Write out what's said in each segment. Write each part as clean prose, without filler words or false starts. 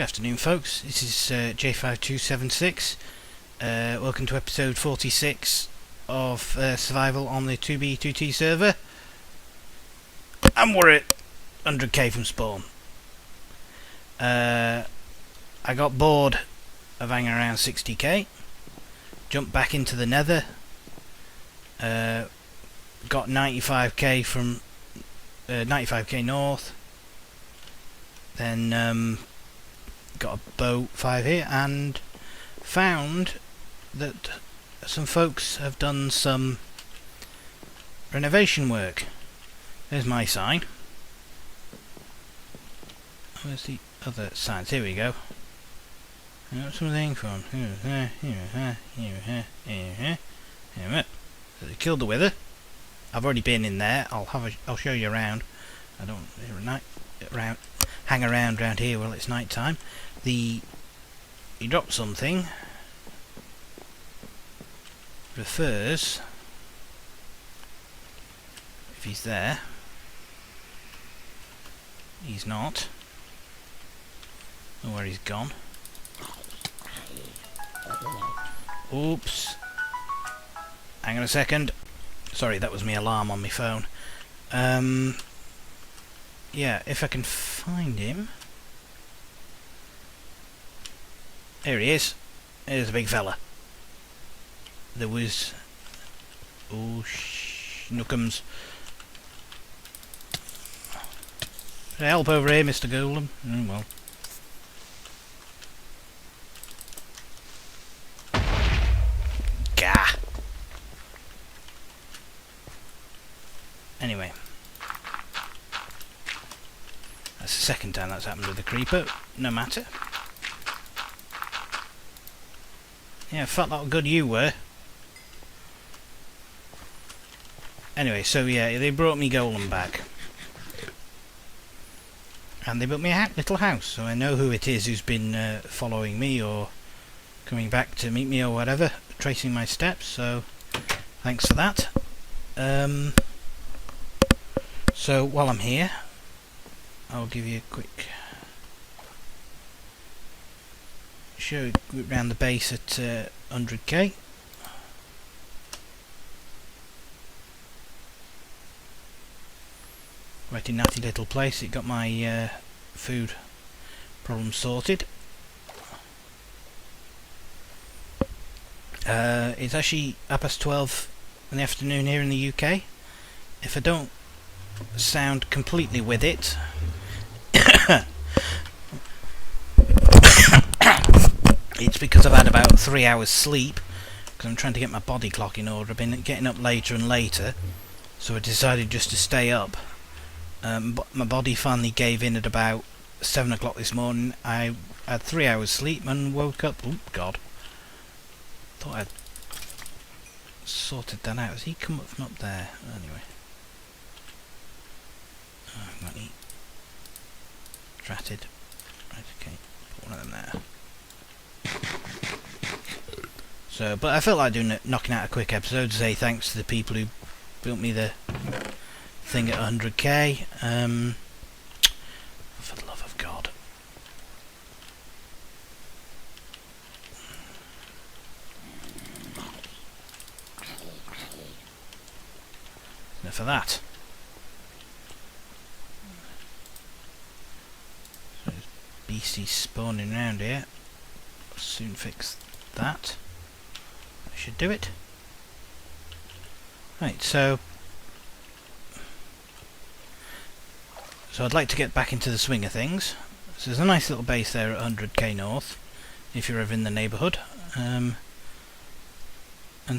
Good afternoon, folks. This is J5276. Welcome to episode 46 of Survival on the 2b2t server. And we're at 100k from spawn. I got bored of hanging around 60k. Jumped back into the nether. Got 95k from 95k north. Then got a bow 5 here and found that some folks have done some renovation work. There's my sign. Where's the other signs? Here we go. I got something from they killed the wither. I've already been in there. I'll show you around. I don't hang around here while it's night time. He dropped something. Refers, if he's there. He's not. Know where he's gone. Oops. Hang on a second. Sorry, that was my alarm on my phone. Yeah, if I can find him. There he is. There's a big fella. There was... oh, schnookums. Help over here, Mr. Golem. Oh, well. Gah! Anyway. That's the second time that's happened with the creeper. No matter. Yeah, felt how good you were. Anyway, so yeah, they brought me golem back. And they built me a little house, so I know who it is who's been following me or coming back to meet me or whatever, tracing my steps, so thanks for that. So while I'm here, I'll give you a quick show around the base at 100k. Quite a natty little place. It got my food problem sorted. It's actually 12:30 in the afternoon here in the UK. If I don't sound completely with it, it's because I've had about 3 hours sleep, because I'm trying to get my body clock in order. I've been getting up later and later, so I decided just to stay up. But my body finally gave in at about 7 o'clock this morning. I had 3 hours sleep and woke up. Oh God! Thought I'd sorted that out. Has he come up from up there? Anyway, I'm gonna eat. Dratted. Right, okay. Put one of them there. So, but I felt like knocking out a quick episode to say thanks to the people who built me the thing at 100k. For the love of God. Enough of that. So there's beasties spawning around here. I'll soon fix that. I should do it. Right, so I'd like to get back into the swing of things. So there's a nice little base there at 100k north, if you're ever in the neighbourhood. And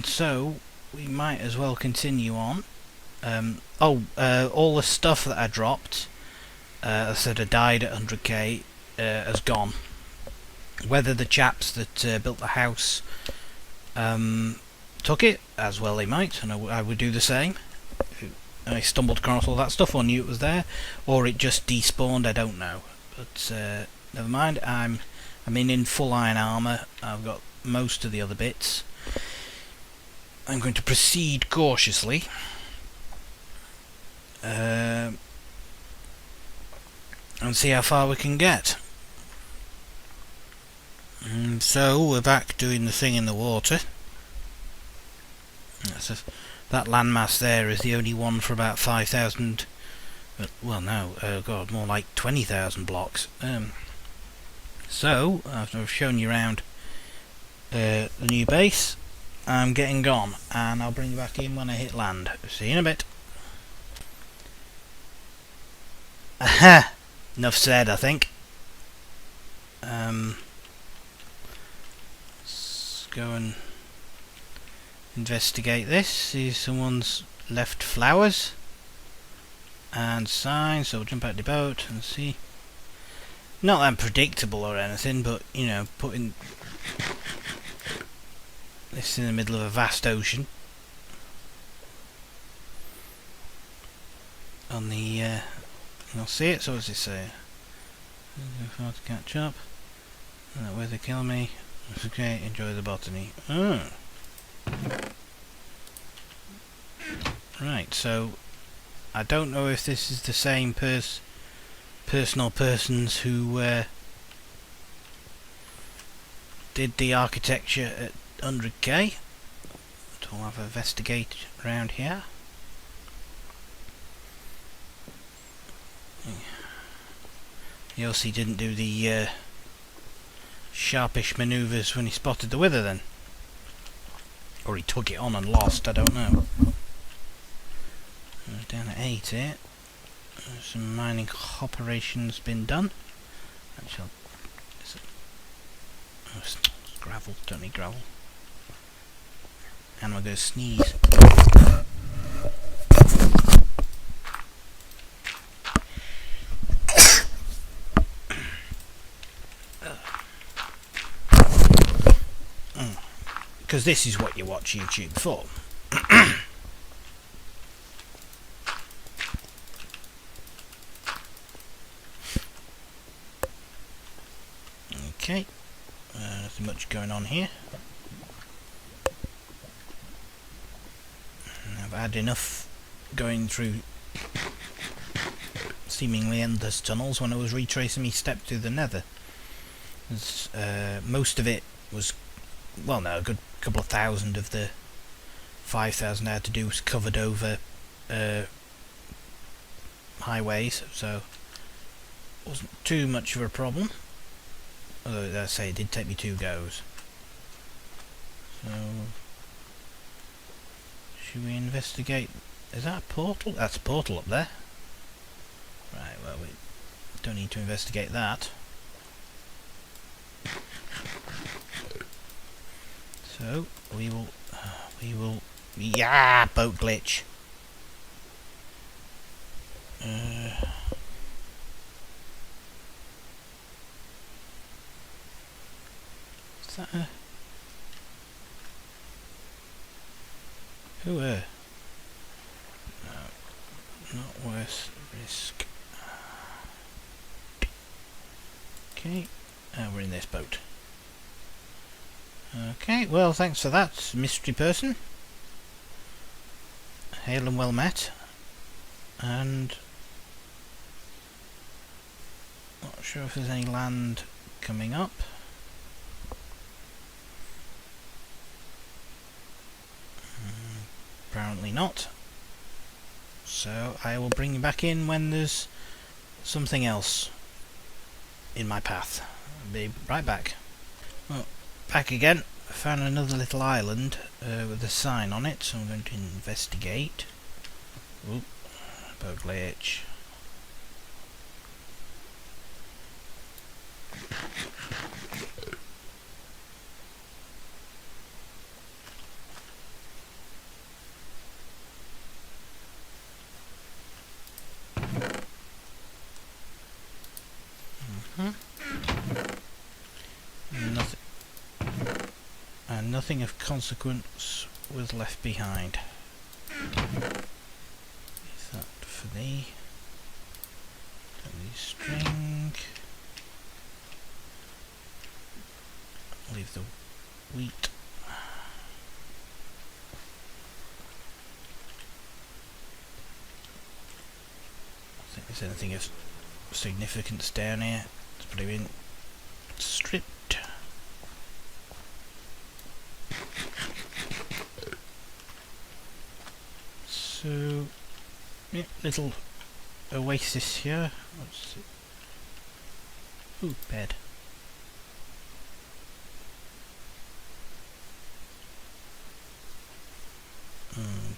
so we might as well continue on. All the stuff that I dropped, I said I died at 100k, has gone. Whether the chaps that built the house took it, as well they might, and I would do the same. I stumbled across all that stuff or knew it was there, or it just despawned, I don't know. But never mind, I'm in full iron armour. I've got most of the other bits. I'm going to proceed cautiously. And see how far we can get. So we're back doing the thing in the water. That landmass there is the only one for about 5,000. Well, no, God, more like 20,000 blocks. So after I've shown you around the new base, I'm getting gone, and I'll bring you back in when I hit land. See you in a bit. Aha! Enough said, I think. Let's go and investigate this. See if someone's left flowers and signs, so we'll jump out the boat and see. Not that predictable or anything, but you know, putting this in the middle of a vast ocean on the you'll see it. So what does it say? Hard to catch up. That way they kill me. It's okay. Enjoy the botany. Oh. Right. So I don't know if this is the same person or persons who did the architecture at 100k. But we'll have a investigate around here. He also didn't do the sharpish manoeuvres when he spotted the wither then. Or he took it on and lost, I don't know. Down at 8 here. Some mining operations been done. Actually, it's gravel, don't need gravel. And we're going to sneeze. Because this is what you watch YouTube for. Okay, nothing much going on here. I've had enough going through seemingly endless tunnels when I was retracing my step through the nether. Most of it was, well no, a good couple of thousand of the 5,000 I had to do was covered over highways, so it wasn't too much of a problem. Although, as I say, it did take me 2 goes. So, should we investigate? Is that a portal? That's a portal up there. Right, well, we don't need to investigate that. So, we will, yeah, boat glitch. Is that a... Who No, not worth risk. Okay, we're in this boat. Okay, well, thanks for that, mystery person. Hail and well met. And not sure if there's any land coming up. Apparently not. So I will bring you back in when there's something else in my path. I'll be right back. Well, back again. I found another little island with a sign on it, so I'm going to investigate. Oop, boat glitch. Nothing of consequence was left behind. Is that for the string? Leave the wheat. I think there's anything of significance down here. It's probably been stripped. So, yeah, little oasis here. What's it? Ooh, bed.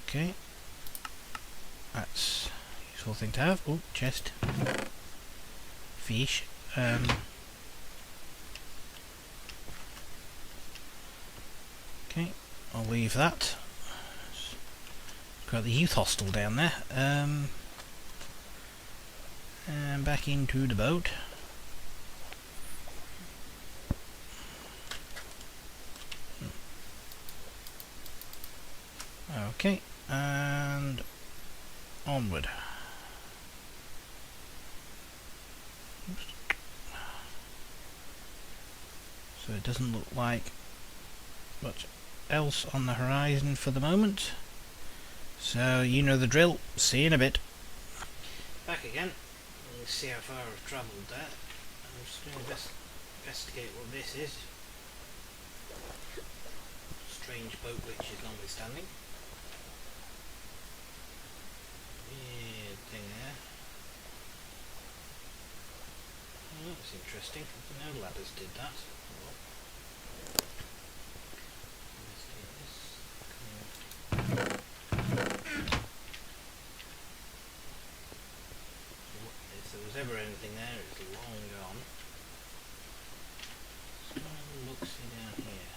Okay. That's a useful thing to have. Oh, chest. Fish. Okay, I'll leave that. Got the youth hostel down there. And back into the boat. Okay, and onward. Oops. So it doesn't look like much else on the horizon for the moment. So you know the drill. See you in a bit. Back again. Let's see how far I've travelled there. I'm just going to investigate what this is. Strange boat glitch is notwithstanding. Weird thing there. Oh, that's interesting. I didn't know ladders did that. Oh. Investigate this. If there was ever anything there, it's long gone. Let's go and have a look-see down here.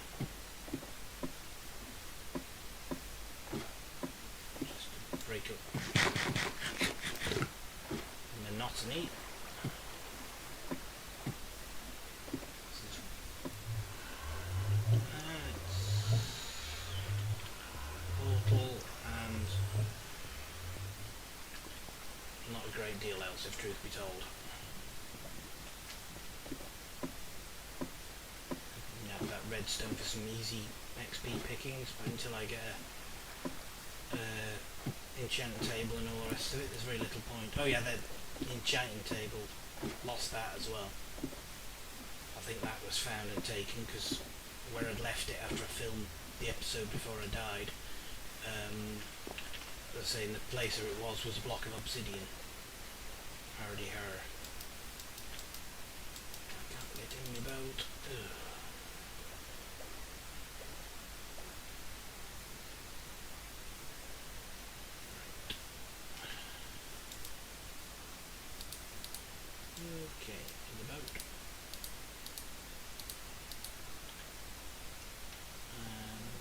Just to break up the monotony. Deal else, if truth be told. Now that redstone for some easy XP pickings, but until I get a enchanting table and all the rest of it, there's very little point. Oh yeah, the enchanting table, lost that as well. I think that was found and taken, because where I'd left it after I filmed the episode before I died, as I say, in the place where it was a block of obsidian. Already her. I can't get in my boat. Ugh. Okay, in the boat. And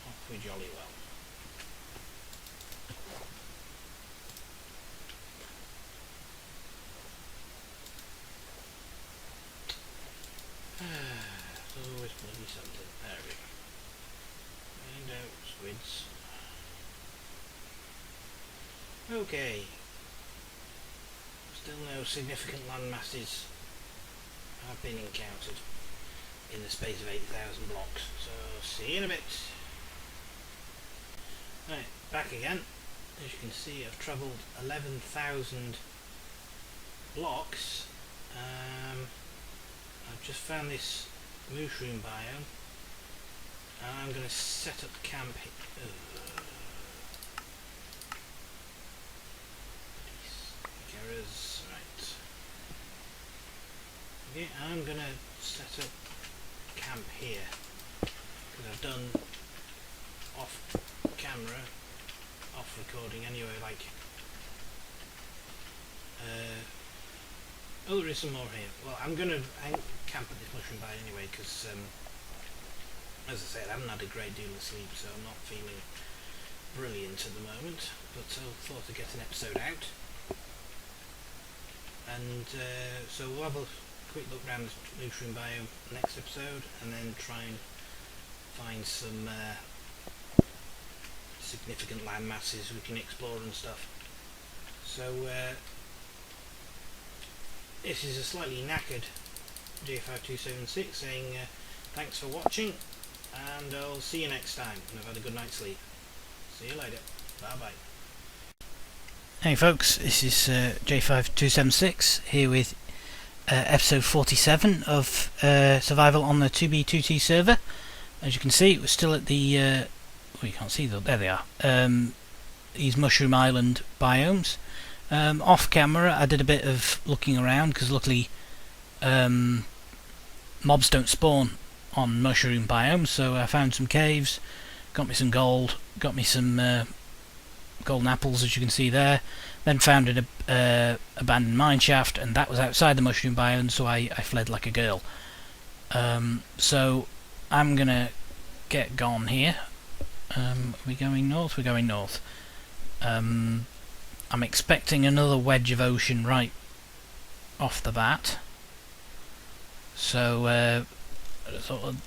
off we jolly well. There's always bloody something. There we go. Find out squids. Okay. Still no significant land masses have been encountered in the space of 8,000 blocks. So see you in a bit. Right, back again. As you can see, I've travelled 11,000 blocks. I've just found this mushroom biome, and I'm going to set up camp here. Right. Okay, I'm going to set up camp here, because I've done off camera, off recording anyway, like oh, there is some more here. Well, I'm going to camp at this mushroom biome anyway, because as I said, I haven't had a great deal of sleep, so I'm not feeling brilliant at the moment, but I thought I'd get an episode out. And so we'll have a quick look around the mushroom biome next episode, and then try and find some significant land masses we can explore and stuff. So this is a slightly knackered J5276 saying thanks for watching, and I'll see you next time, and I've had a good night's sleep. See you later. Bye bye. Hey folks, this is J5276 here with episode 47 of survival on the 2b2t server. As you can see, we're still at the well, you can't see them, there they are, these Mushroom Island biomes. Off camera I did a bit of looking around, because luckily mobs don't spawn on mushroom biomes, so I found some caves, got me some gold, got me some golden apples, as you can see there, then found an abandoned mine shaft, and that was outside the mushroom biome, so I fled like a girl. So I'm gonna get gone here. Are we going north? We're going north. I'm expecting another wedge of ocean right off the bat, so I thought I'd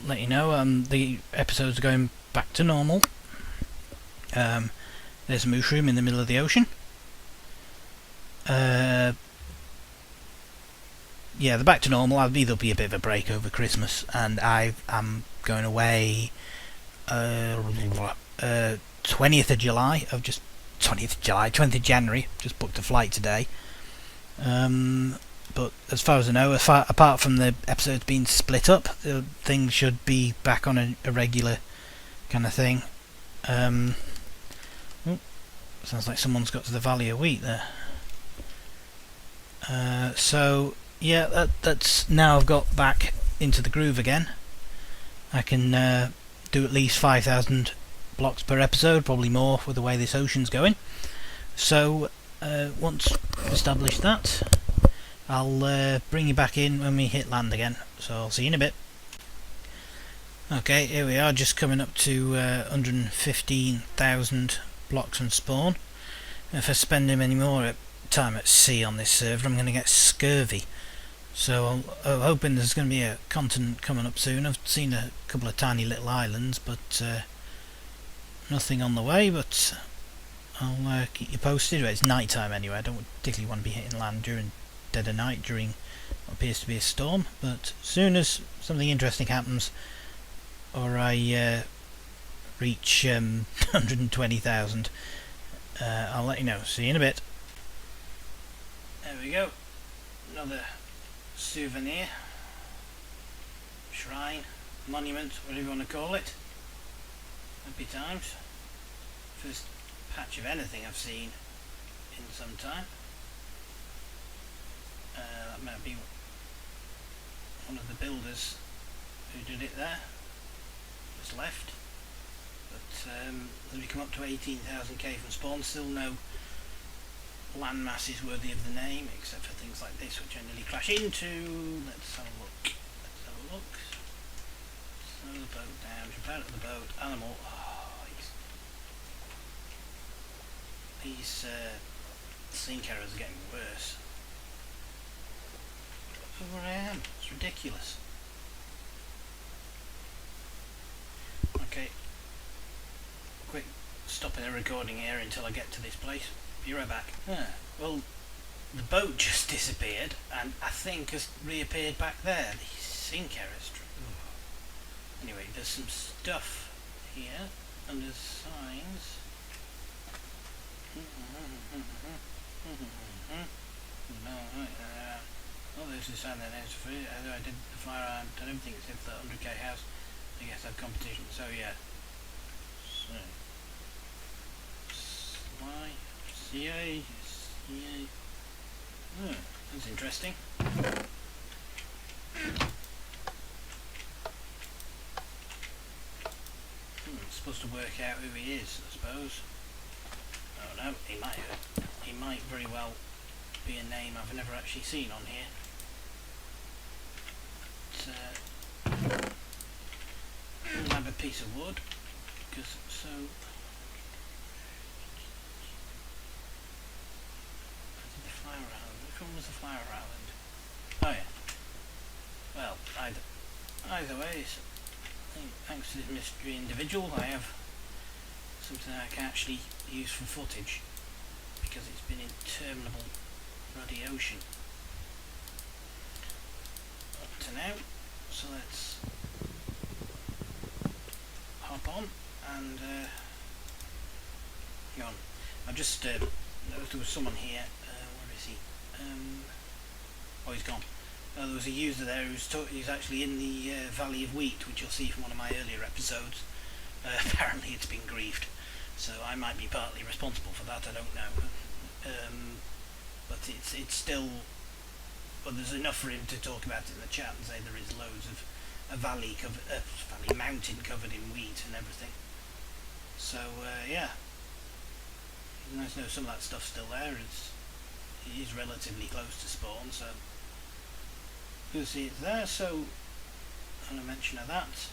let you know the episodes are going back to normal. There's a mushroom in the middle of the ocean. Yeah, they're back to normal. There'll be a bit of a break over Christmas, and I'm going away 20th of July. 20th of January. Just booked a flight today. But as far as I know, apart from the episodes being split up, things should be back on a regular kind of thing. Sounds like someone's got to the Valley of Wheat there. So yeah, that's now I've got back into the groove again. I can do at least 5,000 blocks per episode, probably more with the way this ocean's going. So once established that, I'll bring you back in when we hit land again. So I'll see you in a bit. Okay, here we are, just coming up to 115,000 blocks from spawn. If I spend any more time at sea on this server, I'm going to get scurvy. So I'm hoping there's going to be a continent coming up soon. I've seen a couple of tiny little islands, but nothing on the way. But I'll keep you posted. Well, it's night time anyway. I don't particularly want to be hitting land during dead of night during what appears to be a storm. But as soon as something interesting happens, or I reach 120,000, I'll let you know. See you in a bit. There we go. Another souvenir, shrine, monument, whatever you want to call it. Happy times. First patch of anything I've seen in some time. That might be one of the builders who did it there. Just left. But as we come up to 18,000k from spawn, still no land masses worthy of the name, except for things like this, which I nearly crash into. Let's have a look. Slow the boat down. Jump out of the boat. Animal. Oh, these sink errors are getting worse. Look where I am. It's ridiculous. Okay. Quick stopping the recording here until I get to this place. Be right back. Well, the boat just disappeared, and I think has reappeared back there. These sink errors. Anyway, there's some stuff here under signs. Oh, there's a sign that is free. I did the fire around. I don't think it's in the 100k house. I guess I have competition. So yeah. CA. Oh, that's interesting. It's supposed to work out who he is, I suppose. Oh no, he might very well be a name I've never actually seen on here. We'll have a piece of wood, because so. Which one was the Flower Island? Oh yeah. Well, either way, thanks to this mystery individual, I have something I can actually use for footage, because it's been interminable bloody ocean up to now. So let's hop on and hang on. I just noticed there was someone here. Where is he? Oh, he's gone. There was a user there who's actually in the Valley of Wheat, which you'll see from one of my earlier episodes. Apparently it's been griefed. So I might be partly responsible for that, I don't know. But it's still... Well, there's enough for him to talk about it in the chat and say there is loads of a valley mountain covered in wheat and everything. So yeah, it's nice to know some of that stuff's still there. It is relatively close to spawn, so you'll see it's there. So on a mention of that,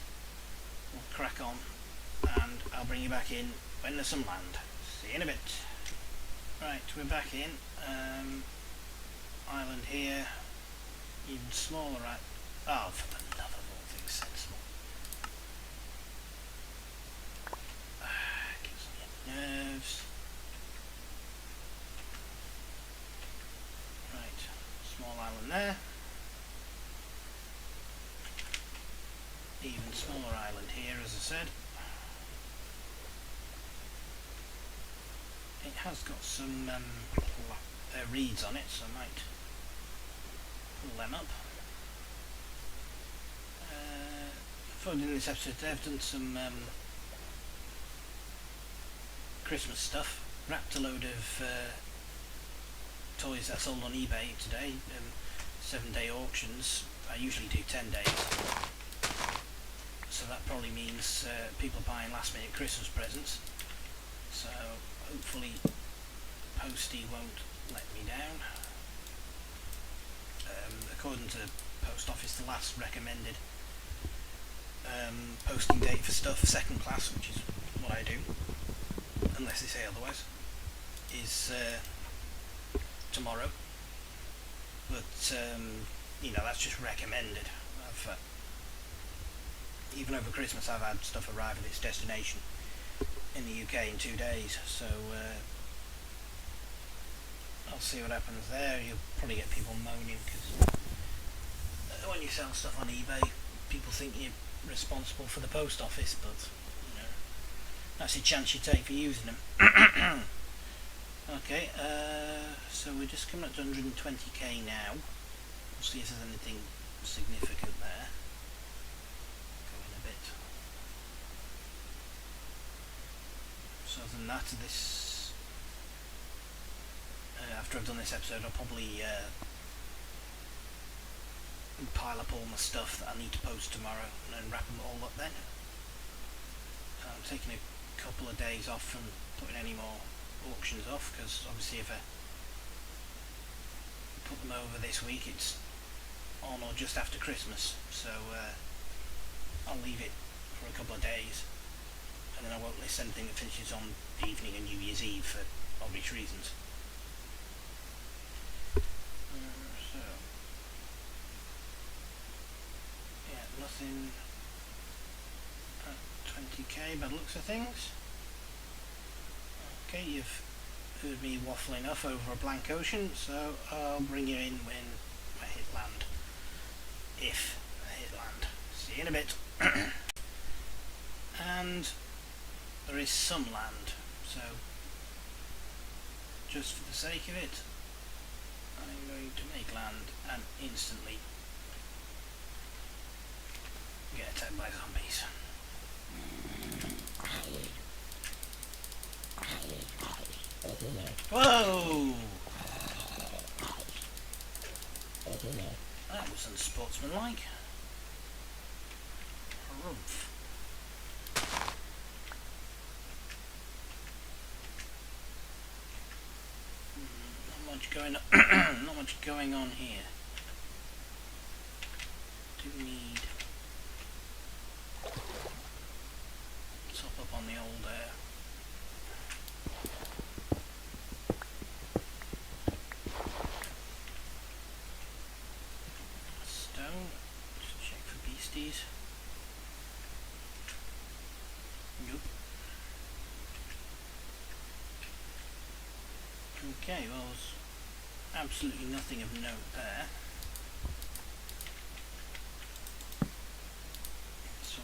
we'll crack on, and I'll bring you back in when there's some land. See you in a bit. Right, we're back in. Island here, even smaller, right? Oh, for the love of all things sensible. Gives me nerves. Right, small island there. Even smaller island here, as I said. It has got some reeds on it, so I might pull them up. Before doing this episode, I've done some Christmas stuff. Wrapped a load of toys that I sold on eBay today. 7-day auctions. I usually do 10 days. So that probably means people buying last minute Christmas presents. So hopefully Posty won't let me down. According to Post Office, the last recommended posting date for stuff, second class, which is what I do, unless they say otherwise, is tomorrow. But that's just recommended. Even over Christmas I've had stuff arrive at its destination in the UK in 2 days, so I'll see what happens there. You'll probably get people moaning because when you sell stuff on eBay, people think you're responsible for the post office, but that's a chance you take for using them. Okay, so we're just coming up to 120k now. We'll see if there's anything significant there. Go in a bit. So other than that, after I've done this episode, I'll probably pile up all my stuff that I need to post tomorrow and then wrap them all up then. I'm taking a couple of days off from putting any more auctions off, because obviously if I put them over this week, it's on or just after Christmas, so I'll leave it for a couple of days, and then I won't list anything that finishes on the evening of New Year's Eve for obvious reasons. Nothing at 20k by the looks of things. Okay, you've heard me waffle enough over a blank ocean, so I'll bring you in when I hit land. If I hit land. See you in a bit. And there is some land, so just for the sake of it, I'm going to make land and instantly get attacked by zombies. Whoa! That was unsportsmanlike. Rumph. Not much going on. Not much going on here. Do need top up on the old stone. Just check for beasties. Nope. Okay, well, there's absolutely nothing of note there. So,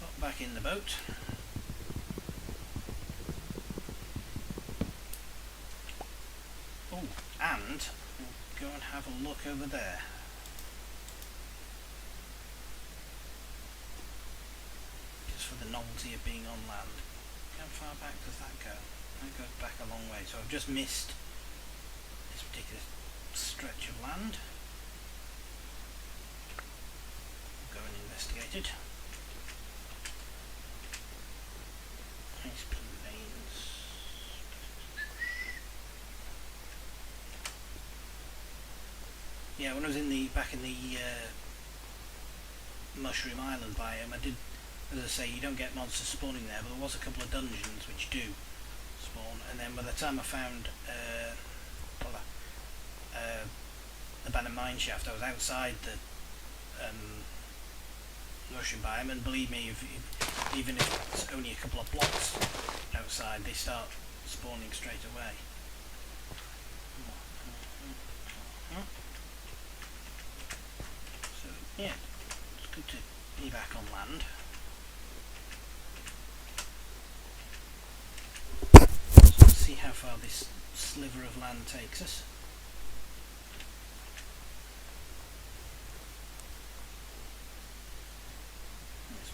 got back in the boat. Oh, and we'll go and have a look over there. the novelty of being on land. How far back does that go? That goes back a long way, so I've just missed this particular stretch of land. Go and investigate it. Nice plains. Yeah, when I was back in the Mushroom Island biome, I did, as I say, you don't get monsters spawning there, but there was a couple of dungeons which do spawn, and then by the time I found abandoned mine shaft, I was outside the mushroom biome, and believe me, even if it's only a couple of blocks outside, they start spawning straight away. So yeah, it's good to be back on land. So let's see how far this sliver of land takes us.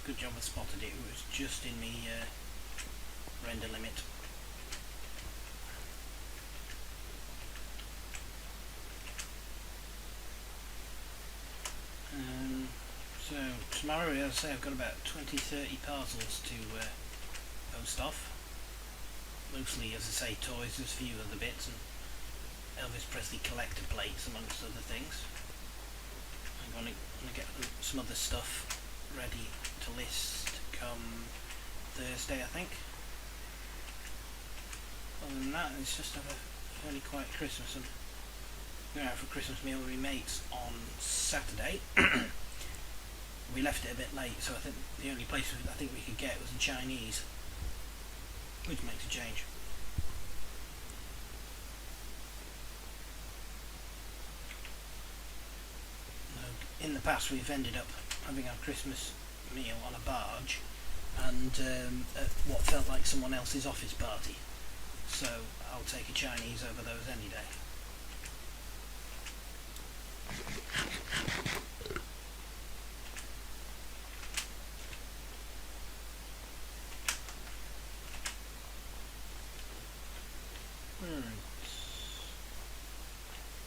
Good job I spotted it. It was just in the render limit. So tomorrow, as I say, I've got about 20-30 parcels to post off. Mostly, as I say, toys. There's a few other bits, and Elvis Presley collector plates, amongst other things. I'm going to get some other stuff ready to list come Thursday, I think. Other than that, it's just have a fairly quiet Christmas. I'm going out for a Christmas meal with my mates on Saturday. We left it a bit late, so I think the only place I think we could get was in Chinese, which makes a change. In the past, we've ended up having our Christmas meal on a barge, and at what felt like someone else's office party. So I'll take a Chinese over those any day.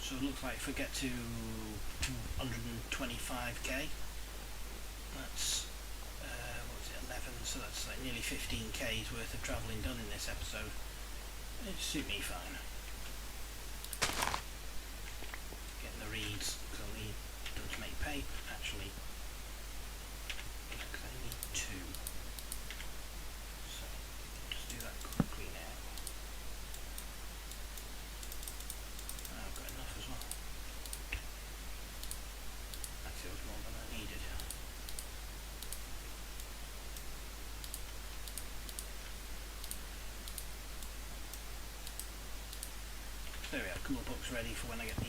So it looks like if we get to 125k, that's what's it, 11, so that's like nearly 15k's worth of travelling done in this episode. It'd suit me fine. Getting the reeds, because I'll need them to make paper, actually. Because I need 2. So, just do that quickly now. I've got enough as well. Actually, it was more than I needed. There we are, a couple of books ready for when I get the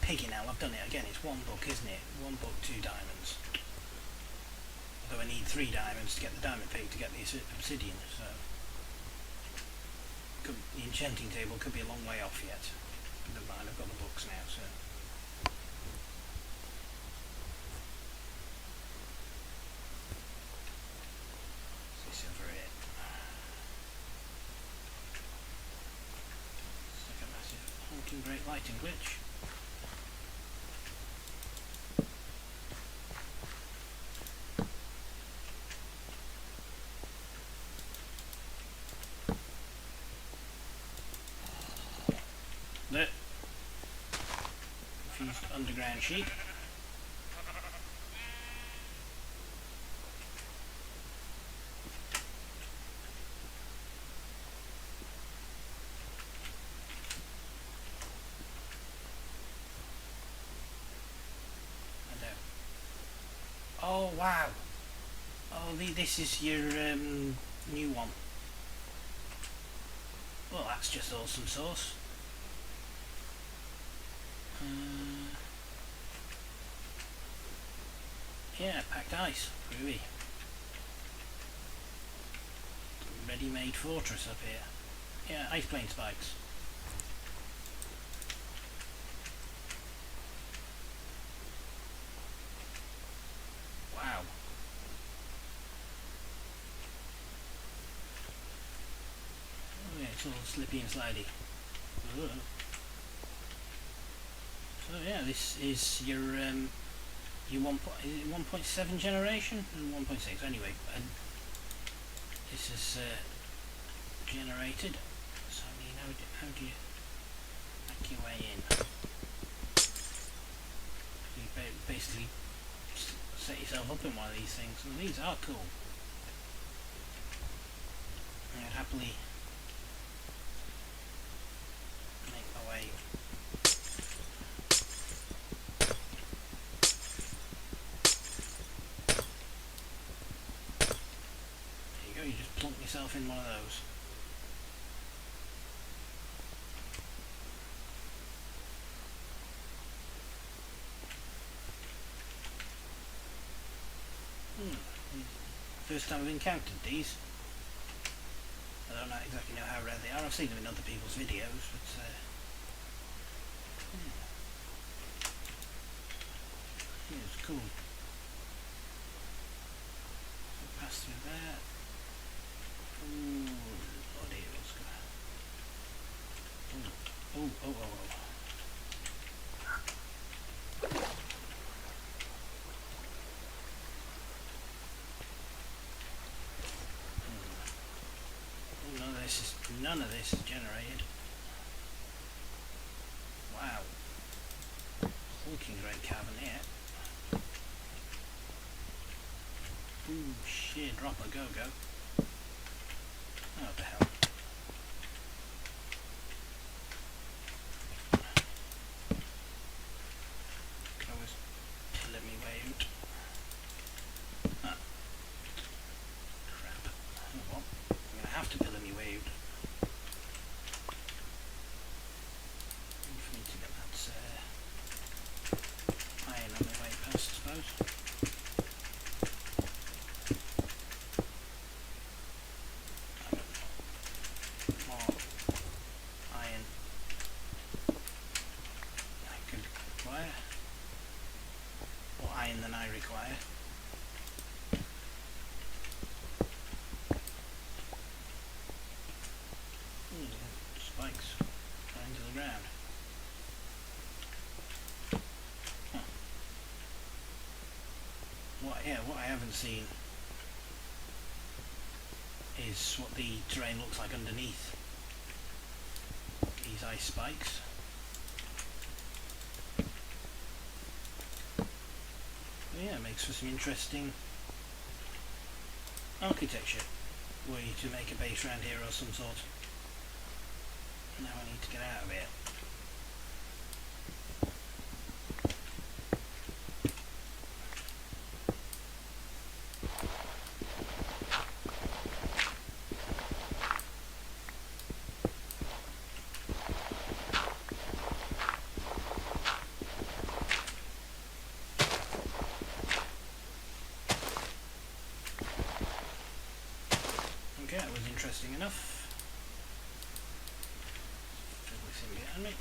pigging now. I've done it again, it's 1 book, isn't it? 1 book, 2 diamonds. Although I need 3 diamonds to get the diamond pig to get the obsidian, so the enchanting table could be a long way off yet. But never mind, I've got the books now, so. This over here. It's like a massive honking great lighting glitch. There. Confused underground sheep. Oh wow! Oh, this is your new one. Well, that's just awesome sauce. Yeah, packed ice, groovy. Ready-made fortress up here. Yeah, ice plane spikes. It's all slippy and slidey. Ugh. So yeah, this is your 1.7 generation and 1.6 anyway. And this is generated. So I mean, how do you make your way in? You basically set yourself up in one of these things, and these are cool. I'd happily make my way. There you go, you just plonk yourself in one of those. First time I've encountered these. I don't exactly know how rare they are. I've seen them in other people's videos, but yeah, it's cool. So pass through there. Ooh, bloody what's going on? Oh. None of this is generated. Wow. Looking great cavern here. Ooh, sheer dropper go-go. Oh, what the hell. Could always let me way out. Ah. Crap. Oh well. I'm gonna have to pillar me way out. Than I require. Spikes going to the ground. Huh. What I haven't seen is what the terrain looks like underneath these ice spikes. Yeah, it makes for some interesting architecture were you to make a base around here or some sort. Now I need to get out of here. Okay, that was interesting enough. Everything behind me.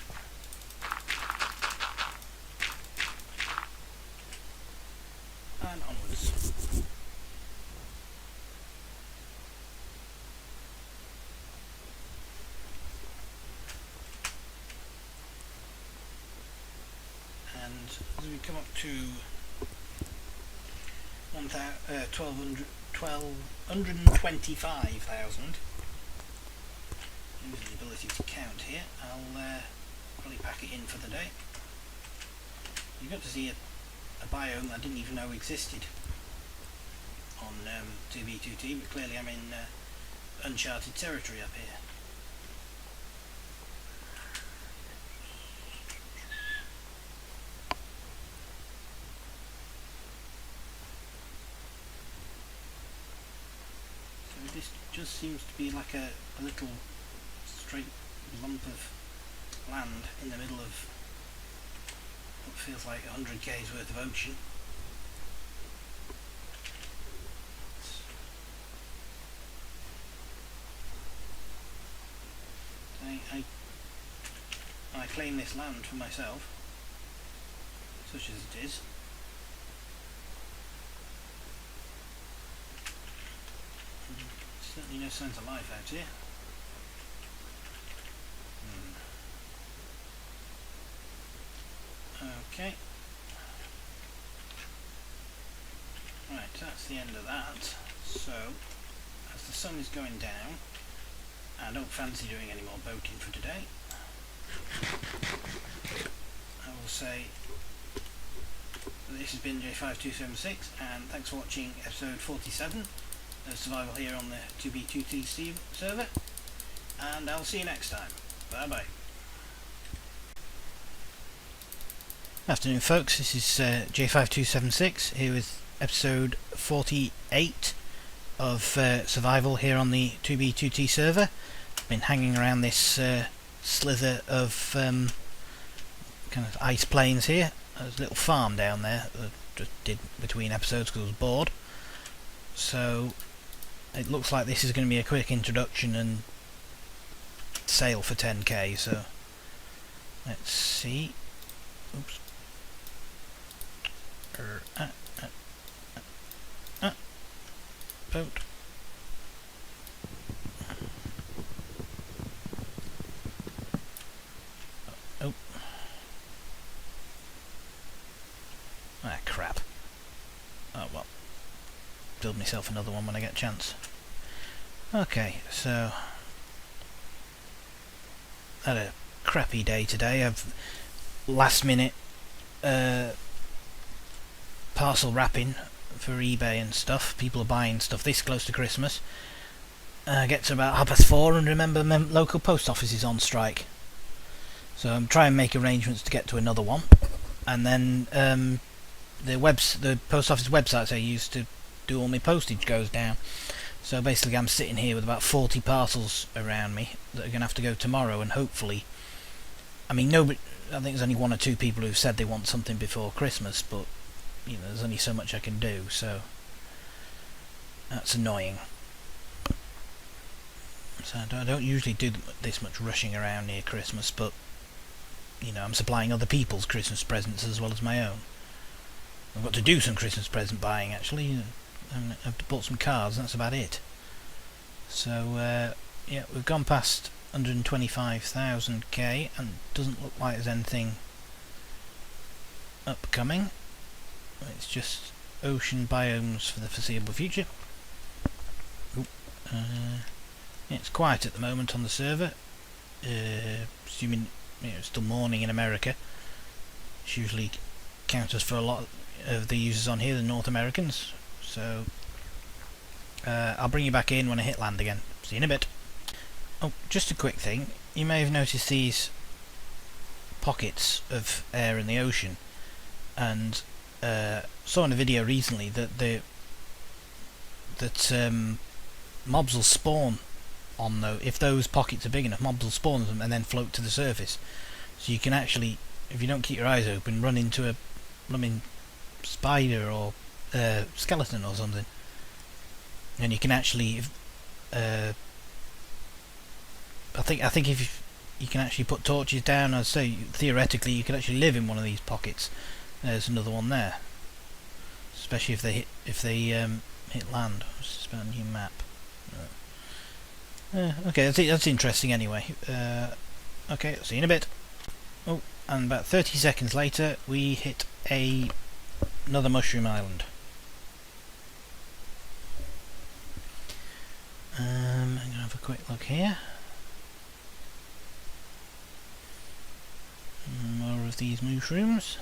And onwards. And as we come up to 125,000, using the ability to count here, I'll probably pack it in for the day. You got to see a biome I didn't even know existed on 2b2t, but clearly I'm in uncharted territory up here. This just seems to be like a little straight lump of land in the middle of what feels like 100 k's worth of ocean. I claim this land for myself, such as it is. Certainly no signs of life out here. Okay. Right, that's the end of that. So, as the sun is going down, I don't fancy doing any more boating for today. I will say this has been J5276, and thanks for watching episode 47 of Survival here on the 2b2t server, and I'll see you next time. Bye bye. Afternoon folks, this is J5276 here with episode 48 of Survival here on the 2b2t server. I've been hanging around this slither of kind of ice plains here. There's a little farm down there that I just did between episodes because I was bored. So it looks like this is going to be a quick introduction and sale for 10k, so let's see. Oops. Boat. Oh. Ah, crap. Oh well. Build myself another one when I get a chance. Okay, so had a crappy day today. I've last minute parcel wrapping for eBay and stuff. People are buying stuff this close to Christmas. Get to about 4:30 and remember my local post office is on strike. So I'm trying to make arrangements to get to another one. And then the post office websites I use to do all my postage goes down. So basically I'm sitting here with about 40 parcels around me that are going to have to go tomorrow, and hopefully, I mean, nobody, I think there's only 1 or 2 people who've said they want something before Christmas, but you know, there's only so much I can do, so that's annoying. So I don't usually do this much rushing around near Christmas, but you know, I'm supplying other people's Christmas presents as well as my own. I've got to do some Christmas present buying actually. I've bought some cards, and that's about it. So yeah, we've gone past 125,000k, and it doesn't look like there's anything upcoming. It's just ocean biomes for the foreseeable future. It's quiet at the moment on the server, assuming it's still morning in America. It's usually counters for a lot of the users on here, the North Americans. So I'll bring you back in when I hit land again. See you in a bit. Oh, just a quick thing. You may have noticed these pockets of air in the ocean, and saw in a video recently that mobs will spawn on those. If those pockets are big enough, mobs will spawn them and then float to the surface. So you can actually, if you don't keep your eyes open, run into a blooming spider or skeleton or something, and you can actually I think if you can actually put torches down, I'd say theoretically you could actually live in one of these pockets. There's another one there, especially if they hit land. Let's just spell a new map. Okay, that's interesting anyway. Okay, I'll see you in a bit. Oh, and about 30 seconds later we hit another mushroom island. I'm going to have a quick look here. More of these mushrooms.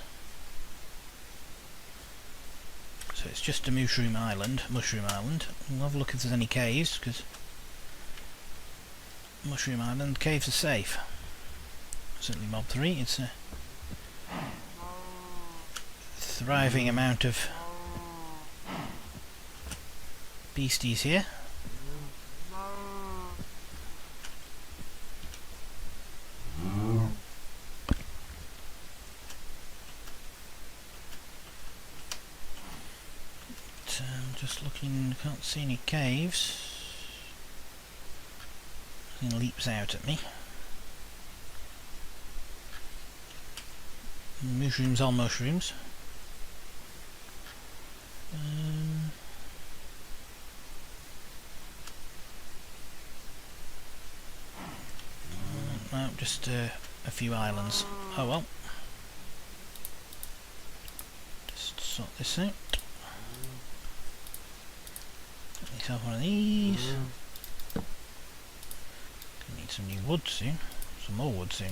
So it's just a mushroom island. We'll have a look if there's any caves, because mushroom island caves are safe. Certainly mob 3. It's a thriving amount of beasties here. Just looking, can't see any caves. Something leaps out at me. Mushrooms on mushrooms. No, just a few islands. Oh well. sort this out. Get myself one of these. Gonna need some new wood soon. Some more wood soon.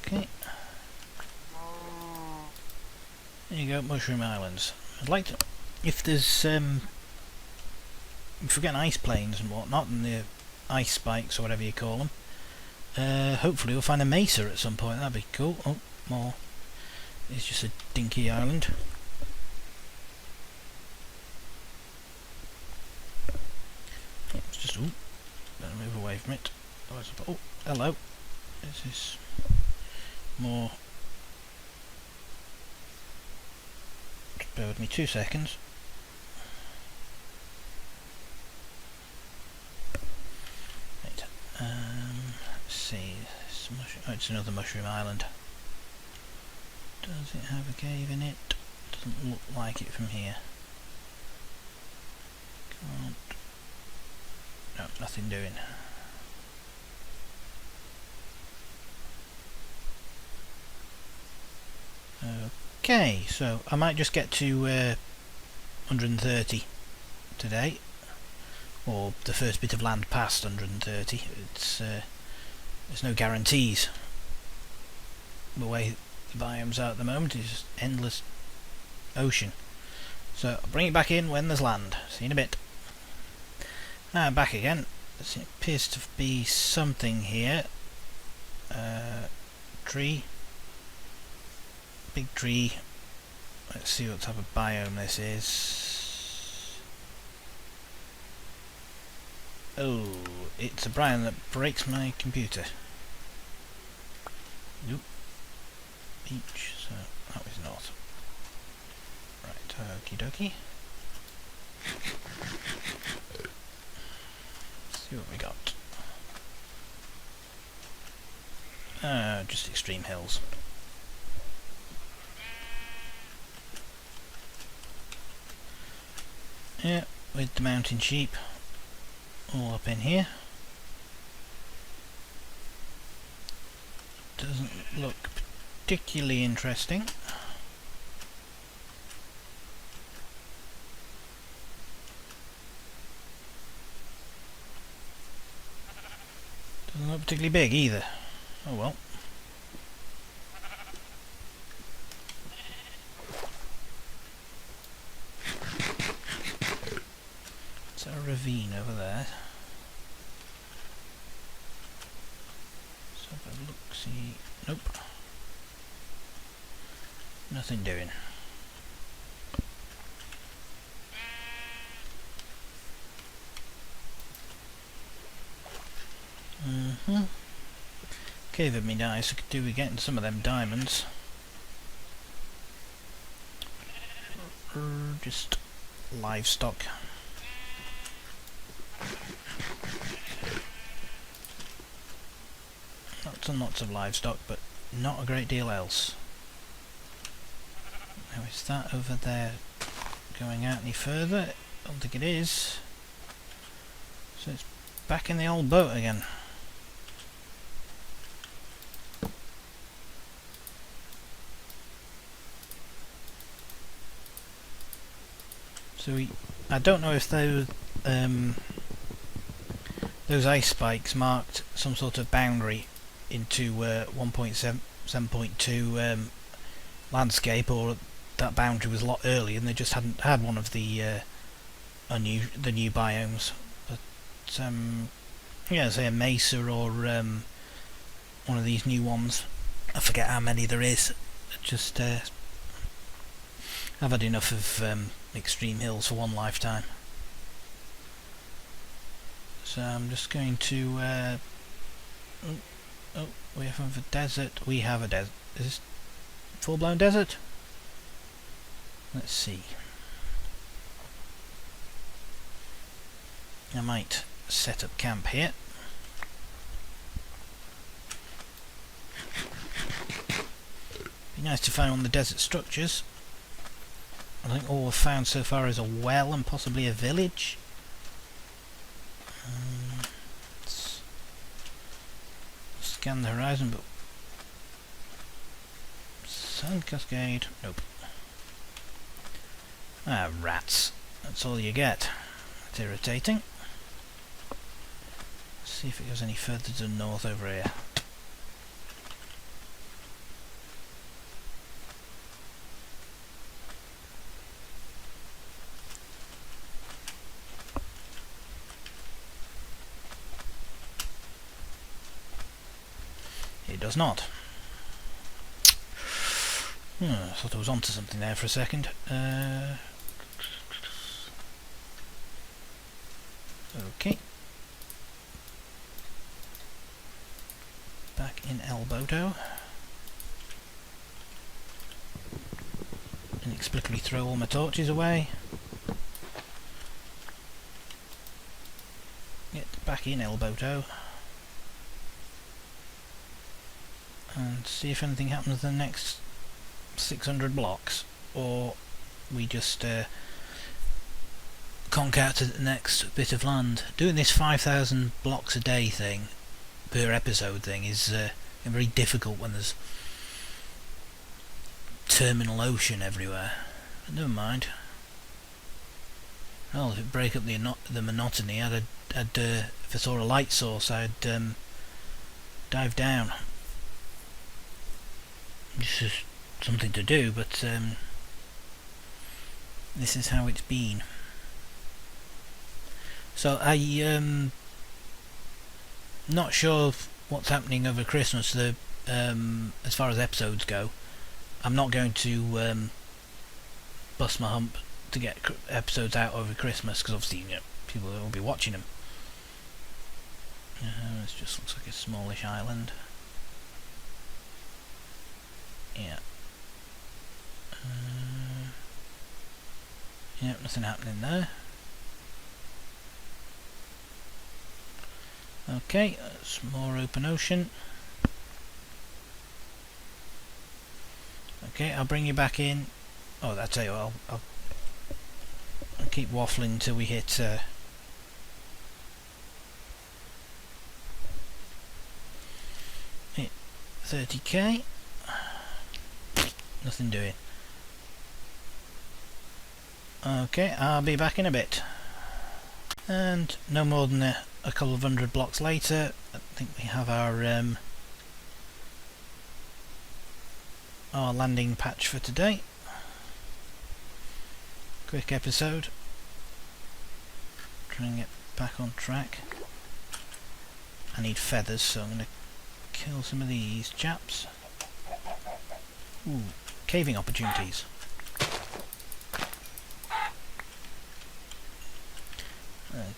Okay. There you go, Mushroom Islands. I'd like to, if there's if we get ice planes and whatnot, and the ice spikes or whatever you call them, hopefully we'll find a mesa at some point. That'd be cool. Oh, more. It's just a dinky island. It's just, ooh, better move away from it. Oh, hello. This is more. Just bear with me 2 seconds. Right. Let's see. Oh, it's another mushroom island. Does it have a cave in it? Doesn't look like it from here. Can't. No, nothing doing. Okay, so I might just get to 130 today, or the first bit of land past 130. It's there's no guarantees. The way the biomes are at the moment is just endless ocean. So I'll bring it back in when there's land. See you in a bit. Now I'm back again. It appears to be something here. Tree. Big tree. Let's see what type of biome this is. Oh, it's a biome that breaks my computer. Nope. Beach, so that was not. Right, okie dokie. Let's see what we got. Just extreme hills. Yeah, with the mountain sheep all up in here. Doesn't look particularly interesting. Doesn't look particularly big either. Oh well. It's a ravine over there. Let's have a look, see. Nope. Nothing doing. Okay, that'd be nice. I could do with getting some of them diamonds. Just livestock. Lots and lots of livestock, but not a great deal else. Now, is that over there going out any further? I don't think it is. So it's back in the old boat again. So I don't know if those ice spikes marked some sort of boundary into 1.7.2 landscape, or that boundary was a lot earlier and they just hadn't had one of the new biomes. But yeah, say a mesa or one of these new ones. I forget how many there is. Just I've had enough of extreme hills for one lifetime. So I'm just going to oh, we have a desert. We have a desert. Is this full-blown desert? Let's see. I might set up camp here. Be nice to find one of the desert structures. I think all we've found so far is a well and possibly a village. Let's scan the horizon, but Sand cascade. Nope. Ah, rats. That's all you get. That's irritating. Let's see if it goes any further to the north over here. It does not. I thought I was onto something there for a second. Okay. Back in Elboto. Inexplicably throw all my torches away. Get back in Elboto. And see if anything happens in the next 600 blocks, or we just conk out to the next bit of land. Doing this 5,000 blocks a day thing, per episode thing, is very difficult when there's terminal ocean everywhere. But never mind. Well, if it break up the monotony, if I saw a light source, I'd dive down. This is something to do, but this is how it's been. So I not sure what's happening over Christmas. As far as episodes go, I'm not going to bust my hump to get episodes out over Christmas, because obviously, you know, people will be watching them. It just looks like a smallish island. Yeah. Yep, nothing happening there. Okay, that's more open ocean. Okay, I'll bring you back in. Oh, that's it. I'll keep waffling until we hit 30k. Nothing doing. Okay, I'll be back in a bit. And no more than a couple of hundred blocks later, I think we have our landing patch for today. Quick episode. Try and get back on track. I need feathers, so I'm going to kill some of these chaps. Ooh, caving opportunities.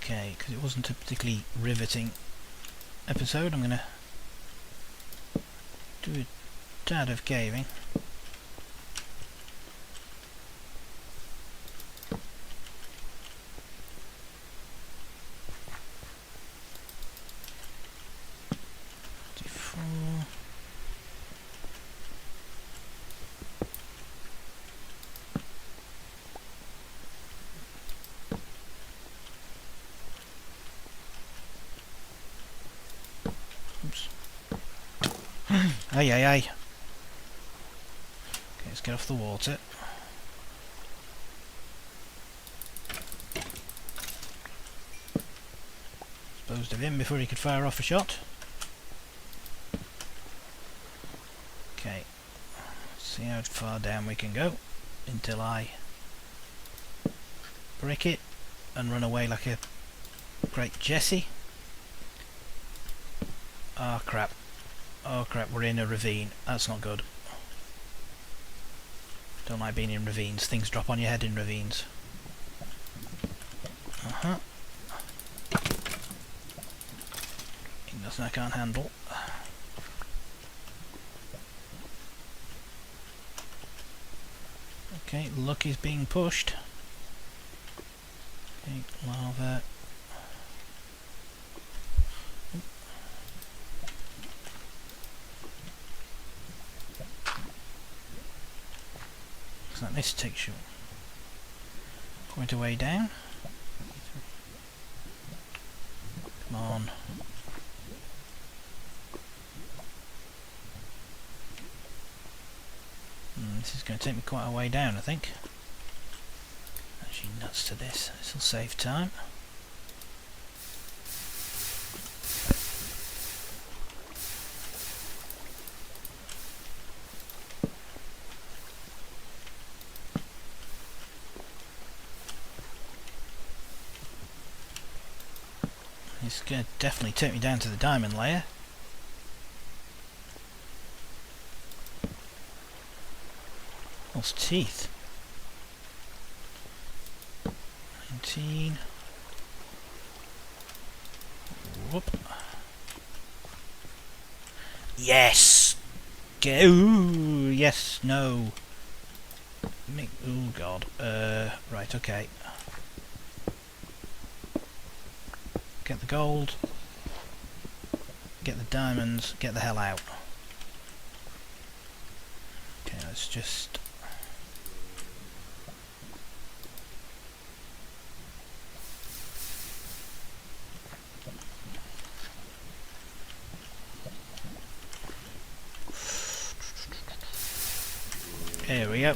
Okay, because it wasn't a particularly riveting episode, I'm going to do a tad of caving. Aye, aye, aye. Okay, let's get off the water. Disposed of him before he could fire off a shot. Okay, let's see how far down we can go until I brick it and run away like a great Jessie. Oh crap. Oh crap, we're in a ravine. That's not good. Don't like being in ravines. Things drop on your head in ravines. Nothing I can't handle. Okay, luck is being pushed. Okay, lava. Looks like this takes you quite a way down. Come on. This is going to take me quite a way down, I think. Actually, nuts to this. This will save time. It's going to definitely take me down to the diamond layer. What's teeth? 19. Whoop. Yes! Go! Yes, no. Oh god. Right, okay. Get the gold. Get the diamonds. Get the hell out. Okay, let's just... Here we go.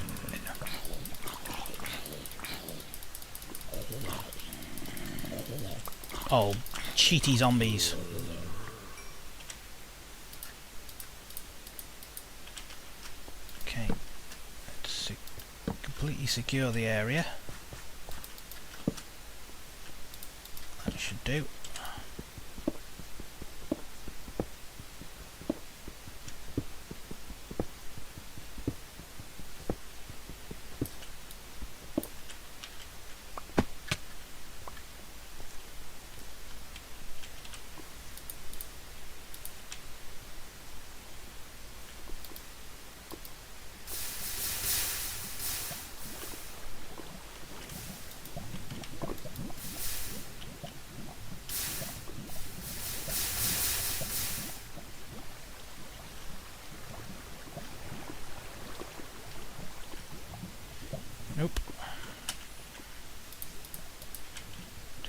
Oh, cheaty zombies. Okay, let's completely secure the area. That should do. Nope.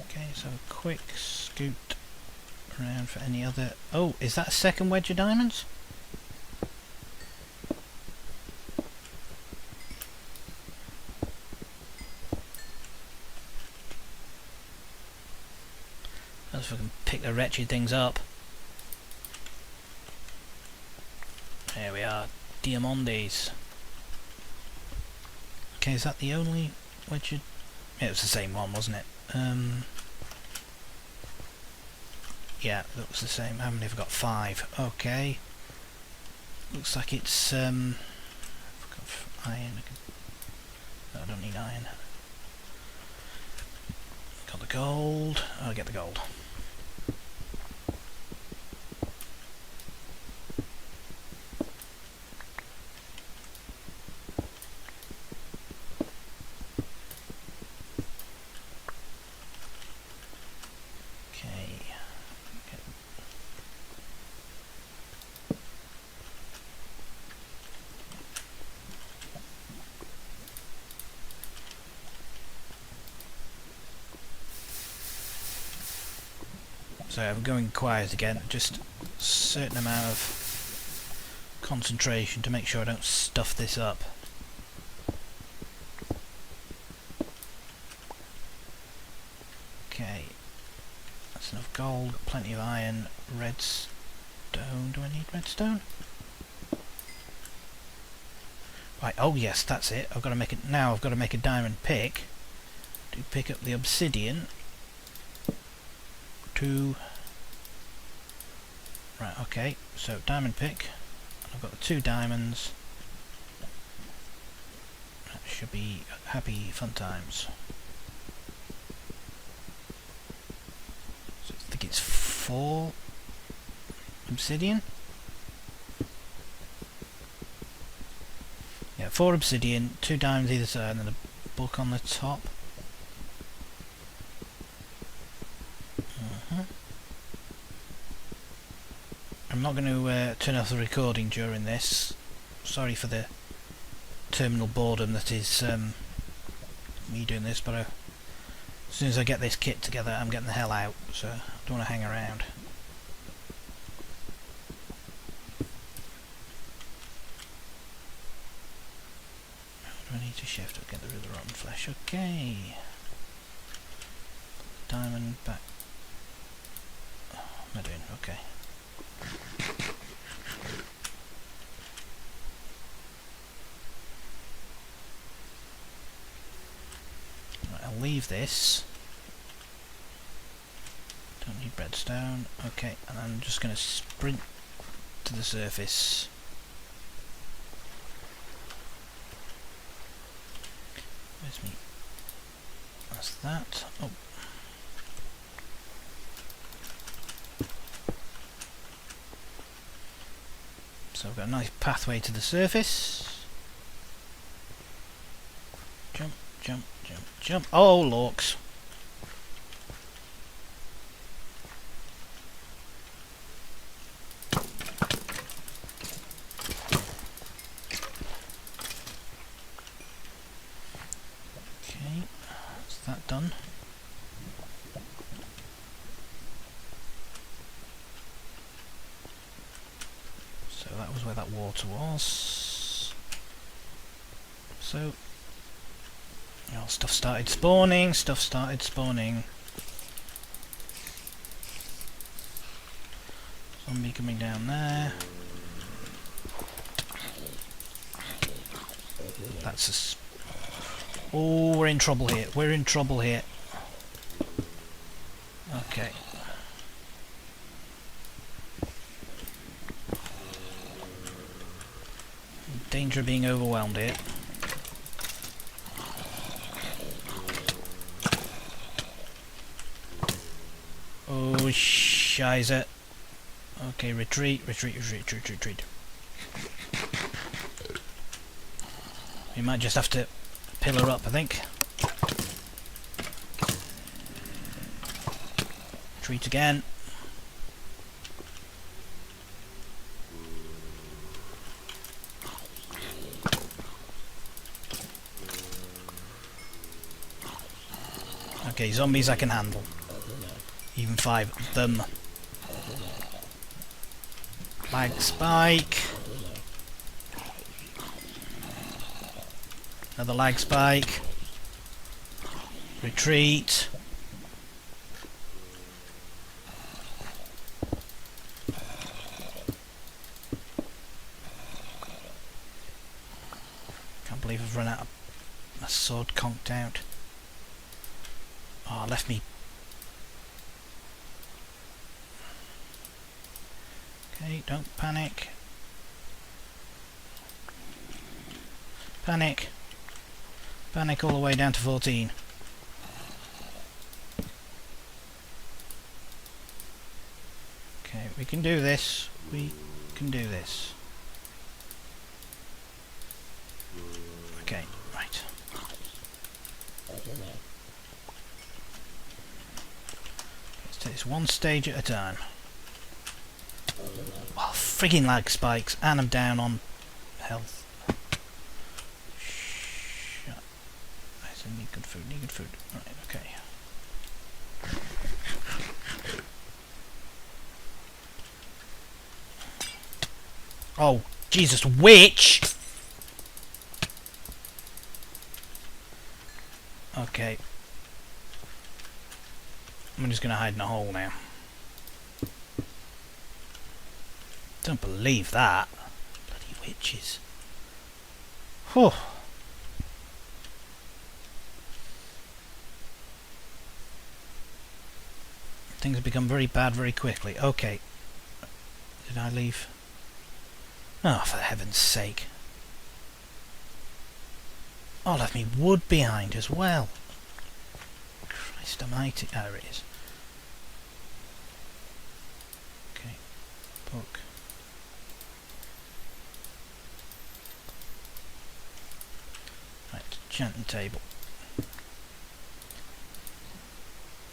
Okay, so a quick scoot around for any other... Oh, is that a second wedge of diamonds? Let's see if I can pick the wretched things up. There we are, Diamondes. Okay, is that the only wedge? Yeah, it was the same one, wasn't it? Yeah, that was the same. How many have I got? 5. Okay. Looks like it's I've got iron. No, I don't need iron. Got the gold. I'll get the gold. So I'm going quiet again, just a certain amount of concentration to make sure I don't stuff this up. Okay, that's enough gold, plenty of iron, redstone. Do I need redstone? Right, oh yes, that's it. I've got to make it now. I've got to make a diamond pick to pick up the obsidian. Right, okay, so diamond pick. I've got the 2 diamonds. That should be happy fun times. So I think it's 4 obsidian. Yeah, 4 obsidian, 2 diamonds either side, and then a book on the top. I'm not going to turn off the recording during this. Sorry for the terminal boredom that is me doing this, but as soon as I get this kit together I'm getting the hell out, so I don't want to hang around. flesh. Okay. Diamond back. Oh, what am I doing? Okay. Right, I'll leave this. Don't need redstone. Okay, and I'm just going to sprint to the surface. Where's me? That's that. Oh. So I've got a nice pathway to the surface. Jump, jump, jump, jump. Oh, lorks. Okay, that's that done. So that was where that water was. So, oh, stuff started spawning, Zombie coming down there. That's a... Oh, we're in trouble here. Okay. Danger of being overwhelmed here. Oh, shizer. Okay, retreat. We might just have to pillar up, I think. Retreat again. Okay, zombies I can handle. Even 5 of them. Lag spike. Another lag spike. Retreat. Can't believe I've run out of my sword conked out. Oh, left me. Okay, don't panic. Panic. Panic all the way down to 14. Okay, we can do this. We can do this. Okay, right. Let's take this one stage at a time. Oh, friggin' lag spikes, and I'm down on health. Shut. I need good food, Right, okay. Oh, Jesus, witch! Okay. I'm just gonna hide in a hole now. Don't believe that. Bloody witches. Whew. Things have become very bad very quickly. Okay. Did I leave? Oh, for heaven's sake. Oh, left me wood behind as well. Christ almighty. There it is. Okay. Book. Right, enchanting table.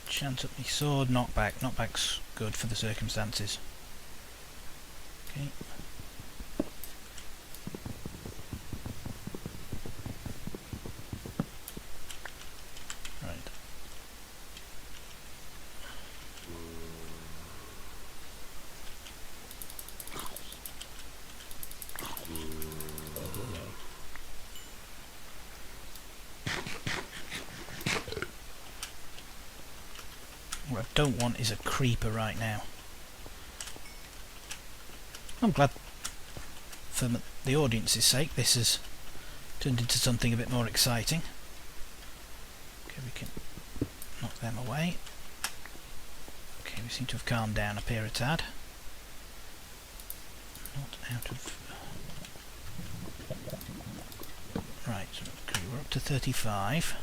Chance up my sword, knockback. Knockback's good for the circumstances. Okay. Right. What I don't want is a creeper right now. I'm glad, for the audience's sake, this has turned into something a bit more exciting. Okay, we can knock them away. Okay, we seem to have calmed down up here a tad. Not out of... Right, okay, we're up to 35.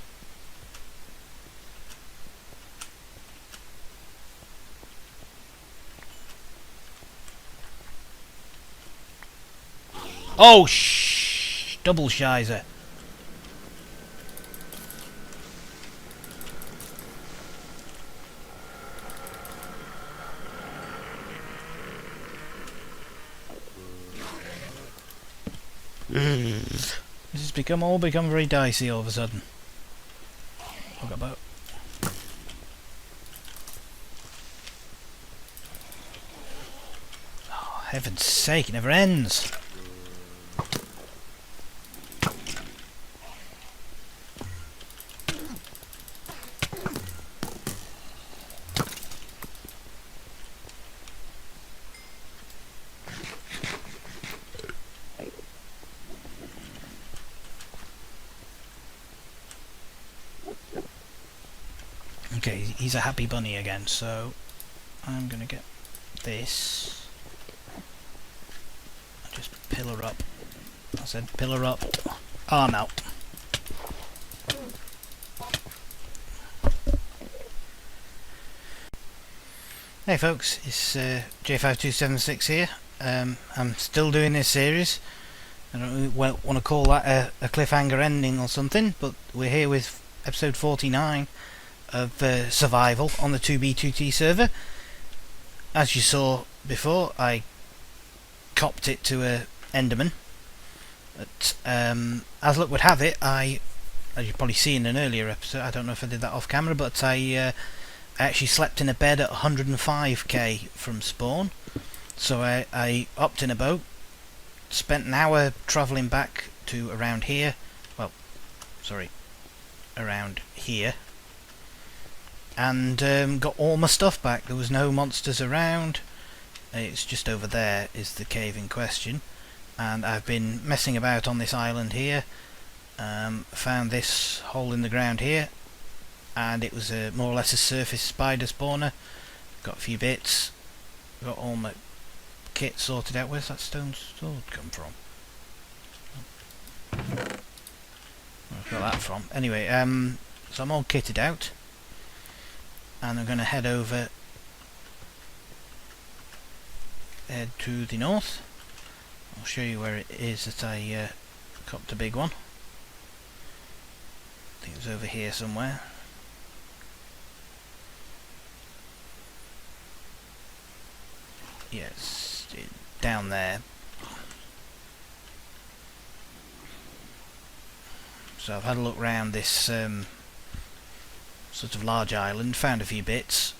Oh, shh! Double shizer. This has all become very dicey all of a sudden. Look about. Oh, heaven's sake, it never ends. Okay, he's a happy bunny again, so I'm gonna get this. Just pillar up. I said pillar up. Arm out. Hey folks, it's J5276 here. I'm still doing this series. I don't want to call that a cliffhanger ending or something, but we're here with episode 49 of survival on the 2b2t server. As you saw before, I copped it to a Enderman, but as luck would have it, as you've probably seen in an earlier episode, I don't know if I did that off camera, but I actually slept in a bed at 105k from spawn. So I hopped in a boat, spent an hour travelling back to around here, around here, and got all my stuff back. There was no monsters around. It's just over there is the cave in question, and I've been messing about on this island here. Found this hole in the ground here, and it was more or less a surface spider spawner. Got a few bits, got all my kit sorted out. Where's that stone sword come from? Where's I got that from? Anyway, so I'm all kitted out, and I'm going to head to the north. I'll show you where it is that I copped a big one. I think it was over here somewhere. Yes, down there. So I've had a look round this sort of large island, found a few bits.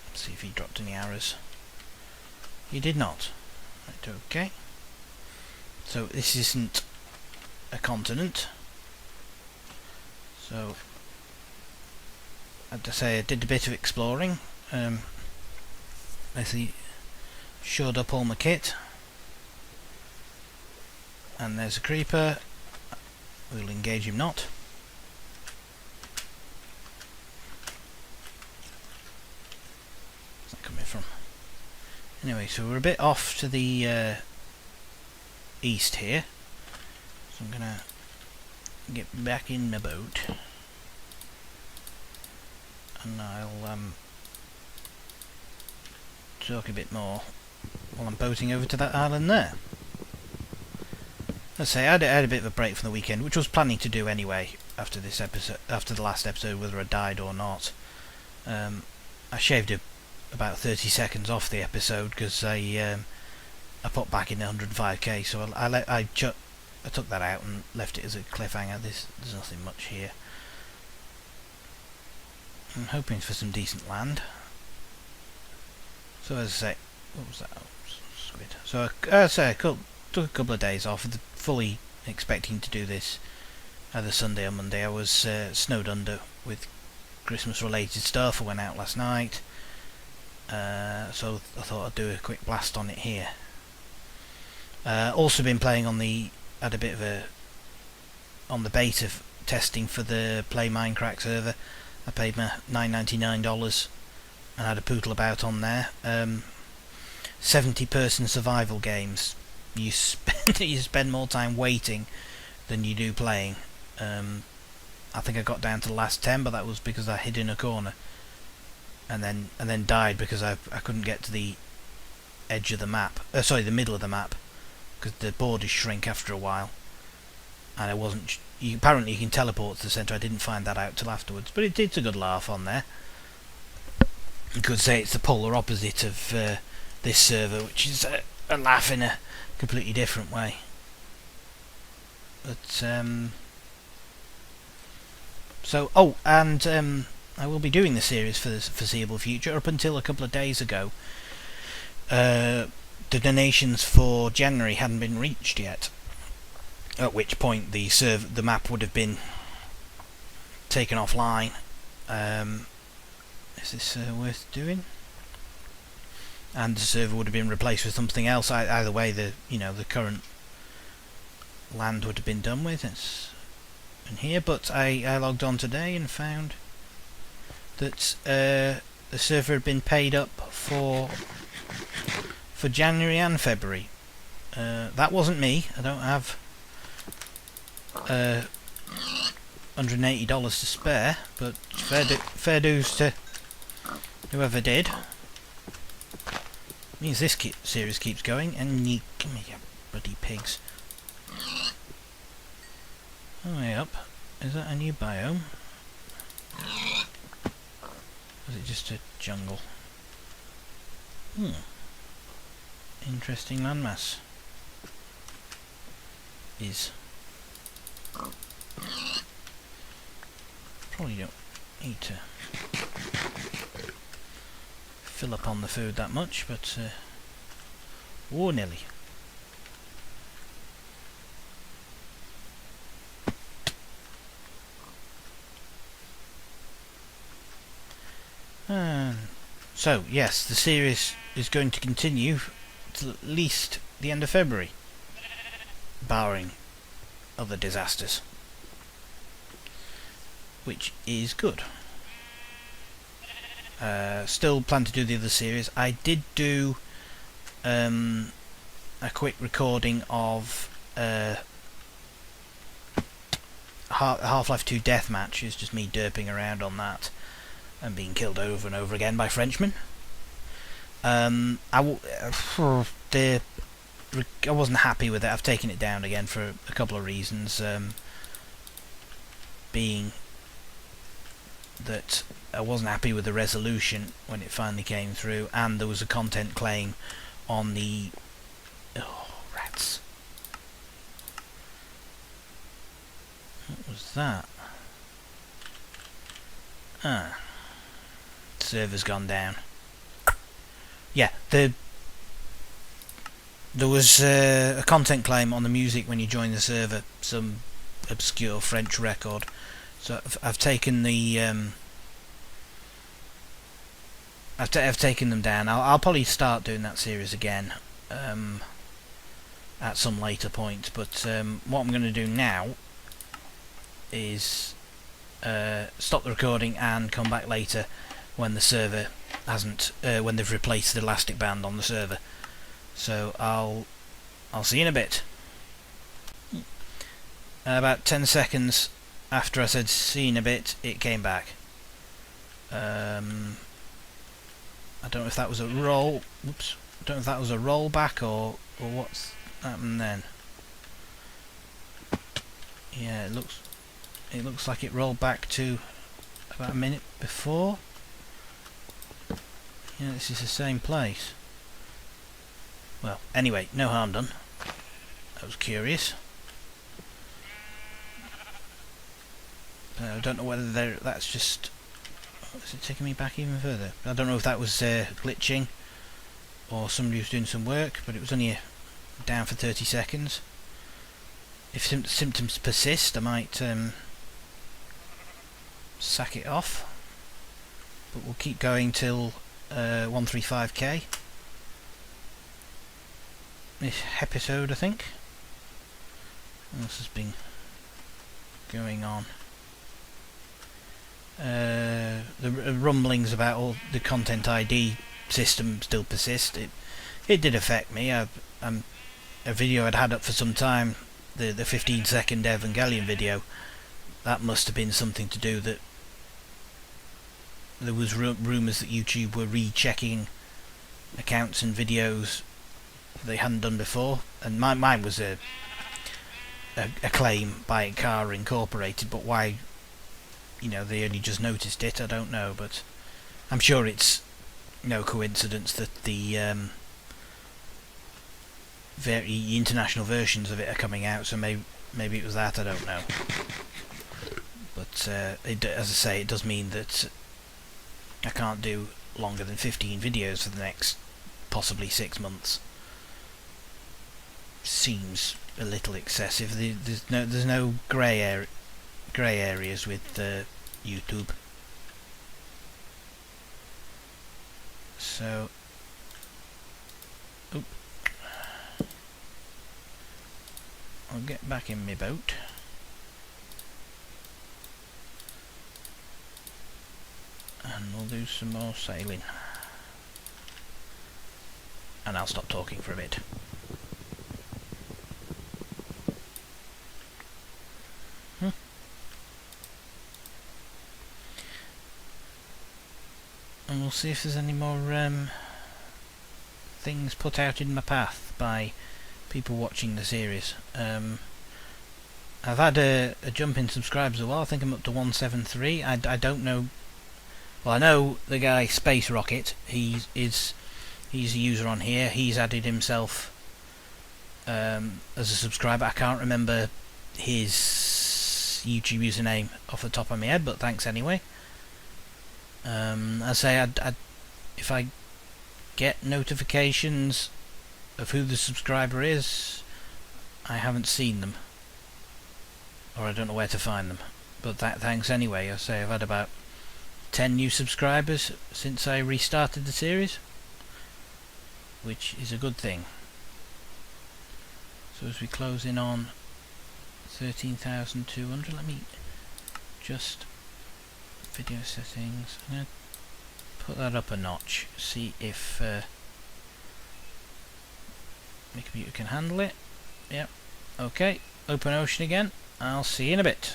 Let's see if he dropped any arrows. He did not. Right, okay. So this isn't a continent. So, as I say, I did a bit of exploring. Basically shored up all my kit. And there's a creeper. We'll engage him not. Where's that coming from? Anyway, so we're a bit off to the east here. So I'm gonna get back in the boat, and I'll talk a bit more while I'm boating over to that island there. Let's say I had a bit of a break from the weekend, which I was planning to do anyway after this episode, after the last episode, whether I died or not. I shaved about 30 seconds off the episode because I put back in 105k, so I took that out and left it as a cliffhanger. There's nothing much here. I'm hoping for some decent land. So as I say, what was that? Oh, squid. So I took a couple of days off, fully expecting to do this either Sunday or Monday. I was snowed under with Christmas related stuff. I went out last night, so I thought I'd do a quick blast on it here. Also been playing on had a bit of a on the beta testing for the Play Minecraft server. I paid my $9.99 and had a poodle about on there. 70-person survival games. You spend more time waiting than you do playing. I think I got down to the last 10, but that was because I hid in a corner and then died because I couldn't get to the edge of the map. Sorry, the middle of the map, because the borders shrink after a while, and I wasn't. Apparently, you can teleport to the centre. I didn't find that out till afterwards, but it's a good laugh on there. You could say it's the polar opposite of this server, which is a laugh in a completely different way. But I will be doing the series for the foreseeable future. Up until a couple of days ago, the donations for January hadn't been reached yet, at which point the map would have been taken offline. Is this worth doing? And the server would have been replaced with something else. Either way, the current land would have been done with. It's in here, but I logged on today and found that the server had been paid up for January and February. That wasn't me. I don't have $180 to spare, but fair dues to whoever did. Means this series keeps going, and you give me your bloody pigs. Oh, way up. Is that a new biome? Or is it just a jungle? Interesting landmass. Probably don't need to fill up on the food that much, but nearly. So yes, the series is going to continue till at least the end of February, barring other disasters, which is good. Still plan to do the other series. I did do a quick recording of Half-Life 2 Deathmatch. It's just me derping around on that and being killed over and over again by Frenchmen. I wasn't happy with it. I've taken it down again for a couple of reasons. Being that I wasn't happy with the resolution when it finally came through, and there was a content claim on the rats. What was that? Server's gone down. Yeah, there was a content claim on the music when you join the server, some obscure French record. So I've taken the I've taken them down. I'll probably start doing that series again at some later point. But what I'm going to do now is stop the recording and come back later when the server hasn't when they've replaced the elastic band on the server. So I'll see you in a bit. About 10 seconds after I said see you in a bit, it came back. I don't know if that was a roll. Whoops! I don't know if that was a rollback or what's happened then. Yeah, it looks like it rolled back to about a minute before. Yeah, this is the same place. Well, anyway, no harm done. I was curious. I don't know whether that's just... Is it taking me back even further? I don't know if that was glitching or somebody was doing some work, but it was only down for 30 seconds. if symptoms persist, I might sack it off. But we'll keep going till 135k. This episode, I think. What else has been going on? The rumblings about all the content ID system still persist. It did affect me. A video I'd had up for some time, the 15-second Evangelion video, that must have been something to do that there was rumours that YouTube were rechecking accounts and videos they hadn't done before, and mine was a claim by Car Incorporated, but why, you know, they only just noticed it, I don't know. But I'm sure it's no coincidence that the very international versions of it are coming out, so maybe it was that, I don't know. But as I say, it does mean that I can't do longer than 15 videos for the next possibly 6 months. Seems a little excessive. There's no grey areas with YouTube. So, I'll get back in my boat. And we'll do some more sailing. And I'll stop talking for a bit. And we'll see if there's any more things put out in my path by people watching the series. I've had a jump in subscribers a while. I think I'm up to 173. I don't know. Well, I know the guy Space Rocket. He's a user on here. He's added himself as a subscriber. I can't remember his YouTube username off the top of my head, but thanks anyway. I say if I get notifications of who the subscriber is, I haven't seen them, or I don't know where to find them. But thanks anyway. I say I've had about 10 new subscribers since I restarted the series, which is a good thing. So as we close in on 13,200, let me just video settings. I'm going to put that up a notch, see if my computer can handle it. Yep. Okay, open ocean again. I'll see you in a bit.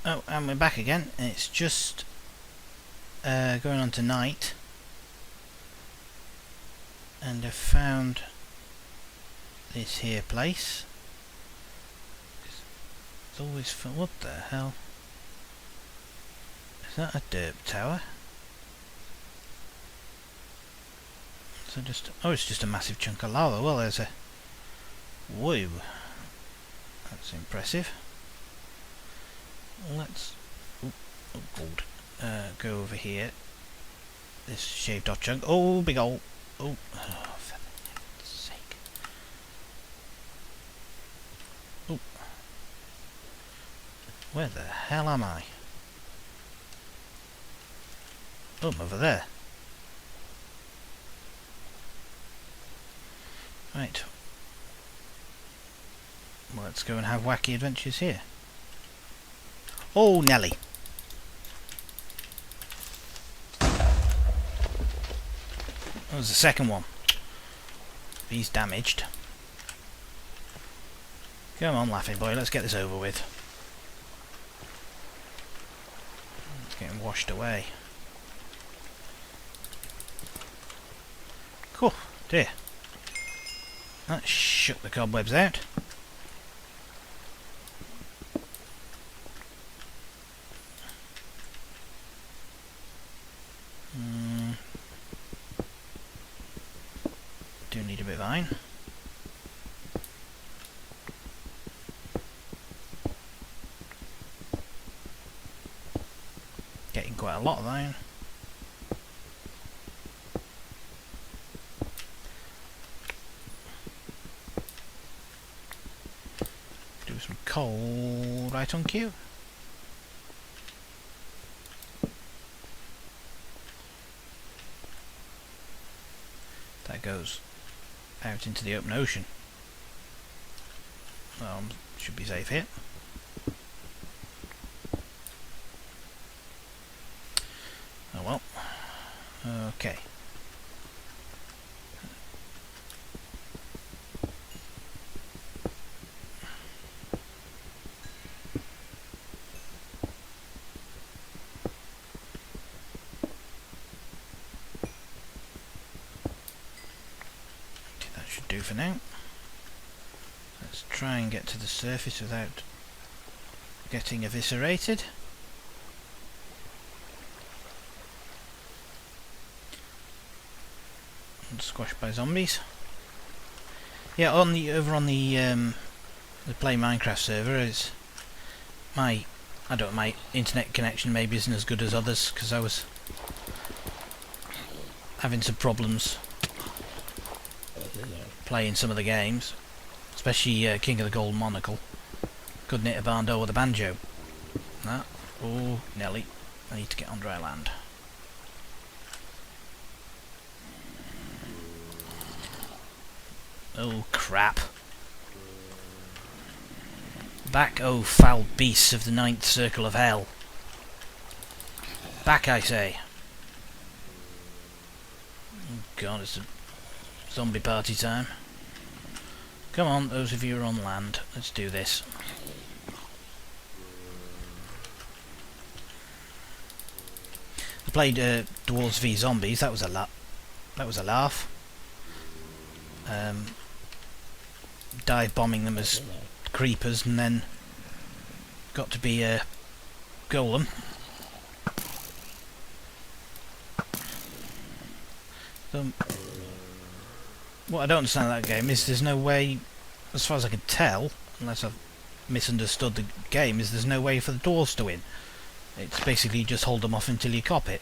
Oh, and we're back again. It's just going on to night, and I've found this here place. It's always fun. What the hell? Is that a derp tower? So just, oh, it's just a massive chunk of lava. Well, there's a, whoa, that's impressive. Let's go over here. This shaved off chunk. Oh, big ol'. Oh, for heaven's sake. Oh, where the hell am I? Oh, I'm over there. Right. Well, let's go and have wacky adventures here. Oh, Nelly. That was the second one. He's damaged. Come on, laughing boy, let's get this over with. It's getting washed away. Cool, dear. That shook the cobwebs out. Do need a bit of iron. Getting quite a lot of iron. some coal right on cue. That goes out into the open ocean. Well, should be safe here. Oh well. Okay. That should do for now. Let's try and get to the surface without getting eviscerated. And squashed by zombies. Yeah, over on the Play Minecraft server is my internet connection maybe isn't as good as others because I was having some problems playing some of the games, especially King of the Gold Monocle. Couldn't hit a barn door with a banjo. That. Oh, Nelly. I need to get on dry land. Oh, crap. Back, oh foul beasts of the ninth circle of hell. Back, I say. Oh god, it's a zombie party time. Come on, those of you who are on land, let's do this. I played Dwarves v Zombies, that was a laugh. Dive bombing them as creepers and then got to be a golem. So, what I don't understand about that game is there's no way, as far as I can tell, unless I've misunderstood the game, is there's no way for the dwarves to win. It's basically just hold them off until you cop it.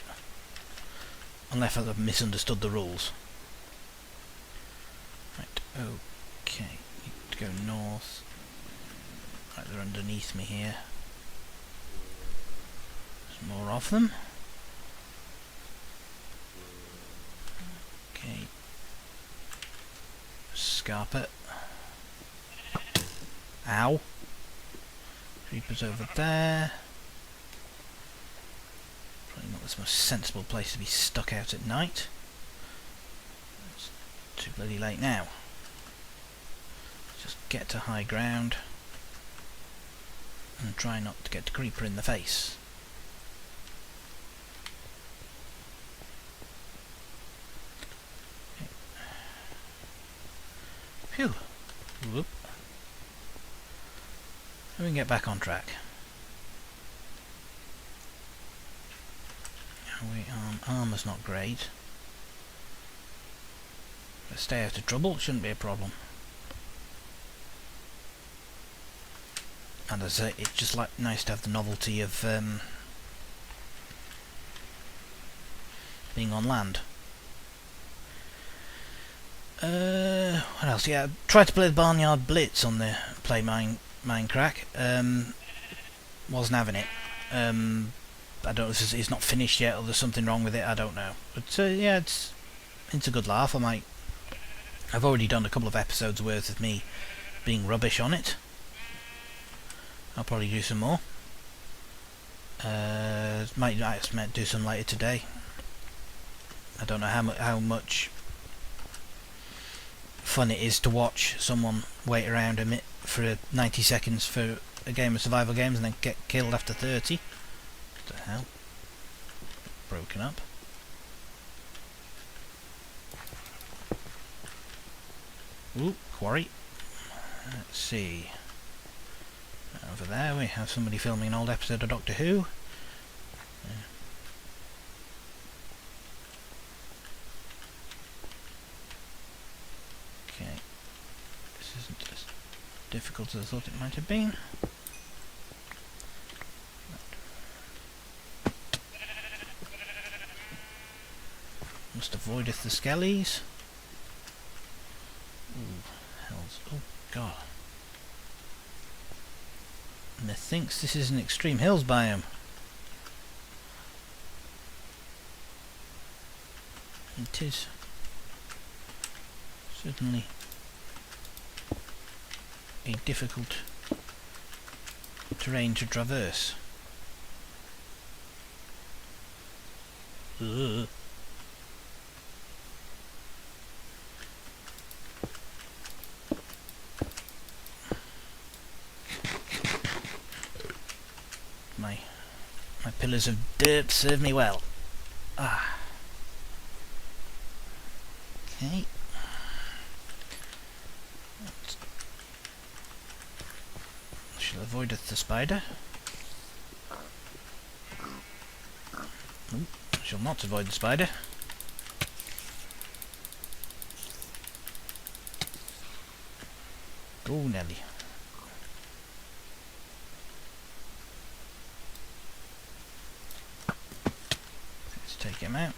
Unless I've misunderstood the rules. Right, okay. Need to go north. Right, they're underneath me here. There's more of them. Okay. Scarpet. Ow. Creepers over there. Probably not the most sensible place to be stuck out at night. It's too bloody late now. Just get to high ground and try not to get the creeper in the face. Okay. Phew. Whoop. We can get back on track. Armour's not great. But stay out of trouble, shouldn't be a problem. And as I say, it's just like nice to have the novelty of being on land. What else? Yeah, I tried to play the Barnyard Blitz on the Play Minecraft. Wasn't having it. I don't know if it's not finished yet or there's something wrong with it, I don't know. But yeah, it's a good laugh. I've already done a couple of episodes worth of me being rubbish on it. I'll probably do some more. Might do some later today. I don't know how much fun it is to watch someone wait around a minute for 90 seconds for a game of survival games and then get killed after 30. What the hell? Broken up. Ooh, quarry. Let's see. Over there we have somebody filming an old episode of Doctor Who. Okay. This isn't as difficult as I thought it might have been. Must avoideth the skellies. Ooh, hells. Oh god. Methinks this is an extreme hills biome. It is certainly a difficult terrain to traverse. Ugh. My pillars of dirt serve me well. Ah. Okay. Shall avoid the spider. Nope, shall not avoid the spider. Go, Nelly. Let's take him out.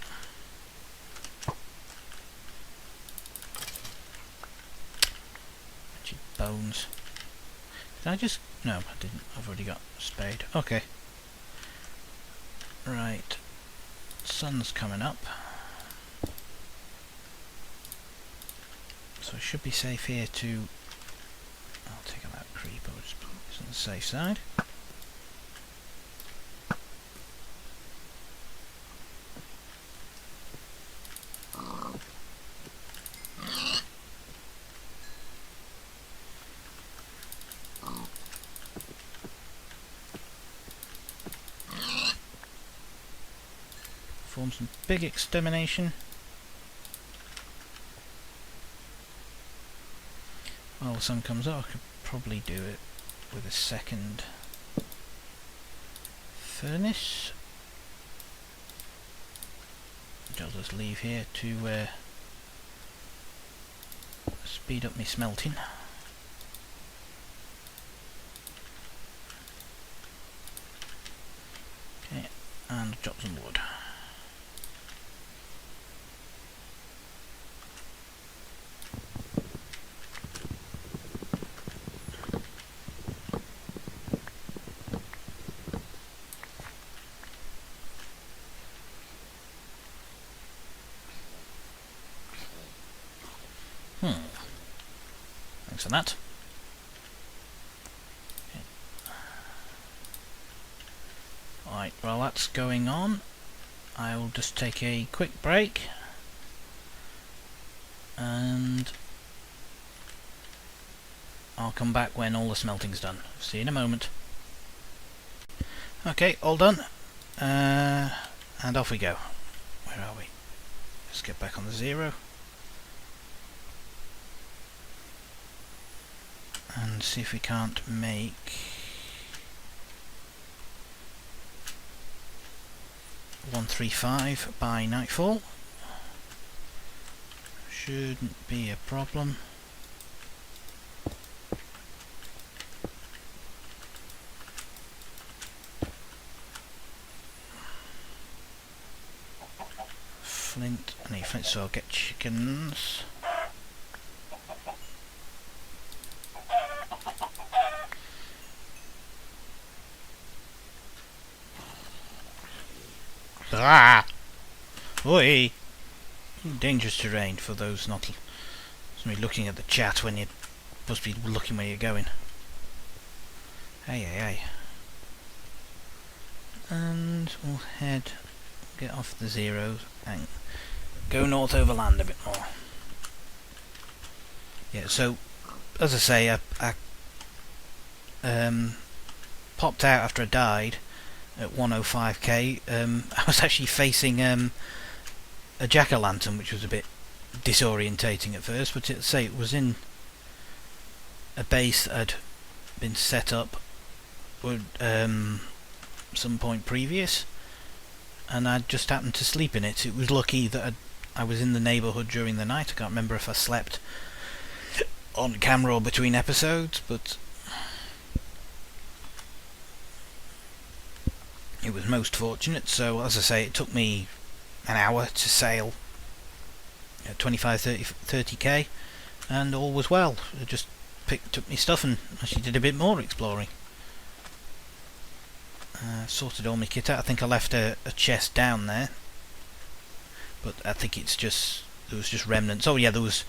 Wretched bones. Did I just... No, I didn't. I've already got a spade. Okay. Right. Sun's coming up. So I should be safe here to... I'll take out that creeper, which is on the safe side. Form some big extermination. While the sun comes up, I could probably do it with a second furnace, which I'll just leave here to speed up my smelting. Okay, and drop some wood. Thanks for that. Okay. Alright, while that's going on, I will just take a quick break and I'll come back when all the smelting's done. See you in a moment. Okay, all done. And off we go. Where are we? Let's get back on the 0. And see if we can't make $135 by nightfall. Shouldn't be a problem. Flint, I need flint, so I'll get chickens. Ah! Oi! Dangerous terrain for those not looking at the chat when you're supposed to be looking where you're going. Hey, hey, hey. And we'll get off the 0 and go north over land a bit more. Yeah, so, as I say, I popped out after I died at 105k. I was actually facing a jack-o'-lantern, which was a bit disorientating at first, but it was in a base that had been set up at some point previous, and I just happened to sleep in it. It was lucky that I was in the neighbourhood during the night. I can't remember if I slept on camera or between episodes, but it was most fortunate. So, as I say, it took me an hour to sail at 30k, and all was well. I just picked up my stuff and actually did a bit more exploring. Sorted all my kit out. I think I left a chest down there, but I think it's just there was just remnants. Oh yeah, there was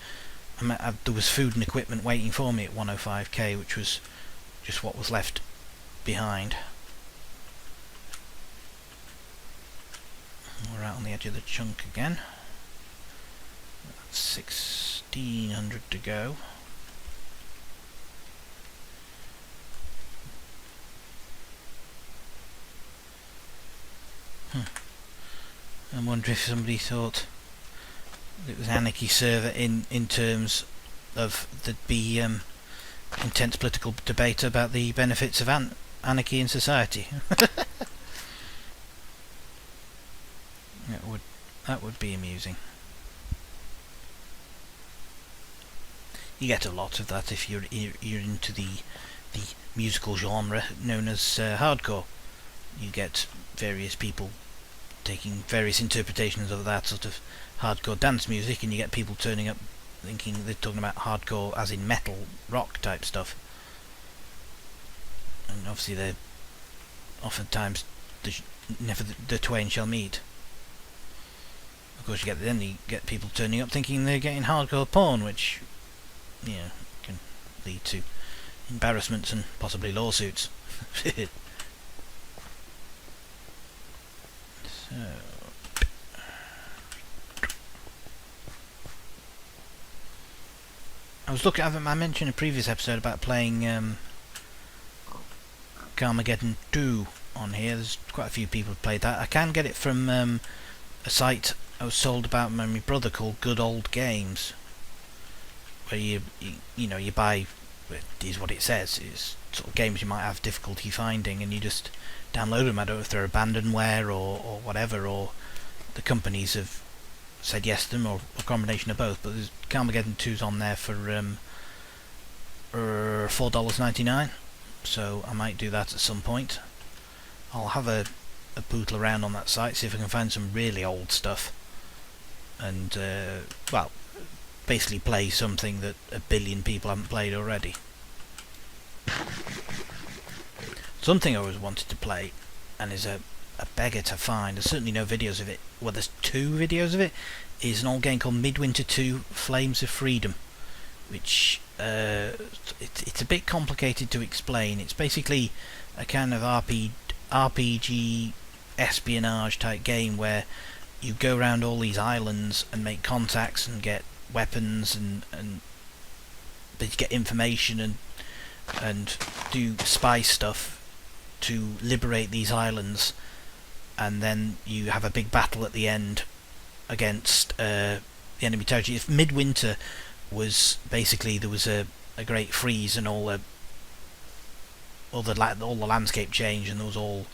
food and equipment waiting for me at 105k, which was just what was left behind. We're out on the edge of the chunk again. That's 1600 to go. I wonder if somebody thought it was anarchy server in terms of there'd be intense political debate about the benefits of anarchy in society. That would be amusing. You get a lot of that if you're into the musical genre known as hardcore. You get various people taking various interpretations of that sort of hardcore dance music, and you get people turning up thinking they're talking about hardcore as in metal, rock type stuff. And obviously they're oftentimes never the twain shall meet. Of course you get people turning up thinking they're getting hardcore porn, which can lead to embarrassments and possibly lawsuits. So I was looking. I mentioned in a previous episode about playing Carmageddon 2 on here. There's quite a few people who played that. I can get it from a site I was told about by my brother called Good Old Games, where you buy. It is what it says. It's sort of games you might have difficulty finding, and you just download them. I don't know if they're abandonware or whatever, or the companies have said yes to them, or a combination of both. But there's Carmageddon 2's on there for $4.99, so I might do that at some point. I'll have a poodle around on that site, see if I can find some really old stuff, and well, basically play something that a billion people haven't played already. Something I always wanted to play, and is a beggar to find, there's certainly no videos of it, well there's 2 videos of it, is an old game called Midwinter 2 Flames of Freedom, which it's a bit complicated to explain. It's basically a kind of RPG espionage type game where you go around all these islands and make contacts and get weapons and get information and do spy stuff to liberate these islands, and then you have a big battle at the end against the enemy territory. If Midwinter was basically there was a great freeze and all the landscape changed and there was all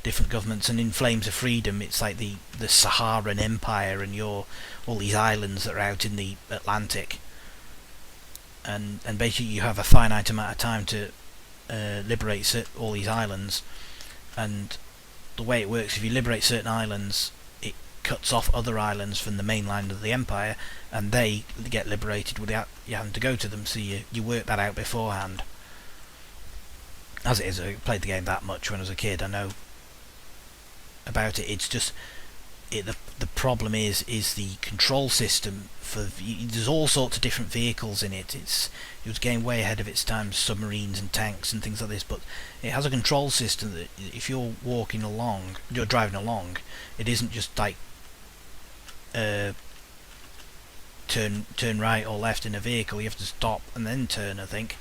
different governments, and in Flames of Freedom it's like the Saharan Empire and all these islands that are out in the Atlantic, and basically you have a finite amount of time to liberate all these islands, and the way it works, if you liberate certain islands, it cuts off other islands from the mainland of the empire, and they get liberated without you having to go to them, so you work that out beforehand. As it is, I played the game that much when I was a kid, I know about it. It's just the problem is the control system for there's all sorts of different vehicles in it. It was getting way ahead of its time, submarines and tanks and things like this, but it has a control system that if you're driving along, it isn't just like turn right or left in a vehicle. You have to stop and then turn. I think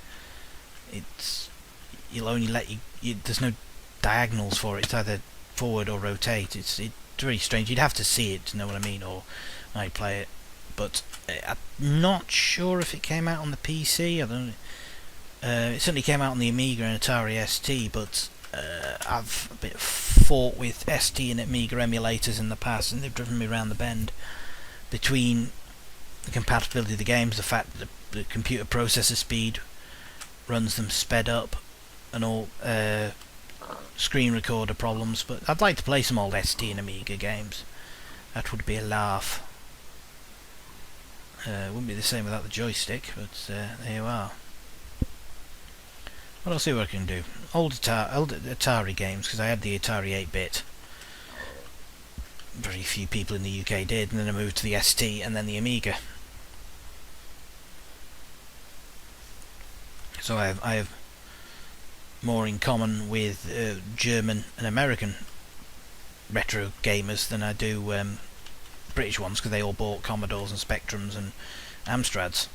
you'll only let you there's no diagonals for it. It's either forward or rotate. It's very strange. You'd have to see it to know what I mean, or I'd play it. But I'm not sure if it came out on the PC. I don't. It certainly came out on the Amiga and Atari ST, but I've a bit fought with ST and Amiga emulators in the past, and they've driven me around the bend between the compatibility of the games, the fact that the computer processor speed runs them sped up, and all screen recorder problems. But I'd like to play some old ST and Amiga games. That would be a laugh. Wouldn't be the same without the joystick, but there you are. But I'll see what I can do. Old Atari games, because I had the Atari 8-bit. Very few people in the UK did, and then I moved to the ST and then the Amiga. So I have more in common with German and American retro gamers than I do British ones, because they all bought Commodores and Spectrums and Amstrads.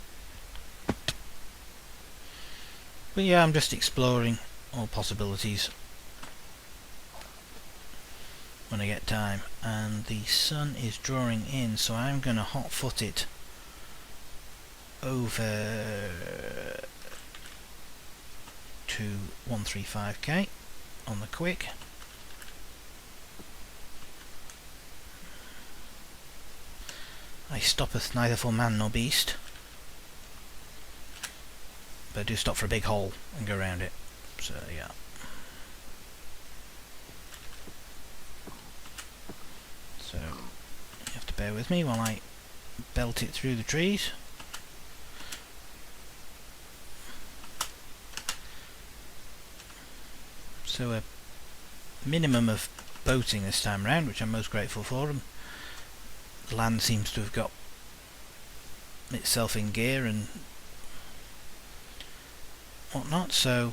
But yeah, I'm just exploring all possibilities when I get time. And the sun is drawing in, so I'm going to hot-foot it over to 135k on the quick. I stoppeth neither for man nor beast, but I do stop for a big hole and go around it, so yeah. So you have to bear with me while I belt it through the trees. So a minimum of boating this time round, which I'm most grateful for. The land seems to have got itself in gear and whatnot, so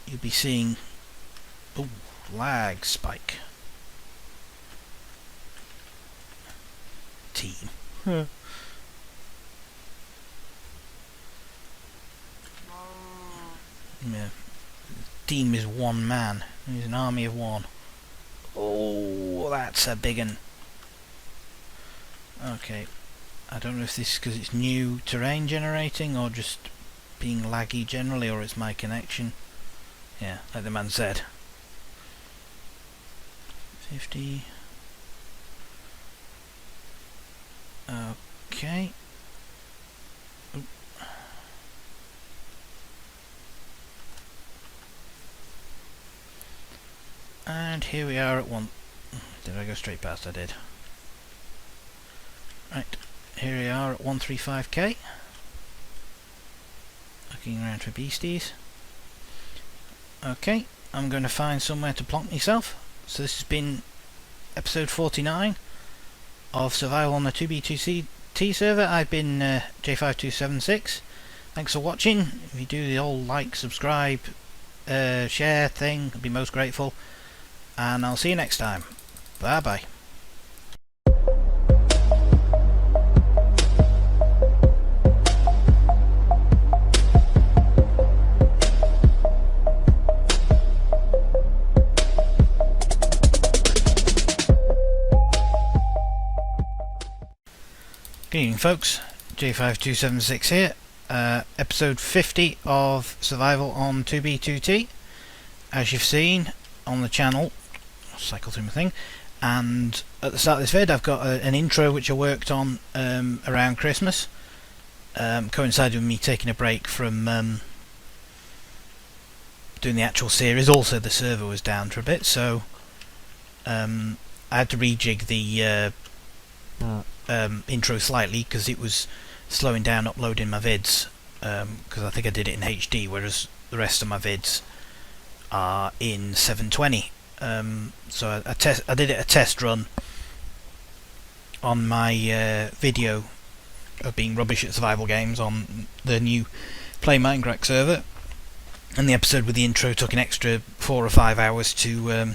you'll be seeing lag spike. Team. Yeah. Team is one man. He's an army of one. Oh, that's a big one. Okay, I don't know if this is because it's new terrain generating or just being laggy generally, or it's my connection. Yeah, like the man said. 50. Okay. Oop. And here we are at one. Did I go straight past? I did. Right, here we are at 135k. Looking around for beasties. Okay, I'm going to find somewhere to plonk myself. So this has been episode 49 of Survival on the 2b2t server. I've been J5276. Thanks for watching. If you do the old like, subscribe, share thing, I'd be most grateful. And I'll see you next time. Bye bye. Good evening folks, J5276 here, episode 50 of Survival on 2b2t. As you've seen on the channel, I'll cycle through my thing, and at the start of this vid I've got an intro which I worked on around Christmas, coincided with me taking a break from doing the actual series. Also the server was down for a bit, so I had to rejig the intro slightly because it was slowing down uploading my vids, because I think I did it in HD, whereas the rest of my vids are in 720. So I did a test run on my video of being rubbish at survival games on the new Play Minecraft server, and the episode with the intro took an extra 4 or 5 hours to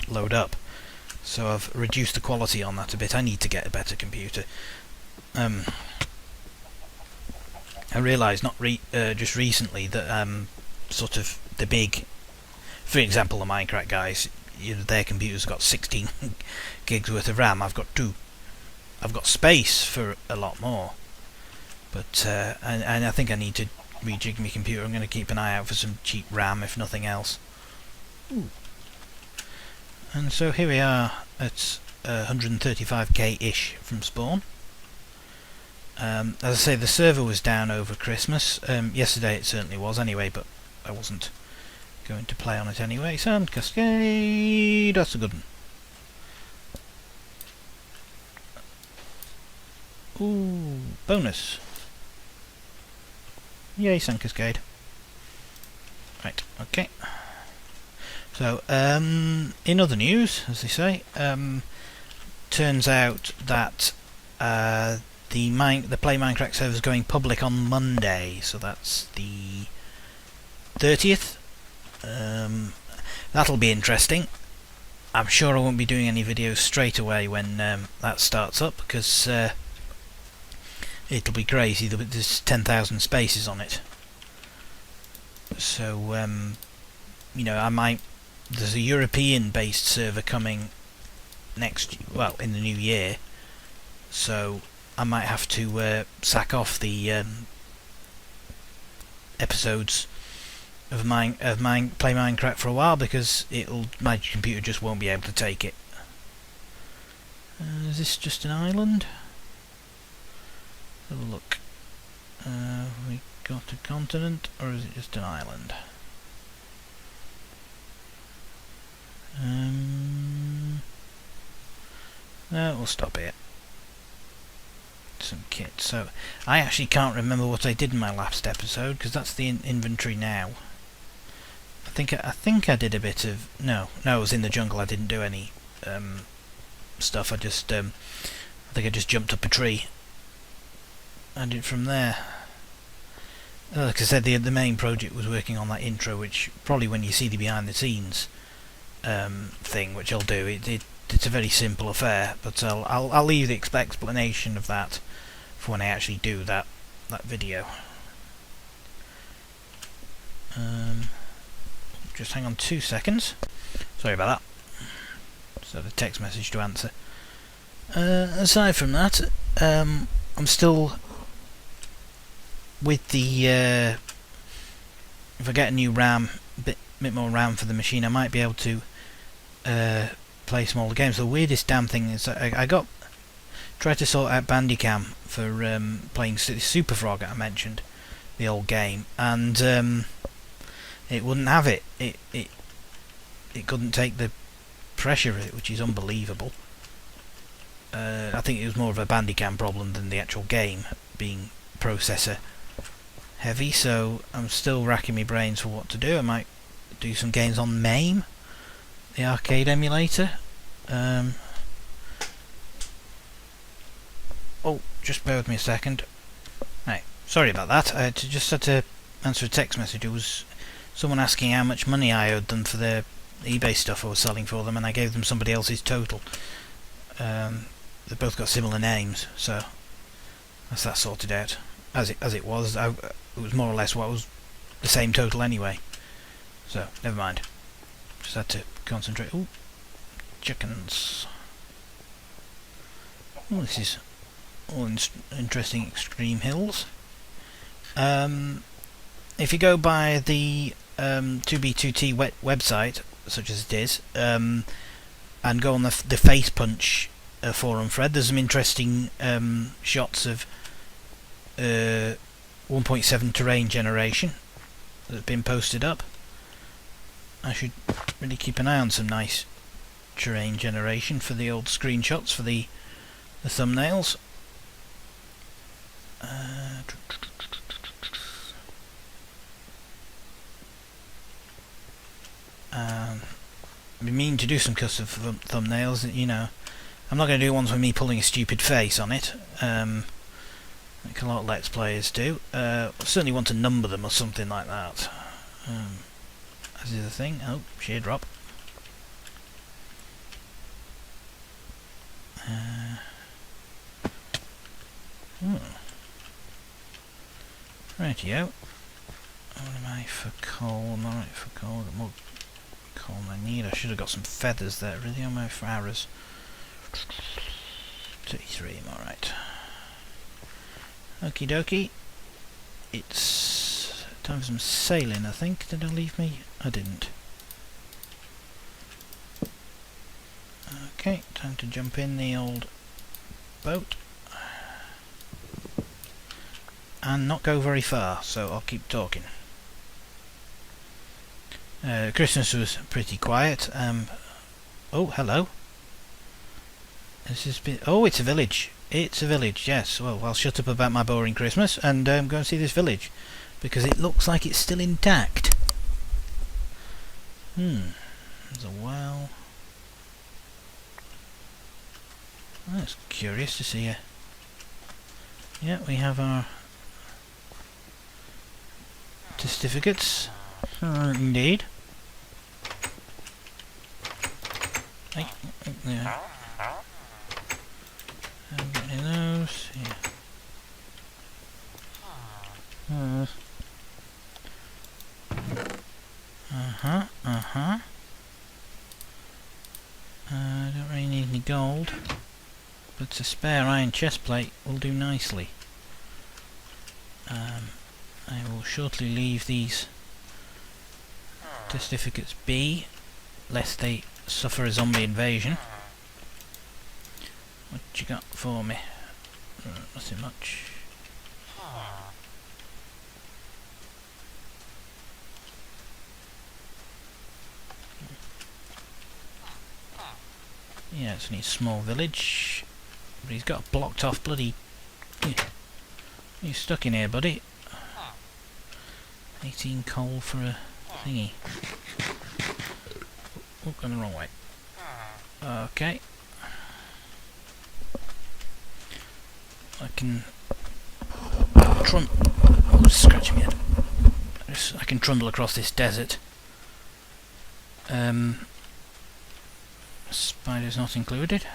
load up. So I've reduced the quality on that a bit. I need to get a better computer. I realised just recently that sort of the big, for example, the Minecraft guys, their computers got 16 gigs worth of RAM. I've got 2. I've got space for a lot more, but and I think I need to rejig my computer. I'm going to keep an eye out for some cheap RAM, if nothing else. Ooh. And so here we are at 135k-ish from spawn. As I say, the server was down over Christmas. Yesterday it certainly was anyway, but I wasn't going to play on it anyway. Sand Cascade, that's a good one. Ooh, bonus. Yay, Sand Cascade. Right, okay. So, in other news, as they say, turns out that the Play Minecraft server is going public on Monday, so that's the 30th. That'll be interesting. I'm sure I won't be doing any videos straight away when that starts up, because it'll be crazy. There's 10,000 spaces on it. So, you know, there's a European-based server coming in the new year, so I might have to sack off the episodes of Play Minecraft for a while, because my computer just won't be able to take it. Is this just an island? Have a look. We got a continent, or is it just an island? No, we'll stop here. Some kit. So I actually can't remember what I did in my last episode, because that's the inventory now. I think I did a bit of no. I was in the jungle. I didn't do any stuff. I think I just jumped up a tree and did it from there. Like I said, the main project was working on that intro, which probably when you see the behind the scenes thing, which I'll do, it's a very simple affair. But I'll leave the explanation of that for when I actually do that video. Just hang on 2 seconds. Sorry about that. So the text message to answer. Aside from that, I'm still with the if I get a new RAM, bit more RAM for the machine, I might be able to play smaller games. The weirdest damn thing is I tried to sort out Bandicam for playing Super Frog. I mentioned the old game, and it wouldn't have it. It couldn't take the pressure of it, which is unbelievable. I think it was more of a Bandicam problem than the actual game being processor heavy, so I'm still racking my brains for what to do. I might do some games on MAME, the arcade emulator. Oh, just bear with me a second. Right, sorry about that. I just had to answer a text message. It was someone asking how much money I owed them for the eBay stuff I was selling for them, and I gave them somebody else's total. They've both got similar names, so that's that sorted out. As it was, it was more or less what was the same total anyway. So never mind. Just had to concentrate. Ooh, chickens. Oh, this is all interesting extreme hills. If you go by the 2b2t website, such as it is, and go on the Face Punch forum thread, there's some interesting shots of 1.7 terrain generation that's been posted up. I should really keep an eye on some nice terrain generation for the old screenshots for the thumbnails. I mean to do some custom thumbnails, you know. I'm not going to do ones with me pulling a stupid face on it, like a lot of Let's Players do. I certainly want to number them or something like that. As is the thing. Oh, sheer drop. Rightio. What am I for coal? I'm alright for coal. Got more coal than I need. I should have got some feathers there. Really, on my arrows. 33, I'm alright. Okie dokie. It's time for some sailing, I think. Did I leave me? I didn't. Okay, time to jump in the old boat. And not go very far, so I'll keep talking. Christmas was pretty quiet. Oh, hello. This has been. Oh, it's a village. It's a village. Yes. Well, I'll shut up about my boring Christmas and go and see this village because it looks like it's still intact. There's a well. Oh, that's curious to see. Yeah, we have our certificates. Indeed. Hey, there. I'm getting those. Yeah. Don't really need any gold, but a spare iron chest plate will do nicely. I will shortly leave these certificates be, lest they suffer a zombie invasion. What you got for me? Nothing much. Yeah, it's only a small village, but he's got a blocked off bloody... Yeah. You're stuck in here, buddy. 18 coal for a thingy. Oh, going the wrong way. Okay. I can... Oh, scratching my head. I can trundle across this desert. Spiders not included.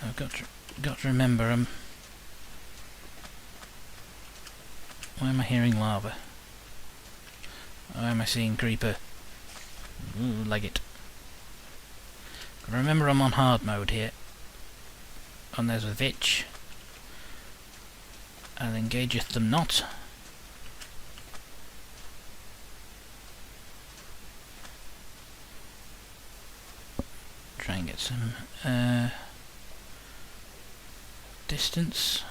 I've got to remember why am I hearing lava? Why am I seeing creeper? Ooh, leg it. Remember I'm on hard mode here. And there's a vitch. I'll engageth them not. Try and get some distance.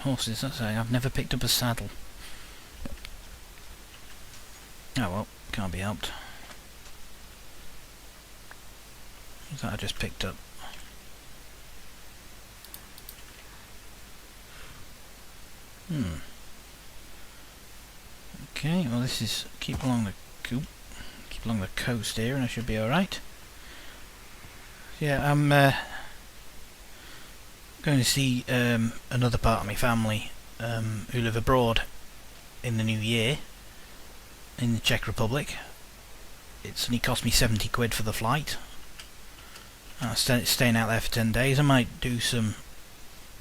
Horses, that's right. I've never picked up a saddle. Oh well, can't be helped. What's that I just picked up? Okay, well this is keep along the coast here and I should be alright. Yeah, I'm going to see another part of my family who live abroad in the new year in the Czech Republic. It's only cost me 70 quid for the flight. Staying out there for 10 days. I might do some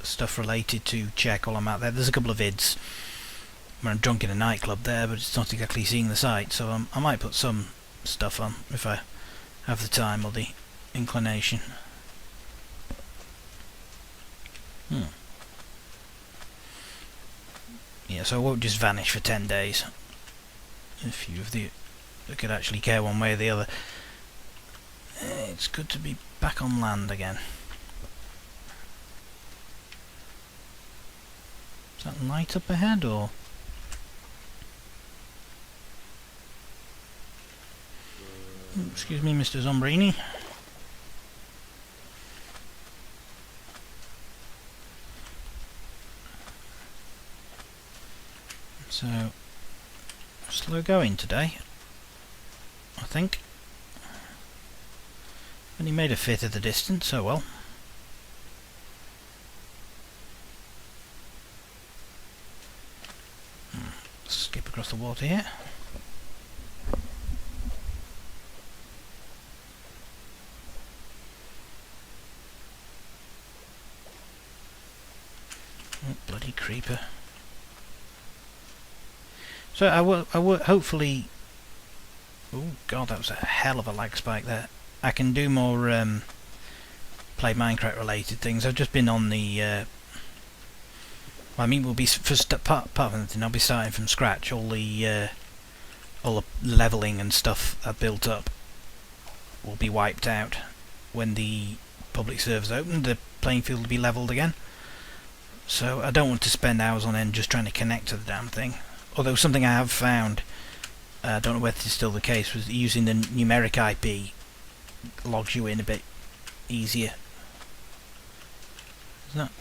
stuff related to Czech while I'm out there. There's a couple of vids where I'm drunk in a nightclub there, but it's not exactly seeing the sight, so I might put some stuff on if I have the time or the inclination. Yeah, so I won't just vanish for 10 days. If you could actually care one way or the other. It's good to be back on land again. Is that light up ahead or? Excuse me, Mr. Zombrini. So, slow going today, I think. Only made a fifth of the distance, so well. Skip across the water here. Oh, bloody creeper. So I will hopefully... Oh god, that was a hell of a lag spike there. I can do more play Minecraft related things. I've just been on the... well, I mean, we'll be part of anything. I'll be starting from scratch. All the leveling and stuff I've built up will be wiped out when the public servers open. The playing field will be leveled again. So I don't want to spend hours on end just trying to connect to the damn thing. Although something I have found, I don't know whether it's still the case, was using the numeric IP logs you in a bit easier. Is that...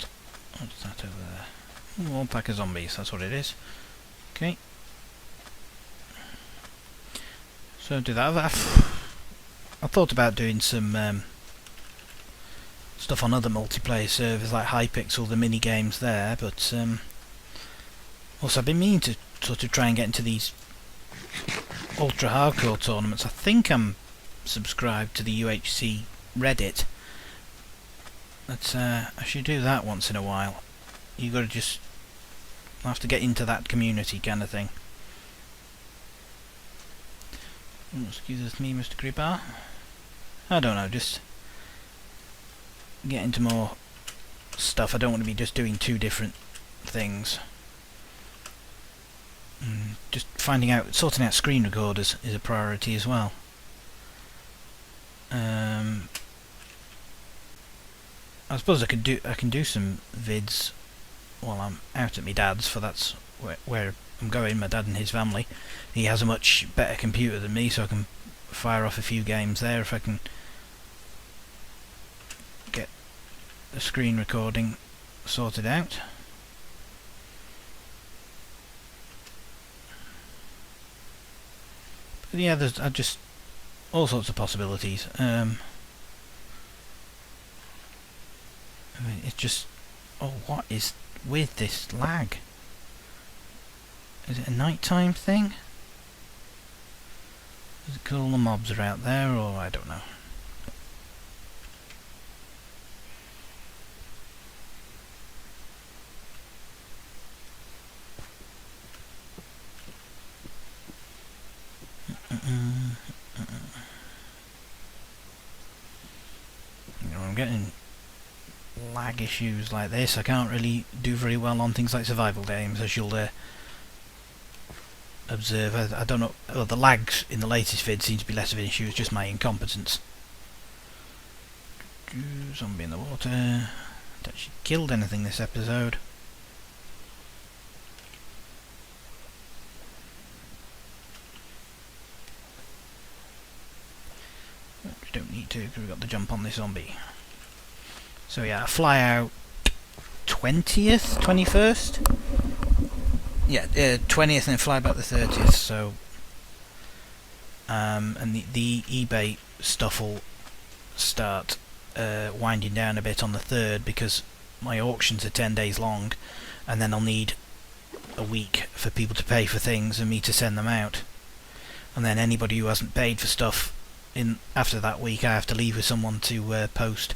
what's that over there? One pack of zombies, that's what it is. Okay. So do that. I thought about doing some stuff on other multiplayer servers like Hypixel, the mini games there, but also I've been meaning to sort of try and get into these ultra hardcore tournaments. I think I'm subscribed to the UHC Reddit, but I should do that once in a while. You gotta just have to get into that community kind of thing. Excuse me, Mr. Creeper. I don't know, just get into more stuff. I don't want to be just doing two different things. Just sorting out screen recorders is a priority as well. I suppose I can do some vids while I'm out at my dad's, for that's where I'm going. My dad and his family. He has a much better computer than me, so I can fire off a few games there if I can get the screen recording sorted out. But yeah, there's just all sorts of possibilities. I mean, it's just, oh, what is with this lag? Is it a nighttime thing? Is it because all the mobs are out there, or I don't know. You know, I'm getting lag issues like this. I can't really do very well on things like survival games, as you'll observe. I don't know. Well, the lags in the latest vid seems to be less of an issue. It's just my incompetence. Zombie in the water. Haven't actually killed anything this episode. But we don't need to because we've got the jump on this zombie. So yeah, I fly out 20th, 21st. Yeah, 20th and fly back the 30th. So, and the eBay stuff will start winding down a bit on the 3rd, because my auctions are 10 days long, and then I'll need a week for people to pay for things and me to send them out. And then anybody who hasn't paid for stuff after that week, I have to leave with someone to post,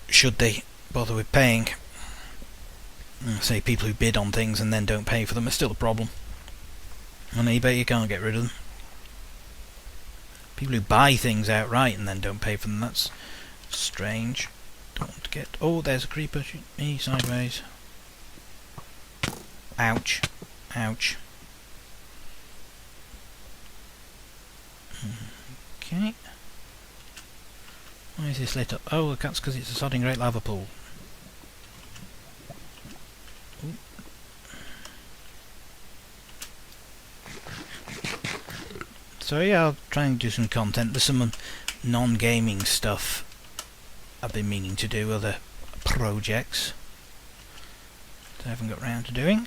should they bother with paying. Say people who bid on things and then don't pay for them are still a problem. On eBay you can't get rid of them. People who buy things outright and then don't pay for them, that's strange. Don't get... Oh, there's a creeper shooting me sideways. Ouch. Ouch. Okay. Why is this lit up? Oh, that's because it's a sodding great lava pool. Ooh. So yeah, I'll try and do some content. There's some non-gaming stuff I've been meaning to do, other projects that I haven't got round to doing.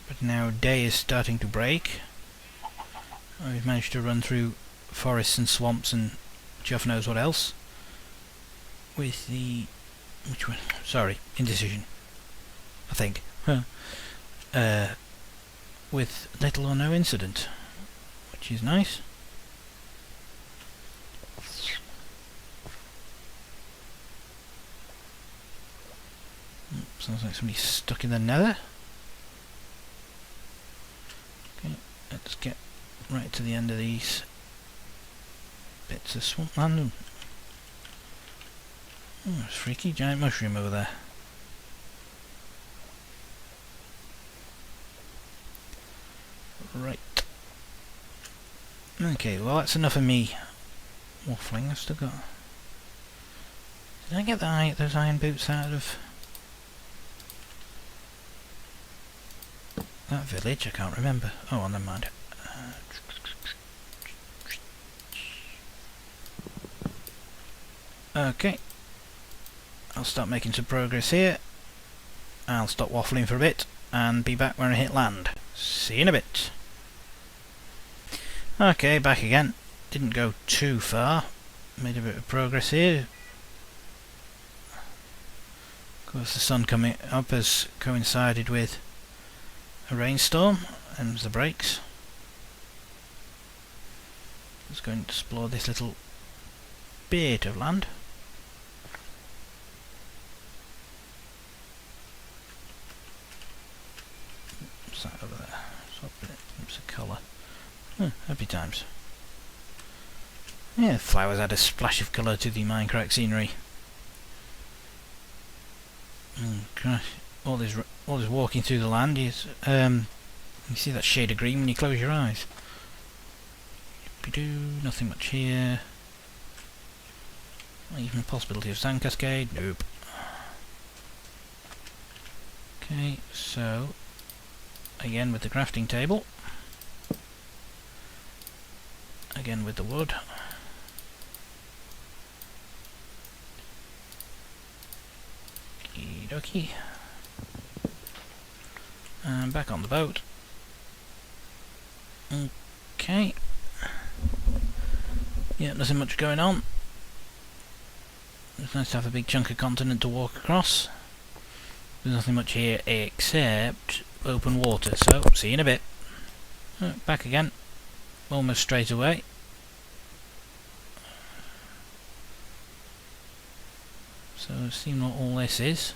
But now day is starting to break. I've managed to run through forests and swamps and Jeff knows what else with the... which one? Sorry, indecision. I think. With little or no incident, which is nice. Sounds like somebody's stuck in the nether. Okay, let's get right to the end of these bits of swampland. Oh, there's a freaky giant mushroom over there. Right. Okay, well that's enough of me waffling. I've still got... Did I get those iron boots out of that village? I can't remember. Oh, well, never mind. Okay. I'll start making some progress here. I'll stop waffling for a bit and be back when I hit land. See you in a bit. Okay, back again. Didn't go too far. Made a bit of progress here. Of course, the sun coming up has coincided with a rainstorm. Ends the brakes. Just going to explore this little bit of land. What's that over there? It's a colour. Happy times. Yeah, flowers add a splash of colour to the Minecraft scenery. Gosh, all this walking through the land is you see that shade of green when you close your eyes. Nothing much here. Not even a possibility of sand cascade. Nope. Okay, so again with the crafting table. Again with the wood. Okie dokie. And back on the boat. Okay. Yeah, nothing much going on. It's nice to have a big chunk of continent to walk across. There's nothing much here except open water, so see you in a bit. Back again. Almost straight away. So I've seen what all this is.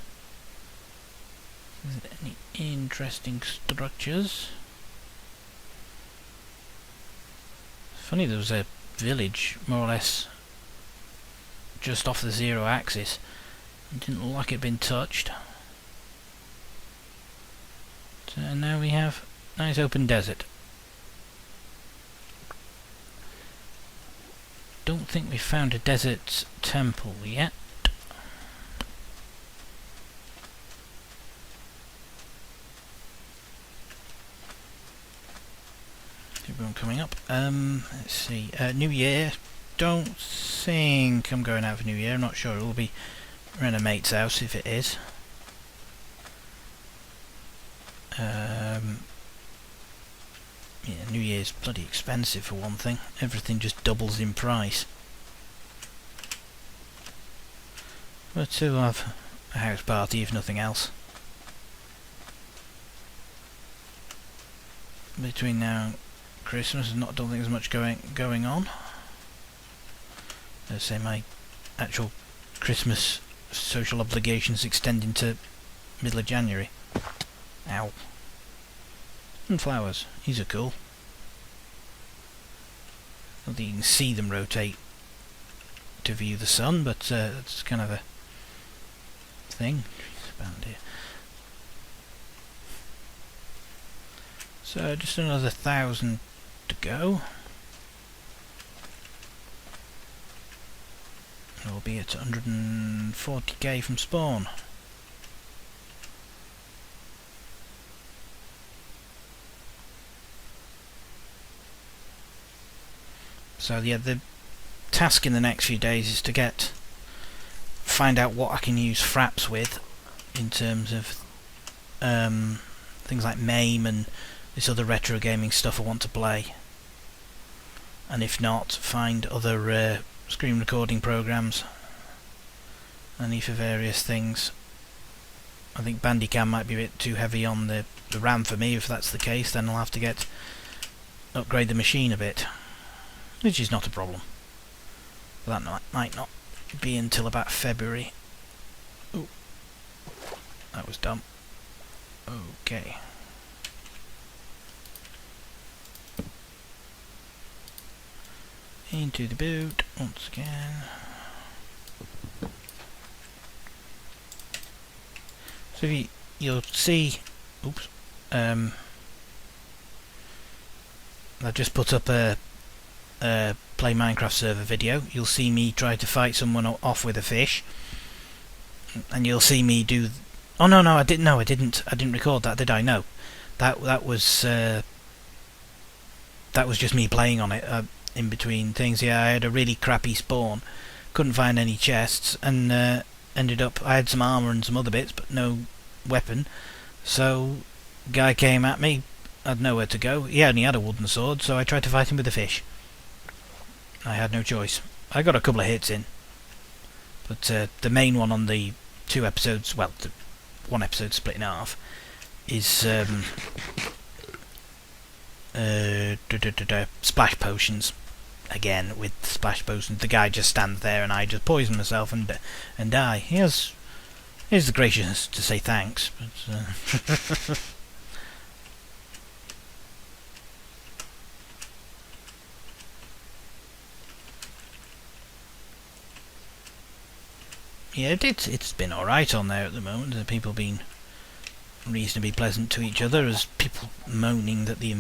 Is there any interesting structures? It's funny, there was a village more or less just off the 0 axis. It didn't look like it'd been touched. So now we have nice open desert. Don't think we found a desert temple yet. Everyone coming up. Let's see. New Year. Don't think I'm going out for New Year. I'm not sure. It will be around a mate's house if it is. Yeah, New Year's bloody expensive for one thing. Everything just doubles in price. But to have a house party if nothing else. Between now and Christmas, I don't think there's much going on. Let's say my actual Christmas social obligations extend into middle of January. Ow. And flowers, these are cool. Not that you can see them rotate to view the sun, but it's kind of a thing. About here. So just another 1,000 to go. We'll be at 140k from spawn. So yeah, the task in the next few days is to find out what I can use fraps with in terms of things like MAME and this other retro gaming stuff I want to play. And if not, find other screen recording programs and for various things. I think Bandicam might be a bit too heavy on the RAM for me. If that's the case, then I'll have to upgrade the machine a bit. Which is not a problem. But that might not be until about February. Ooh. That was dumb. Okay. Into the boot once again. So you'll see... Oops. I've just put up a Play Minecraft server video. You'll see me try to fight someone off with a fish, and you'll see me do. Oh no, I didn't. No, I didn't record that, did I? No, that was just me playing on it in between things. Yeah, I had a really crappy spawn, couldn't find any chests, and ended up. I had some armor and some other bits, but no weapon. So, guy came at me, I had nowhere to go. He only had a wooden sword, so I tried to fight him with a fish. I had no choice. I got a couple of hits in, but the main one on the 2 episodes, well, the 1 episode split in half, is splash potions. Again, with splash potions, the guy just stands there and I just poison myself and die. He has the graciousness to say thanks, but yeah, it's been alright on there at the moment. The people being reasonably pleasant to each other, as people moaning that the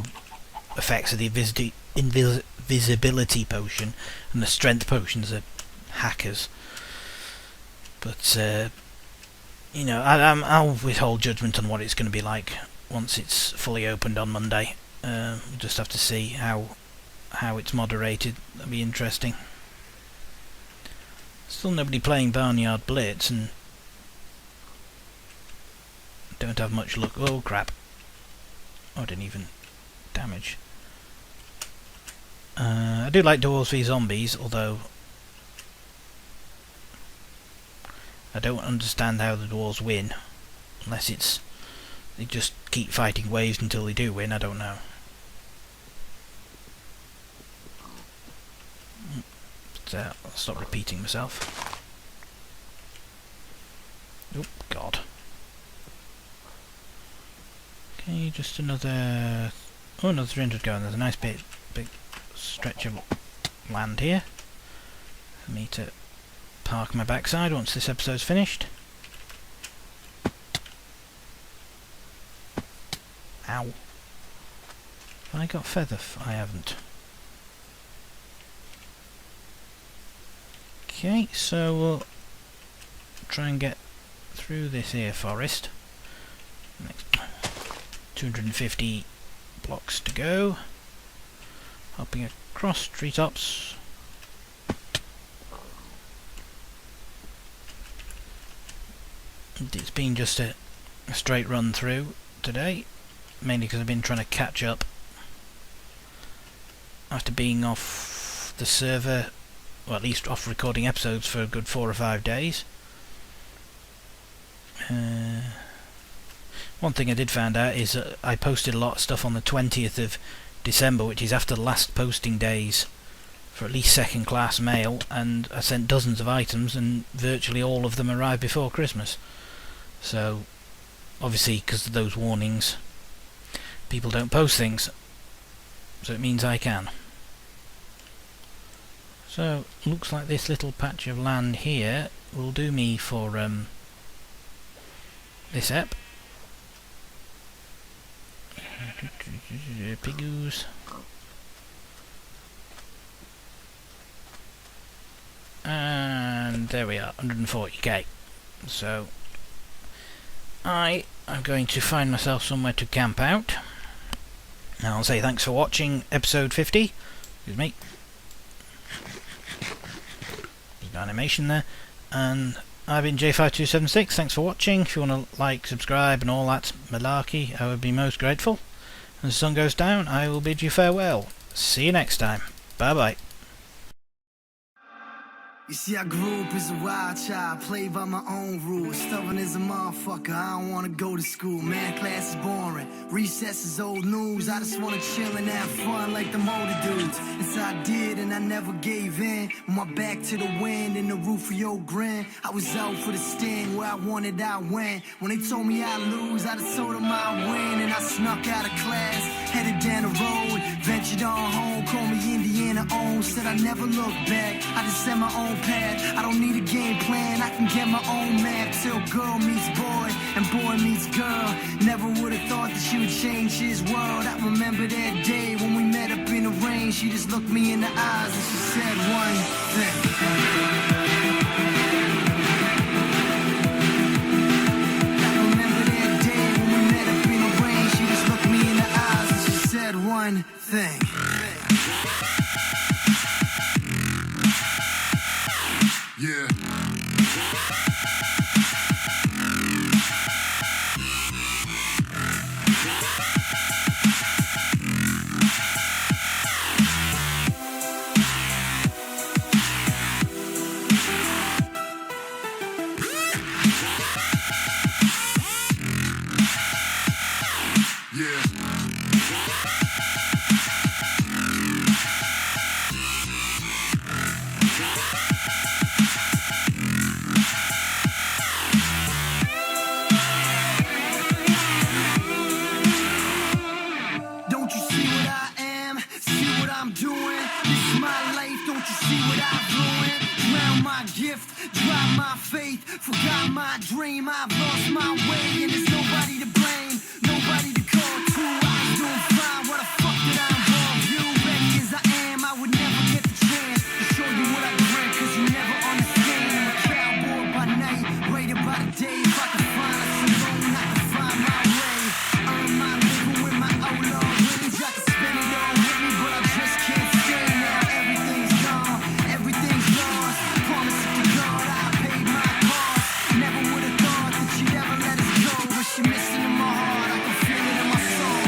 effects of the invisibility potion and the strength potions are hackers. But you know, I'll withhold judgment on what it's going to be like once it's fully opened on Monday. We'll just have to see how it's moderated. That'll be interesting. Still nobody playing Barnyard Blitz, and don't have much luck. Oh crap! Oh, I didn't even damage. I do like Dwarves v Zombies, although I don't understand how the Dwarves win, unless they just keep fighting waves until they do win. I don't know. But, I'll stop repeating myself. Oh God. Okay, just another 300 going. There's a nice big stretch of land here for me to park my backside once this episode's finished. Ow. Have I got feather? I haven't. Okay, so we'll try and get through this here forest. Next 250 blocks to go. Hopping across treetops. It's been just a straight run through today, mainly because I've been trying to catch up after being off the server, or at least off recording episodes for a good 4 or 5 days. One thing I did find out is that I posted a lot of stuff on the 20th of December, which is after the last posting days for at least second class mail, and I sent dozens of items and virtually all of them arrived before Christmas. So obviously, because of those warnings, people don't post things, so it means I can. So looks like this little patch of land here will do me for this ep. Pigoos. And there we are, 140k. So I am going to find myself somewhere to camp out. Now I'll say thanks for watching episode 50. Excuse me. There's an animation there. And I've been J5276. Thanks for watching. If you want to like, subscribe and all that malarkey, I would be most grateful. As the sun goes down, I will bid you farewell. See you next time. Bye bye. You see, I grew up as a wild child, played by my own rules. Stubborn as a motherfucker, I don't wanna go to school. Math class is boring, recess is old news. I just wanna chill and have fun like them older dudes. And so I did, and I never gave in. With my back to the wind and the roof of your grin. I was out for the sting, where I wanted I went. When they told me I'd lose, I just told them I'd win. And I snuck out of class, headed down the road, ventured on home, called me Indiana own. Said I never look back, I just set my own path. I don't need a game plan, I can get my own map. Till girl meets boy and boy meets girl. Never would have thought that she would change his world. I remember that day when we met up in the rain. She just looked me in the eyes and she said one thing. I remember that day when we met up in the rain. She just looked me in the eyes and she said one thing. Yeah. Yeah. Don't you see what I am? See what I'm doing? This is my life, don't you see what I've ruined? Drown my gift, drop my faith, forgot my dream, I've lost my way, and there's nobody to blame, nobody to call to. I was doing fine, what the fuck did I involve you? Ready as I am, I would never get the chance to show you what I drink, cause you never understand. I'm a cowboy by night, raided by the day. If I can find a saloon, I can find my way. Earn my living with my outlaw winnings, I can spend it all with me, but I just can't stay now. Everything's gone, everything's lost. Promise to God I paid my cost. Never would have thought that she'd ever let us go, but she missing in my heart, I can feel it in my soul.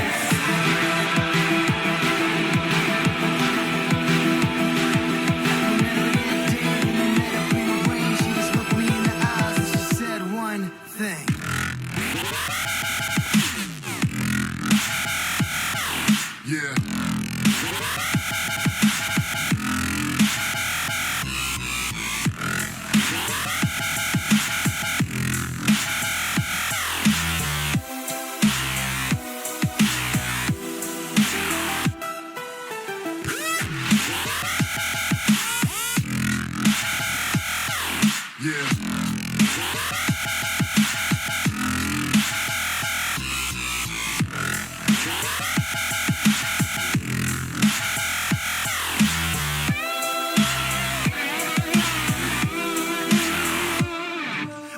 Remember that day when we met up in the rain, she just looked me in the eyes and she said one thing. Yeah. Yeah.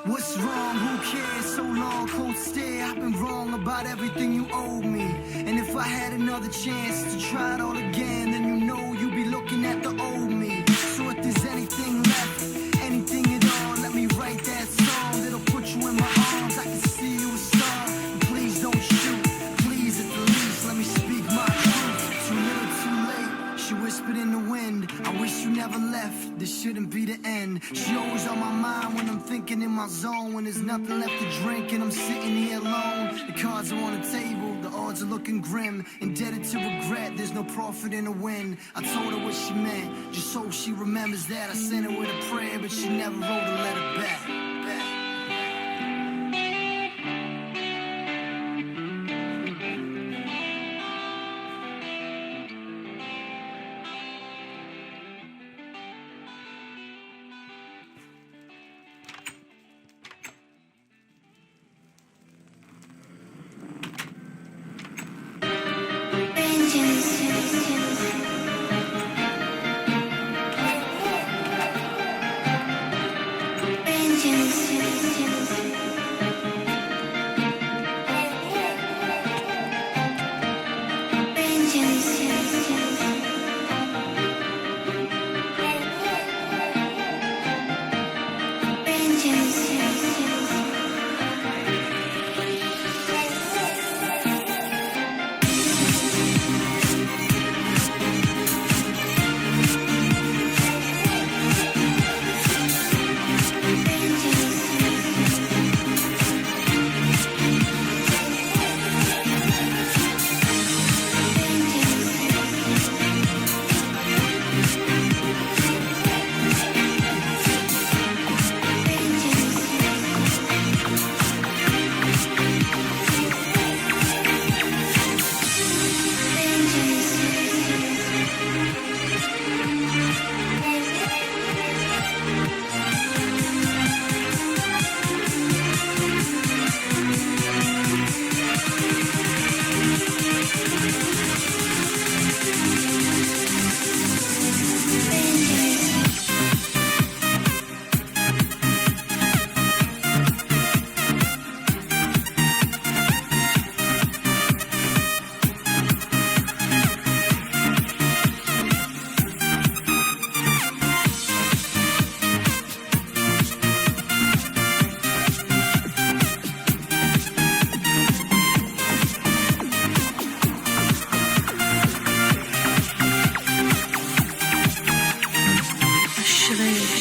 What's wrong? Who cares? So long, cold stare. I've been wrong about everything you owed me. And if I had another chance to try it all again, then you know you'd be looking at the old me. So if there's anything left, anything at all, let me write that song that'll put you in my arms. I can see you a star. But please don't shoot. Please, at the least, let me speak my truth. Too little, too late. She whispered in the wind, I wish you never left. This shouldn't be the end. She always on my mind when I'm thinking in my zone. When there's nothing left to drink and I'm sitting here alone. The cards are on the table, the odds are looking grim. Indebted to regret, there's no profit in a win. I told her what she meant, just so she remembers that. I sent her with a prayer, but she never wrote a letter back.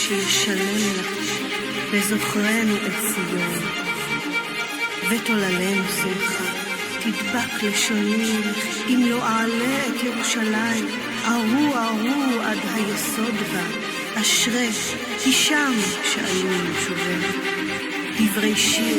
שישלם לך וזוכרנו את ציון ותוללנו שמחה תדבק לשוני, אם לא אעלה את ירושלים, ארו ארו עד היסוד בה, אשרי, כי שם שאלו שובר. דברי שיר.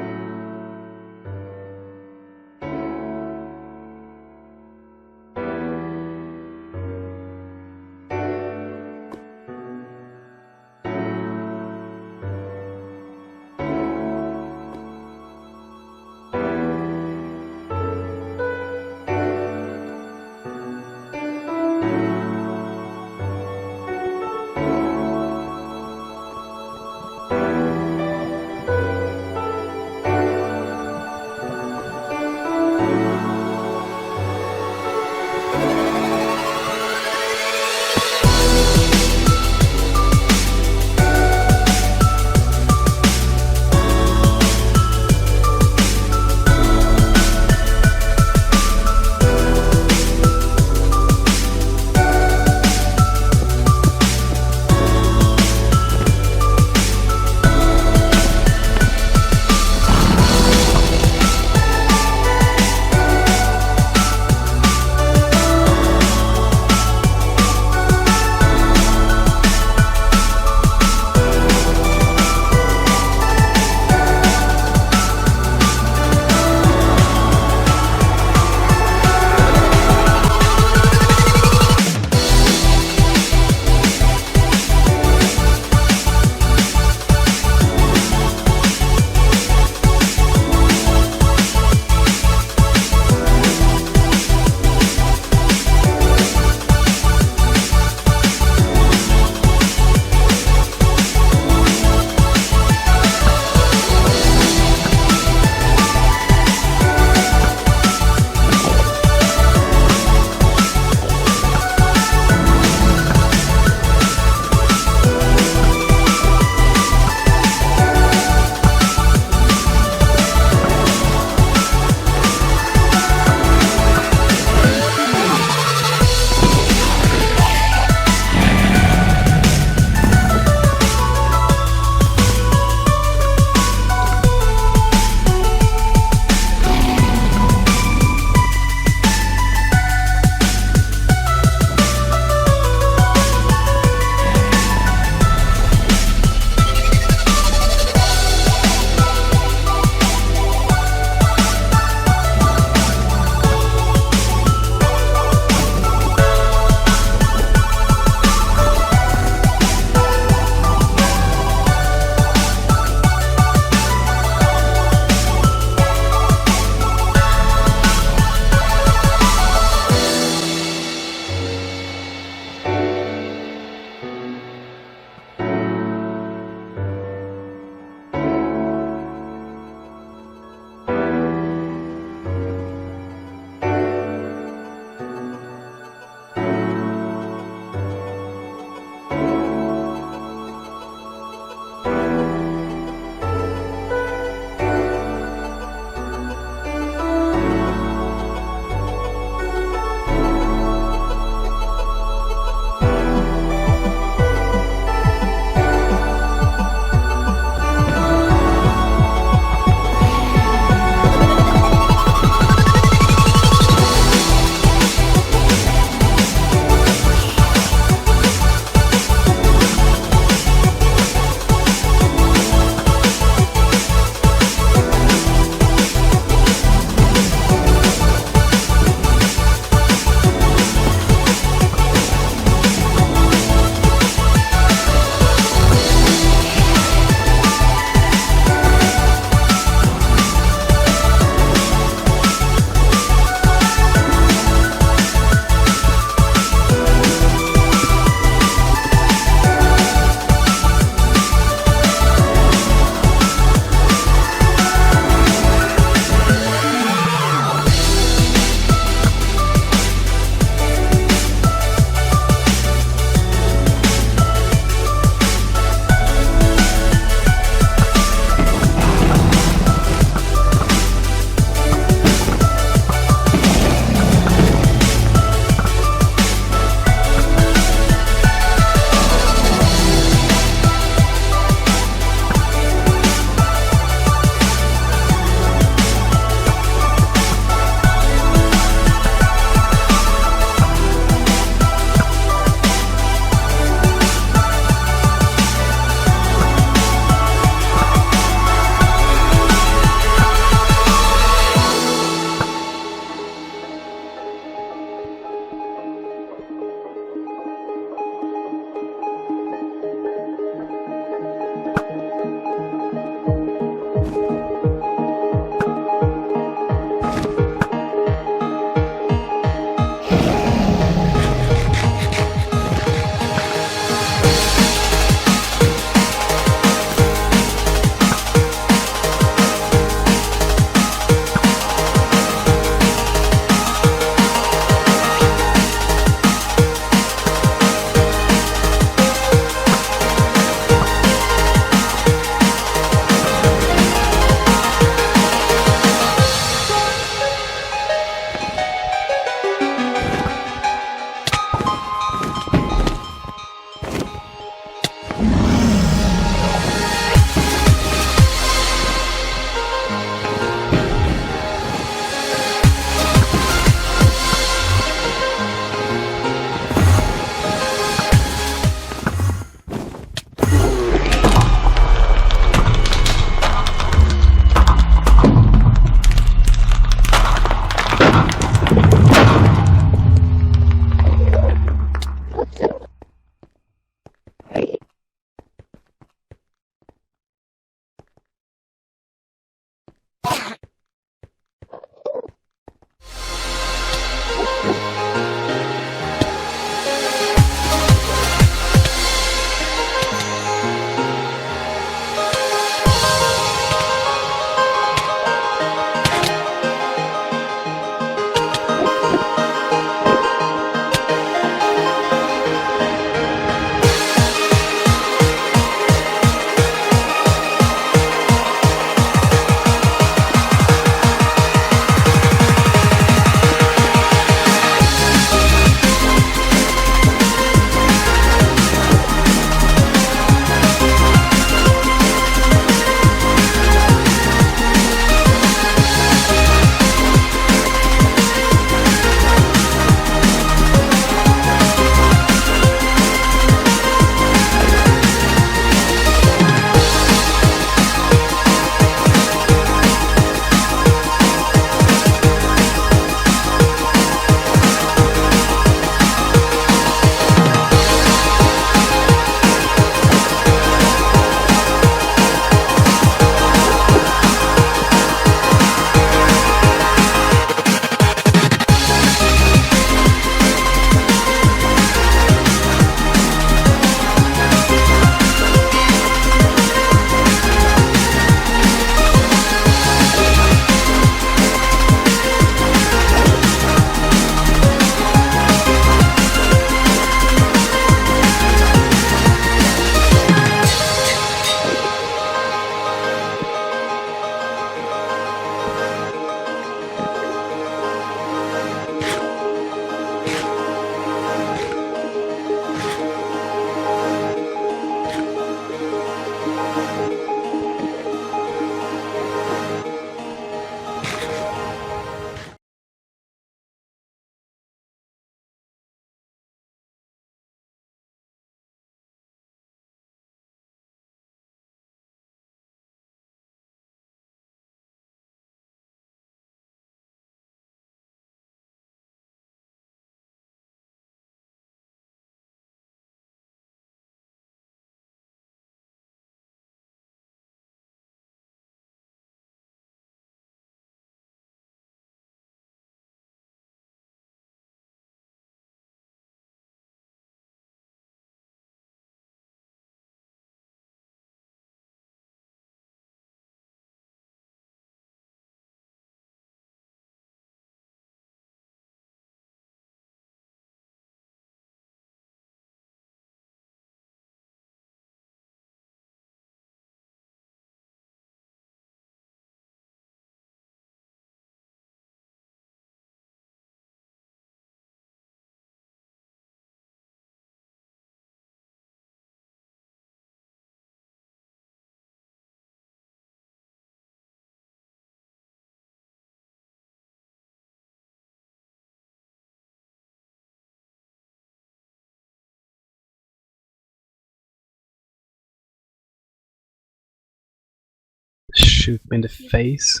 Shoot me in the face.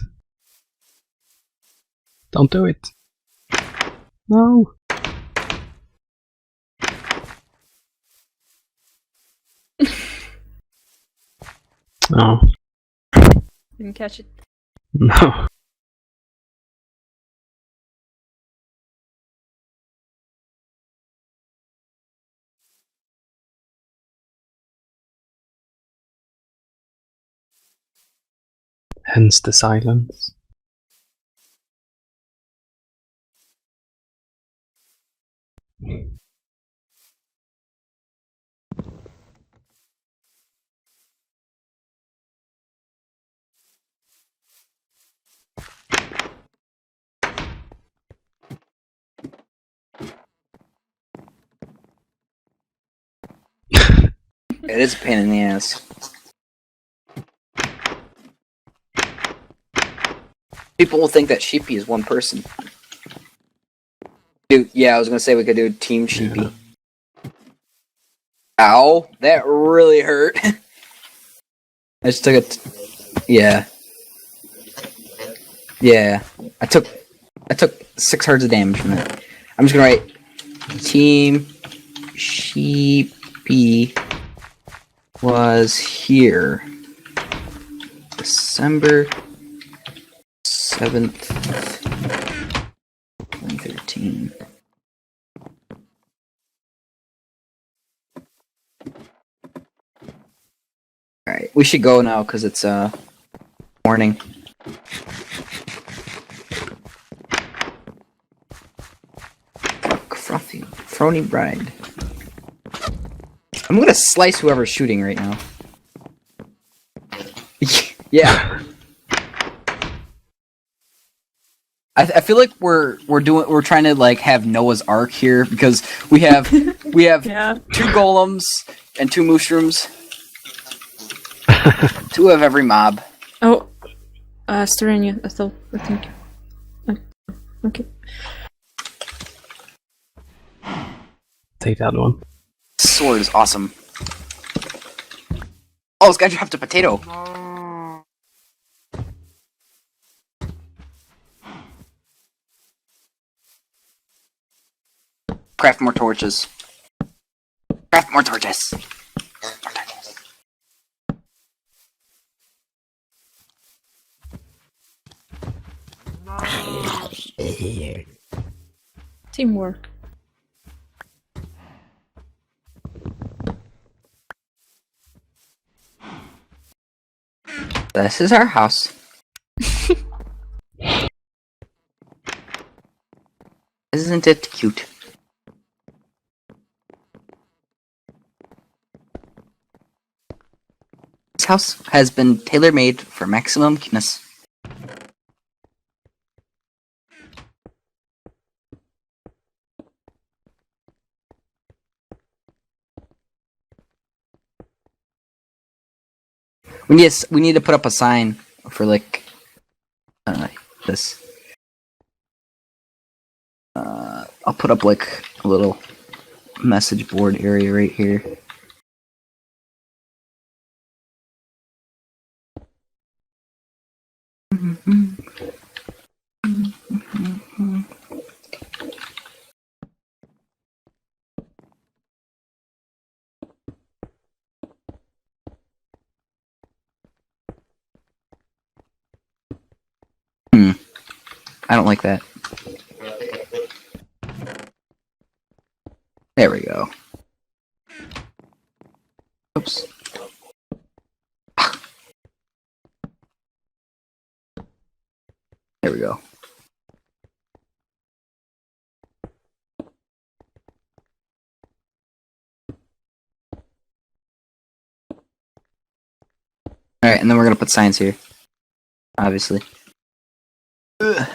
Don't do it. No. No. Didn't catch it. No. Hence the silence. It is a pain in the ass. People will think that Sheepy is one person. Dude, yeah, I was gonna say we could do Team Sheepy. Yeah. Ow, that really hurt. I just took it. Yeah. Yeah. I took I took 6 hearts of damage from it. I'm just gonna write Team Sheepy was here December 7th, 2013. Alright, we should go now because it's morning. Frothy, Frony Bride. I'm gonna slice whoever's shooting right now. Yeah. I feel like we're trying to like have Noah's Ark here because we have Yeah. 2 golems and 2 mushrooms. 2 of every mob. Oh, Serenia, I think. Okay. Take that one. Sword is awesome. Oh, this guy dropped a potato. Craft more torches. Craft more torches. Teamwork. This is our house. Isn't it cute? This house has been tailor-made for maximum cuteness. We need to put up a sign for like this. I'll put up like a little message board area right here. I don't like that. There we go. Oops. There we go. Alright, and then we're gonna put signs here. Obviously. Ugh.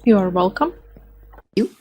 You are welcome. You.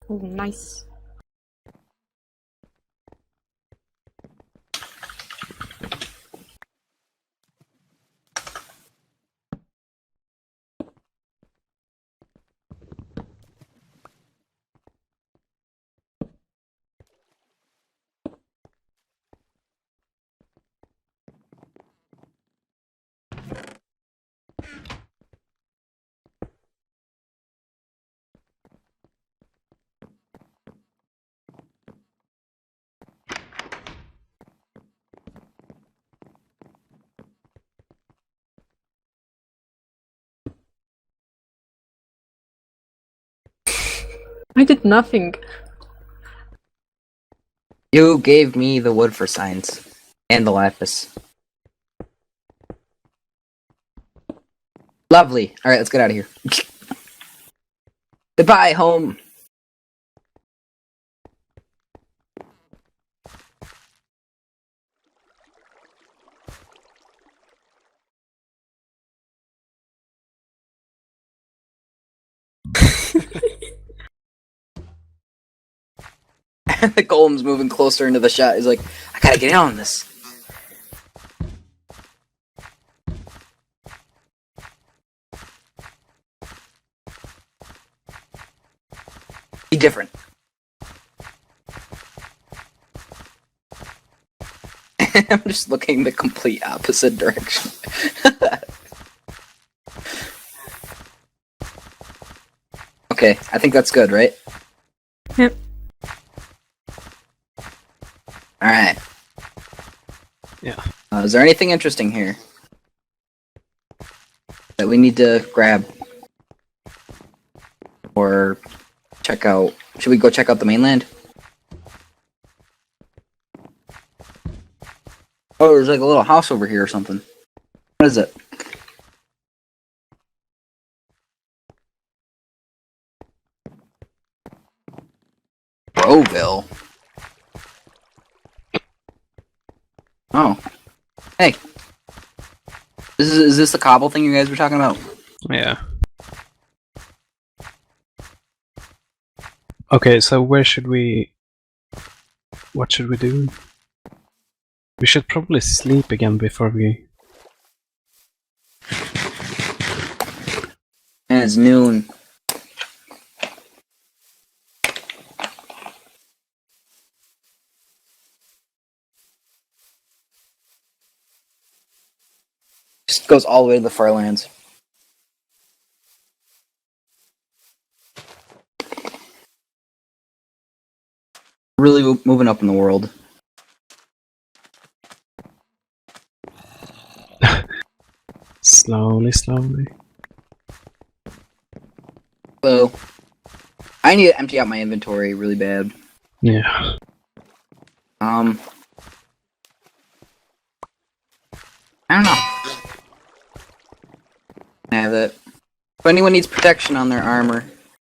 Oh, nice. I did nothing. You gave me the wood for signs. And the lapis. Lovely. Alright, let's get out of here. Goodbye, home. The golem's moving closer into the shot. He's like, I gotta get in on this. Be different. I'm just looking the complete opposite direction. Okay, I think that's good, right? Yep. Alright. Yeah. Is there anything interesting here that we need to grab? Or check out? Should we go check out the mainland? Oh, there's like a little house over here or something. What is it? Broville. Oh. Hey. Is this the cobble thing you guys were talking about? Yeah. Okay, so where should we... What should we do? We should probably sleep again before we... And it's noon. Just goes all the way to the Farlands. Really moving up in the world. Slowly, slowly. So, I need to empty out my inventory really bad. Yeah. I don't know. I have that. If anyone needs protection on their armor,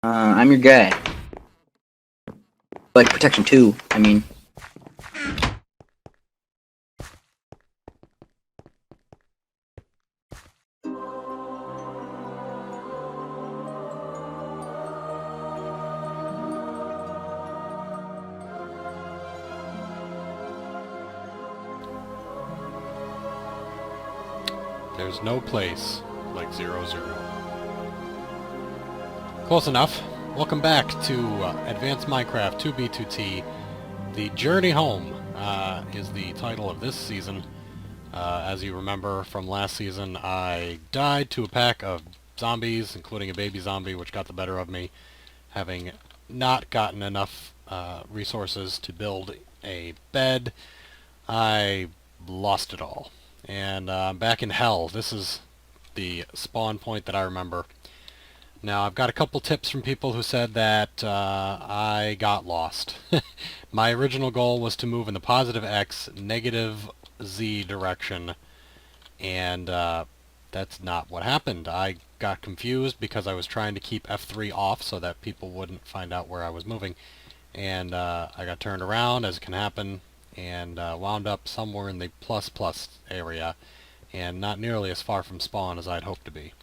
I'm your guy. Like protection 2, I mean. There's no place like 0-0. Close enough. Welcome back to Advanced Minecraft 2b2t. The Journey Home is the title of this season. As you remember from last season, I died to a pack of zombies, including a baby zombie, which got the better of me, having not gotten enough resources to build a bed. I lost it all. And I'm back in hell. This is the spawn point that I remember. Now, I've got a couple tips from people who said that I got lost. My original goal was to move in the positive X, negative Z direction, and that's not what happened. I got confused because I was trying to keep F3 off so that people wouldn't find out where I was moving, and I got turned around, as can happen, and wound up somewhere in the ++ area, and not nearly as far from spawn as I'd hoped to be.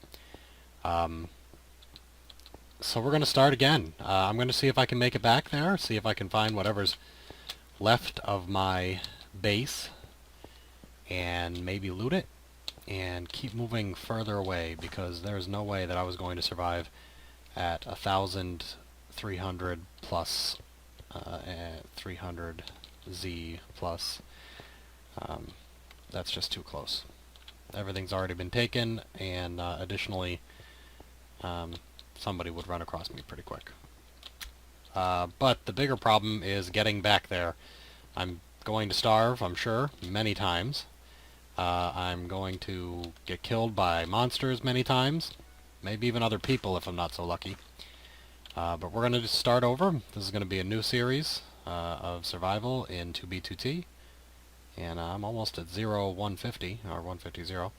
So we're going to start again. I'm going to see if I can make it back there, see if I can find whatever's left of my base, and maybe loot it, and keep moving further away, because there's no way that I was going to survive at 1,300 plus 300 Z plus. That's just too close. Everything's already been taken, and additionally, somebody would run across me pretty quick. But the bigger problem is getting back there. I'm going to starve, I'm sure, many times. I'm going to get killed by monsters many times. Maybe even other people if I'm not so lucky. But we're going to start over. This is going to be a new series of survival in 2b2t. And I'm almost at 150, or 150.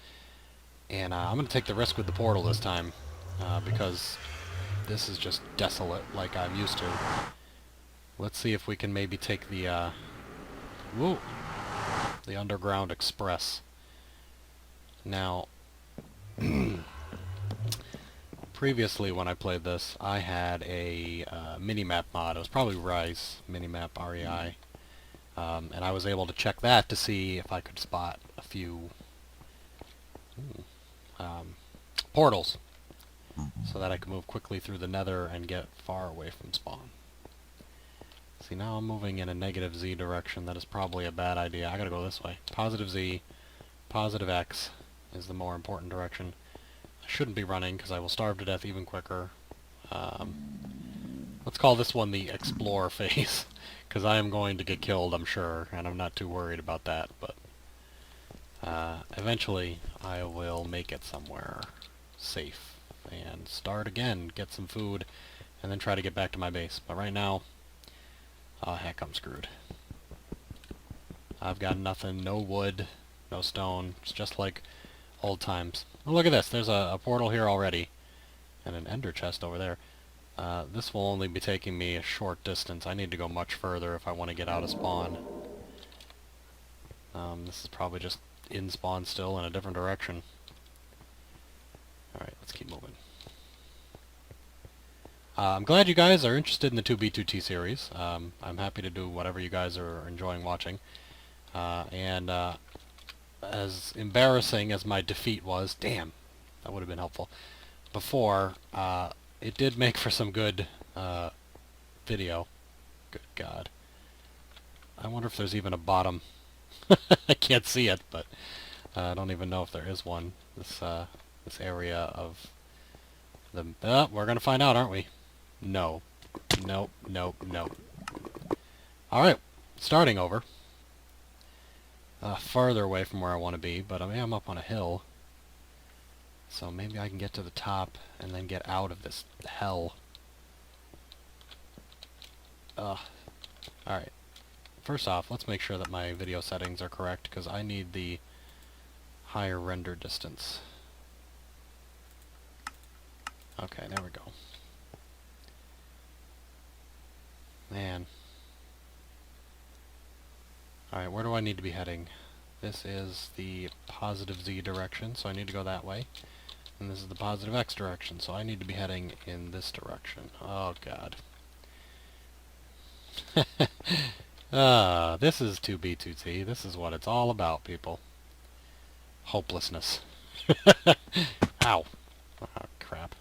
And I'm going to take the risk with the portal this time, because this is just desolate like I'm used to. Let's see if we can maybe take the, the Underground Express. Now, previously when I played this, I had a minimap mod. It was probably Rise, minimap REI. And I was able to check that to see if I could spot a few portals, so that I could move quickly through the nether and get far away from spawn. See, now I'm moving in a negative Z direction. That is probably a bad idea. I gotta go this way. Positive Z, positive X is the more important direction. I shouldn't be running, because I will starve to death even quicker. Let's call this one the Explore phase, because I am going to get killed, I'm sure, and I'm not too worried about that, but eventually I will make it somewhere safe and start again, get some food, and then try to get back to my base. But right now, heck, I'm screwed. I've got nothing, no wood, no stone. It's just like old times. Oh, look at this, there's a portal here already, and an ender chest over there. This will only be taking me a short distance. I need to go much further if I want to get out of spawn. This is probably just in spawn still in a different direction. Alright, let's keep moving. I'm glad you guys are interested in the 2b2t series. I'm happy to do whatever you guys are enjoying watching. As embarrassing as my defeat was, damn, that would have been helpful, before, it did make for some good video. Good God. I wonder if there's even a bottom. I can't see it, but I don't even know if there is one. This area of the... we're gonna find out, aren't we? No. Nope, nope, nope. Alright, starting over. Farther away from where I want to be, but I am up on a hill. So maybe I can get to the top and then get out of this hell. Alright. First off, let's make sure that my video settings are correct, because I need the higher render distance. Okay, there we go. Man. Alright, where do I need to be heading? This is the positive Z direction, so I need to go that way. And this is the positive X direction, so I need to be heading in this direction. Oh, God. This is 2b2t. This is what it's all about, people. Hopelessness. Ow. Oh, crap.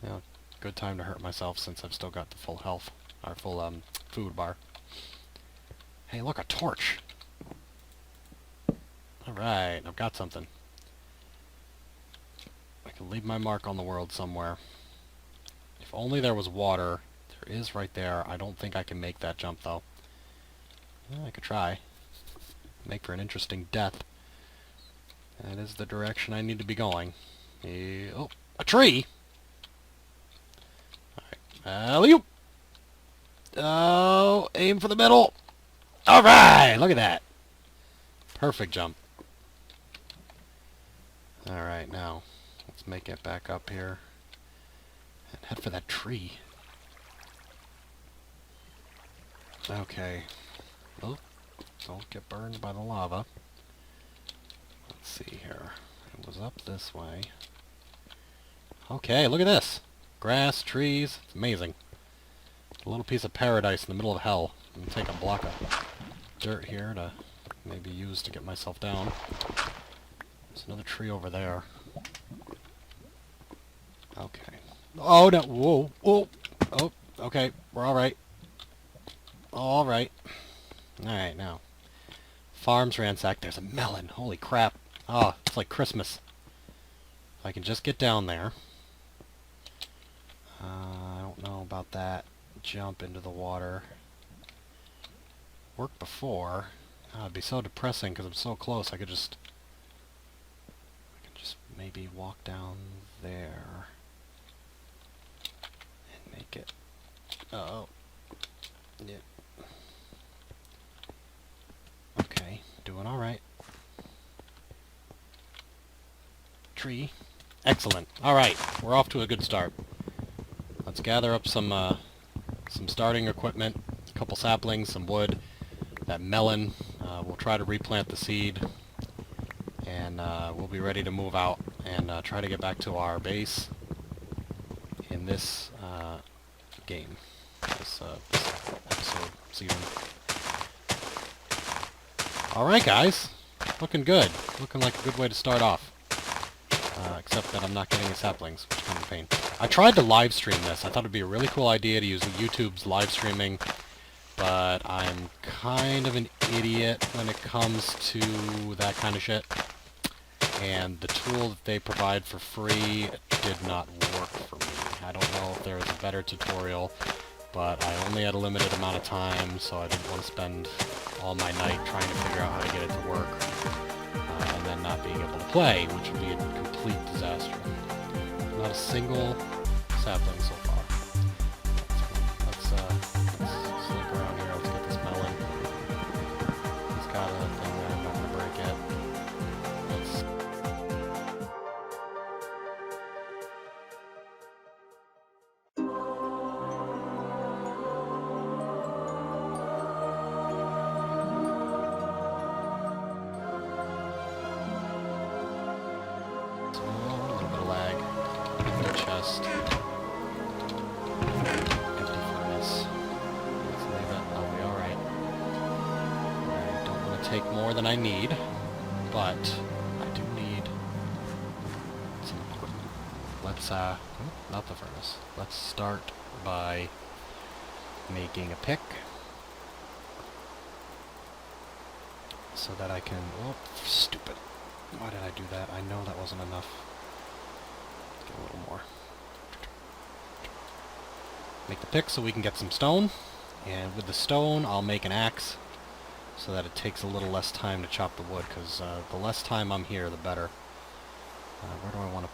Well, good time to hurt myself since I've still got the full health, or full, food bar. Hey, look, a torch! Alright, I've got something. I can leave my mark on the world somewhere. If only there was water. There is right there. I don't think I can make that jump, though. Well, I could try. Make for an interesting death. That is the direction I need to be going. Oh, a tree! Alright. Alley-oop! Oh, aim for the middle! Alright! Look at that! Perfect jump. Alright, now, let's make it back up here. And head for that tree. Okay. Oh, don't get burned by the lava. Let's see here. It was up this way. Okay, look at this. Grass, trees. It's amazing. A little piece of paradise in the middle of hell. I'm gonna take a block of dirt here to maybe use to get myself down. There's another tree over there. Okay. Oh, no. Whoa. Whoa. Oh, okay. We're alright. Alright. Alright, now. Farms ransacked. There's a melon. Holy crap. Oh, it's like Christmas. If I can just get down there. I don't know about that. Jump into the water. Worked before. Oh, it'd be so depressing because I'm so close. I could just maybe walk down there and make it. Uh oh. Yeah. Doing alright. Tree. Excellent. Alright, we're off to a good start. Let's gather up some starting equipment, a couple saplings, some wood, that melon. We'll try to replant the seed, and we'll be ready to move out and try to get back to our base in this game, this episode, season. Alright guys, looking good. Looking like a good way to start off. Except that I'm not getting the saplings, which is kind of a pain. I tried to live stream this. I thought it'd be a really cool idea to use YouTube's live streaming, but I'm kind of an idiot when it comes to that kind of shit. And the tool that they provide for free did not work for me. I don't know if there is a better tutorial, but I only had a limited amount of time, so I didn't want to spend all my night trying to figure out how to get it to work, and then not being able to play, which would be a complete disaster. Not a single sapling so far. Let's slink around here. Let's get this melon. He's got a thing there. I'm not gonna break it. Let's... Chest. Empty furnace. Let's leave it. I'll be alright. I don't want to take more than I need, but I do need some equipment. Let's, not the furnace. Let's start by making a pick so that I can... Oh, stupid. Why did I do that? I know that wasn't enough. Get a little more. Make the pick so we can get some stone, and with the stone I'll make an axe so that it takes a little less time to chop the wood, because the less time I'm here the better. Where do I want to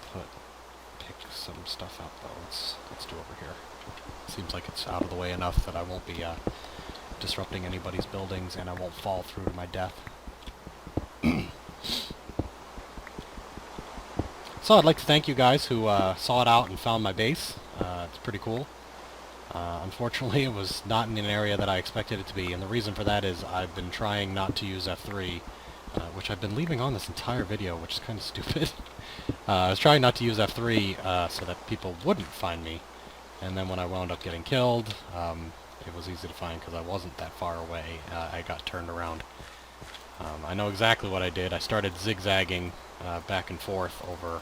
pick some stuff up though? Let's do over here. Seems like it's out of the way enough that I won't be disrupting anybody's buildings, and I won't fall through to my death. So I'd like to thank you guys who saw it out and found my base. It's pretty cool. Unfortunately, it was not in an area that I expected it to be, and the reason for that is I've been trying not to use F3, which I've been leaving on this entire video, which is kind of stupid. I was trying not to use F3 so that people wouldn't find me, and then when I wound up getting killed, it was easy to find because I wasn't that far away. I got turned around. I know exactly what I did. I started zigzagging back and forth over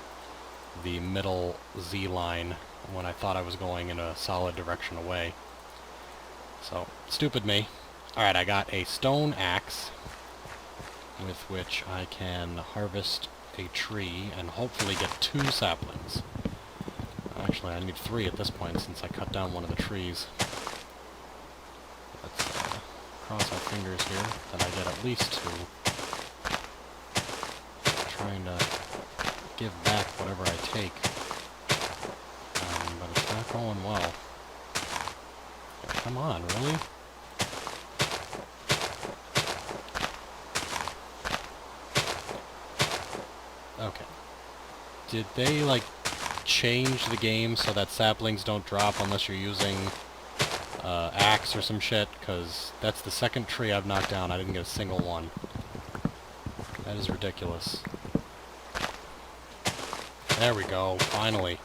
the middle Z line when I thought I was going in a solid direction away. So, stupid me. Alright, I got a stone axe with which I can harvest a tree and hopefully get 2 saplings. Actually, I need 3 at this point since I cut down one of the trees. Let's cross our fingers here that I get at least 2. Trying to give back whatever I take. But it's not going well. Come on, really? Okay. Did they, like, change the game so that saplings don't drop unless you're using axe or some shit? Because that's the second tree I've knocked down. I didn't get a single one. That is ridiculous. There we go, finally.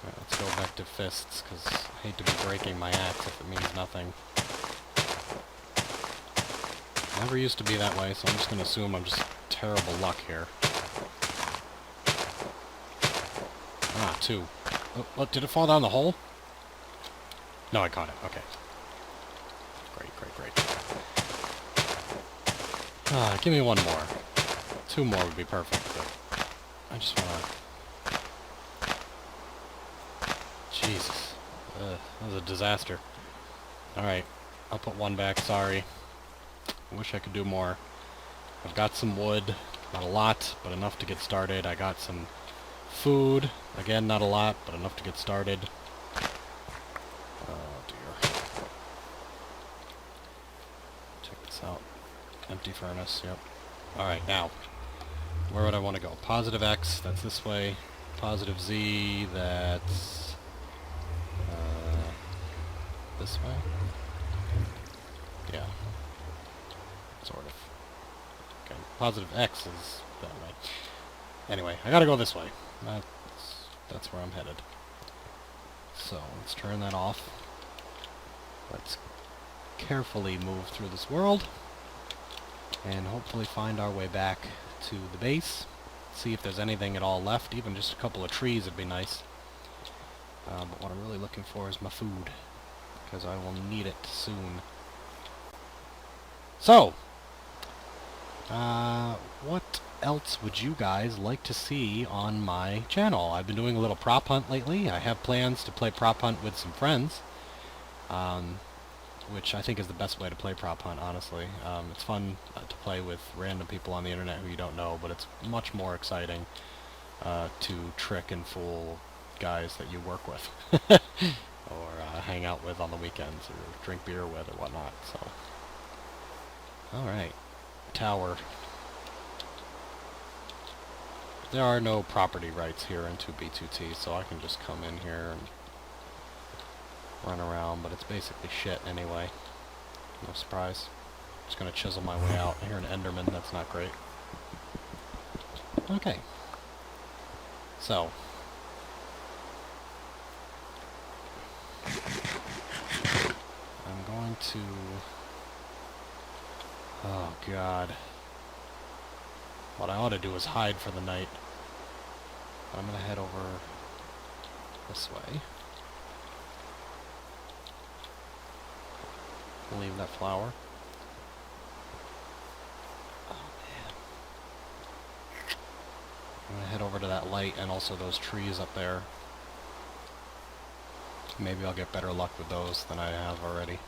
Alright, let's go back to fists, because I hate to be breaking my axe if it means nothing. Never used to be that way, so I'm just going to assume I'm just terrible luck here. Ah, 2. Oh, what, did it fall down the hole? No, I caught it, okay. Great, great, great. Ah, give me 1 more. 2 more would be perfect, but I just wanna... Jesus. That was a disaster. Alright, I'll put 1 back, sorry. I wish I could do more. I've got some wood, not a lot, but enough to get started. I got some food, again, not a lot, but enough to get started. Oh dear. Check this out. Empty furnace, yep. Alright, now, where would I want to go? Positive X, that's this way. Positive Z, that's... this way? Yeah. Sort of. Okay, positive X is that way. Anyway, I gotta go this way. That's where I'm headed. So, let's turn that off. Let's carefully move through this world. And hopefully find our way back to the base. See if there's anything at all left. Even just a couple of trees would be nice. But what I'm really looking for is my food. Because I will need it soon. So, what else would you guys like to see on my channel? I've been doing a little prop hunt lately. I have plans to play prop hunt with some friends. Which I think is the best way to play prop hunt, honestly. It's fun to play with random people on the internet who you don't know, but it's much more exciting to trick and fool guys that you work with. Or hang out with on the weekends, or drink beer with, or whatnot, so... Alright. Tower. There are no property rights here in 2b2t, so I can just come in here and run around, but it's basically shit anyway. No surprise. Just gonna chisel my way out. I hear an Enderman, that's not great. Okay. So. I'm going to... Oh god. What I ought to do is hide for the night. I'm gonna head over this way. Leave that flower. Oh man. I'm gonna head over to that light and also those trees up there. Maybe I'll get better luck with those than I have already.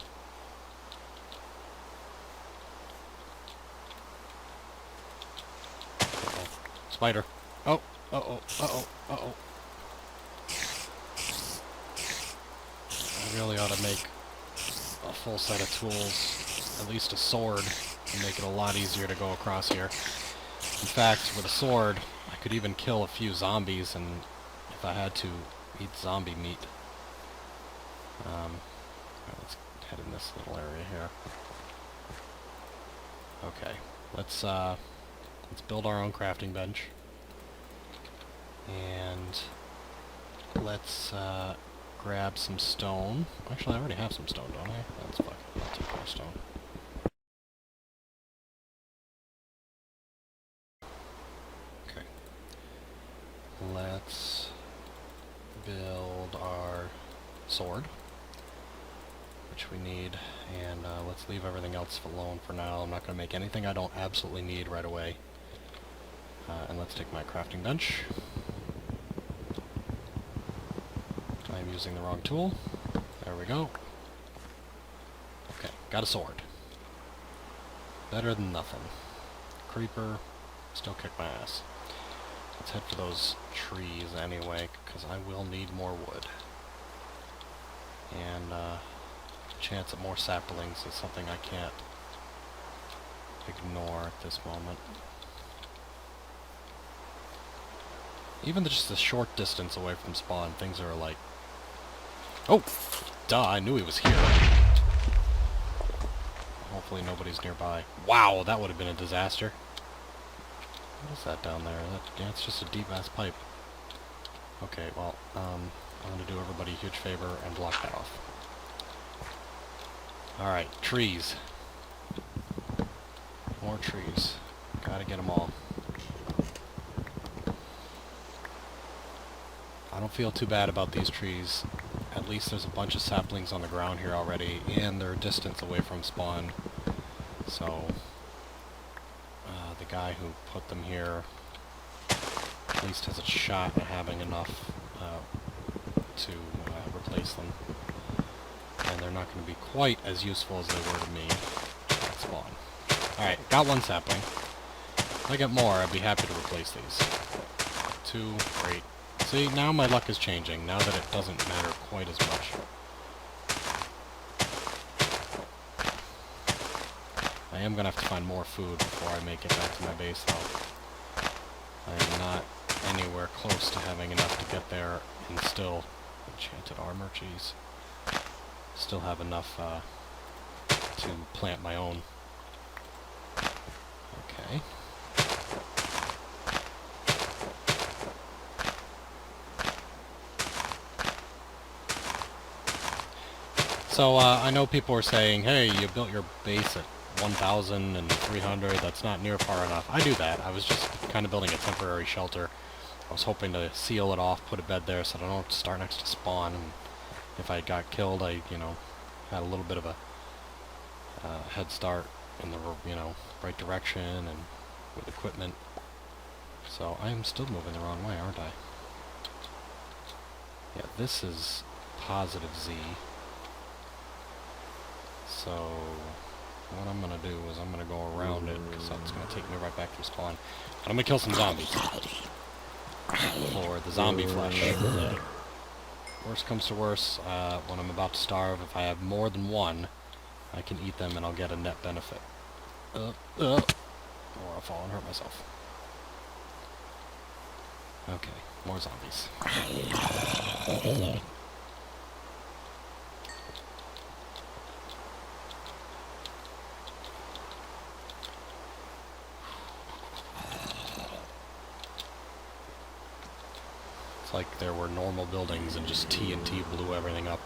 Uh-oh. Spider. Oh! Uh-oh. Uh-oh. Uh-oh. I really ought to make a full set of tools, at least a sword, to make it a lot easier to go across here. In fact, with a sword, I could even kill a few zombies, and if I had to, eat zombie meat. Let's head in this little area here. Okay, let's build our own crafting bench, and let's grab some stone. Actually, I already have some stone, don't I? That's fucking... I'll take more stone. Okay. Let's build our sword, which we need, and let's leave everything else alone for now. I'm not going to make anything I don't absolutely need right away. And let's take my crafting bench. I'm using the wrong tool. There we go. Okay, got a sword. Better than nothing. Creeper, still kick my ass. Let's head for those trees anyway, because I will need more wood. And chance at more saplings is something I can't ignore at this moment. Even just a short distance away from spawn, things are like... Oh! Duh, I knew he was here. Hopefully nobody's nearby. Wow, that would have been a disaster. What is that down there? Yeah, it's just a deep-ass pipe. Okay, well, I'm gonna do everybody a huge favor and block that off. Alright, trees. More trees. Gotta get them all. I don't feel too bad about these trees. At least there's a bunch of saplings on the ground here already, and they're a distance away from spawn. So, the guy who put them here at least has a shot at having enough to replace them. And they're not going to be quite as useful as they were to me at spawn. Alright, got one sapling. If I get more, I'd be happy to replace these. 2, great. See, now my luck is changing, now that it doesn't matter quite as much. I am gonna have to find more food before I make it back to my base, though. I am not anywhere close to having enough to get there and still... Enchanted armor, jeez. Still have enough to plant my own. Okay. So, I know people are saying, hey, you built your base at 1,300, that's not near far enough. I do that. I was just kind of building a temporary shelter. I was hoping to seal it off, put a bed there so that I don't have to start next to spawn. And if I got killed, I, you know, had a little bit of a head start in the, you know, right direction and with equipment. So I am still moving the wrong way, aren't I? Yeah, this is positive Z. So what I'm going to do is I'm going to go around it, because that's going to take me right back to spawn. But I'm going to kill some zombies. For the zombie flesh. Worst comes to worst, when I'm about to starve, if I have more than one, I can eat them and I'll get a net benefit. Or I'll fall and hurt myself. Okay, more zombies. Like there were normal buildings and just TNT blew everything up.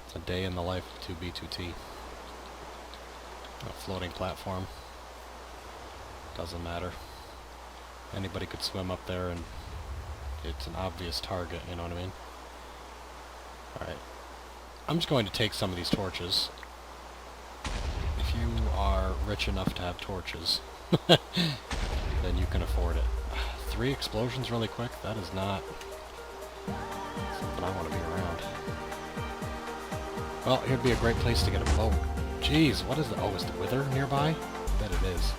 It's a day in the life of 2b2t. A floating platform. Doesn't matter. Anybody could swim up there and it's an obvious target, you know what I mean? Alright. I'm just going to take some of these torches. If you are rich enough to have torches, then you can afford it. 3 explosions really quick? That is not something I want to be around. Well, here'd be a great place to get a boat. Jeez, what is the... Oh, is the Wither nearby? I bet it is.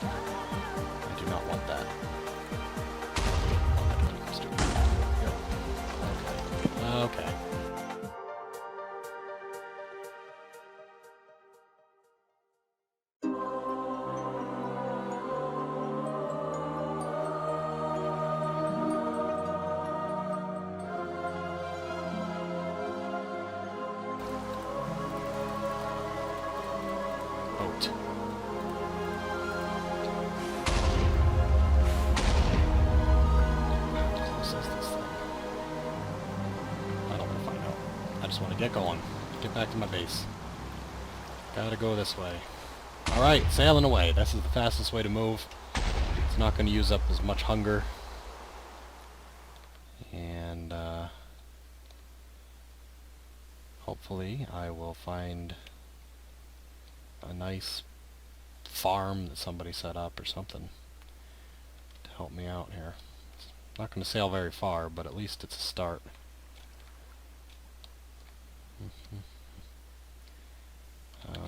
I do not want that. Let's do it. Yep. Okay. Okay. Boat. How close is this thing? I don't want to find out. I just want to get going. Get back to my base. Gotta go this way. Alright, sailing away. This is the fastest way to move. It's not going to use up as much hunger. And, hopefully I will find a nice farm that somebody set up or something to help me out here. It's not going to sail very far, but at least it's a start.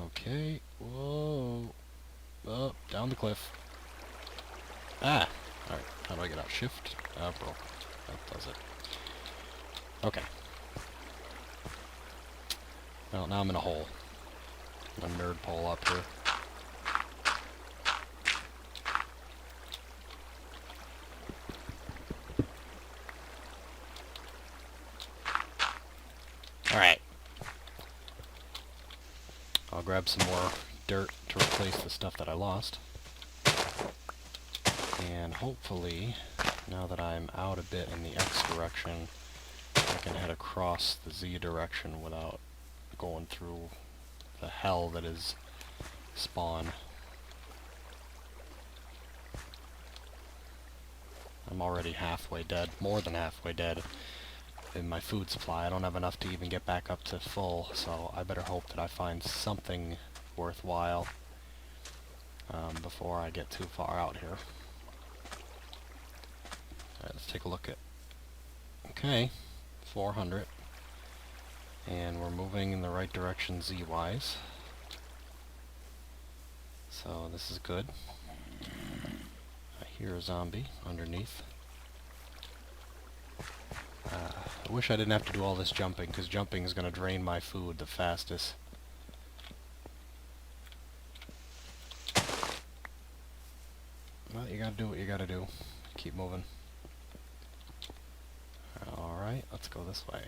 Okay, whoa, up, down the cliff. Ah, alright, how do I get out? Shift, roll. That does it. Okay. Well, now I'm in a hole. A nerd pole up here. Alright. I'll grab some more dirt to replace the stuff that I lost. And hopefully, now that I'm out a bit in the X direction, I can head across the Z direction without going through the hell that is spawn. I'm already halfway dead, more than halfway dead in my food supply. I don't have enough to even get back up to full, so I better hope that I find something worthwhile before I get too far out here. Alright, let's take a look at... Okay, 400. And we're moving in the right direction Z-wise. So this is good. I hear a zombie underneath. I wish I didn't have to do all this jumping, because jumping is going to drain my food the fastest. gotta do what you gotta do. Keep moving. Alright, let's go this way.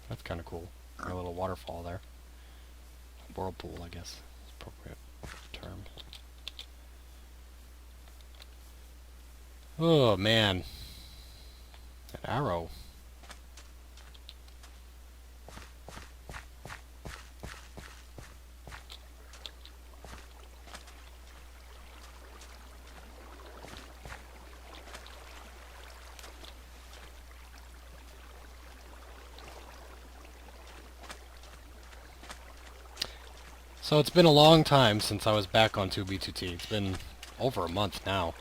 That's kind of cool. Got a little waterfall there. Whirlpool, I guess, is appropriate term. Oh man, an arrow. So it's been a long time since I was back on 2b2t. It's been over a month now.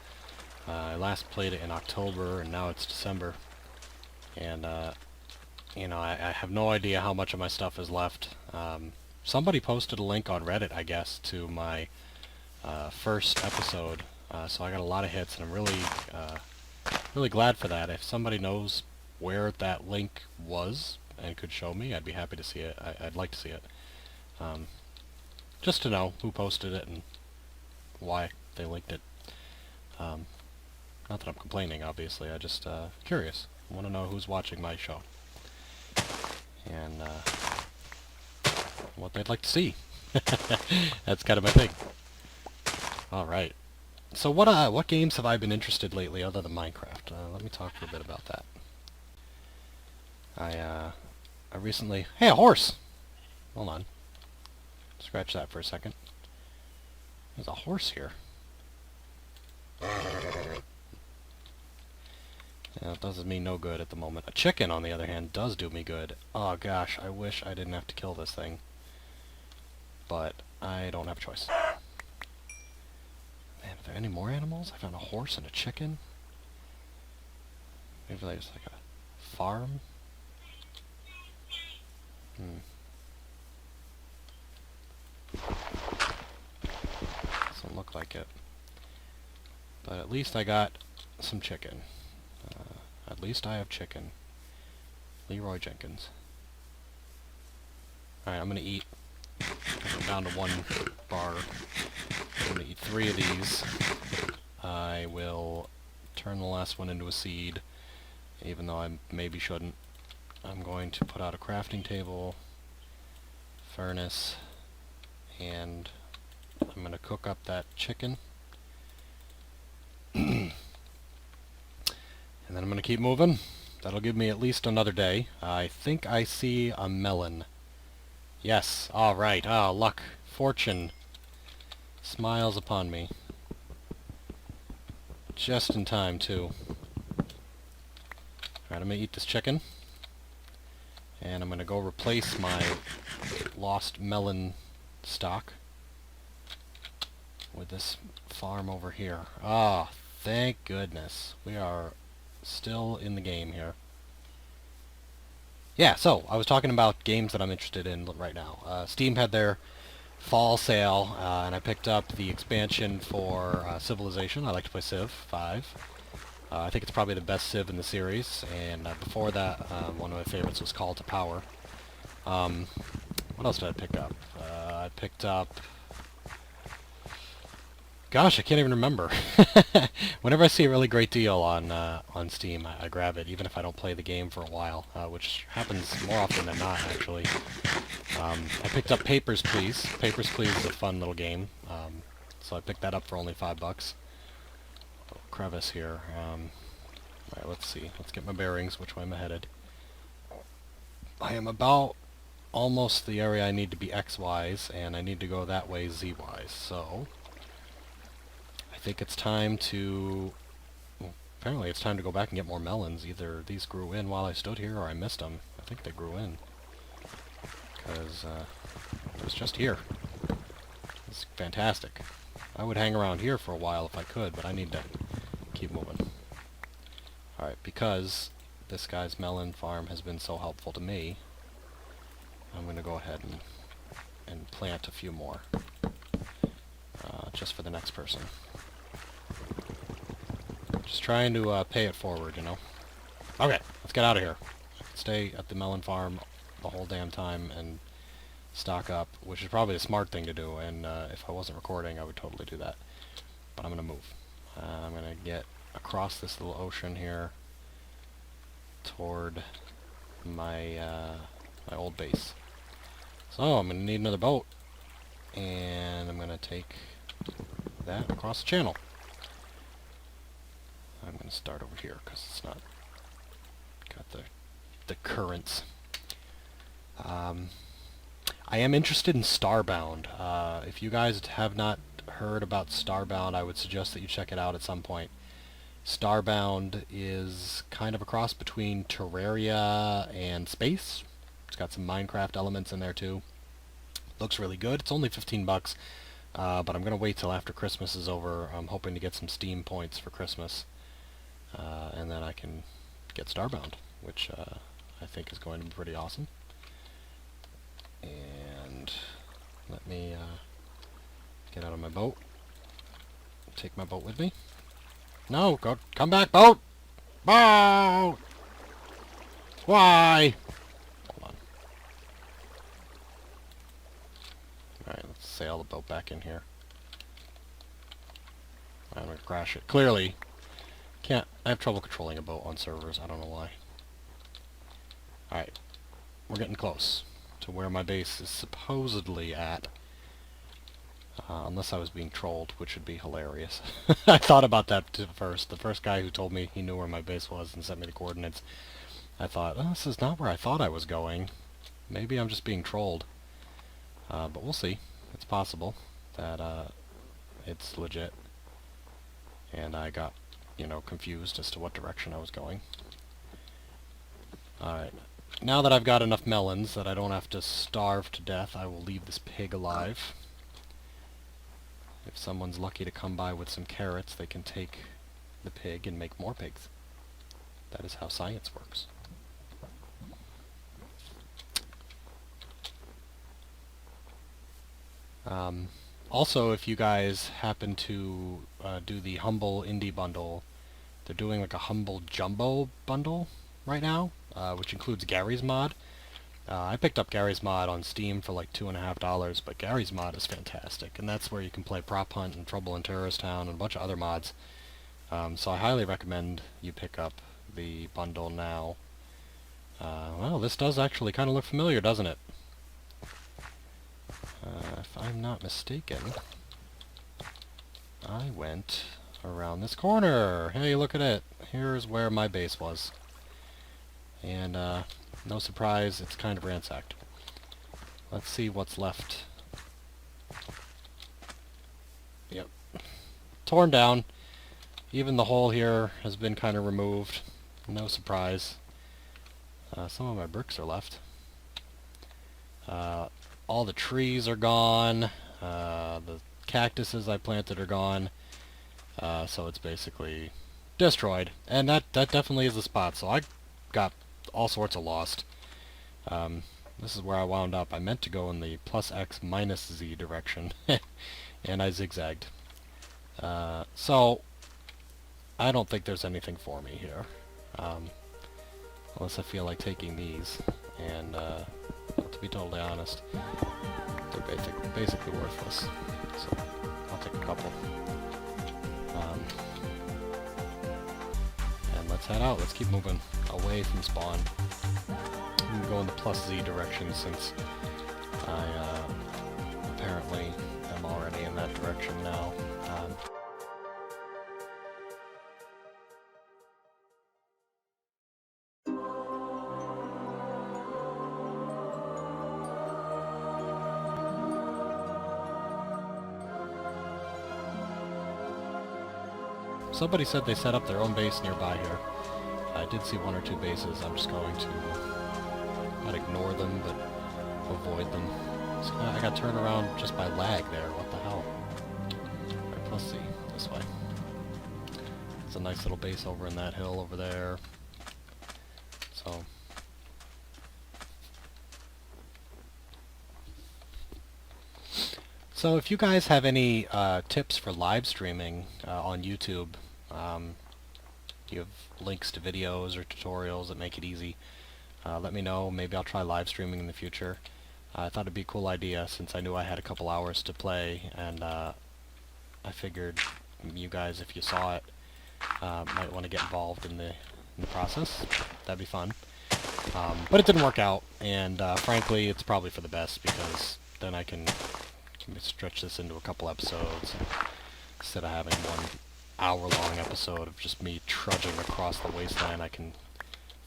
I last played it in October, and now it's December. And, you know, I have no idea how much of my stuff is left. Somebody posted a link on Reddit, I guess, to my first episode. So I got a lot of hits, and I'm really glad for that. If somebody knows where that link was and could show me, I'd be happy to see it. I'd like to see it. Just to know who posted it and why they linked it. Not that I'm complaining, obviously. I just curious. I want to know who's watching my show and what they'd like to see. That's kind of my thing. All right. So what games have I been interested lately other than Minecraft? Let me talk for a bit about that. I recently... Hey, a horse! Hold on. Scratch that for a second. There's a horse here. Yeah, it does me no good at the moment. A chicken, on the other hand, does do me good. Oh gosh, I wish I didn't have to kill this thing. But I don't have a choice. Man, are there any more animals? I found a horse and a chicken. Maybe there's like a farm? Doesn't look like it. But at least I got some chicken. At least I have chicken. Leroy Jenkins. Alright, I'm gonna eat. I'm down to 1 bar. I'm gonna eat 3 of these. I will turn the last one into a seed, even though I maybe shouldn't. I'm going to put out a crafting table, furnace, and I'm going to cook up that chicken. And then I'm going to keep moving. That'll give me at least another day. I think I see a melon. Yes, alright. Ah, luck. Fortune smiles upon me. Just in time, too. Alright, I'm going to eat this chicken. And I'm going to go replace my lost melon stock with this farm over here. Ah, thank goodness. We are still in the game here. Yeah, so I was talking about games that I'm interested in right now. Steam had their fall sale, and I picked up the expansion for Civilization. I like to play Civ 5. I think it's probably the best Civ in the series, and before that, one of my favorites was Call to Power. What else did I pick up? I picked up... Gosh, I can't even remember. Whenever I see a really great deal on Steam, I grab it, even if I don't play the game for a while, which happens more often than not, actually. I picked up Papers, Please. Papers, Please is a fun little game, so I picked that up for only $5. Little crevice here. Alright, let's see. Let's get my bearings, which way am I headed. I am about almost the area I need to be X-wise, and I need to go that way Z-wise, so... I think it's time to... Well, apparently it's time to go back and get more melons. Either these grew in while I stood here, or I missed them. I think they grew in. Because, it was just here. It's fantastic. I would hang around here for a while if I could, but I need to keep moving. Alright, because this guy's melon farm has been so helpful to me, I'm going to go ahead and plant a few more. Just for the next person. Just trying to pay it forward, you know? Okay, let's get out of here. Stay at the melon farm the whole damn time and stock up, which is probably the smart thing to do, and if I wasn't recording, I would totally do that. But I'm going to move. I'm going to get across this little ocean here toward my my old base. So I'm going to need another boat, and I'm going to take that across the channel. I'm going to start over here because it's not got the currents. I am interested in Starbound. If you guys have not heard about Starbound, I would suggest that you check it out at some point. Starbound is kind of a cross between Terraria and Space. It's got some Minecraft elements in there too. Looks really good. It's only 15 bucks, but I'm going to wait till after Christmas is over. I'm hoping to get some Steam points for Christmas, and then I can get Starbound, which I think is going to be pretty awesome. And let me get out of my boat. Take my boat with me. No, come back, boat! Boat! Why? Hold on. Alright, let's sail the boat back in here. I'm gonna crash it. Clearly, I have trouble controlling a boat on servers. I don't know why. Alright, we're getting close to where my base is supposedly at. Unless I was being trolled, which would be hilarious. I thought about that first. The first guy who told me he knew where my base was and sent me the coordinates, I thought, oh, this is not where I thought I was going. Maybe I'm just being trolled. But we'll see. It's possible that it's legit. And I got, confused as to what direction I was going. Alright. Now that I've got enough melons that I don't have to starve to death, I will leave this pig alive. If someone's lucky to come by with some carrots, they can take the pig and make more pigs. That is how science works. Also, if you guys happen to do the Humble Indie Bundle, they're doing like a Humble Jumbo Bundle right now, which includes Gary's mod. I picked up Gary's mod on Steam for like $2.50, but Gary's mod is fantastic, and that's where you can play Prop Hunt and Trouble in Terrorist Town and a bunch of other mods. So I highly recommend you pick up the bundle now. Well, this does actually kind of look familiar, doesn't it? If I'm not mistaken, I went around this corner. Hey, look at it. Here's where my base was. And, no surprise, it's kind of ransacked. Let's see what's left. Yep. Torn down. Even the hole here has been kind of removed. No surprise. Some of my bricks are left. All the trees are gone. The cactuses I planted are gone. So it's basically destroyed. And that definitely is the spot. So I got all sorts of lost. This is where I wound up. I meant to go in the plus X minus Z direction. And I zigzagged. So I don't think there's anything for me here. Unless I feel like taking these. And to be totally honest, they're basically worthless. So I'll take a couple. And let's head out. Let's keep moving away from spawn. I'm going the plus Z direction since I apparently am already in that direction now. Somebody said they set up their own base nearby here. I did see one or two bases. I'm just going to not ignore them, but avoid them. So I got turned around just by lag there. What the hell? Alright, let's see. This way. There's a nice little base over in that hill over there. So if you guys have any tips for live streaming on YouTube, you have links to videos or tutorials that make it easy, let me know. Maybe I'll try live streaming in the future. I thought it'd be a cool idea since I knew I had a couple hours to play, and I figured you guys, if you saw it, might want to get involved in the process. That'd be fun. But it didn't work out, and frankly, it's probably for the best, because then I can stretch this into a couple episodes instead of having 1 hour-long episode of just me trudging across the wasteland. I can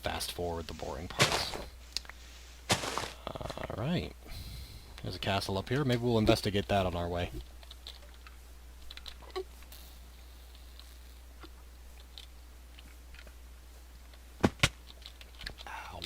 fast forward the boring parts. Alright. There's a castle up here. Maybe we'll investigate that on our way. Ow.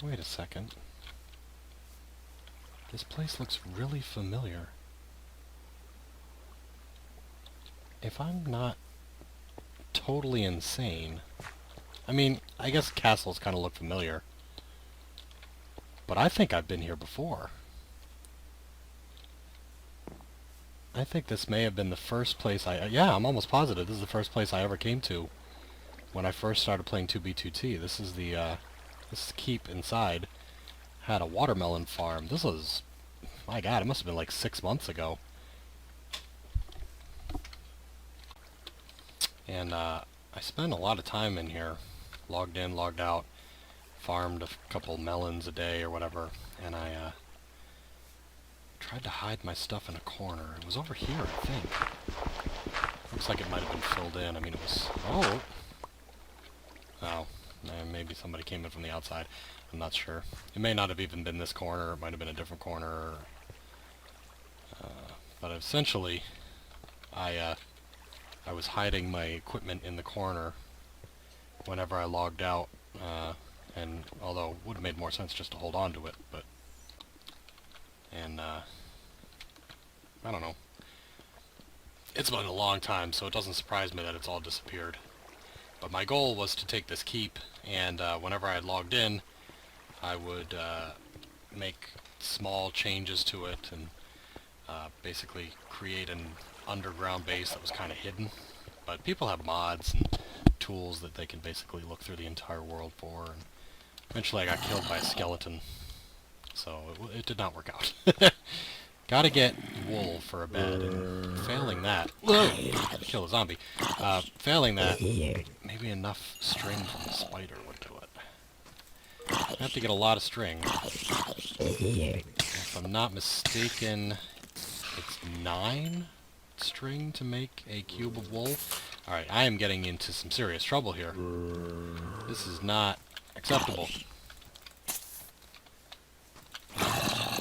Wait a second. This place looks really familiar. If I'm not totally insane... I mean, I guess castles kind of look familiar. But I think I've been here before. I think this may have been the first place yeah, I'm almost positive this is the first place I ever came to when I first started playing 2b2t. This is the, this keep inside had a watermelon farm. This was, my god, it must have been like 6 months ago. And I spent a lot of time in here, logged in, logged out, farmed a couple melons a day or whatever, and I tried to hide my stuff in a corner. It was over here, I think. Looks like it might have been filled in. I mean, it was... Oh! Oh. Maybe somebody came in from the outside. I'm not sure. It may not have even been this corner. It might have been a different corner. But essentially, I was hiding my equipment in the corner whenever I logged out. And although it would have made more sense just to hold on to it, but... And, I don't know. It's been a long time, so it doesn't surprise me that it's all disappeared. But my goal was to take this keep, and whenever I had logged in, I would make small changes to it and basically create an underground base that was kind of hidden. But people have mods and tools that they can basically look through the entire world for, and eventually I got killed by a skeleton, so it did not work out. Gotta get wool for a bed, and failing that... Whoa! Kill a zombie. Failing that, maybe enough string from the spider would do it. I have to get a lot of string. If I'm not mistaken, it's 9 string to make a cube of wool. Alright, I am getting into some serious trouble here. This is not acceptable.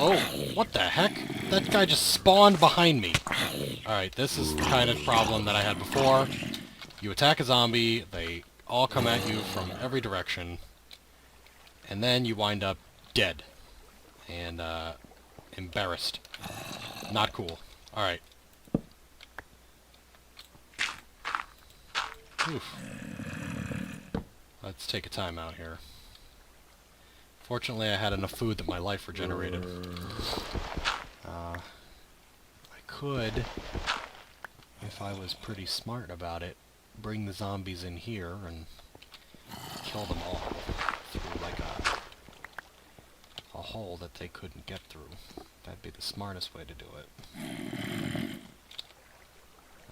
Oh, what the heck? That guy just spawned behind me. Alright, this is the kind of problem that I had before. You attack a zombie, they all come at you from every direction, and then you wind up dead. And, embarrassed. Not cool. Alright. Oof. Let's take a time out here. Fortunately, I had enough food that my life regenerated. I could, if I was pretty smart about it, bring the zombies in here and kill them all through like a hole that they couldn't get through. That'd be the smartest way to do it.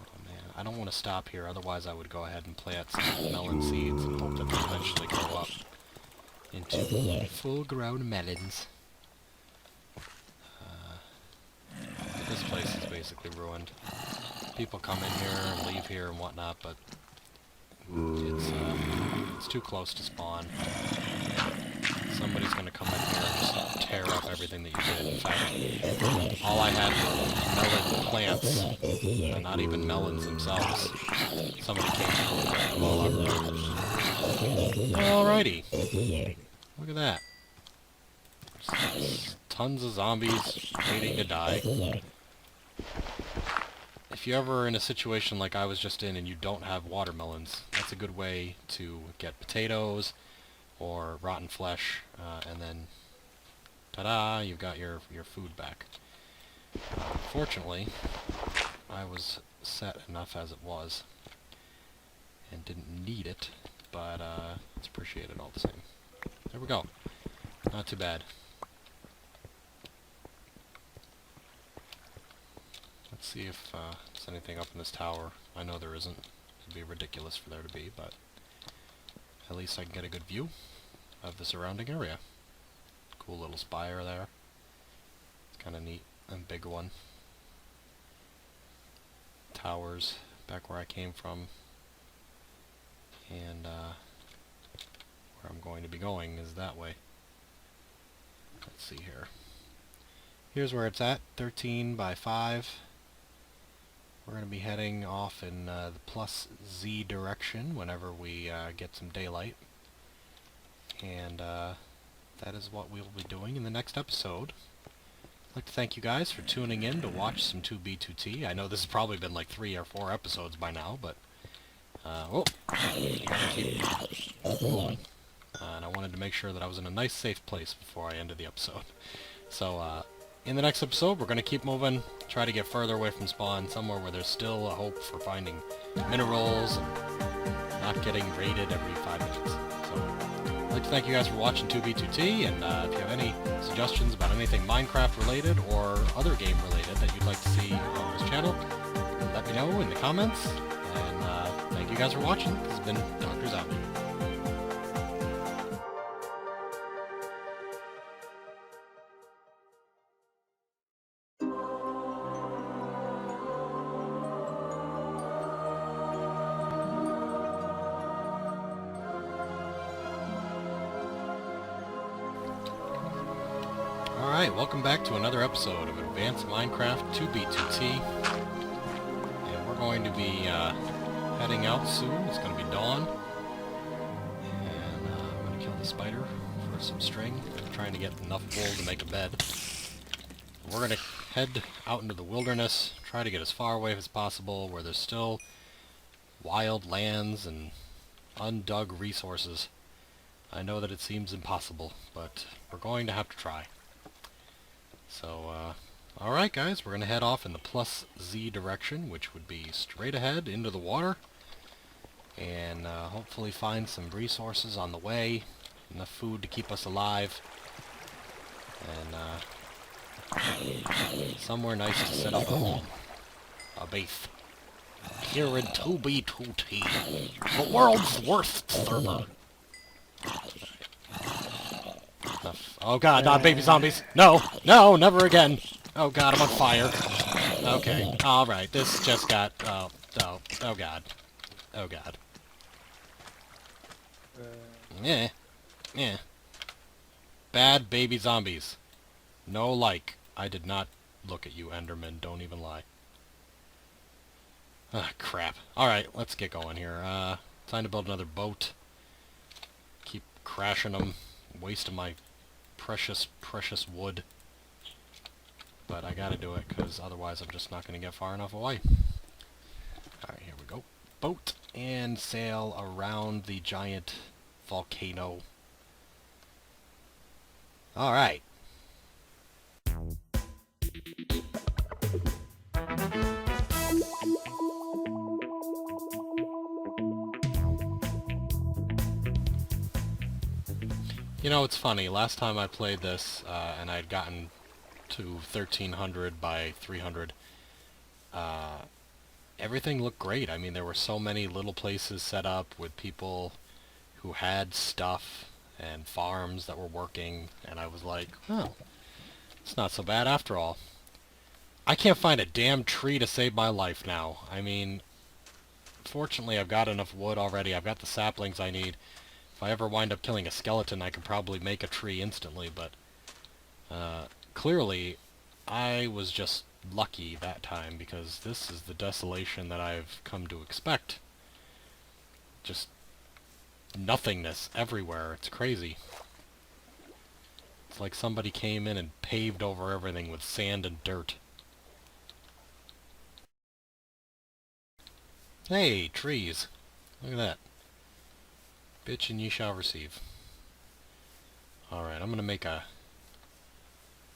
Oh man, I don't want to stop here, otherwise I would go ahead and plant some melon seeds and hope that they eventually grow up into full-grown melons. This place is basically ruined. People come in here and leave here and whatnot, but it's too close to spawn. Somebody's gonna come in here and just tear up everything that you did. In fact, all I had were melon plants, and not even melons themselves. Somebody came in and picked them all up. Alrighty. Look at that. There's tons of zombies waiting to die. If you're ever in a situation like I was just in and you don't have watermelons, that's a good way to get potatoes or rotten flesh, and then ta-da, you've got your food back. Fortunately, I was set enough as it was and didn't need it, but it's appreciated all the same. There we go. Not too bad. Let's see if there's anything up in this tower. I know there isn't. It'd be ridiculous for there to be, but at least I can get a good view of the surrounding area. Cool little spire there. It's kind of neat. A big one. Towers back where I came from. And where I'm going to be going is that way. Let's see here. Here's where it's at. 13 by 5. We're going to be heading off in the plus Z direction whenever we get some daylight. And that is what we'll be doing in the next episode. I'd like to thank you guys for tuning in to watch some 2b2t. I know this has probably been like 3 or 4 episodes by now, but you gotta keep going. And I wanted to make sure that I was in a nice safe place before I ended the episode. So in the next episode, we're going to keep moving, try to get further away from spawn, somewhere where there's still a hope for finding minerals and not getting raided every 5 minutes. So I'd like to thank you guys for watching 2b2t, and if you have any suggestions about anything Minecraft related or other game related that you'd like to see on this channel, let me know in the comments. And thank you guys for watching. This has been Dr. Zombie. Alright, welcome back to another episode of Advanced Minecraft 2b2t. And we're going to be heading out soon. It's going to be dawn. And I'm going to kill the spider for some string. I'm trying to get enough wool to make a bed. We're going to head out into the wilderness, try to get as far away as possible where there's still wild lands and undug resources. I know that it seems impossible, but we're going to have to try. So, alright guys, we're going to head off in the plus Z direction, which would be straight ahead into the water, and hopefully find some resources on the way, enough food to keep us alive, and somewhere nice to set up a home, a base. Here in 2b2t, the world's worst server. Oh god, not baby zombies! No! No, never again! Oh god, I'm on fire. Okay, alright, this just got... oh god. Oh god. Yeah. Yeah. Bad baby zombies. No like. I did not look at you, Enderman, don't even lie. Ah, crap. Alright, let's get going here. Time to build another boat. Keep crashing them, wasting my precious wood. But I gotta do it, because otherwise I'm just not gonna get far enough away. Alright, here we go. Boat, and sail around the giant volcano. Alright. You know, it's funny, last time I played this, and I'd gotten to 1300 by 300, everything looked great. I mean, there were so many little places set up with people who had stuff and farms that were working, and I was like, oh, it's not so bad after all. I can't find a damn tree to save my life now. I mean, fortunately I've got enough wood already. I've got the saplings I need. If I ever wind up killing a skeleton, I could probably make a tree instantly, but clearly I was just lucky that time, because this is the desolation that I've come to expect. Just nothingness everywhere. It's crazy. It's like somebody came in and paved over everything with sand and dirt. Hey, trees. Look at that. Bitch and ye shall receive. Alright, I'm gonna make a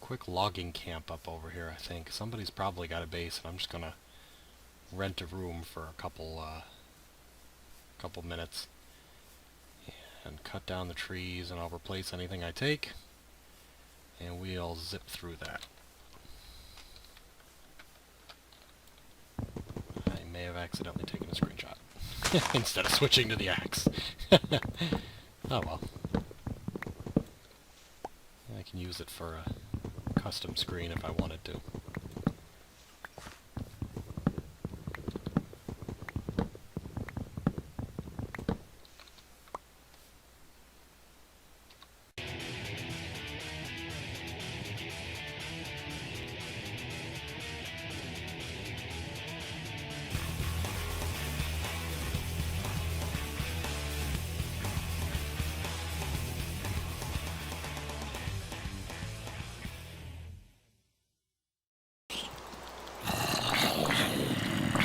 quick logging camp up over here, I think. Somebody's probably got a base, and I'm just gonna rent a room for a couple minutes. And cut down the trees, and I'll replace anything I take. And we'll zip through that. I may have accidentally taken a screenshot. Instead of switching to the axe. Oh well. I can use it for a custom screen if I wanted to.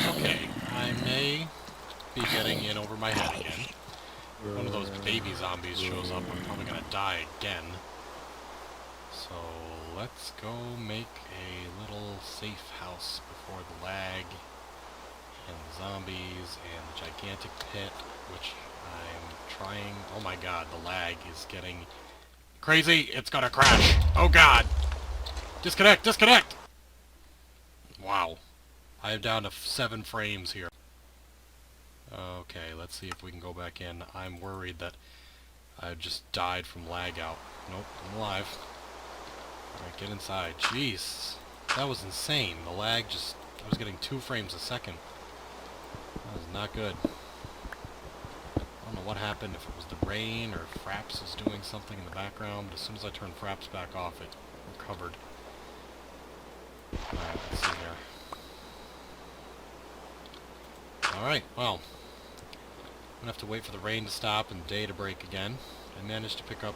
Okay, I may be getting in over my head again. One of those baby zombies shows up, I'm probably gonna die again. So let's go make a little safe house before the lag and the zombies and the gigantic pit, which I'm trying... Oh my god, the lag is getting crazy! It's gonna crash! Oh god! Disconnect! Disconnect! Wow. I am down to 7 frames here. Okay, let's see if we can go back in. I'm worried that I just died from lag out. Nope, I'm alive. Alright, get inside. Jeez. That was insane. The lag just... I was getting 2 frames a second. That was not good. I don't know what happened, if it was the rain or if Fraps is doing something in the background, but as soon as I turned Fraps back off, it recovered. Alright, let's see here. Alright, well, I'm gonna have to wait for the rain to stop and the day to break again. I managed to pick up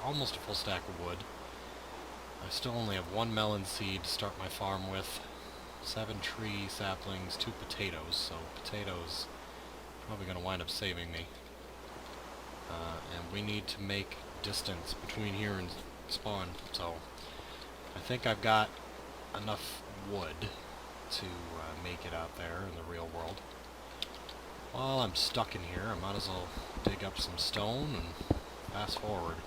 almost a full stack of wood. I still only have 1 melon seed to start my farm with, 7 tree saplings, 2 potatoes, so potatoes probably gonna wind up saving me. And we need to make distance between here and spawn, so I think I've got enough wood to make it out there in the real world. While I'm stuck in here, I might as well dig up some stone and fast forward.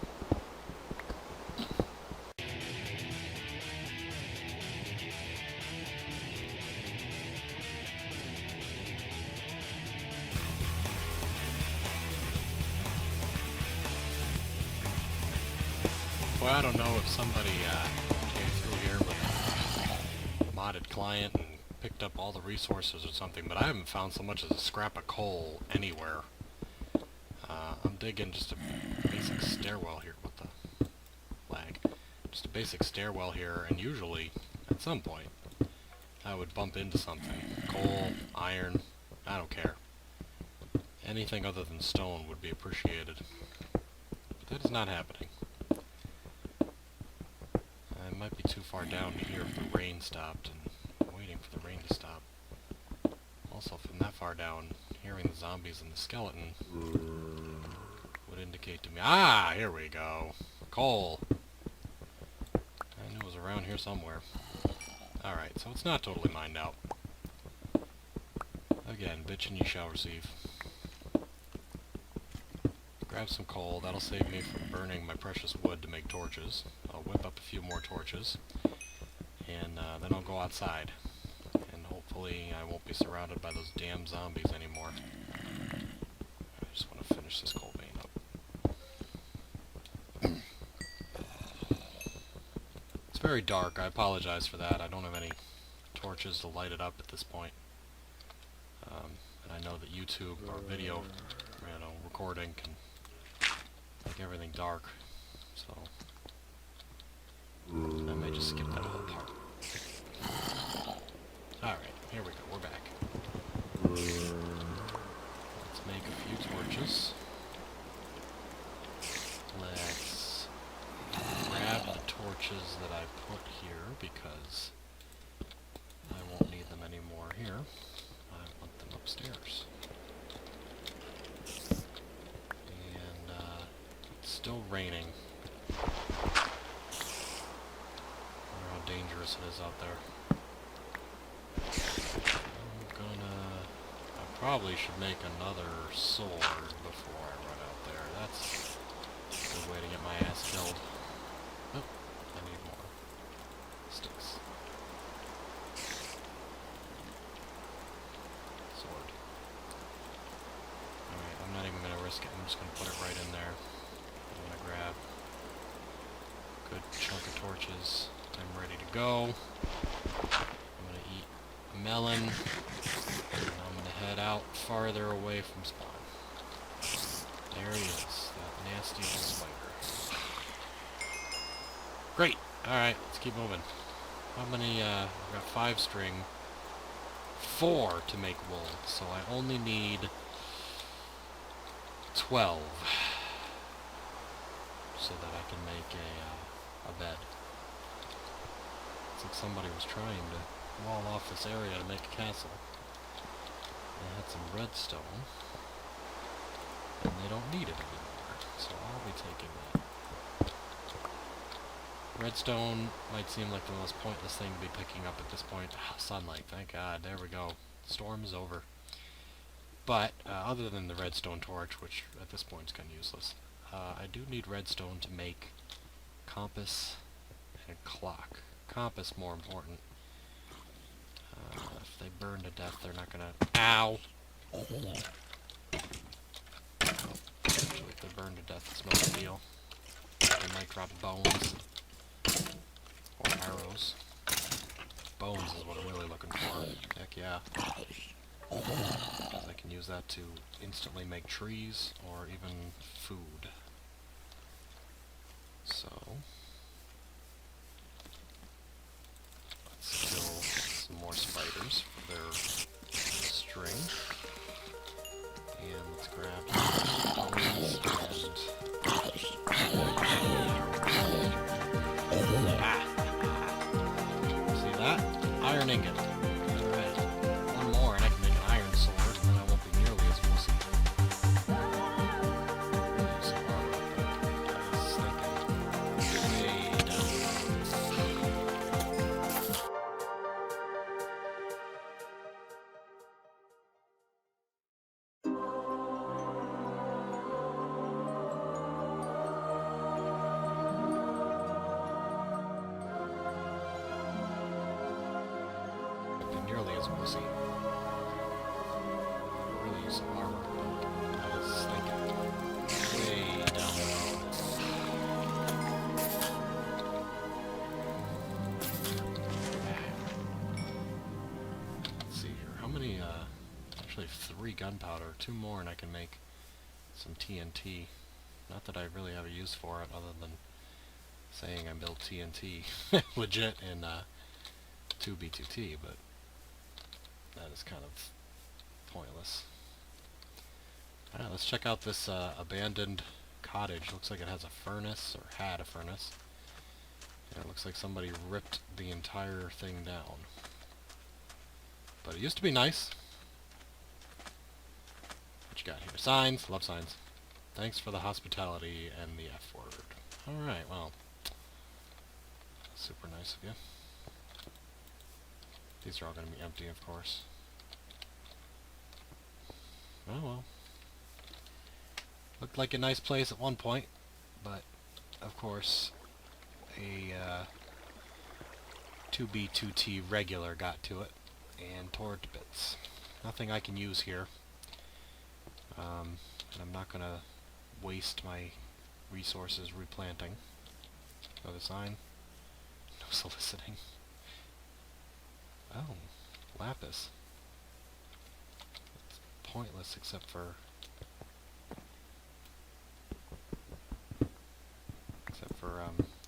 Well, I don't know if somebody came through here with a modded client and picked up all the resources or something, but I haven't found so much as a scrap of coal anywhere. I'm digging just a basic stairwell here. What the lag? Just a basic stairwell here, and usually, at some point, I would bump into something. Coal, iron, I don't care. Anything other than stone would be appreciated. But that is not happening. I might be too far down here if the rain stopped, and waiting for the rain to stop. Also, from that far down, hearing the zombies and the skeleton would indicate to me... Ah! Here we go. Coal. I knew it was around here somewhere. Alright, so it's not totally mined out. Again, bitch and ye shall receive. Grab some coal, that'll save me from burning my precious wood to make torches. I'll whip up a few more torches, and then I'll go outside. And hopefully I won't be surrounded by those damn zombies anymore. I just want to finish this coal vein up. It's very dark, I apologize for that. I don't have any torches to light it up at this point. And I know that YouTube or video, recording can make everything dark, so I may just skip that whole part. Alright, here we go, we're back. Let's make a few torches. Let's grab the because I won't need them anymore here. I want them upstairs. And it's still raining. I wonder how dangerous it is out there. I probably should make another sword before I run out there. That's a good way to get my ass killed. Oh, I need more sticks. Sword. Alright, I'm not even going to risk it. I'm just going to put it right in there. I'm going to grab a good chunk of torches. I'm ready to go. I'm going to eat a melon. And I'm going to head out farther away from spawn. There he is, that nasty old spider. Great! Alright, let's keep moving. How many, I've got 5 string. 4 to make wool, so I only need 12. So that I can make a bed. Looks like somebody was trying to wall off this area to make a castle. They had some redstone, and they don't need it anymore, so I'll be taking that. Redstone might seem like the most pointless thing to be picking up at this point. Ah, sunlight, thank God, there we go. Storm is over. But, other than the redstone torch, which at this point is kind of useless, I do need redstone to make compass and clock. Compass more important. If they burn to death, they're not gonna... Ow! Actually, if they burn to death, it's no big deal. They might drop bones. Or arrows. Bones is what I'm really looking for. Heck yeah. I can use that to instantly make trees, or even food. So... let's kill some more spiders for their string. And let's grab bones and... See that? Iron ingot. Alright. One more and I can make an iron sword, and then I won't be nearly as wussy. Some armor up there. I was thinking way down nearly as wussy. Really use some armor, but I was thinking way down the road. Let's see here. How many, actually 3 gunpowder. 2 more and I can make some TNT. Not that I really have a use for it other than saying I built TNT legit in 2b2t, but that is kind of pointless. Alright, let's check out this abandoned cottage. Looks like it has a furnace, or had a furnace. And it looks like somebody ripped the entire thing down. But it used to be nice. What you got here? Signs. Love signs. Thanks for the hospitality and the F word. Alright, well. Super nice of you. These are all going to be empty, of course. Oh well. Looked like a nice place at one point, but, of course, a 2b2t regular got to it and tore it to bits. Nothing I can use here. And I'm not going to waste my resources replanting. Another sign. No soliciting. Oh, lapis. It's pointless except for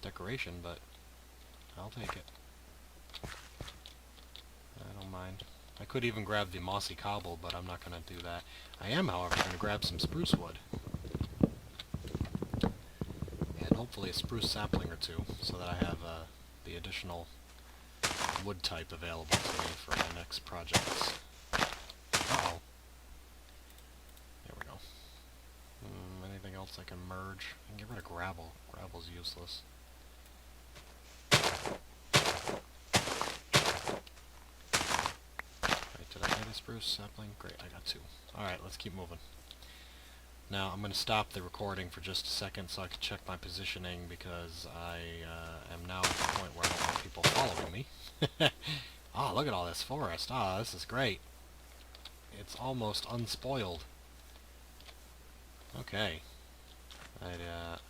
decoration, but I'll take it. I don't mind. I could even grab the mossy cobble, but I'm not going to do that. I am, however, going to grab some spruce wood. And hopefully a spruce sapling or two, so that I have the additional wood type available to me for my next projects. Uh-oh. There we go. Anything else I can merge? I can get rid of gravel. Gravel's useless. Right, did I get a spruce sapling? Great, I got 2. Alright, let's keep moving. Now, I'm going to stop the recording for just a second so I can check my positioning, because I am now at the point where I don't want people following me. Oh, look at all this forest. Ah, this is great. It's almost unspoiled. Okay.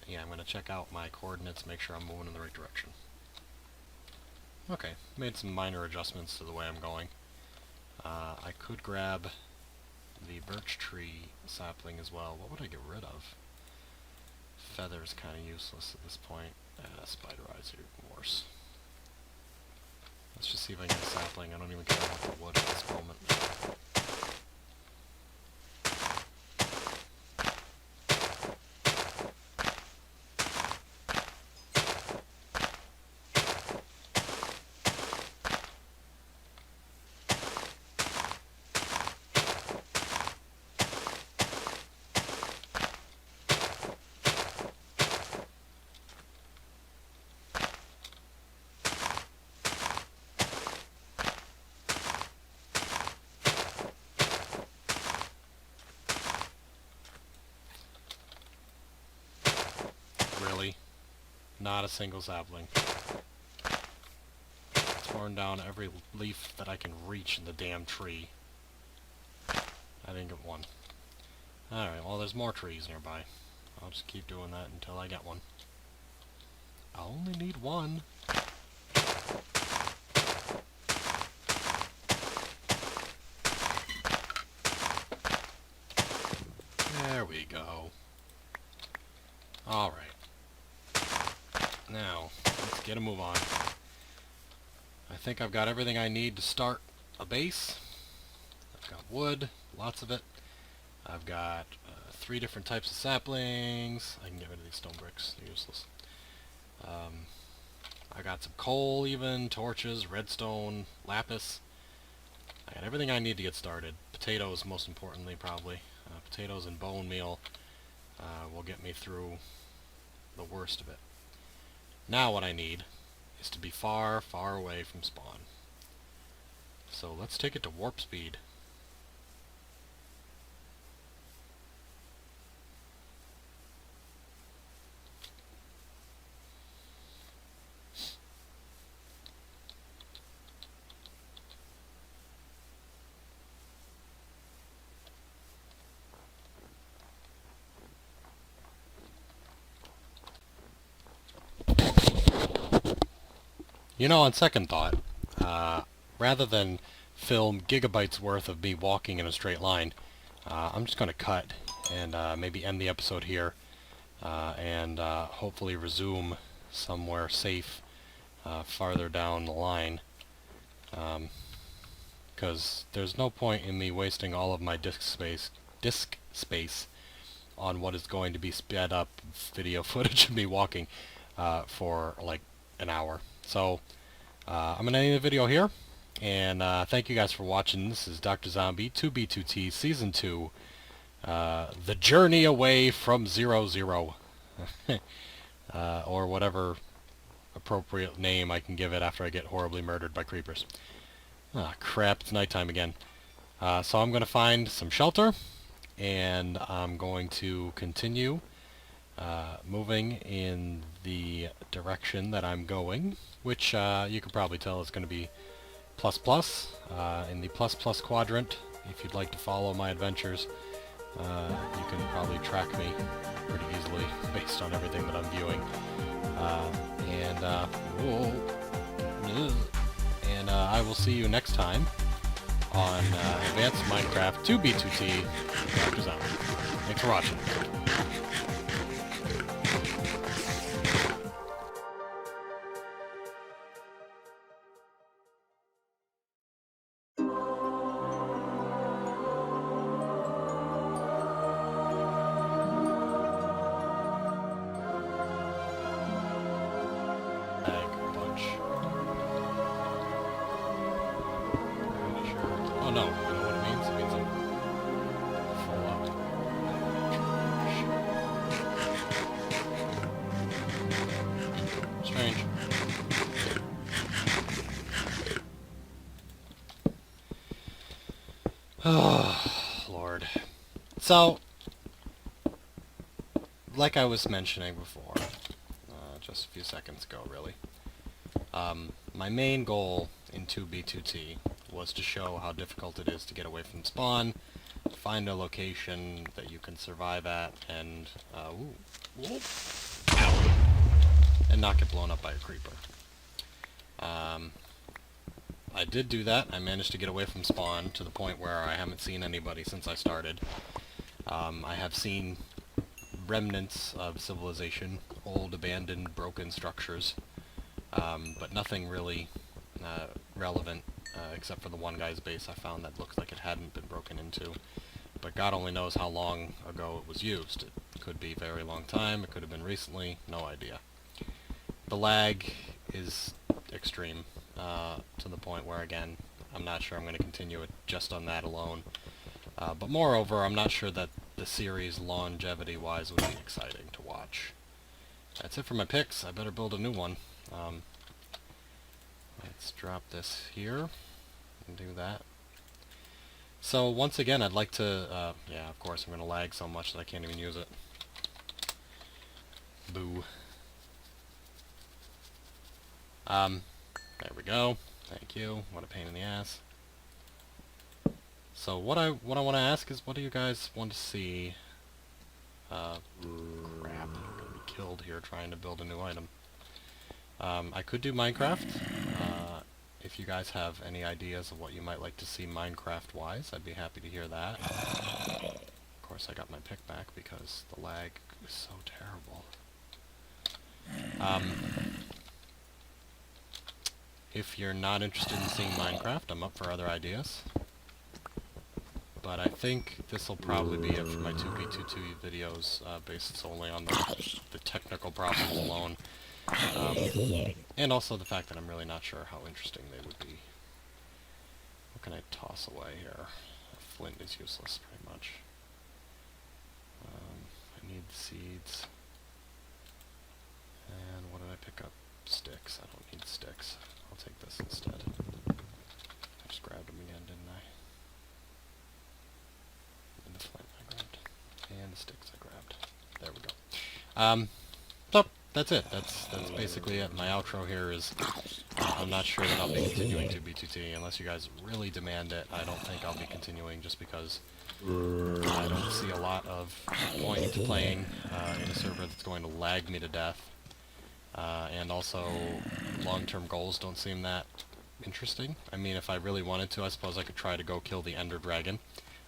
Yeah, I'm going to check out my coordinates, make sure I'm moving in the right direction. Okay, made some minor adjustments to the way I'm going. I could grab the birch tree sapling as well. What would I get rid of? Feather's kind of useless at this point. Spider eyes are even worse. Let's just see if I can get a sapling. I don't even care about the wood at this moment. Really? Not a single sapling. Torn down every leaf that I can reach in the damn tree. I didn't get one. Alright, well there's more trees nearby. I'll just keep doing that until I get one. I only need one. There we go. Alright. Now, let's get a move on. I think I've got everything I need to start a base. I've got wood, lots of it. I've got 3 different types of saplings. I can get rid of these stone bricks, they're useless. I got some coal even, torches, redstone, lapis. I got everything I need to get started. Potatoes, most importantly, probably. Potatoes and bone meal will get me through the worst of it. Now what I need is to be far, far away from spawn. So let's take it to warp speed. You know, on second thought, rather than film gigabytes worth of me walking in a straight line, I'm just going to cut and maybe end the episode here and hopefully resume somewhere safe farther down the line, because there's no point in me wasting all of my disk space on what is going to be sped up video footage of me walking for like an hour. So I'm going to end the video here, and thank you guys for watching. This is Dr. Zombie, 2b2t, Season 2, The Journey Away from 00, or whatever appropriate name I can give it after I get horribly murdered by creepers. Ah, crap, it's nighttime again. So I'm going to find some shelter, and I'm going to continue moving in the direction that I'm going, which you can probably tell is going to be ++, in the ++ quadrant. If you'd like to follow my adventures, you can probably track me pretty easily based on everything that I'm viewing. And I will see you next time on Advanced Minecraft 2b2t Dr. Zombie. Thanks for watching. no, you know what it means? It means I'm full up. Strange. Oh, Lord. So, like I was mentioning before, just a few seconds ago, really, my main goal in 2b2t was to show how difficult it is to get away from spawn, find a location that you can survive at, and, and not get blown up by a creeper. I did do that. I managed to get away from spawn to the point where I haven't seen anybody since I started. I have seen remnants of civilization, old, abandoned, broken structures, but nothing really relevant, except for the one guy's base I found that looked like it hadn't been broken into. But God only knows how long ago it was used. It could be a very long time, it could have been recently, no idea. The lag is extreme, to the point where, again, I'm not sure I'm going to continue it just on that alone. But moreover, I'm not sure that the series, longevity-wise, would be exciting to watch. That's it for my picks. I better build a new one. Let's drop this here and do that. So, once again, I'd like to... yeah, of course, I'm going to lag so much that I can't even use it. Boo. There we go. Thank you. What a pain in the ass. So what I want to ask is, what do you guys want to see? Crap, I'm gonna be killed here trying to build a new item. I could do Minecraft. If you guys have any ideas of what you might like to see Minecraft-wise, I'd be happy to hear that. Of course, I got my pick back because the lag is so terrible. If you're not interested in seeing Minecraft, I'm up for other ideas. But I think this will probably be it for my 2b2t videos, based solely on the technical problems alone. And also the fact that I'm really not sure how interesting they would be. What can I toss away here? Flint is useless, pretty much. I need seeds. And what did I pick up? Sticks. I don't need sticks. I'll take this instead. I just grabbed them again, didn't I? And the flint I grabbed. And the sticks I grabbed. There we go. So, that's it. That's basically it. My outro here is, I'm not sure that I'll be continuing 2b2t unless you guys really demand it. I don't think I'll be continuing just because I don't see a lot of point to playing in a server that's going to lag me to death. And also, long-term goals don't seem that interesting. I mean, if I really wanted to, I suppose I could try to go kill the Ender Dragon.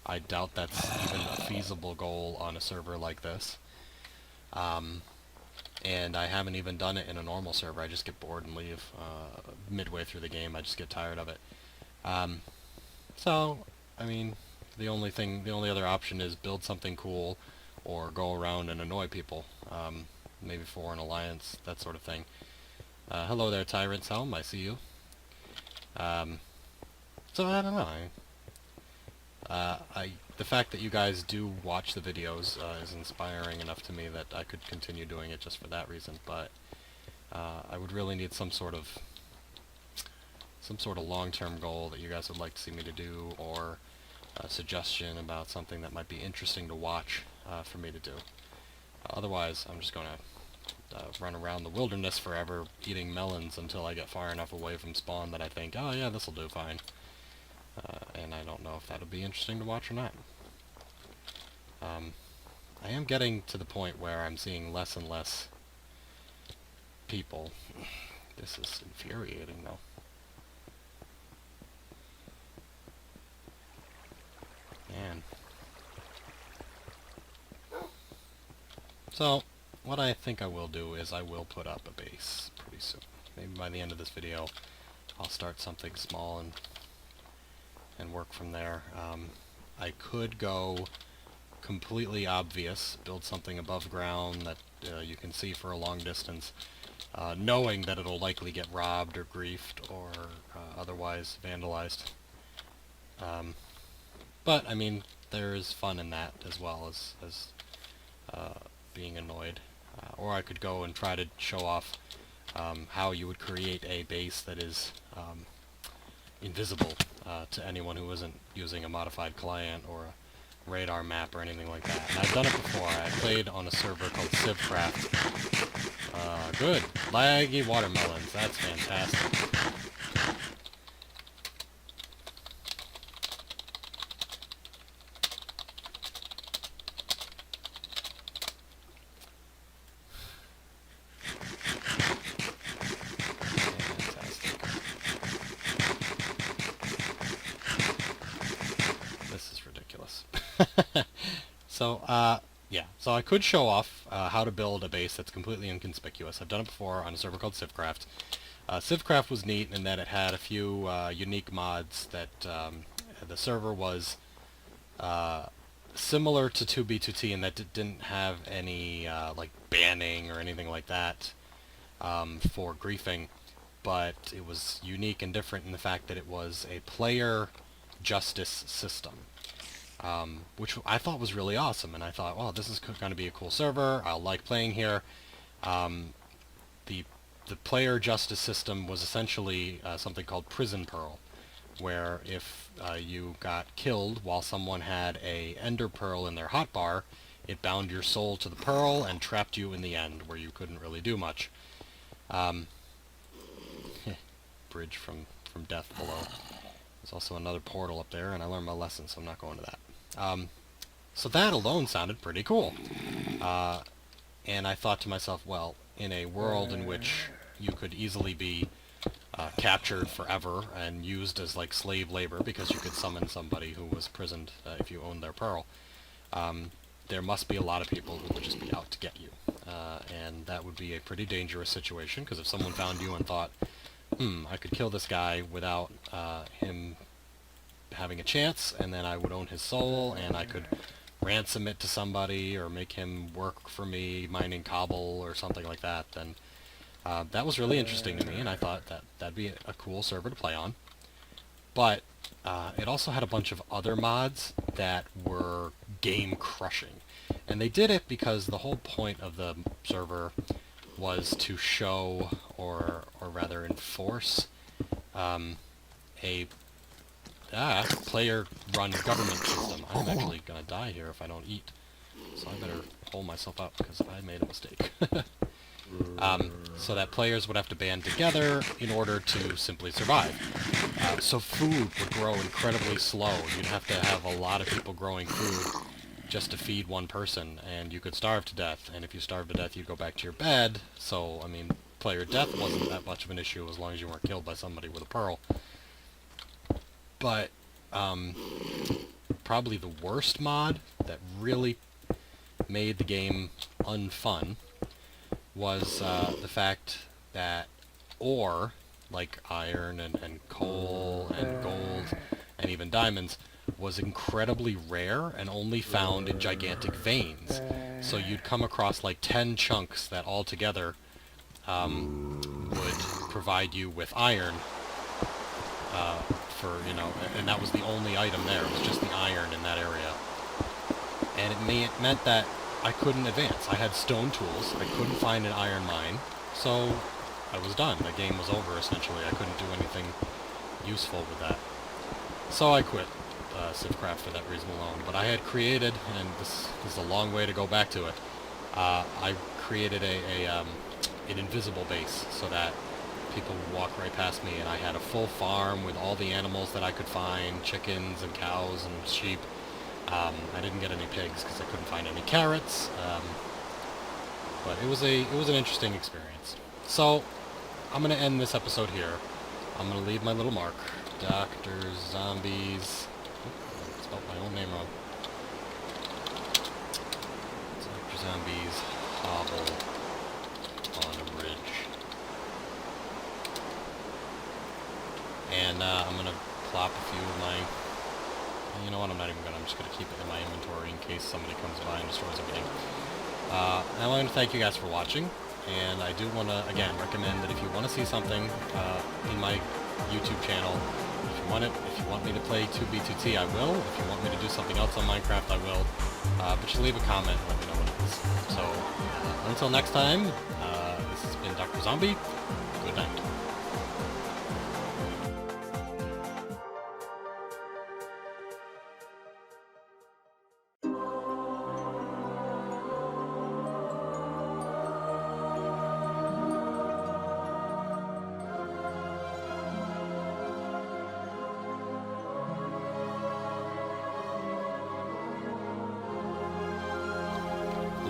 I doubt that's even a feasible goal on a server like this. And I haven't even done it in a normal server. I just get bored and leave. Midway through the game, I just get tired of it. So, I mean, the only other option is build something cool, or go around and annoy people. Maybe for an alliance, that sort of thing. Hello there, Tyrant's Helm, I see you. So I don't know. The fact that you guys do watch the videos is inspiring enough to me that I could continue doing it just for that reason. But I would really need some sort of long-term goal that you guys would like to see me to do, or a suggestion about something that might be interesting to watch for me to do. Otherwise, I'm just going to run around the wilderness forever eating melons until I get far enough away from spawn that I think, oh yeah, this'll do fine. And I don't know if that'll be interesting to watch or not. I am getting to the point where I'm seeing less and less people. This is infuriating, though. Man. So, what I think I will do is I will put up a base pretty soon. Maybe by the end of this video, I'll start something small and work from there. I could go completely obvious, build something above ground that you can see for a long distance, knowing that it'll likely get robbed or griefed or otherwise vandalized. But, I mean, there is fun in that as well as being annoyed. Or I could go and try to show off how you would create a base that is invisible to anyone who isn't using a modified client or a radar map or anything like that. And I've done it before. I played on a server called Civcraft. Good. Laggy watermelons. That's fantastic. So, yeah. So I could show off how to build a base that's completely inconspicuous. I've done it before on a server called Civcraft. Civcraft was neat in that it had a few unique mods that the server was similar to 2b2t in that it didn't have any like banning or anything like that for griefing, but it was unique and different in the fact that it was a player justice system. Which I thought was really awesome, and I thought, well, this is going to be a cool server, I'll like playing here. The player justice system was essentially something called Prison Pearl, where if you got killed while someone had a ender pearl in their hotbar, it bound your soul to the pearl and trapped you in the end, where you couldn't really do much. Bridge from death below. There's also another portal up there, and I learned my lesson, so I'm not going to that. So that alone sounded pretty cool. And I thought to myself, well, in a world in which you could easily be captured forever and used as like slave labor because you could summon somebody who was prisoned if you owned their pearl, there must be a lot of people who would just be out to get you. And that would be a pretty dangerous situation, because if someone found you and thought, I could kill this guy without him having a chance, and then I would own his soul, and I could ransom it to somebody, or make him work for me mining cobble, or something like that, then that was really interesting to me, and I thought that'd be a cool server to play on. But it also had a bunch of other mods that were game-crushing. And they did it because the whole point of the server was to show, or rather enforce, a player-run government system. I'm actually gonna die here if I don't eat, so I better hold myself up because I made a mistake. So that players would have to band together in order to simply survive. So food would grow incredibly slow. You'd have to have a lot of people growing food just to feed one person, and you could starve to death. And if you starved to death, you'd go back to your bed. So, I mean, player death wasn't that much of an issue as long as you weren't killed by somebody with a pearl. But probably the worst mod that really made the game unfun was the fact that ore, like iron and coal and gold and even diamonds, was incredibly rare and only found in gigantic veins. So you'd come across like 10 chunks that all together would provide you with iron for, you know, and that was the only item there. It was just the iron in that area. And it meant that I couldn't advance. I had stone tools. I couldn't find an iron mine. So I was done. The game was over, essentially. I couldn't do anything useful with that. So I quit Civcraft for that reason alone. But I had created, and this is a long way to go back to it, I created an invisible base so that people would walk right past me, and I had a full farm with all the animals that I could find, chickens and cows and sheep. I didn't get any pigs because I couldn't find any carrots, but it was an interesting experience. So I'm going to end this episode here. I'm going to leave my little mark. Dr. Zombies. I spelled my own name wrong. Dr. Zombies hobble on a bridge. And I'm going to plop a few of my... You know what, I'm just going to keep it in my inventory in case somebody comes by and destroys everything. Now I want to thank you guys for watching, and I do want to, again, recommend that if you want to see something in my YouTube channel If you want it, if you want me to play 2b2t, I will. If you want me to do something else on Minecraft, I will. But just leave a comment and let me know what it is. So, until next time, this has been Dr. Zombie. Good night.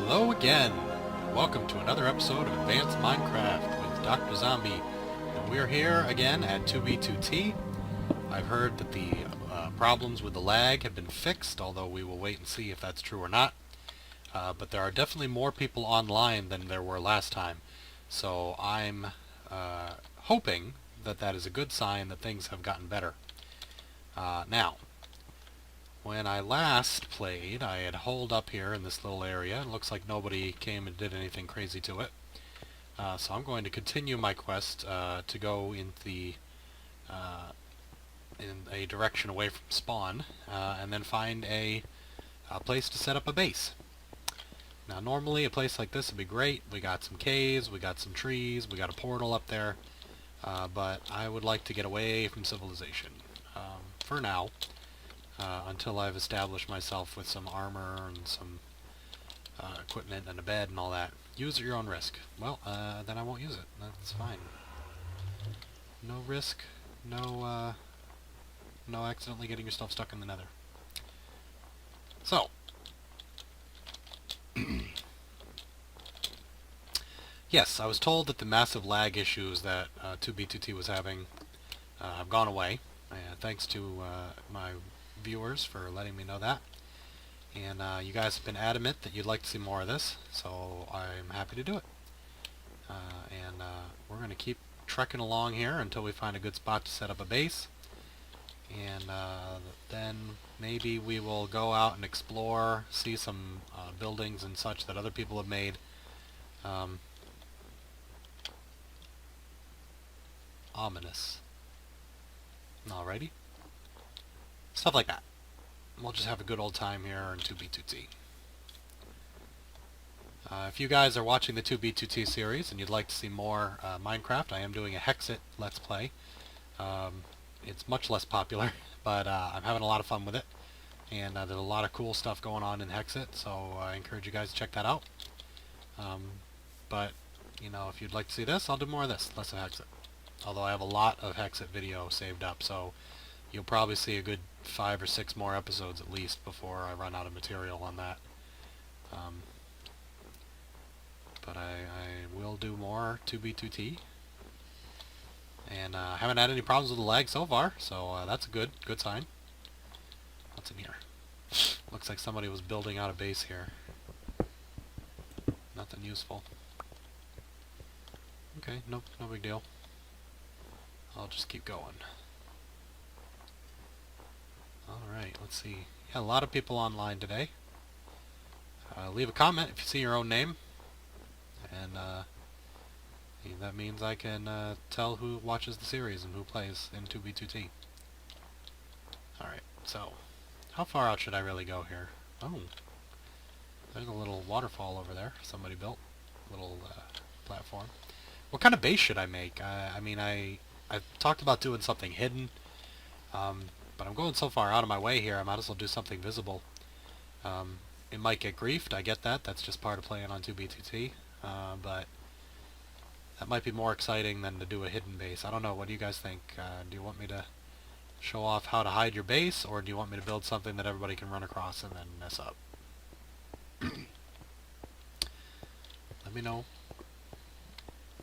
Hello again, and welcome to another episode of Advanced Minecraft with Dr. Zombie, and we're here again at 2b2t. I've heard that the problems with the lag have been fixed, although we will wait and see if that's true or not. But there are definitely more people online than there were last time, so I'm hoping that that is a good sign that things have gotten better. Now, when I last played, I had holed up here in this little area. It looks like nobody came and did anything crazy to it. So I'm going to continue my quest to go in a direction away from spawn, and then find a place to set up a base. Now normally a place like this would be great. We got some caves, we got some trees, we got a portal up there, but I would like to get away from civilization for now. Until I've established myself with some armor and some equipment and a bed and all that. Use at your own risk. Well, then I won't use it. That's fine. No risk, no accidentally getting yourself stuck in the nether. So, yes, I was told that the massive lag issues that 2b2t was having have gone away. Thanks to my viewers for letting me know that, and you guys have been adamant that you'd like to see more of this, so I'm happy to do it. And we're going to keep trekking along here until we find a good spot to set up a base, and then maybe we will go out and explore, see some buildings and such that other people have made. Ominous. Alrighty. Stuff like that. We'll just have a good old time here in 2b2t. If you guys are watching the 2b2t series and you'd like to see more Minecraft, I am doing a Hexit Let's Play. It's much less popular, but I'm having a lot of fun with it. And there's a lot of cool stuff going on in Hexit, so I encourage you guys to check that out. But, you know, if you'd like to see this, I'll do more of this, less of Hexit. Although I have a lot of Hexit video saved up, so you'll probably see a good 5 or 6 more episodes at least before I run out of material on that. But I will do more 2b2t. And I haven't had any problems with the lag so far, so that's a good sign. What's in here? Looks like somebody was building out a base here. Nothing useful. Okay, no big deal. I'll just keep going. Alright, let's see. Yeah, a lot of people online today. Leave a comment if you see your own name. And that means I can tell who watches the series and who plays in 2b2t. Alright, so how far out should I really go here? Oh, there's a little waterfall over there somebody built. A little platform. What kind of base should I make? I mean, I've talked about doing something hidden, but I'm going so far out of my way here, I might as well do something visible. It might get griefed, I get that. That's just part of playing on 2b2t. But that might be more exciting than to do a hidden base. I don't know. What do you guys think? Do you want me to show off how to hide your base, or do you want me to build something that everybody can run across and then mess up? Let me know,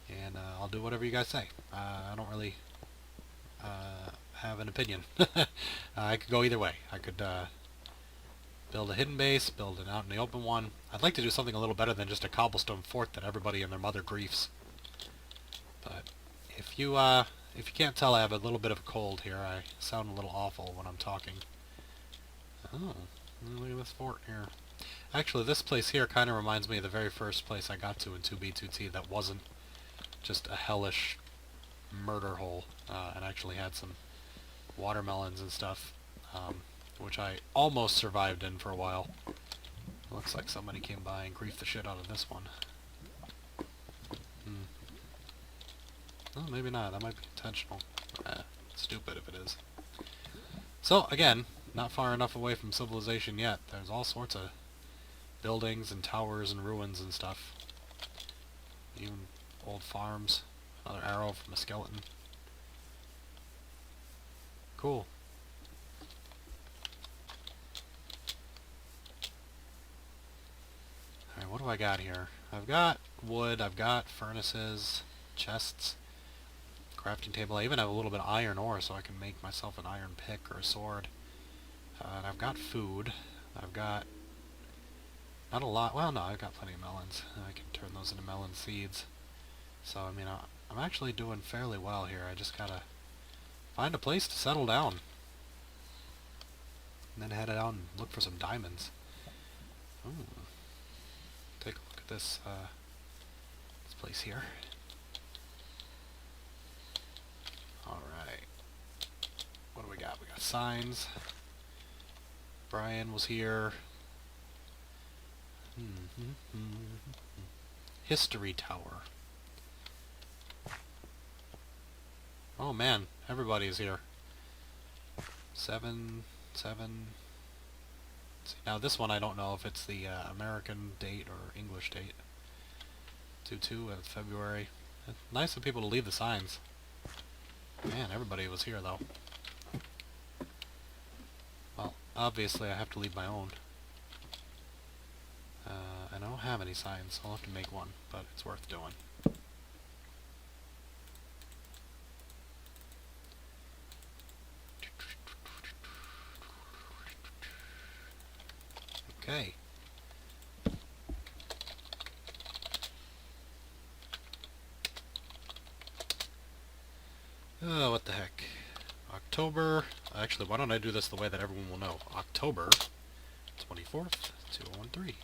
and I'll do whatever you guys say. I don't really have an opinion. I could go either way. I could build a hidden base, build an out in the open one. I'd like to do something a little better than just a cobblestone fort that everybody and their mother griefs. But if you can't tell, I have a little bit of a cold here. I sound a little awful when I'm talking. Oh, look at this fort here. Actually, this place here kind of reminds me of the very first place I got to in 2b2t that wasn't just a hellish murder hole, and actually had some watermelons and stuff, which I almost survived in for a while. Looks like somebody came by and griefed the shit out of this one. Well, maybe not. That might be intentional. Stupid if it is. So, again, not far enough away from civilization yet. There's all sorts of buildings and towers and ruins and stuff. Even old farms. Another arrow from a skeleton. Cool. Alright, what do I got here? I've got wood, I've got furnaces, chests, crafting table. I even have a little bit of iron ore so I can make myself an iron pick or a sword. And I've got food. I've got not a lot. Well, no, I've got plenty of melons. I can turn those into melon seeds. So, I mean, I'm actually doing fairly well here. I just gotta find a place to settle down. And then head out and look for some diamonds. Ooh. Take a look at this place here. Alright. What do we got? We got signs. Brian was here. History Tower. Oh man, everybody is here. 7. See, now this one I don't know if it's the American date or English date. 2/2 of February. Nice of people to leave the signs. Man, everybody was here though. Well, obviously I have to leave my own. And I don't have any signs, so I'll have to make one, but it's worth doing. Okay. Oh, what the heck. October... Actually, why don't I do this the way that everyone will know? October 24th, 2013.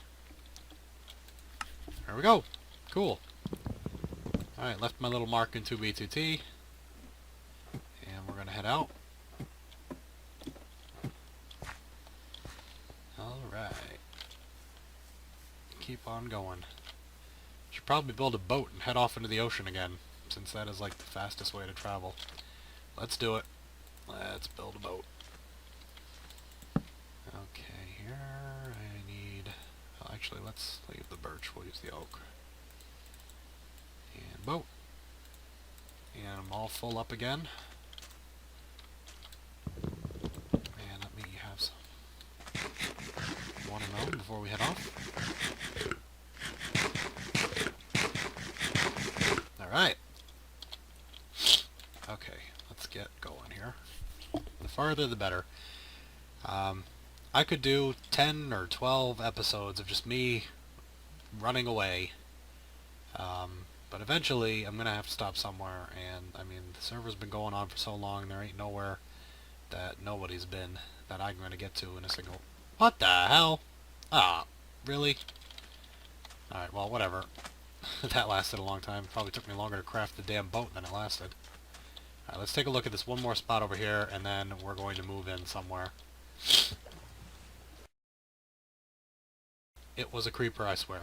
There we go. Cool. Alright, left my little mark in 2b2t. And we're gonna head out. Alright. Keep on going. Should probably build a boat and head off into the ocean again, since that is like the fastest way to travel. Let's do it. Let's build a boat. Okay, here I need... Well, actually, let's leave the birch. We'll use the oak. And boat. And I'm all full up again. And let me have some watermelon before we head off. Alright. Okay, let's get going here. The farther the better. I could do 10 or 12 episodes of just me running away. But eventually I'm gonna have to stop somewhere, and I mean the server's been going on for so long, there ain't nowhere that nobody's been that I'm gonna get to in a single... What the hell? Ah, really? Alright, well, whatever. That lasted a long time. Probably took me longer to craft the damn boat than it lasted. Alright, let's take a look at this one more spot over here, and then we're going to move in somewhere. It was a creeper, I swear.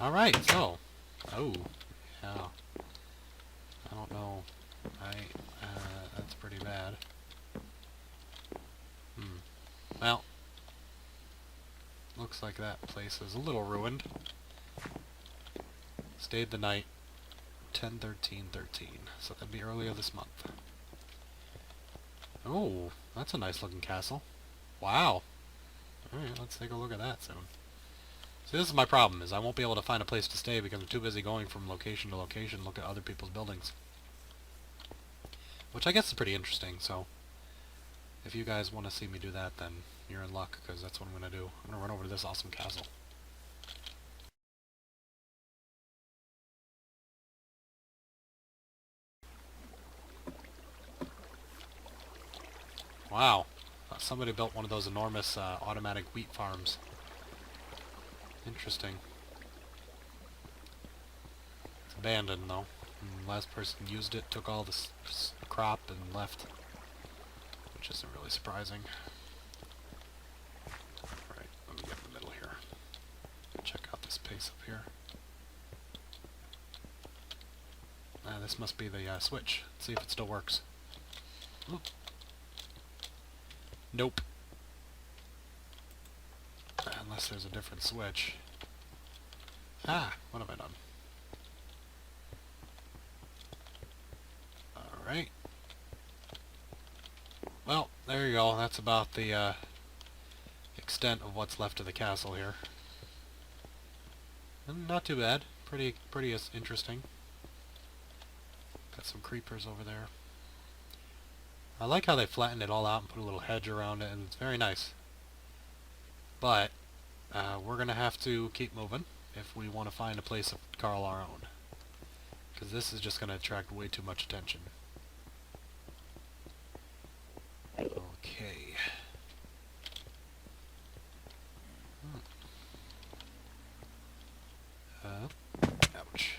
Alright, so... Oh, yeah. I don't know. That's pretty bad. Well... Looks like that place is a little ruined. Stayed the night. 10/13/13. So that'd be earlier this month. Oh, that's a nice looking castle. Wow. Alright, let's take a look at that soon. See, this is my problem, is I won't be able to find a place to stay because I'm too busy going from location to location, look at other people's buildings. Which I guess is pretty interesting, so... If you guys want to see me do that, then you're in luck, because that's what I'm going to do. I'm going to run over to this awesome castle. Wow. Somebody built one of those enormous automatic wheat farms. Interesting. It's abandoned, though. And last person used it, took all this crop and left. Which isn't really surprising. Alright, let me get in the middle here. Check out this pace up here. This must be the switch. Let's see if it still works. Oop. Nope. Unless there's a different switch. Ah, what have I done? Alright. Well, there you go. That's about the extent of what's left of the castle here. And not too bad. Pretty interesting. Got some creepers over there. I like how they flattened it all out and put a little hedge around it, and it's very nice. But we're going to have to keep moving if we want to find a place to call our own. Because this is just going to attract way too much attention. Okay. Ouch.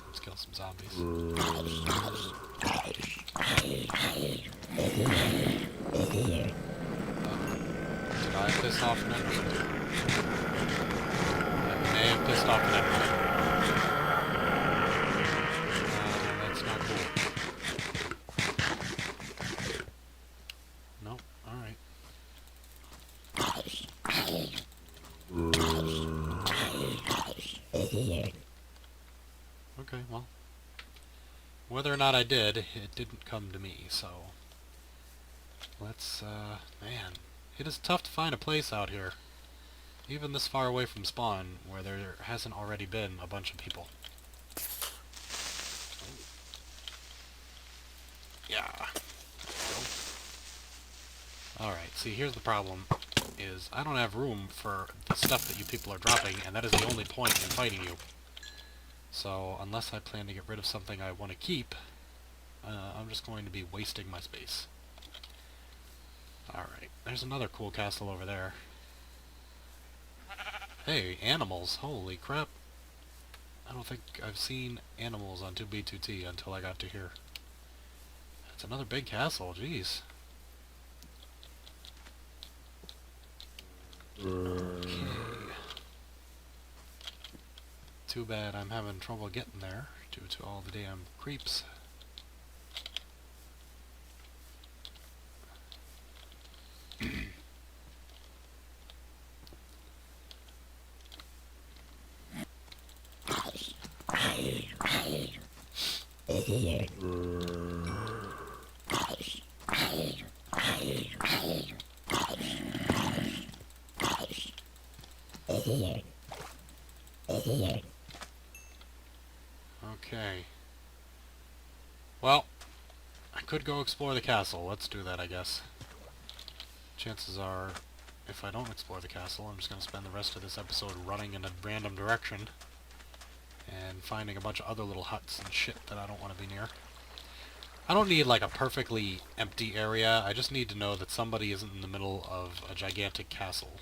Let's kill some zombies. Did I piss off an enemy? I may have pissed off an enemy. That's not cool. Nope, alright. Okay, well. Whether or not I did, it didn't come to me, so... Let's, man. It is tough to find a place out here. Even this far away from spawn, where there hasn't already been a bunch of people. Yeah. Alright, see, here's the problem. Is I don't have room for the stuff that you people are dropping, and that is the only point in fighting you. So, unless I plan to get rid of something I want to keep, I'm just going to be wasting my space. Alright, there's another cool castle over there. Hey, animals! Holy crap! I don't think I've seen animals on 2b2t until I got to here. It's another big castle, jeez. Okay. Too bad I'm having trouble getting there due to all the damn creeps. Okay. Well, I could go explore the castle. Let's do that, I guess. Chances are, if I don't explore the castle, I'm just going to spend the rest of this episode running in a random direction and finding a bunch of other little huts and shit that I don't want to be near. I don't need, like, a perfectly empty area. I just need to know that somebody isn't in the middle of a gigantic castle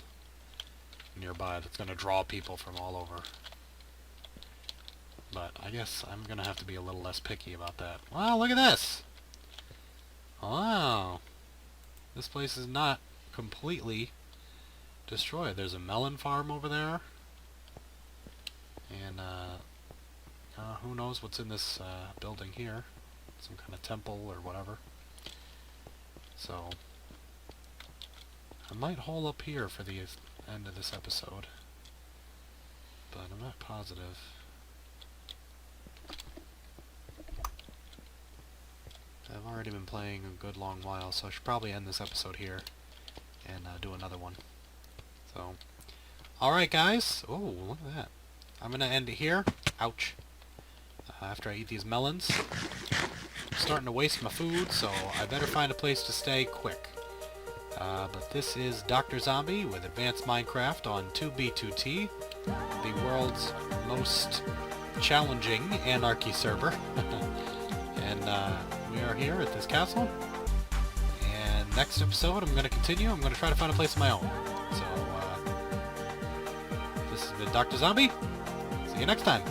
nearby that's going to draw people from all over. But I guess I'm going to have to be a little less picky about that. Wow, look at this! Wow! This place is not completely destroyed. There's a melon farm over there. And, who knows what's in this building here. Some kind of temple or whatever. So, I might hole up here for the end of this episode. But I'm not positive. I've already been playing a good long while, so I should probably end this episode here and do another one. So, alright guys. Oh, look at that. I'm going to end it here. Ouch. After I eat these melons. I'm starting to waste my food, so I better find a place to stay quick. But this is Dr. Zombie with Advanced Minecraft on 2b2t, the world's most challenging anarchy server. And we are here at this castle, and next episode, I'm going to continue. I'm going to try to find a place of my own. So, this has been Dr. Zombie. See you next time.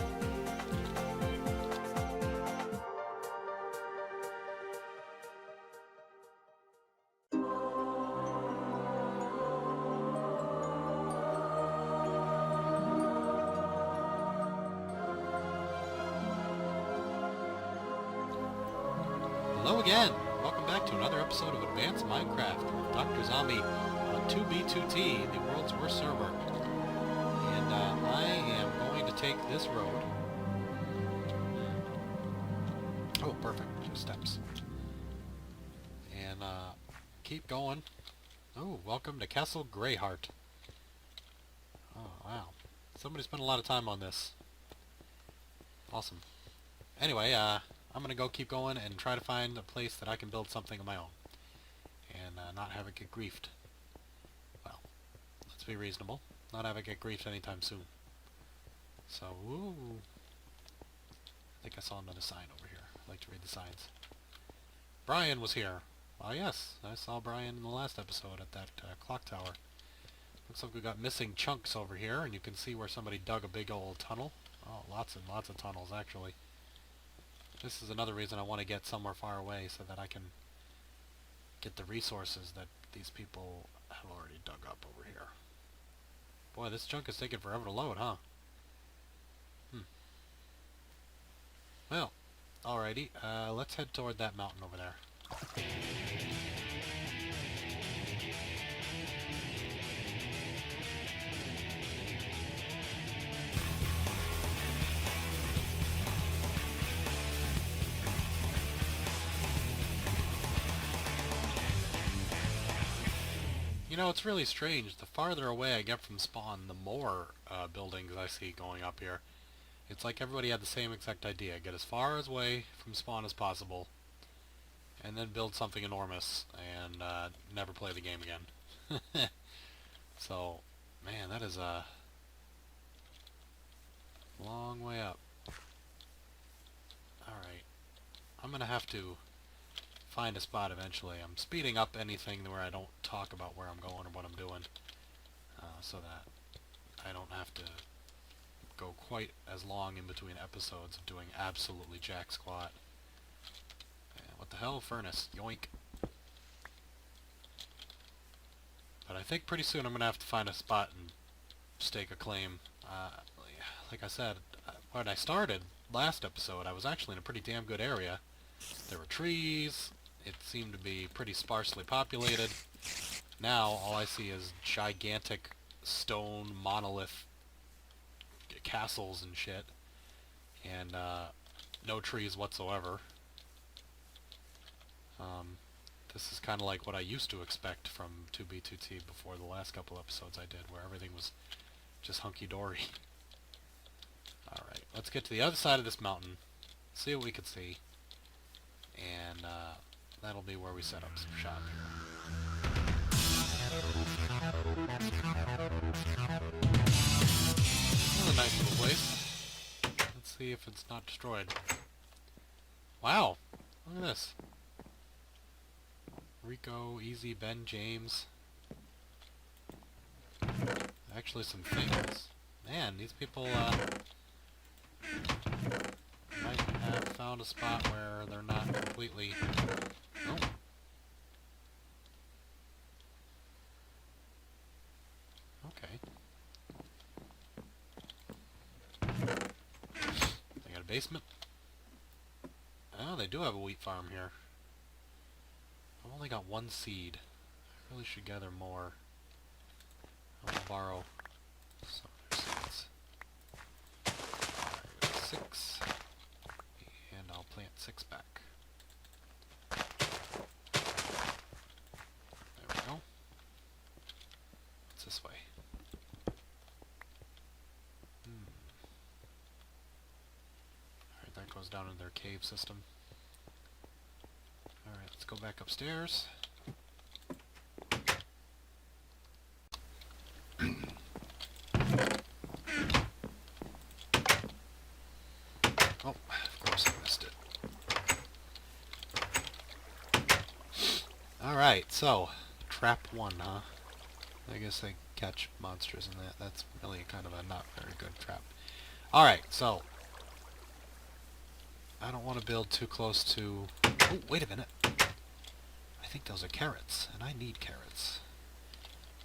Hello again! Welcome back to another episode of Advanced Minecraft with Dr. Zombie on 2b2t, the world's worst server. And I am going to take this road. Oh, perfect. 2 steps. And keep going. Oh, welcome to Castle Greyheart. Oh, wow. Somebody spent a lot of time on this. Awesome. Anyway, I'm going to go keep going and try to find a place that I can build something of my own. And not have it get griefed. Well, let's be reasonable. Not have it get griefed anytime soon. So, ooh. I think I saw another sign over here. I'd like to read the signs. Brian was here. Ah, yes. I saw Brian in the last episode at that clock tower. Looks like we got missing chunks over here, and you can see where somebody dug a big old tunnel. Oh, lots and lots of tunnels, actually. This is another reason I want to get somewhere far away so that I can get the resources that these people have already dug up over here. Boy, this junk is taking forever to load, huh? Well, alrighty. Let's head toward that mountain over there. You know, it's really strange. The farther away I get from spawn, the more buildings I see going up here. It's like everybody had the same exact idea. Get as far away from spawn as possible, and then build something enormous, and never play the game again. So, man, that is a long way up. Alright. I'm going to have to find a spot eventually. I'm speeding up anything where I don't talk about where I'm going or what I'm doing, so that I don't have to go quite as long in between episodes of doing absolutely jack squat. What the hell? Furnace. Yoink. But I think pretty soon I'm going to have to find a spot and stake a claim. Like I said, when I started last episode, I was actually in a pretty damn good area. There were trees. It seemed to be pretty sparsely populated. Now, all I see is gigantic stone monolith castles and shit. And, no trees whatsoever. This is kind of like what I used to expect from 2b2t before the last couple episodes I did, where everything was just hunky-dory. Alright, let's get to the other side of this mountain, see what we can see, and that'll be where we set up some shop here. Another nice little place. Let's see if it's not destroyed. Wow, look at this. Rico, Easy, Ben, James. Actually some things. Man, these people might have found a spot where they're not completely... Oh. Okay. They got a basement? Oh, they do have a wheat farm here. I've only got 1 seed. I really should gather more. I will borrow some of their seeds. Alright, 6. And I'll plant 6 back. There we go. What's this way? Alright, that goes down in their cave system. Alright, let's go back upstairs. Oh, of course I missed it. Alright. Alright, so, trap 1, huh? I guess I catch monsters in that. That's really kind of a not very good trap. Alright, so, I don't want to build too close to... Oh, wait a minute. I think those are carrots, and I need carrots.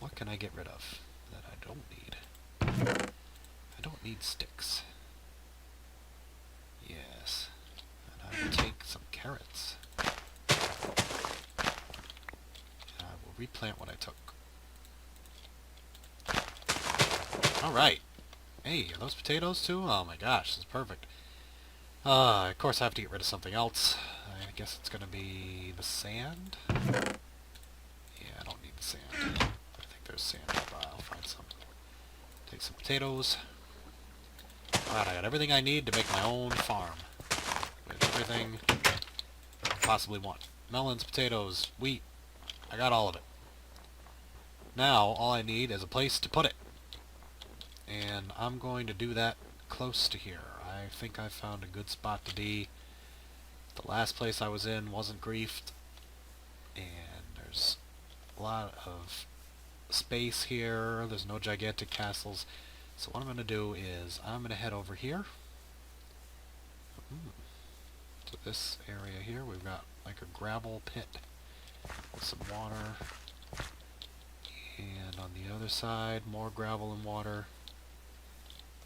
What can I get rid of that I don't need? I don't need sticks. Yes. And I will take some carrots. And I will replant what I took. Alright. Hey, are those potatoes too? Oh my gosh, this is perfect. Of course I have to get rid of something else. I guess it's gonna be the sand? Yeah, I don't need the sand. I think there's sand nearby. I'll find some. Take some potatoes. Alright, I got everything I need to make my own farm. With everything I possibly want. Melons, potatoes, wheat. I got all of it. Now, all I need is a place to put it. And I'm going to do that close to here. I think I found a good spot to be. The last place I was in wasn't griefed. And there's a lot of space here. There's no gigantic castles. So what I'm going to do is I'm going to head over here. To this area here. We've got like a gravel pit with some water. And on the other side, more gravel and water.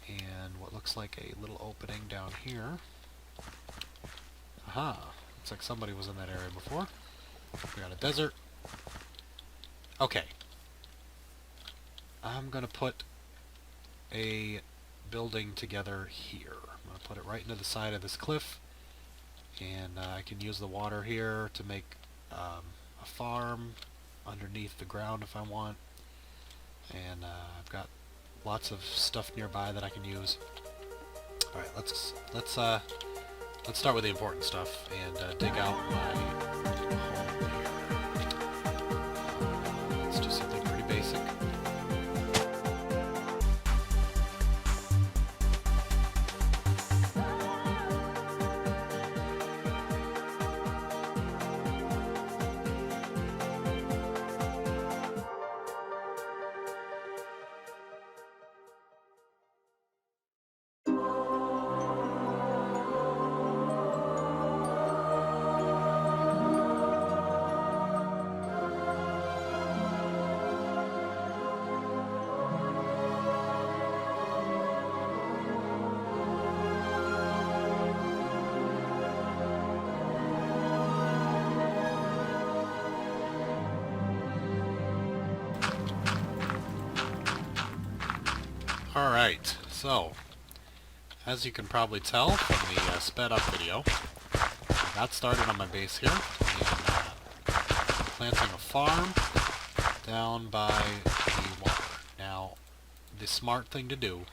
And what looks like a little opening down here. Aha! Looks like somebody was in that area before. We got a desert. Okay. I'm gonna put a building together here. I'm gonna put it right into the side of this cliff. And I can use the water here to make a farm underneath the ground if I want. And I've got lots of stuff nearby that I can use. All right, let's start with the important stuff and dig out my home here. Let's do something pretty basic. Alright, so, as you can probably tell from the sped up video, I got started on my base here, and planting a farm down by the water. Now, the smart thing to do,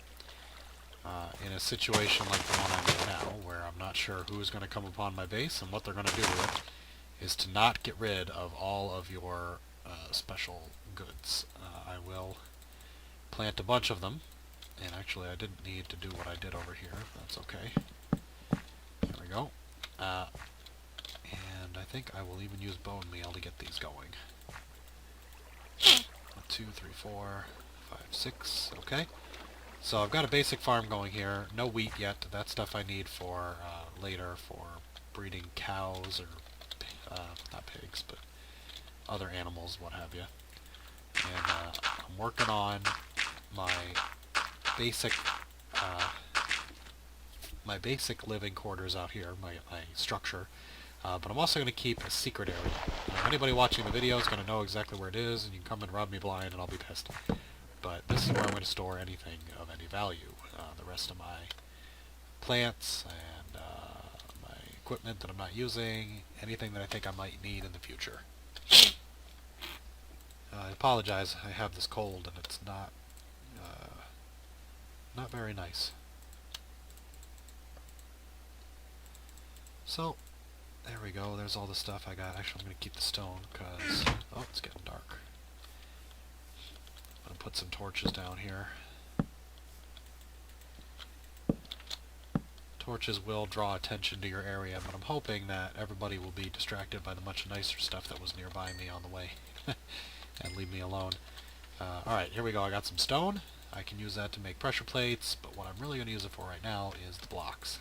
in a situation like the one I'm in now, where I'm not sure who is going to come upon my base and what they're going to do with it, is to not get rid of all of your special goods. I will plant a bunch of them. And actually, I didn't need to do what I did over here. That's okay. There we go. And I think I will even use bone meal to get these going. 1, 2, 3, 4, 5, 6. Okay. So I've got a basic farm going here. No wheat yet. That stuff I need for later for breeding cows or not pigs, but other animals, what have you. And I'm working on my basic living quarters out here, my structure, but I'm also going to keep a secret area. Anybody watching the video is going to know exactly where it is, and you can come and rob me blind and I'll be pissed. But this is where I'm going to store anything of any value. The rest of my plants and my equipment that I'm not using, anything that I think I might need in the future. I apologize, I have this cold and it's not very nice. So, there we go, there's all the stuff I got. Actually, I'm going to keep the stone, because... oh, it's getting dark. I'm going to put some torches down here. Torches will draw attention to your area, but I'm hoping that everybody will be distracted by the much nicer stuff that was nearby me on the way and leave me alone. Alright, here we go. I got some stone. I can use that to make pressure plates, but what I'm really going to use it for right now is the blocks.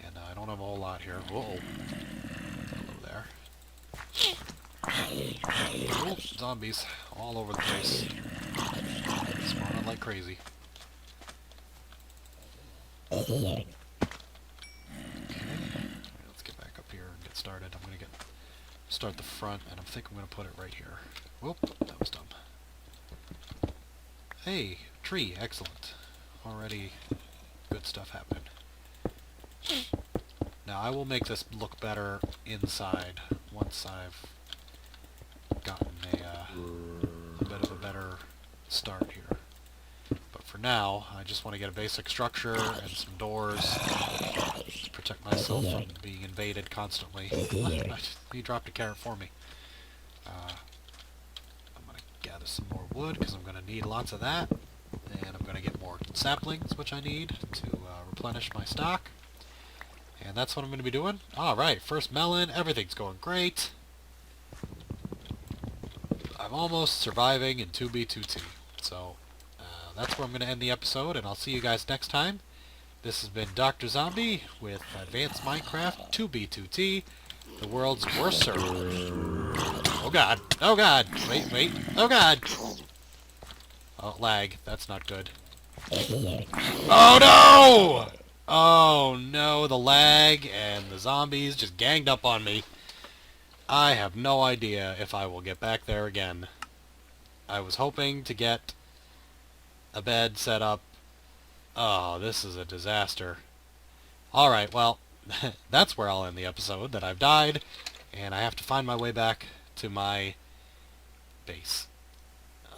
And I don't have a whole lot here. Whoa. Hello there. Oh, zombies all over the place. Spawning like crazy. Okay. Let's get back up here and get started. I'm going to start the front, and I think I'm going to put it right here. Whoop, that was dumb. Hey, tree, excellent. Already good stuff happening. Now I will make this look better inside once I've gotten a bit of a better start here. But for now, I just want to get a basic structure and some doors to protect myself from being invaded constantly. He dropped a carrot for me. I'm going to gather some more wood because I'm going to need lots of that. And I'm going to get more saplings, which I need to replenish my stock. And that's what I'm going to be doing. Alright, first melon. Everything's going great. I'm almost surviving in 2b2t. So, that's where I'm going to end the episode, and I'll see you guys next time. This has been Dr. Zombie with Advanced Minecraft 2b2t, the world's worst server. Oh god. Oh god. Wait. Oh god. Oh, lag. That's not good. Oh no! Oh no, the lag and the zombies just ganged up on me. I have no idea if I will get back there again. I was hoping to get a bed set up. Oh, this is a disaster. Alright, well, that's where I'll end the episode, that I've died, and I have to find my way back to my base.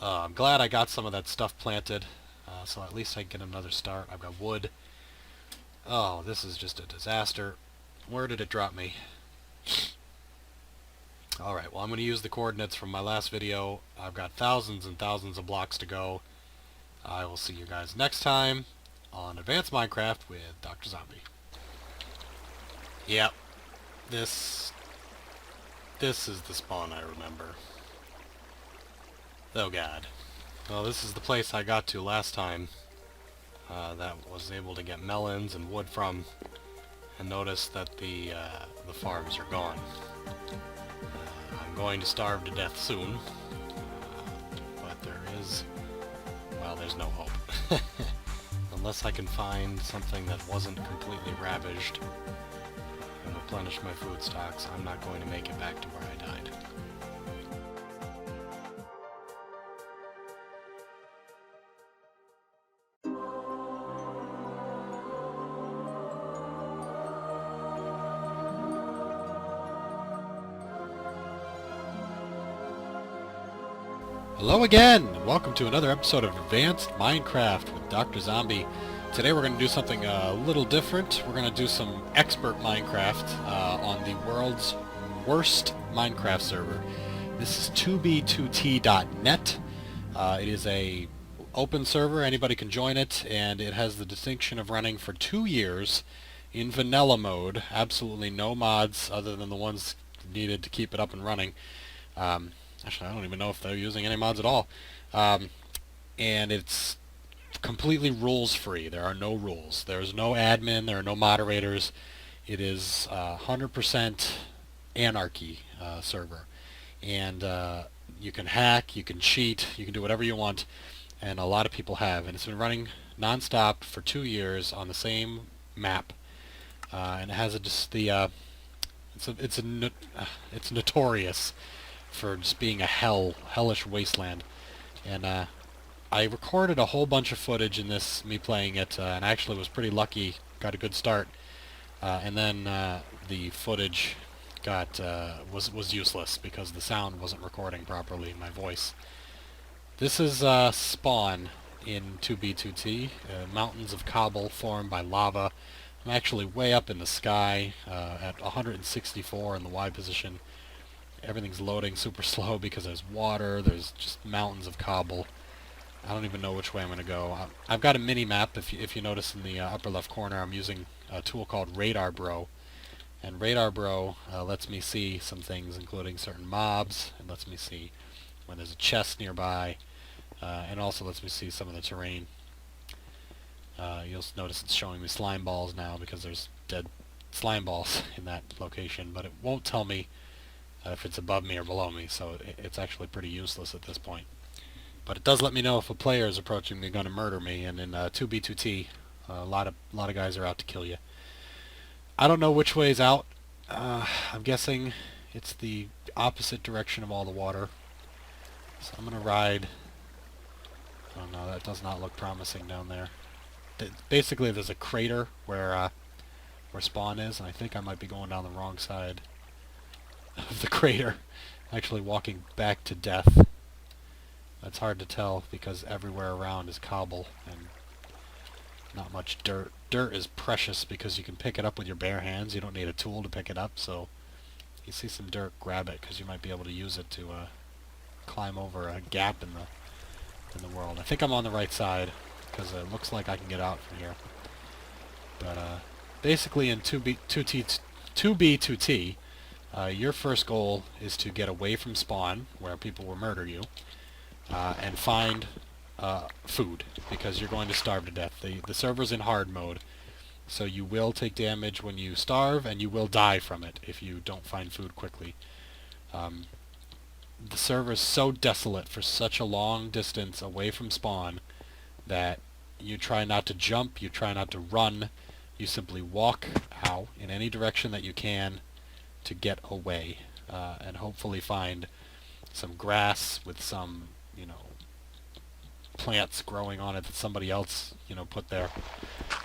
I'm glad I got some of that stuff planted, so at least I can get another start. I've got wood. Oh, this is just a disaster. Where did it drop me? Alright, well I'm going to use the coordinates from my last video. I've got thousands and thousands of blocks to go. I will see you guys next time on Advanced Minecraft with Dr. Zombie. Yep. This is the spawn I remember. Oh god. Well, this is the place I got to last time. That was able to get melons and wood from, and notice that the farms are gone. I'm going to starve to death soon, but there's no hope. Unless I can find something that wasn't completely ravaged and replenish my food stocks, I'm not going to make it back to where I died. Hello again, and welcome to another episode of Advanced Minecraft with Dr. Zombie. Today we're going to do something a little different. We're going to do some expert Minecraft on the world's worst Minecraft server. This is 2b2t.net. It is a open server, anybody can join it, and it has the distinction of running for 2 years in vanilla mode. Absolutely no mods other than the ones needed to keep it up and running. Actually, I don't even know if they're using any mods at all. And it's completely rules-free. There are no rules. There's no admin. There are no moderators. It is 100% anarchy server. And you can hack, you can cheat, you can do whatever you want, and a lot of people have. And it's been running non-stop for 2 years on the same map. And it has it's notorious for just being a hellish wasteland. And I recorded a whole bunch of footage in this, me playing it, and I actually was pretty lucky, got a good start. And then the footage was useless because the sound wasn't recording properly, my voice. This is spawn in 2b2t, mountains of cobble formed by lava. I'm actually way up in the sky at 164 in the Y position. Everything's loading super slow because there's water, there's just mountains of cobble. I don't even know which way I'm going to go. I've got a mini-map. If you notice in the upper left corner, I'm using a tool called Radar Bro. And Radar Bro lets me see some things, including certain mobs. It lets me see when there's a chest nearby. And also lets me see some of the terrain. You'll notice it's showing me slime balls now because there's dead slime balls in that location. But it won't tell me if it's above me or below me. So it's actually pretty useless at this point. But it does let me know if a player is approaching me, going to murder me, and in 2b2t, a lot of guys are out to kill you. I don't know which way is out. I'm guessing it's the opposite direction of all the water. So I'm going to ride. Oh no, that does not look promising down there. Basically, there's a crater where spawn is, and I think I might be going down the wrong side of the crater. Actually walking back to death. It's hard to tell because everywhere around is cobble and not much dirt. Dirt is precious because you can pick it up with your bare hands. You don't need a tool to pick it up, so you see some dirt, grab it because you might be able to use it to climb over a gap in the world. I think I'm on the right side because it looks like I can get out from here. But basically in 2b2t, your first goal is to get away from spawn, where people will murder you. And find food, because you're going to starve to death. The server's in hard mode, so you will take damage when you starve, and you will die from it if you don't find food quickly. The server is so desolate for such a long distance away from spawn that you try not to jump, you try not to run, you simply walk out in any direction that you can to get away, and hopefully find some grass with some plants growing on it that somebody else put there,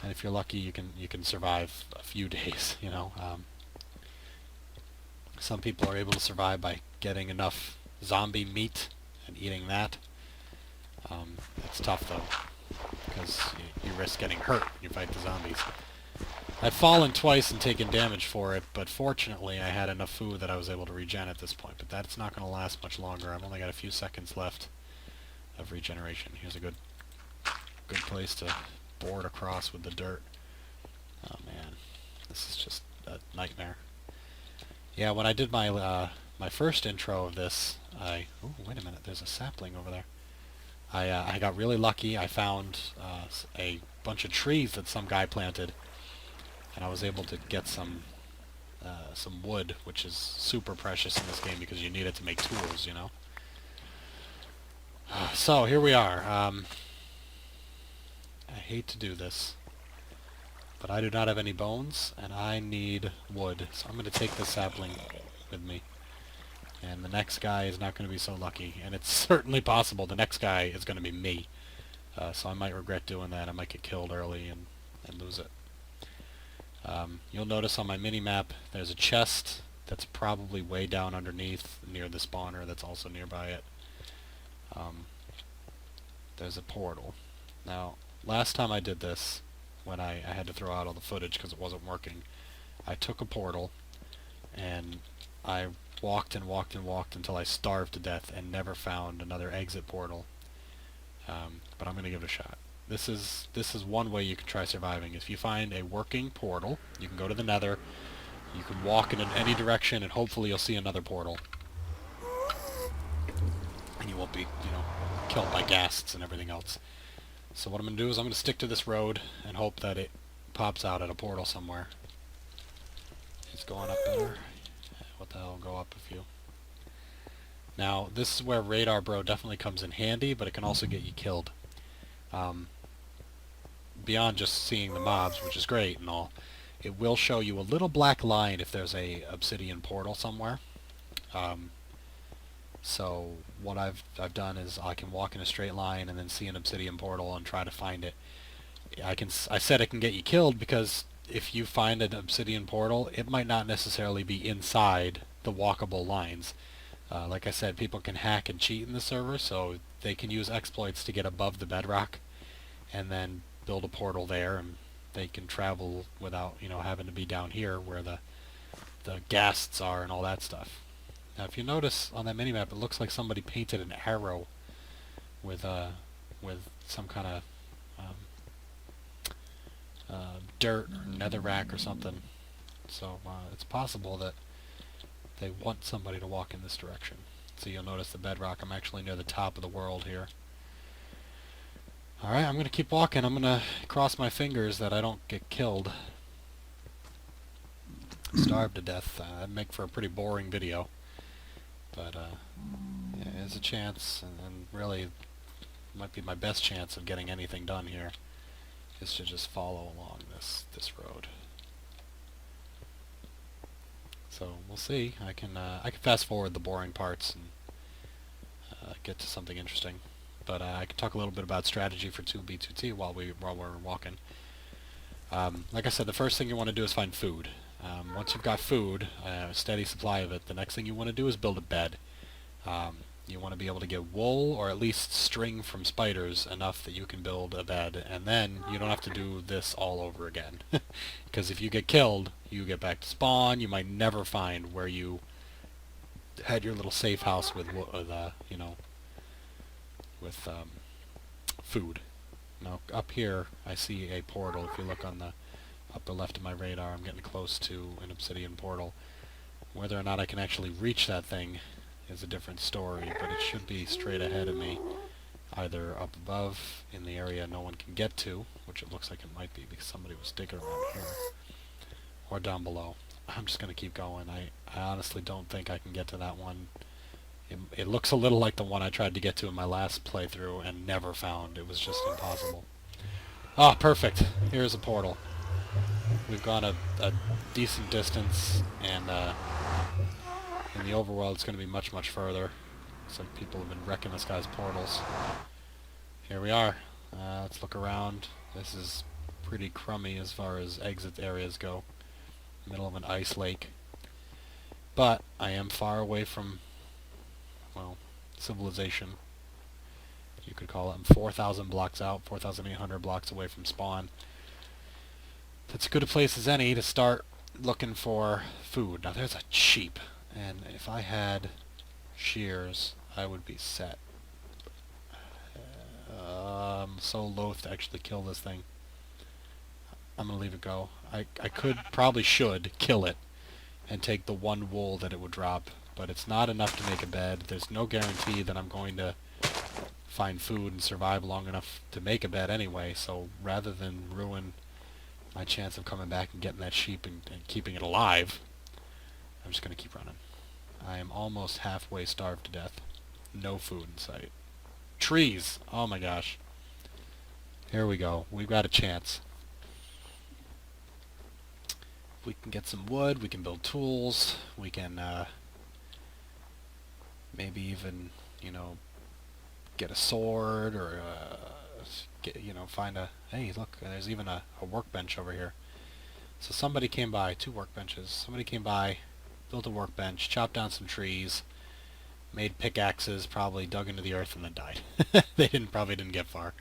and if you're lucky you can survive a few days. Some people are able to survive by getting enough zombie meat and eating that. It's tough though because you risk getting hurt when you fight the zombies. I've fallen twice and taken damage for it, but fortunately I had enough food that I was able to regen at this point, but that's not going to last much longer. I've only got a few seconds left of regeneration. Here's a good place to board across with the dirt. Oh man, this is just a nightmare. Yeah, when I did my my first intro of this, oh wait a minute, there's a sapling over there. I got really lucky. I found a bunch of trees that some guy planted, and I was able to get some wood, which is super precious in this game because you need it to make tools, So here we are. I hate to do this, but I do not have any bones, and I need wood. So I'm going to take this sapling with me. And the next guy is not going to be so lucky, and it's certainly possible the next guy is going to be me. So I might regret doing that. I might get killed early and lose it. You'll notice on my mini-map there's a chest that's probably way down underneath near the spawner that's also nearby it. There's a portal. Now, last time I did this, when I had to throw out all the footage because it wasn't working, I took a portal and I walked and walked and walked until I starved to death and never found another exit portal. But I'm going to give it a shot. This is one way you can try surviving. If you find a working portal, you can go to the Nether, you can walk in any direction, and hopefully you'll see another portal. And you won't be, killed by ghasts and everything else. So what I'm going to do is I'm going to stick to this road and hope that it pops out at a portal somewhere. It's going up there. What the hell, go up a few. Now, this is where Radar Bro definitely comes in handy, but it can also get you killed. Beyond just seeing the mobs, which is great and all, it will show you a little black line if there's a obsidian portal somewhere. So what I've done is I can walk in a straight line and then see an obsidian portal and try to find it. I said it can get you killed because if you find an obsidian portal, it might not necessarily be inside the walkable lines. Like I said, people can hack and cheat in the server, so they can use exploits to get above the bedrock and then build a portal there, and they can travel without having to be down here where the ghasts are and all that stuff. Now if you notice on that minimap, it looks like somebody painted an arrow with with some kind of dirt or netherrack or something. So it's possible that they want somebody to walk in this direction. So you'll notice the bedrock. I'm actually near the top of the world here. Alright, I'm going to keep walking. I'm going to cross my fingers that I don't get killed. Starve to death. That'd make for a pretty boring video. But yeah, there's a chance, and really might be my best chance of getting anything done here, is to just follow along this road. So we'll see. I can fast forward the boring parts and get to something interesting. But I can talk a little bit about strategy for 2b2t while we're walking. Like I said, the first thing you want to do is find food. Once you've got food, a steady supply of it, the next thing you want to do is build a bed. You want to be able to get wool, or at least string from spiders, enough that you can build a bed, and then you don't have to do this all over again. Because if you get killed, you get back to spawn. You might never find where you had your little safe house with you know, with food. Now up here I see a portal. If you look on the upper left of my radar, I'm getting close to an obsidian portal. Whether or not I can actually reach that thing is a different story, but it should be straight ahead of me, either up above in the area no one can get to, which it looks like it might be because somebody was digging around here, or down below. I'm just going to keep going. I honestly don't think I can get to that one. It looks a little like the one I tried to get to in my last playthrough and never found. It was just impossible. Ah, perfect. Here's a portal. We've gone a decent distance, and in the overworld it's going to be much, much further. Some people have been wrecking this guy's portals. Here we are. Let's look around. This is pretty crummy as far as exit areas go. Middle of an ice lake. But I am far away from, well, civilization, you could call it. I'm 4,000 blocks out, 4,800 blocks away from spawn. That's as good a place as any to start looking for food. Now there's a sheep, and if I had shears, I would be set. I'm so loath to actually kill this thing. I'm gonna leave it go. I probably should kill it and take the one wool that it would drop, but it's not enough to make a bed. There's no guarantee that I'm going to find food and survive long enough to make a bed anyway, so rather than ruin my chance of coming back and getting that sheep and keeping it alive, I'm just going to keep running. I am almost halfway starved to death. No food in sight. Trees! Oh my gosh. Here we go. We've got a chance. If we can get some wood, we can build tools, we can maybe even, you know, get a sword, or find a... Hey, look, there's even a workbench over here. So somebody came by, 2 workbenches. Somebody came by, built a workbench, chopped down some trees, made pickaxes, probably dug into the earth, and then died. They probably didn't get far,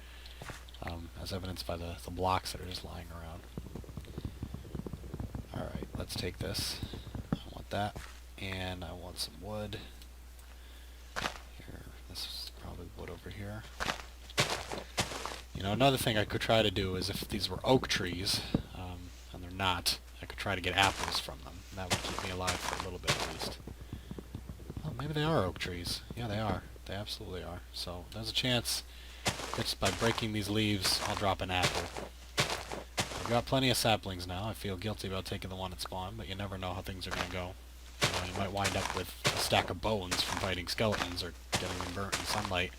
as evidenced by the blocks that are just lying around. Alright, let's take this. I want that, and I want some wood. Here, this is probably wood over here. You know, another thing I could try to do is, if these were oak trees, and they're not, I could try to get apples from them. And that would keep me alive for a little bit at least. Well, maybe they are oak trees. Yeah, they are. They absolutely are. So there's a chance that just by breaking these leaves, I'll drop an apple. I've got plenty of saplings now. I feel guilty about taking the one at spawn, but you never know how things are going to go. You know, you might wind up with a stack of bones from fighting skeletons or getting them burnt in sunlight.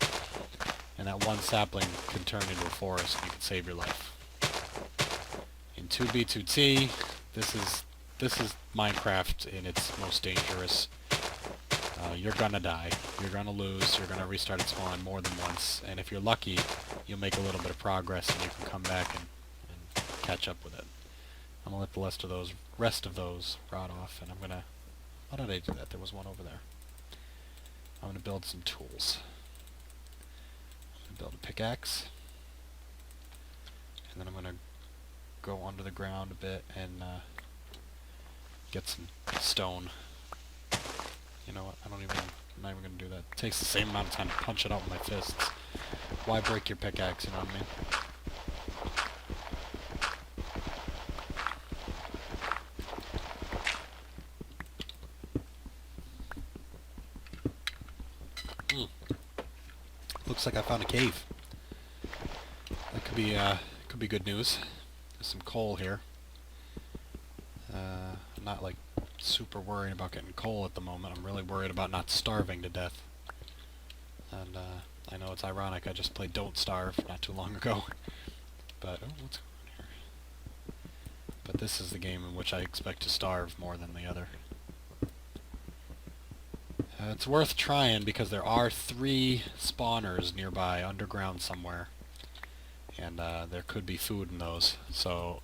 And that one sapling could turn into a forest and you could save your life. In 2b2t, this is Minecraft in its most dangerous. You're gonna die. You're gonna lose. You're gonna restart at spawn more than once. And if you're lucky, you'll make a little bit of progress and you can come back and catch up with it. I'm gonna let the rest of those rot off, and I'm gonna... Why did I do that? There was one over there. I'm gonna build some tools. Build a pickaxe, and then I'm gonna go under the ground a bit and get some stone. You know what? I'm not even gonna do that. It takes the same amount of time to punch it out with my fists. why break your pickaxe, you know what I mean? Looks like I found a cave. That could be good news. There's some coal here. I'm not like super worried about getting coal at the moment. I'm really worried about not starving to death. And I know it's ironic. I just played Don't Starve not too long ago. But oh, what's going on here? But this is the game in which I expect to starve more than the other. It's worth trying because there are 3 spawners nearby underground somewhere, and there could be food in those. So,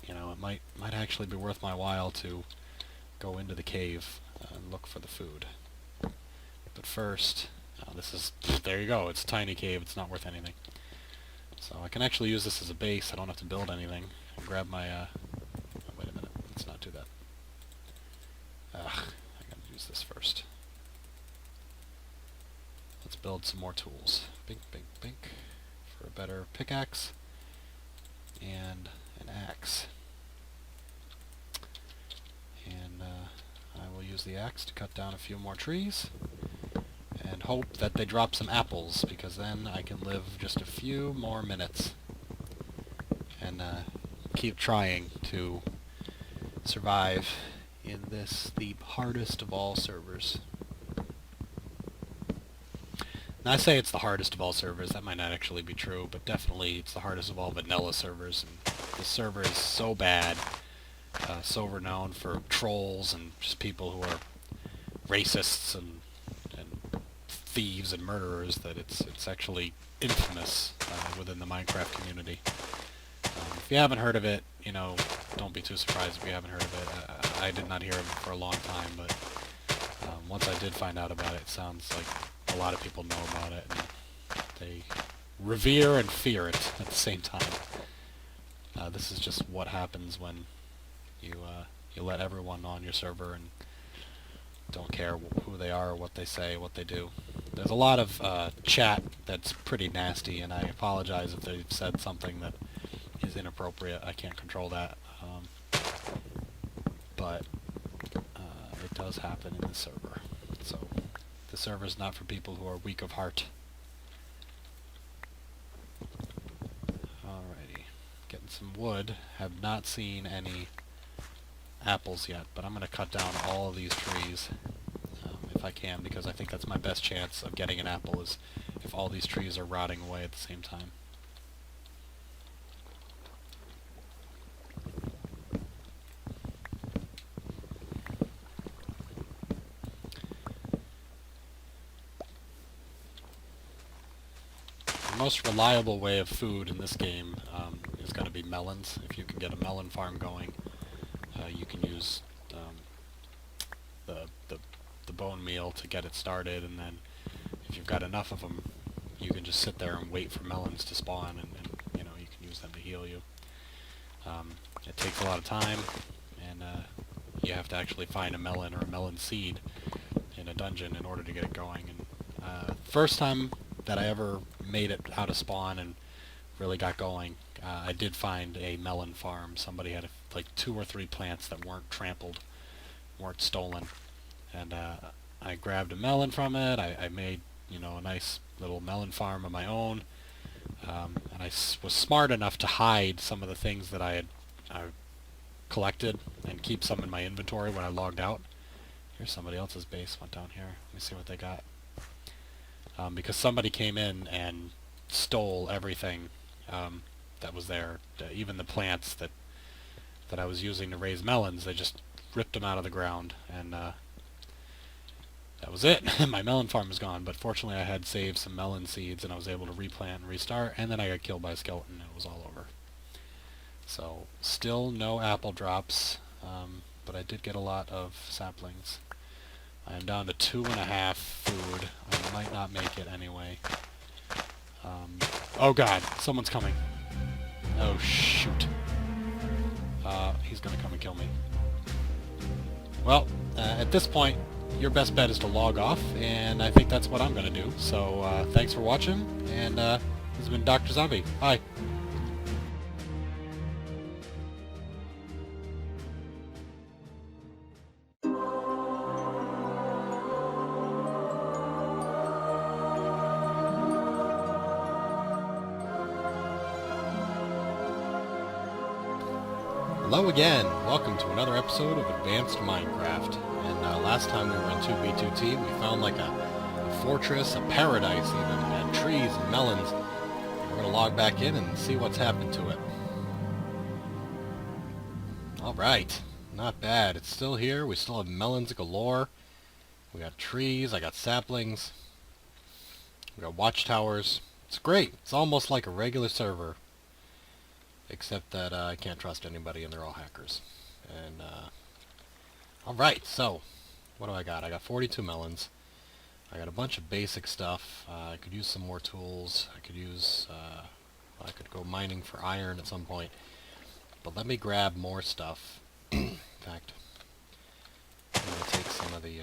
you know, it might actually be worth my while to go into the cave and look for the food. But first, there you go. It's a tiny cave. It's not worth anything. So I can actually use this as a base. I don't have to build anything. I'll grab my. Oh, wait a minute. Let's not do that. I gotta use this first. Let's build some more tools. Bink, bink, bink. For a better pickaxe. And an axe. And I will use the axe to cut down a few more trees. And hope that they drop some apples, because then I can live just a few more minutes. And keep trying to survive in this, the hardest of all servers. Now, I say it's the hardest of all servers. That might not actually be true, but definitely it's the hardest of all vanilla servers. And this server is so bad, so renowned for trolls and just people who are racists and thieves and murderers that it's actually infamous within the Minecraft community. If you haven't heard of it, you know, don't be too surprised if you haven't heard of it. I did not hear of it for a long time, but once I did find out about it, it sounds like a lot of people know about it, and they revere and fear it at the same time. This is just what happens when you let everyone on your server and don't care who they are or what they say, what they do. There's a lot of chat that's pretty nasty, and I apologize if they've said something that is inappropriate. I can't control that. But it does happen in the server. So the server is not for people who are weak of heart. Alrighty. Getting some wood. Have not seen any apples yet, but I'm going to cut down all of these trees if I can, because I think that's my best chance of getting an apple, is if all these trees are rotting away at the same time. The most reliable way of food in this game is going to be melons. If you can get a melon farm going, you can use the bone meal to get it started, and then if you've got enough of them, you can just sit there and wait for melons to spawn, and you know, you can use them to heal you. It takes a lot of time, and you have to actually find a melon or a melon seed in a dungeon in order to get it going. And first time that I ever made it out of spawn and really got going, I did find a melon farm. Somebody had like 2 or 3 plants that weren't trampled, weren't stolen, and I grabbed a melon from it. I made, you know, a nice little melon farm of my own, and I was smart enough to hide some of the things that I had collected and keep some in my inventory when I logged out. Here's somebody else's base. Went down here. Let me see what they got. Because somebody came in and stole everything that was there, even the plants that I was using to raise melons. They just ripped them out of the ground, and that was it. My melon farm was gone, but fortunately I had saved some melon seeds, and I was able to replant and restart, and then I got killed by a skeleton, and it was all over. So, still no apple drops, but I did get a lot of saplings. I am down to 2.5 food. I might not make it anyway. Oh god, someone's coming. Oh shoot. He's gonna come and kill me. Well, at this point, your best bet is to log off, and I think that's what I'm gonna do. So, thanks for watching, and This has been Dr. Zombie. Bye. Hello again! Welcome to another episode of Advanced Minecraft. And last time we were in 2b2t, we found like a fortress, a paradise even. It had trees and melons. We're gonna log back in and see what's happened to it. Alright, not bad. It's still here. We still have melons galore. We got trees, I got saplings. We got watchtowers. It's great. It's almost like a regular server. Except that I can't trust anybody and they're all hackers. And, alright, so, what do I got? I got 42 melons. I got a bunch of basic stuff. I could use some more tools. I could use, I could go mining for iron at some point. But let me grab more stuff. In fact, I'm going to take some of the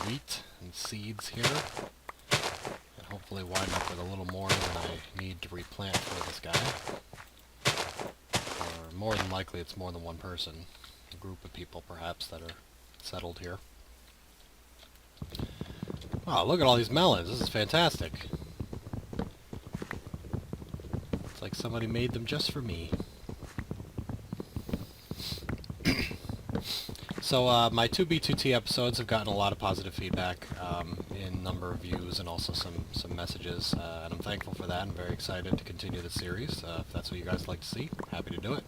wheat and seeds here. Hopefully wind up with a little more than I need to replant for this guy. Or more than likely it's more than one person. A group of people perhaps that are settled here. Wow, look at all these melons. This is fantastic. It's like somebody made them just for me. So my 2b2t episodes have gotten a lot of positive feedback in number of views and also some messages, and I'm thankful for that. I'm very excited to continue the series. If that's what you guys like to see, happy to do it.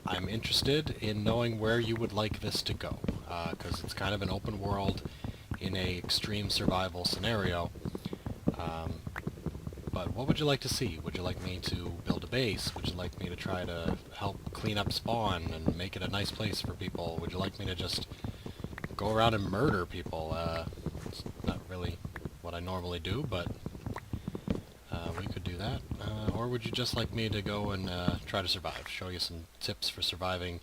I'm interested in knowing where you would like this to go, because it's kind of an open world in a extreme survival scenario. But what would you like to see? Would you like me to build a base? Would you like me to try to help clean up spawn and make it a nice place for people? Would you like me to just go around and murder people? It's not really what I normally do, but we could do that. Or would you just like me to go and try to survive? Show you some tips for surviving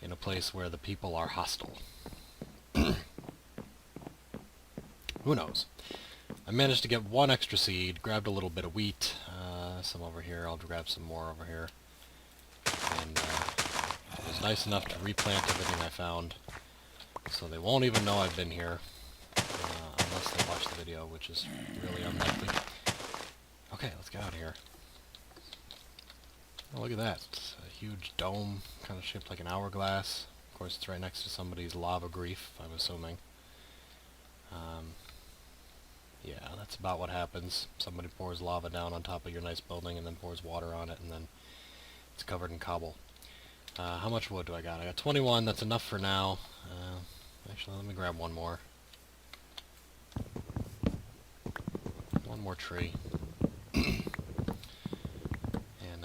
in a place where the people are hostile. Who knows? I managed to get one extra seed, grabbed a little bit of wheat, some over here, I'll grab some more over here, and it was nice enough to replant everything I found, so they won't even know I've been here, unless they watch the video, which is really unlikely. Okay, let's get out of here. Oh, look at that, it's a huge dome, kind of shaped like an hourglass. Of course, it's right next to somebody's lava grief, I'm assuming. Yeah, that's about what happens. Somebody pours lava down on top of your nice building and then pours water on it and then it's covered in cobble. How much wood do I got? I got 21, that's enough for now. Actually, let me grab one more. One more tree. And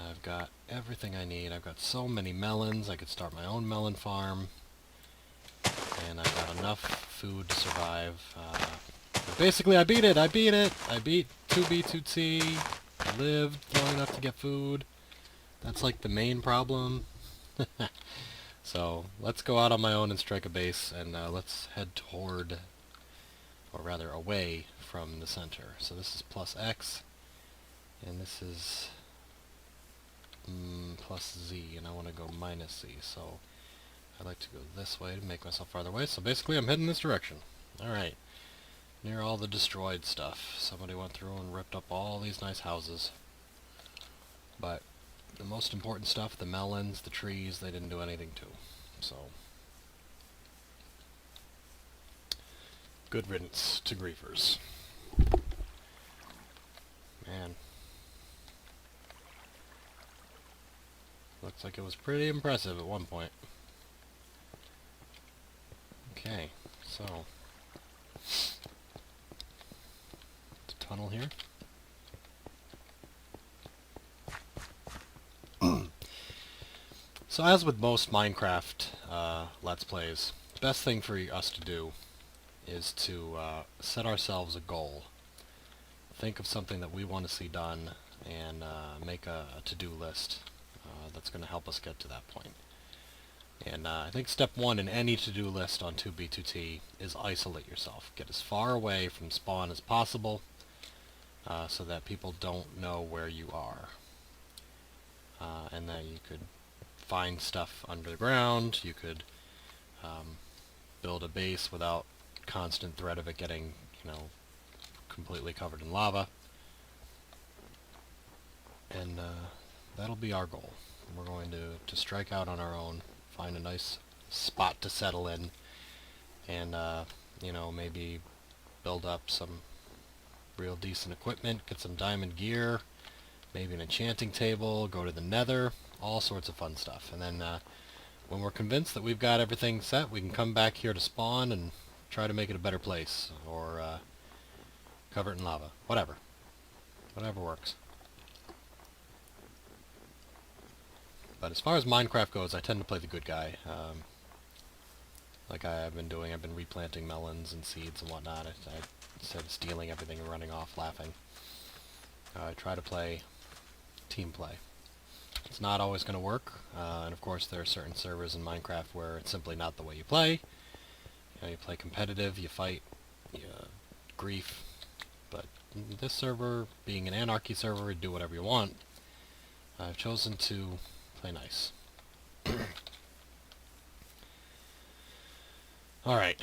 I've got everything I need. I've got so many melons, I could start my own melon farm. And I've got enough food to survive. Basically, I beat it! I beat it! I beat 2b2t. I lived long enough to get food. That's like the main problem. So, let's go out on my own and strike a base, and let's head toward, or rather away from the center. So this is plus X, and this is plus Z, and I want to go minus Z. So, I'd like to go this way to make myself farther away. So basically, I'm heading this direction. Alright. Near all the destroyed stuff. Somebody went through and ripped up all these nice houses. But the most important stuff, the melons, the trees, they didn't do anything to. So, good riddance to griefers. Man. Looks like it was pretty impressive at one point. Okay, so tunnel here. So as with most Minecraft Let's Plays, the best thing for us to do is to set ourselves a goal. Think of something that we want to see done and make a to-do list that's going to help us get to that point. And I think step one in any to-do list on 2b2t is isolate yourself. Get as far away from spawn as possible so that people don't know where you are. And that you could find stuff under the ground, you could build a base without constant threat of it getting, completely covered in lava. And that'll be our goal. We're going to strike out on our own, find a nice spot to settle in, and maybe build up some real decent equipment, get some diamond gear, maybe an enchanting table, go to the nether, all sorts of fun stuff. And then when we're convinced that we've got everything set, we can come back here to spawn and try to make it a better place, or cover it in lava. Whatever works. But as far as Minecraft goes, I tend to play the good guy. Like I've been doing, I've been replanting melons and seeds and whatnot. Instead of stealing everything and running off laughing, I try to play team play. It's not always going to work, and of course there are certain servers in Minecraft where it's simply not the way you play. You play competitive, you fight, you grief. But this server, being an anarchy server, you do whatever you want. I've chosen to play nice. Alright.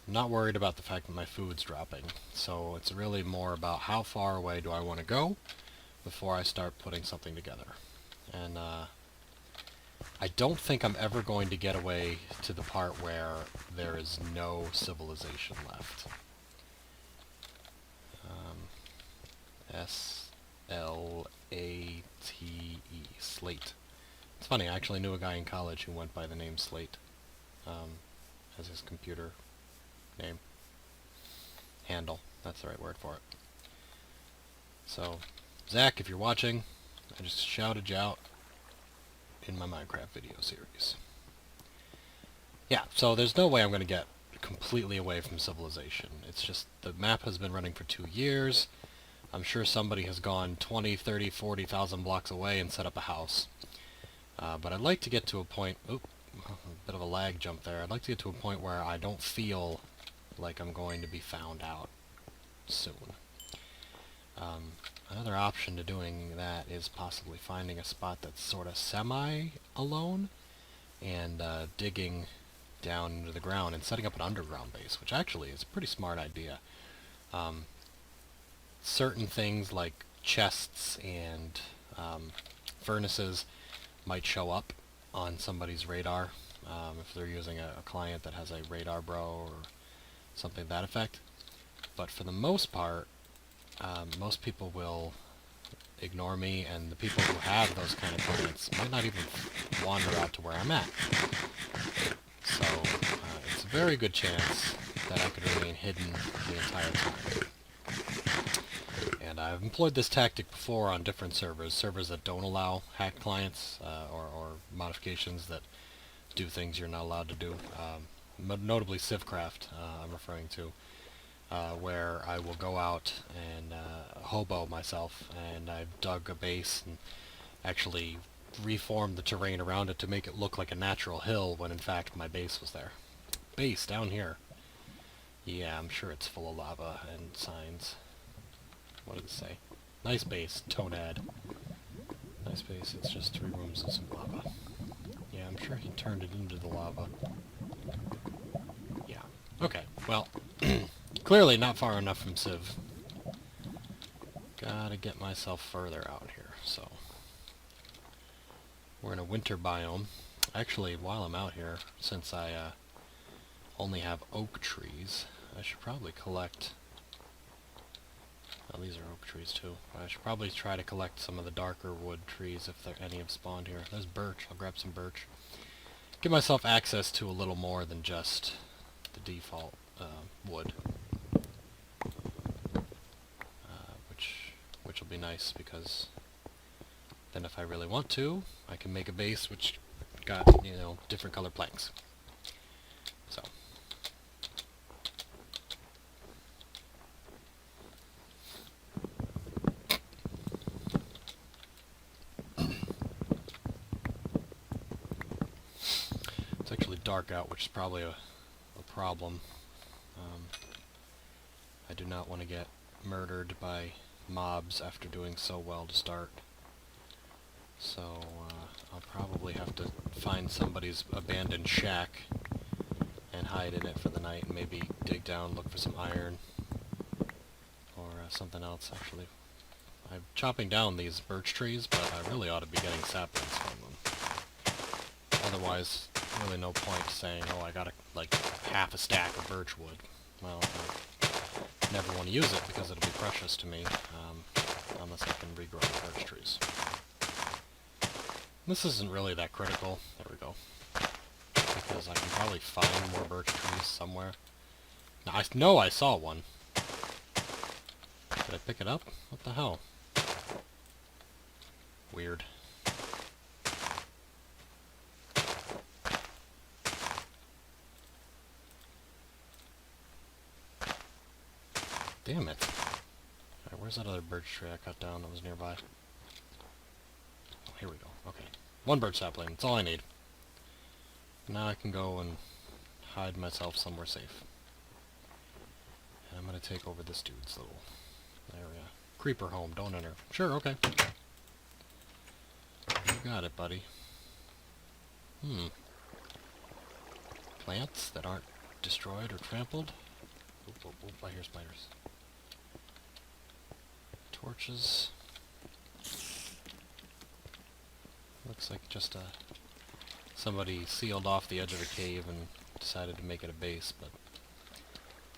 I'm not worried about the fact that my food's dropping, so it's really more about how far away do I want to go before I start putting something together. And I don't think I'm ever going to get away to the part where there is no civilization left. S-L-A-T-E, Slate. It's funny, I actually knew a guy in college who went by the name Slate as his computer name. Handle, that's the right word for it. So, Zach, if you're watching, I just shouted you out in my Minecraft video series. Yeah, so there's no way I'm going to get completely away from civilization. It's just the map has been running for 2 years. I'm sure somebody has gone 20, 30, 40,000 blocks away and set up a house. But I'd like to get to a point... Oop, a bit of a lag jump there. I'd like to get to a point where I don't feel like I'm going to be found out soon. Another option to doing that is possibly finding a spot that's sort of semi-alone and digging down into the ground and setting up an underground base, which actually is a pretty smart idea. Certain things like chests and furnaces might show up on somebody's radar if they're using a client that has a radar bro or something to that effect. But for the most part, most people will ignore me, and the people who have those kind of clients might not even wander out to where I'm at. So it's a very good chance that I could remain hidden the entire time. And I've employed this tactic before on different servers that don't allow hacked clients or modifications that do things you're not allowed to do. Notably Civcraft, I'm referring to, where I will go out and hobo myself, and I've dug a base and actually reformed the terrain around it to make it look like a natural hill when in fact my base was there. Base down here. Yeah, I'm sure it's full of lava and signs. What did it say? Nice base, Tonad. Nice base, it's just 3 rooms and some lava. Yeah, I'm sure he turned it into the lava. Yeah. Okay, well, clearly not far enough from Civ. Gotta get myself further out here, so... We're in a winter biome. Actually, while I'm out here, since I only have oak trees, I should probably collect... Oh, these are oak trees too. I should probably try to collect some of the darker wood trees if any have spawned here. There's birch. I'll grab some birch. Give myself access to a little more than just the default wood. Which will be nice, because then if I really want to, I can make a base which got, different color planks. So... dark out, which is probably a problem. I do not want to get murdered by mobs after doing so well to start. So I'll probably have to find somebody's abandoned shack and hide in it for the night, and maybe dig down, look for some iron, or something else, actually. I'm chopping down these birch trees, but I really ought to be getting saplings from them. Otherwise, really no point saying, oh, I got like half a stack of birch wood. Well, I never want to use it because it'll be precious to me, unless I can regrow the birch trees. This isn't really that critical. There we go. Because I can probably find more birch trees somewhere. Now, I know I saw one. Did I pick it up? What the hell? Weird. Damn it. Alright, where's that other birch tree I cut down that was nearby? Oh, here we go. Okay. One birch sapling. That's all I need. Now I can go and hide myself somewhere safe. And I'm gonna take over this dude's little area. Creeper home. Don't enter. Sure, okay. You got it, buddy. Plants that aren't destroyed or trampled. Oop, oop, oop, I hear spiders. Torches. Looks like just somebody sealed off the edge of a cave and decided to make it a base, but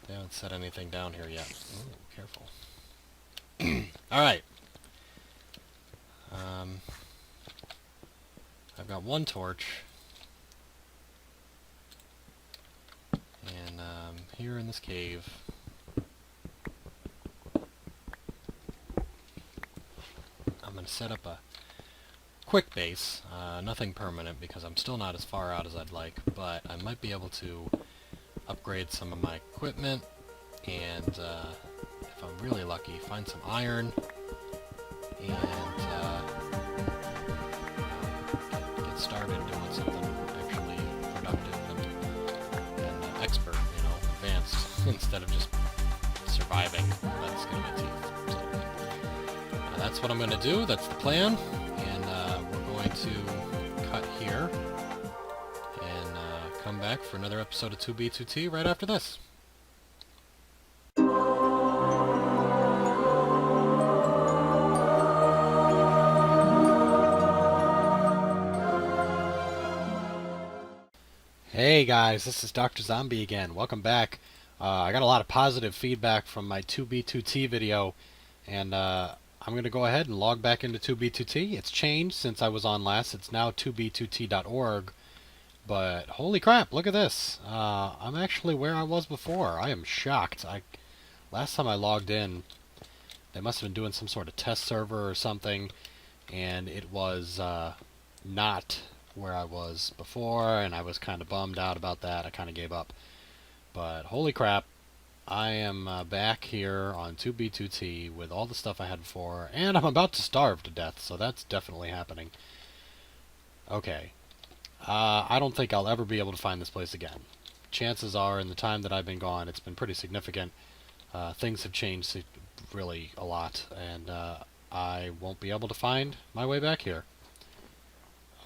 they haven't set anything down here yet. Ooh, careful. Alright. I've got one torch. And here in this cave, I'm going to set up a quick base. Nothing permanent because I'm still not as far out as I'd like, but I might be able to upgrade some of my equipment and, if I'm really lucky, find some iron and get started doing something actually productive and expert, advanced, instead of just surviving by the skin of my teeth. So, that's what I'm going to do. That's the plan. And we're going to cut here and come back for another episode of 2b2t right after this. Hey guys, this is Dr. Zombie again. Welcome back. I got a lot of positive feedback from my 2b2t video, and I'm going to go ahead and log back into 2b2t. It's changed since I was on last. It's now 2b2t.org, but holy crap, look at this. I'm actually where I was before. I am shocked. Last time I logged in, they must have been doing some sort of test server or something, and it was not where I was before, and I was kind of bummed out about that. I kind of gave up. But holy crap, I am back here on 2b2t with all the stuff I had before, and I'm about to starve to death, so that's definitely happening. Okay. I don't think I'll ever be able to find this place again. Chances are, in the time that I've been gone, it's been pretty significant. Things have changed really a lot, and I won't be able to find my way back here.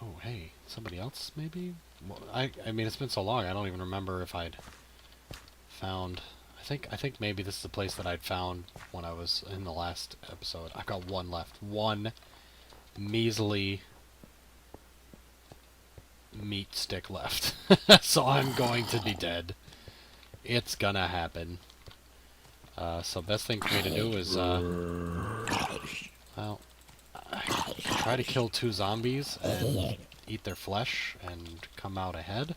Oh, hey, somebody else, maybe? Well, I mean, it's been so long, I don't even remember if I'd found... I think maybe this is the place that I'd found when I was in the last episode. I've got one left. One measly meat stick left. So I'm going to be dead. It's gonna happen. So best thing for me to do is, well... try to kill 2 zombies and eat their flesh and come out ahead.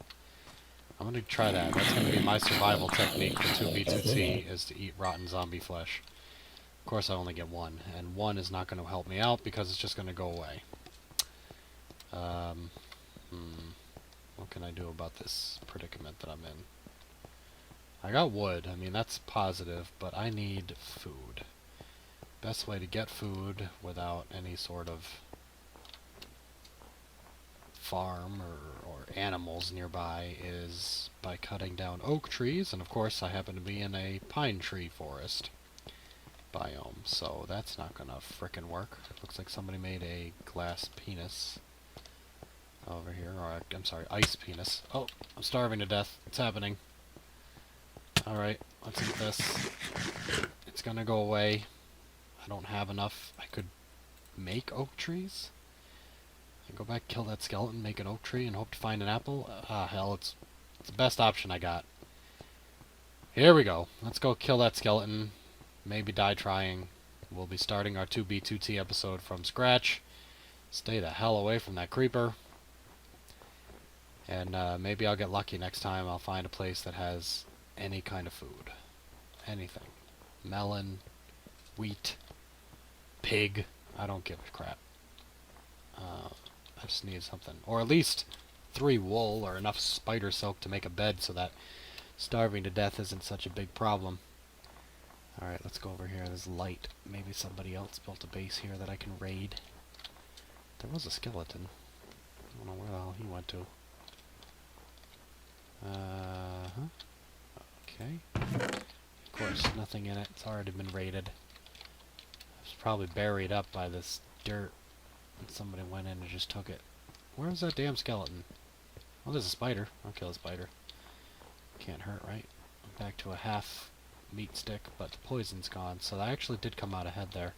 I'm going to try that. That's going to be my survival technique for 2b2t, is to eat rotten zombie flesh. Of course I only get 1, and 1 is not going to help me out because it's just going to go away. What can I do about this predicament that I'm in? I got wood. I mean, that's positive, but I need food. Best way to get food without any sort of farm or animals nearby is by cutting down oak trees, and of course I happen to be in a pine tree forest biome, so that's not gonna frickin' work. Looks like somebody made a glass penis over here, or I'm sorry, ice penis. Oh, I'm starving to death. It's happening. Alright, let's eat this. It's gonna go away. I don't have enough. I could make oak trees? I go back, kill that skeleton, make an oak tree, and hope to find an apple? Ah, hell, it's the best option I got. Here we go. Let's go kill that skeleton. Maybe die trying. We'll be starting our 2b2t episode from scratch. Stay the hell away from that creeper. And maybe I'll get lucky next time. I'll find a place that has any kind of food. Anything. Melon, wheat, pig. I don't give a crap. I just need something. Or at least 3 wool or enough spider silk to make a bed so that starving to death isn't such a big problem. Alright, let's go over here. There's light. Maybe somebody else built a base here that I can raid. There was a skeleton. I don't know where the hell he went to. Okay. Of course, nothing in it. It's already been raided. It's probably buried up by this dirt. And somebody went in and just took it. Where's that damn skeleton? Oh, there's a spider. I'll kill a spider. Can't hurt, right? I'm back to a half meat stick, but the poison's gone, so I actually did come out ahead there.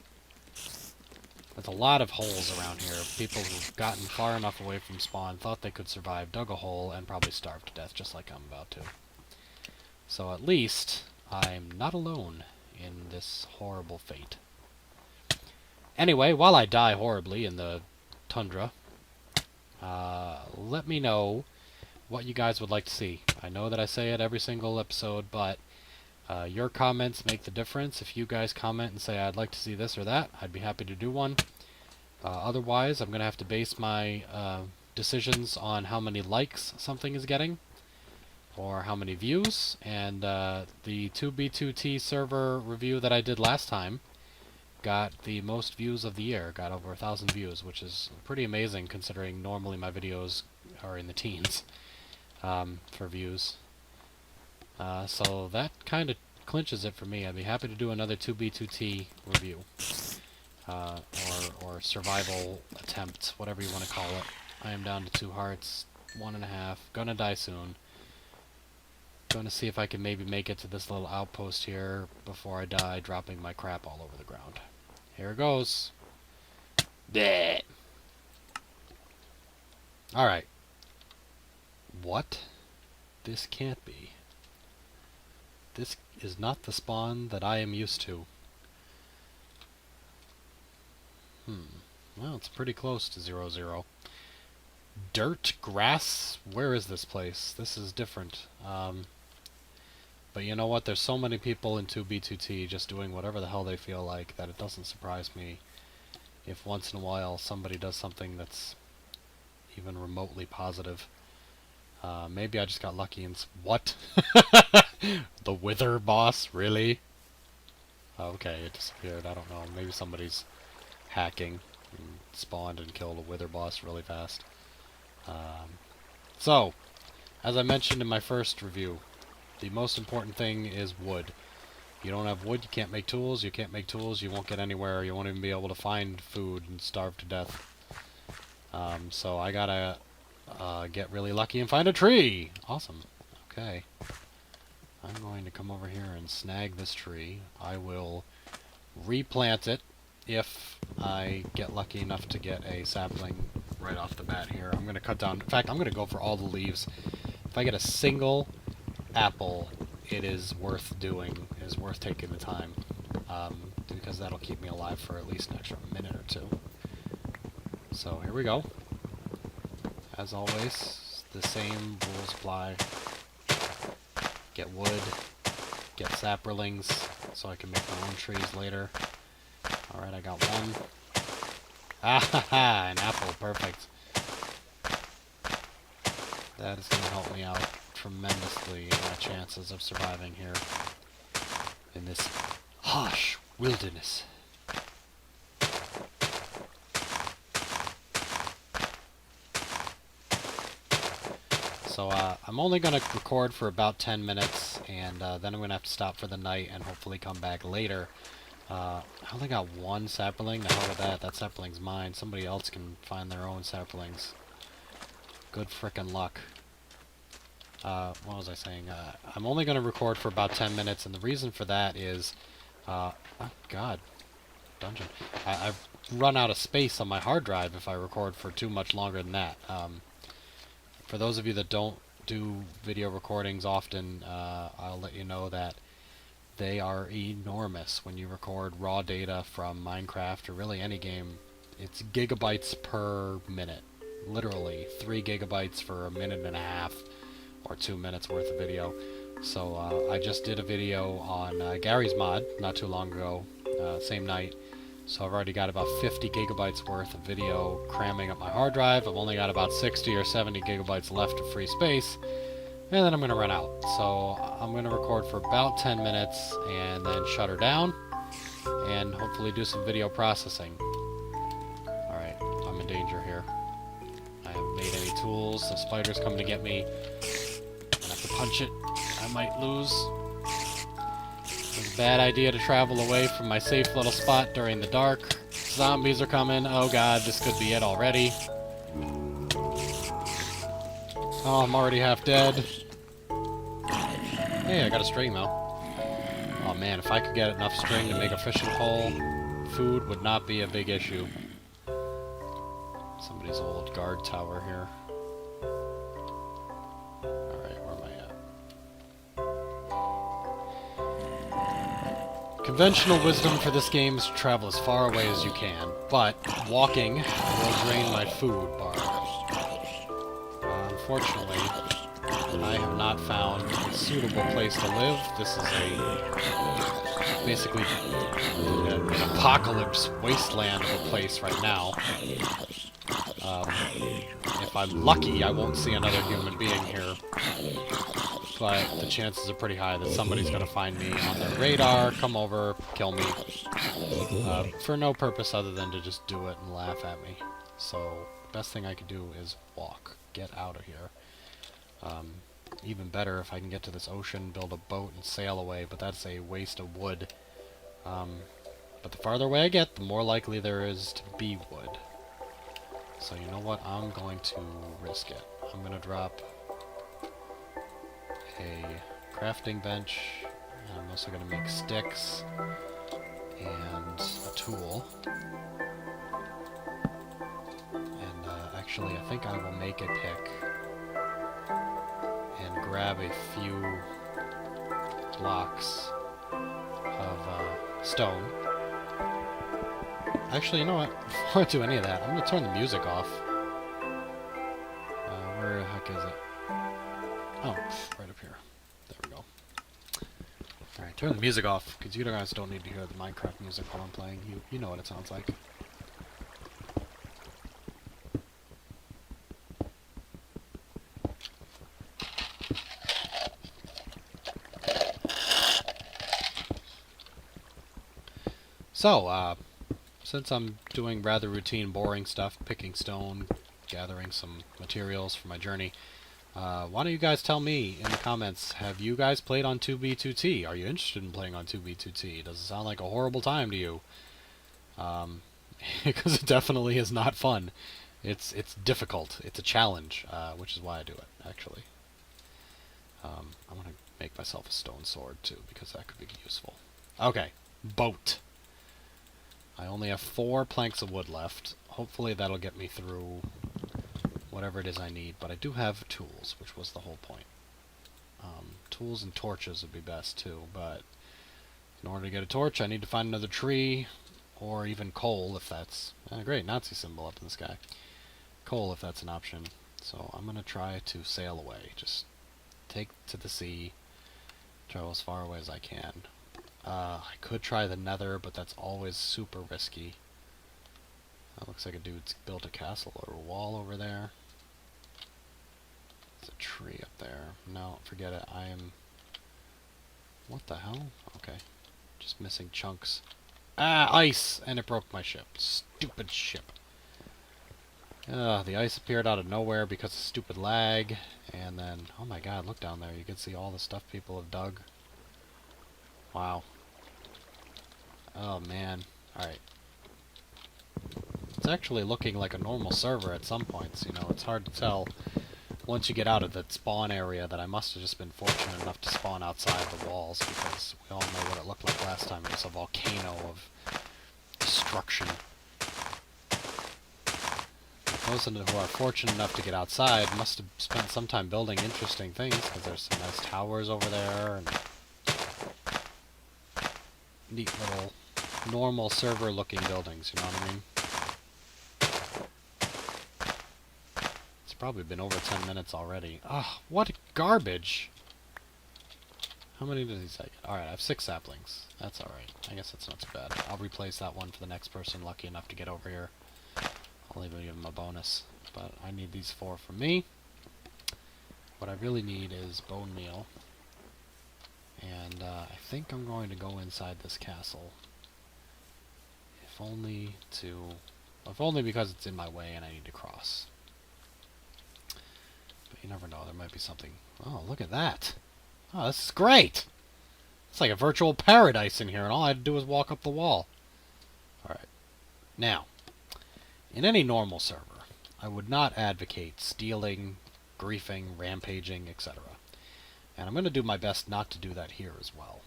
There's a lot of holes around here. People who've gotten far enough away from spawn, thought they could survive, dug a hole, and probably starved to death, just like I'm about to. So at least I'm not alone in this horrible fate. Anyway, while I die horribly in the tundra, let me know what you guys would like to see. I know that I say it every single episode, but your comments make the difference. If you guys comment and say I'd like to see this or that, I'd be happy to do one. Otherwise, I'm going to have to base my decisions on how many likes something is getting, or how many views. And the 2b2t server review that I did last time got the most views of the year, got over 1,000 views, which is pretty amazing considering normally my videos are in the teens for views. So that kind of clinches it for me. I'd be happy to do another 2b2t review. Or survival attempt, whatever you want to call it. I am down to 2 hearts, 1.5, gonna die soon. Gonna see if I can maybe make it to this little outpost here before I die, dropping my crap all over the ground. Here it goes. Bleh. Alright. What? This can't be. This is not the spawn that I am used to. Well, it's pretty close to 0-0. Dirt, grass? Where is this place? This is different. But you know what? There's so many people in 2b2t just doing whatever the hell they feel like that it doesn't surprise me if once in a while somebody does something that's even remotely positive. Maybe I just got lucky and... What? The Wither boss? Really? Okay, it disappeared. I don't know. Maybe somebody's hacking and spawned and killed a Wither boss really fast. So, as I mentioned in my first review, the most important thing is wood. You don't have wood, you can't make tools. You can't make tools, you won't get anywhere. You won't even be able to find food and starve to death. So I gotta get really lucky and find a tree! Awesome. Okay. I'm going to come over here and snag this tree. I will replant it if I get lucky enough to get a sapling right off the bat here. I'm going to cut down... In fact, I'm going to go for all the leaves. If I get a single apple, it is worth doing. It is worth taking the time. Because that'll keep me alive for at least an extra minute or 2. So, here we go. As always, the same rules apply. Get wood, get saplings, so I can make my own trees later. Alright, I got one. Ah ha ha! An apple, perfect. That is going to help me out tremendously in my chances of surviving here in this harsh wilderness. So I'm only going to record for about 10 minutes, and then I'm going to have to stop for the night and hopefully come back later. I only got one sapling. The hell with that. That sapling's mine. Somebody else can find their own saplings. Good frickin' luck. What was I saying? I'm only going to record for about 10 minutes, and the reason for that is... oh, God. Dungeon. I've run out of space on my hard drive if I record for too much longer than that. For those of you that don't do video recordings often, I'll let you know that they are enormous when you record raw data from Minecraft or really any game. It's gigabytes per minute. Literally 3 gigabytes for a minute and a half or 2 minutes worth of video. So I just did a video on Gary's mod not too long ago, same night. So I've already got about 50 gigabytes worth of video cramming up my hard drive. I've only got about 60 or 70 gigabytes left of free space, and then I'm going to run out. So I'm going to record for about 10 minutes and then shut her down and hopefully do some video processing. Alright, I'm in danger here. I haven't made any tools. The spider's coming to get me. I'm going to have to punch it. I might lose. It's a bad idea to travel away from my safe little spot during the dark. Zombies are coming. Oh god, this could be it already. Oh, I'm already half dead. Hey, I got a string though. Oh man, if I could get enough string to make a fishing pole, food would not be a big issue. Somebody's old guard tower here. Alright, where am I at? Conventional wisdom for this game is to travel as far away as you can, but walking will drain my food bar. Unfortunately, I have not found a suitable place to live. This is basically an apocalypse wasteland of a place right now. If I'm lucky, I won't see another human being here. But the chances are pretty high that somebody's going to find me on their radar, come over, kill me. For no purpose other than to just do it and laugh at me. So, best thing I could do is walk. Get out of here. Even better if I can get to this ocean, build a boat, and sail away, but that's a waste of wood. But the farther away I get, the more likely there is to be wood. So you know what? I'm going to risk it. I'm going to drop a crafting bench, and I'm also going to make sticks and a tool. And actually, I think I will make a pick and grab a few blocks of stone. Actually, you know what? Before I do any of that, I'm going to turn the music off. Where the heck is it? Oh, right up here. There we go. Alright, turn the music off, because you guys don't need to hear the Minecraft music while I'm playing. You know what it sounds like. So, since I'm doing rather routine, boring stuff, picking stone, gathering some materials for my journey, why don't you guys tell me in the comments, have you guys played on 2b2t? Are you interested in playing on 2b2t? Does it sound like a horrible time to you? Because it definitely is not fun. It's difficult. It's a challenge, which is why I do it, actually. I'm going to make myself a stone sword, too, because that could be useful. Okay, boat. I only have 4 planks of wood left. Hopefully that'll get me through whatever it is I need, but I do have tools, which was the whole point. Tools and torches would be best too, but in order to get a torch I need to find another tree, or even coal if that's... great, Nazi symbol up in the sky. Coal if that's an option. So I'm going to try to sail away. Just take to the sea, travel as far away as I can. I could try the nether, but that's always super risky. That looks like a dude's built a castle or a wall over there. There's a tree up there. No, forget it. I am... What the hell? Okay. Just missing chunks. Ah, ice! And it broke my ship. Stupid ship. The ice appeared out of nowhere because of stupid lag. And then, oh my god, look down there. You can see all the stuff people have dug. Wow. Oh man. Alright. It's actually looking like a normal server at some points. You know, it's hard to tell once you get out of that spawn area that I must have just been fortunate enough to spawn outside the walls, because we all know what it looked like last time. It was a volcano of destruction. Those who are fortunate enough to get outside must have spent some time building interesting things, because there's some nice towers over there, and neat little normal server looking buildings, you know what I mean? It's probably been over 10 minutes already. Ah, what garbage! How many does he say? Alright, I have 6 saplings. That's alright. I guess that's not too bad. I'll replace that one for the next person lucky enough to get over here. I'll even give him a bonus. But I need these 4 for me. What I really need is bone meal. And I think I'm going to go inside this castle. If only because it's in my way and I need to cross. But you never know, there might be something. Oh, look at that! Oh, this is great! It's like a virtual paradise in here, and all I had to do was walk up the wall. Alright. Now, in any normal server, I would not advocate stealing, griefing, rampaging, etc. And I'm going to do my best not to do that here as well.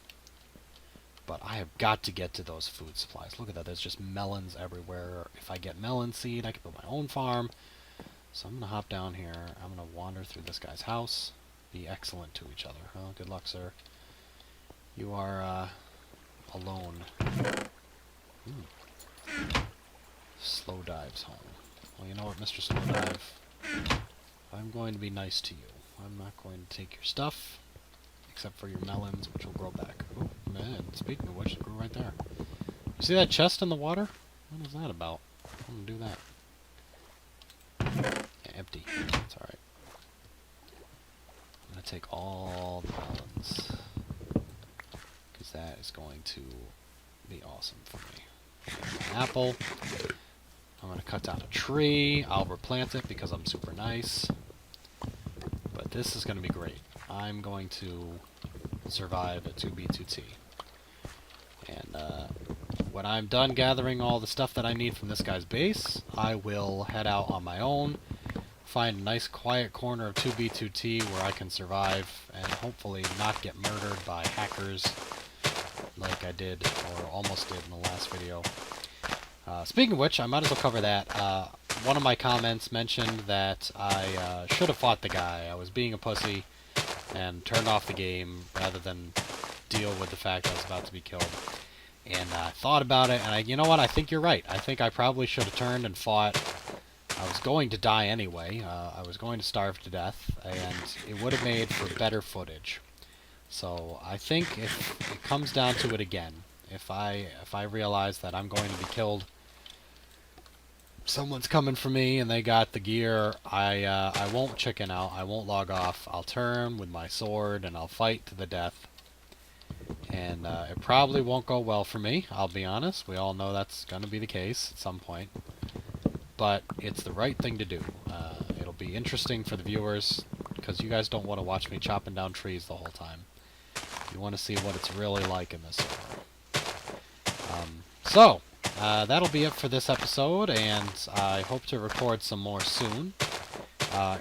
But I have got to get to those food supplies. Look at that, there's just melons everywhere. If I get melon seed, I can build my own farm. So I'm going to hop down here. I'm going to wander through this guy's house. Be excellent to each other. Well, good luck, sir. You are, alone. Slow Dive's home. Well, you know what, Mr. Slow Dive? I'm going to be nice to you. I'm not going to take your stuff, except for your melons, which will grow back. Oh, man, speaking of which, it grew right there. You see that chest in the water? What is that about? I'm going to do that. Yeah, empty. That's alright. I'm going to take all the melons, because that is going to be awesome for me. An apple. I'm going to cut down a tree. I'll replant it because I'm super nice. But this is going to be great. I'm going to survive at 2b2t. And when I'm done gathering all the stuff that I need from this guy's base, I will head out on my own, find a nice quiet corner of 2b2t where I can survive and hopefully not get murdered by hackers like I did, or almost did in the last video. Speaking of which, I might as well cover that. One of my comments mentioned that I should have fought the guy. I was being a pussy and turned off the game rather than deal with the fact I was about to be killed. And I thought about it, and you know what? I think you're right. I think I probably should have turned and fought. I was going to die anyway. I was going to starve to death, and it would have made for better footage. So I think if it comes down to it again, if I realize that I'm going to be killed, someone's coming for me and they got the gear, I won't chicken out. I won't log off. I'll turn with my sword and I'll fight to the death. And it probably won't go well for me, I'll be honest. We all know that's going to be the case at some point. But it's the right thing to do. It'll be interesting for the viewers, because you guys don't want to watch me chopping down trees the whole time. You want to see what it's really like in this server. So, that'll be it for this episode, and I hope to record some more soon.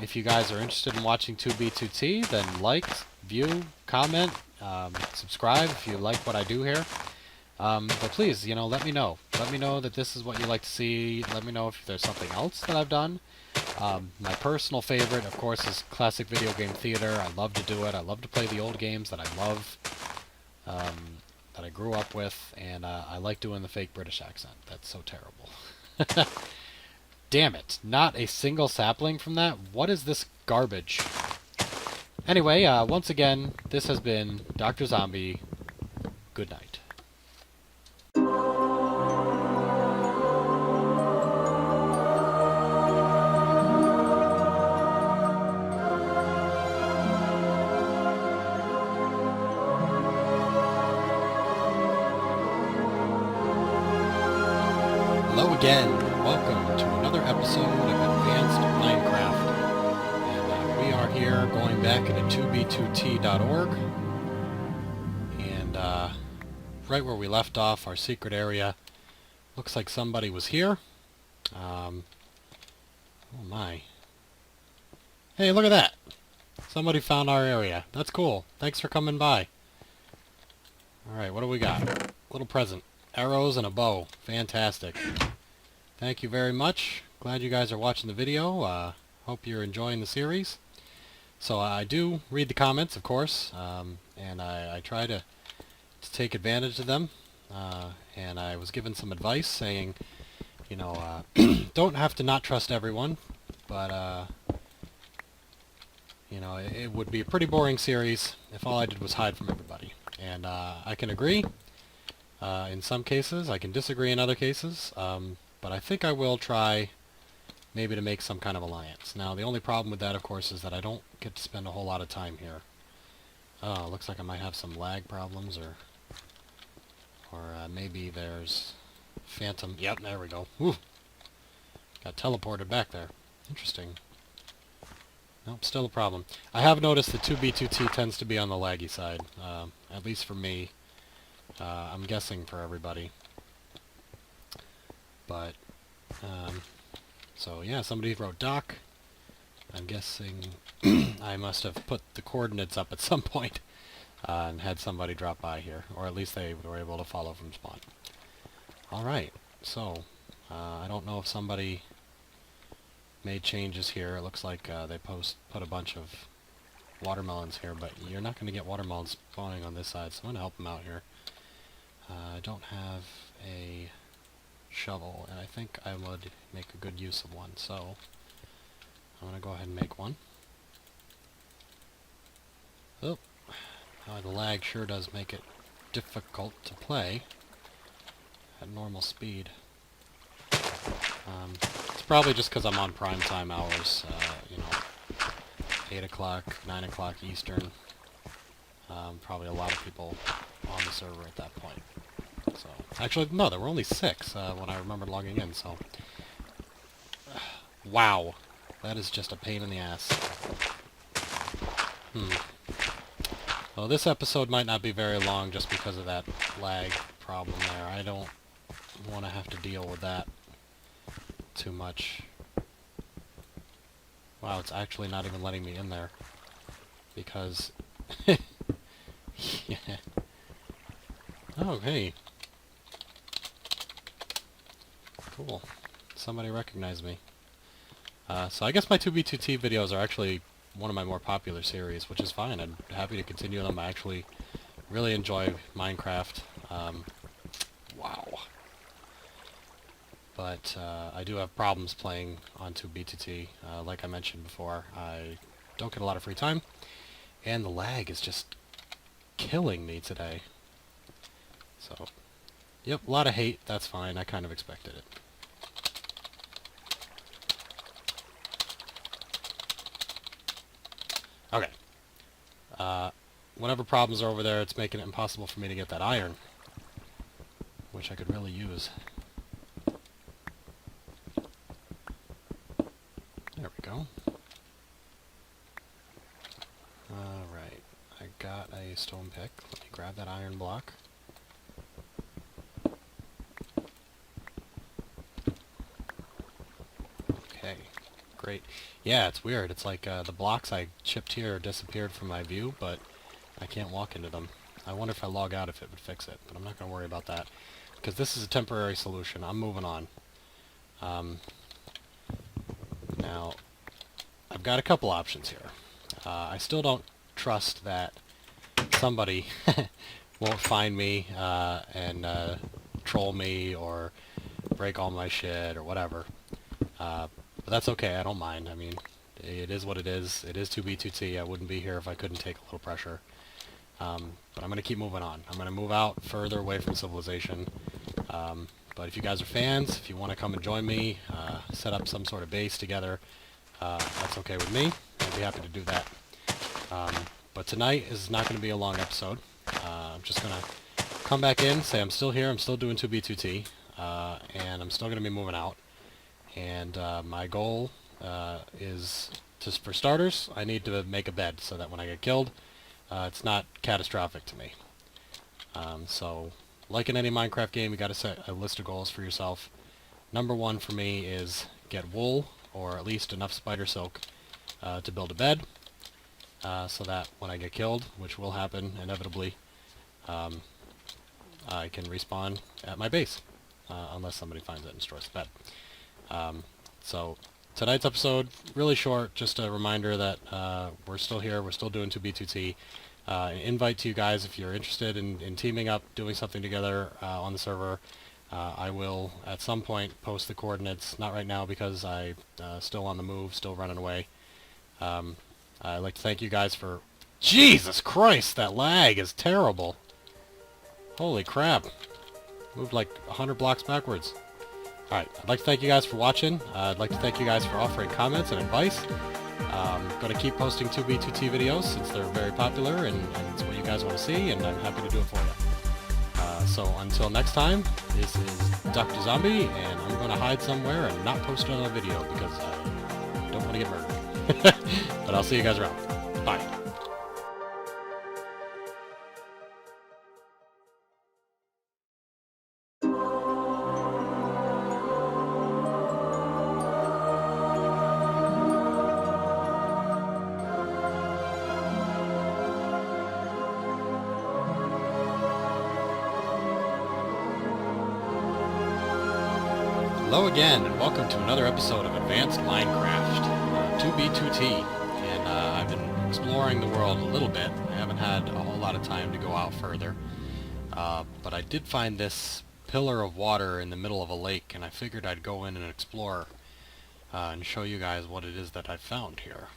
If you guys are interested in watching 2b2t, then like, view, comment, subscribe if you like what I do here. But please, you know, let me know. Let me know that this is what you like to see. Let me know if there's something else that I've done. My personal favorite, of course, is classic video game theater. I love to do it. I love to play the old games that I love, that I grew up with, and I like doing the fake British accent. That's so terrible. Damn it. Not a single sapling from that? What is this garbage? Anyway, once again, this has been Dr. Zombie. Good night. Hello again. welcome to another episode of Advanced Minecraft. And we are here going back into 2b2t.org. And right where we left off, our secret area, looks like somebody was here. Oh my. Hey, look at that! Somebody found our area. That's cool. Thanks for coming by. Alright, what do we got? Little present. Arrows and a bow. Fantastic. Thank you very much. Glad you guys are watching the video. Hope you're enjoying the series. So I do read the comments, of course, and I try to take advantage of them. And I was given some advice saying, you know, don't have to not trust everyone, but you know, it would be a pretty boring series if all I did was hide from everybody. And I can agree in some cases. I can disagree in other cases. But I think I will try maybe to make some kind of alliance. Now, the only problem with that, of course, is that I don't get to spend a whole lot of time here. Oh, looks like I might have some lag problems, or maybe there's phantom. Yep, there we go. Woo! Got teleported back there. Interesting. Nope, still a problem. I have noticed that 2b2t tends to be on the laggy side, at least for me. I'm guessing for everybody. But, so yeah, somebody wrote dock. I'm guessing I must have put the coordinates up at some point and had somebody drop by here, or at least they were able to follow from spawn. Alright, so I don't know if somebody made changes here. It looks like they put a bunch of watermelons here, but you're not going to get watermelons spawning on this side, so I'm going to help them out here. I don't have a shovel, and I think I would make a good use of one, so I'm going to go ahead and make one. Oh, the lag sure does make it difficult to play at normal speed. It's probably just because I'm on prime time hours, you know, 8 o'clock, 9 o'clock Eastern. Probably a lot of people on the server at that point. So, actually, no, there were only 6 when I remembered logging in, so... Wow. That is just a pain in the ass. Well, this episode might not be very long just because of that lag problem there. I don't want to have to deal with that too much. Wow, it's actually not even letting me in there. Because... yeah. Oh, hey. Cool. Somebody recognized me. So I guess my 2b2t videos are actually one of my more popular series, which is fine. I'm happy to continue them. I actually really enjoy Minecraft. Wow. But I do have problems playing on 2b2t. Like I mentioned before, I don't get a lot of free time, and the lag is just killing me today. So, yep, a lot of hate. That's fine. I kind of expected it. Okay. Whatever problems are over there, it's making it impossible for me to get that iron, which I could really use. There we go. Alright. I got a stone pick. Let me grab that iron block. Okay. Great. Yeah, it's weird. It's like the blocks I chipped here disappeared from my view, but I can't walk into them. I wonder if I log out if it would fix it, but I'm not going to worry about that, because this is a temporary solution. I'm moving on. Now, I've got a couple options here. I still don't trust that somebody won't find me and troll me or break all my shit or whatever. But that's okay, I don't mind. I mean, it is what it is. It is 2b2t. I wouldn't be here if I couldn't take a little pressure. But I'm going to keep moving on. I'm going to move out further away from civilization. But if you guys are fans, if you want to come and join me, set up some sort of base together, that's okay with me. I'd be happy to do that. But tonight is not going to be a long episode. I'm just going to come back in, say I'm still here, I'm still doing 2b2t, and I'm still going to be moving out. And my goal is, just for starters, I need to make a bed so that when I get killed, it's not catastrophic to me. So, like in any Minecraft game, you got to set a list of goals for yourself. Number 1 for me is get wool, or at least enough spider silk to build a bed, so that when I get killed, which will happen inevitably, I can respawn at my base, unless somebody finds it and destroys the bed. So tonight's episode, really short, just a reminder that we're still here, we're still doing 2b2t. An invite to you guys if you're interested in teaming up, doing something together on the server. I will at some point post the coordinates, not right now because I'm still on the move, still running away. I'd like to thank you guys for... Jesus Christ, that lag is terrible. Holy crap. Moved like 100 blocks backwards. Alright, I'd like to thank you guys for watching. I'd like to thank you guys for offering comments and advice. I'm going to keep posting 2b2t videos since they're very popular and it's what you guys want to see, and I'm happy to do it for you. So until next time, this is Dr. Zombie, and I'm going to hide somewhere and not post another video because I don't want to get murdered. But I'll see you guys around. Bye. Hello again, and welcome to another episode of Advanced Minecraft, 2b2t, and I've been exploring the world a little bit. I haven't had a whole lot of time to go out further, but I did find this pillar of water in the middle of a lake, and I figured I'd go in and explore and show you guys what it is that I found here.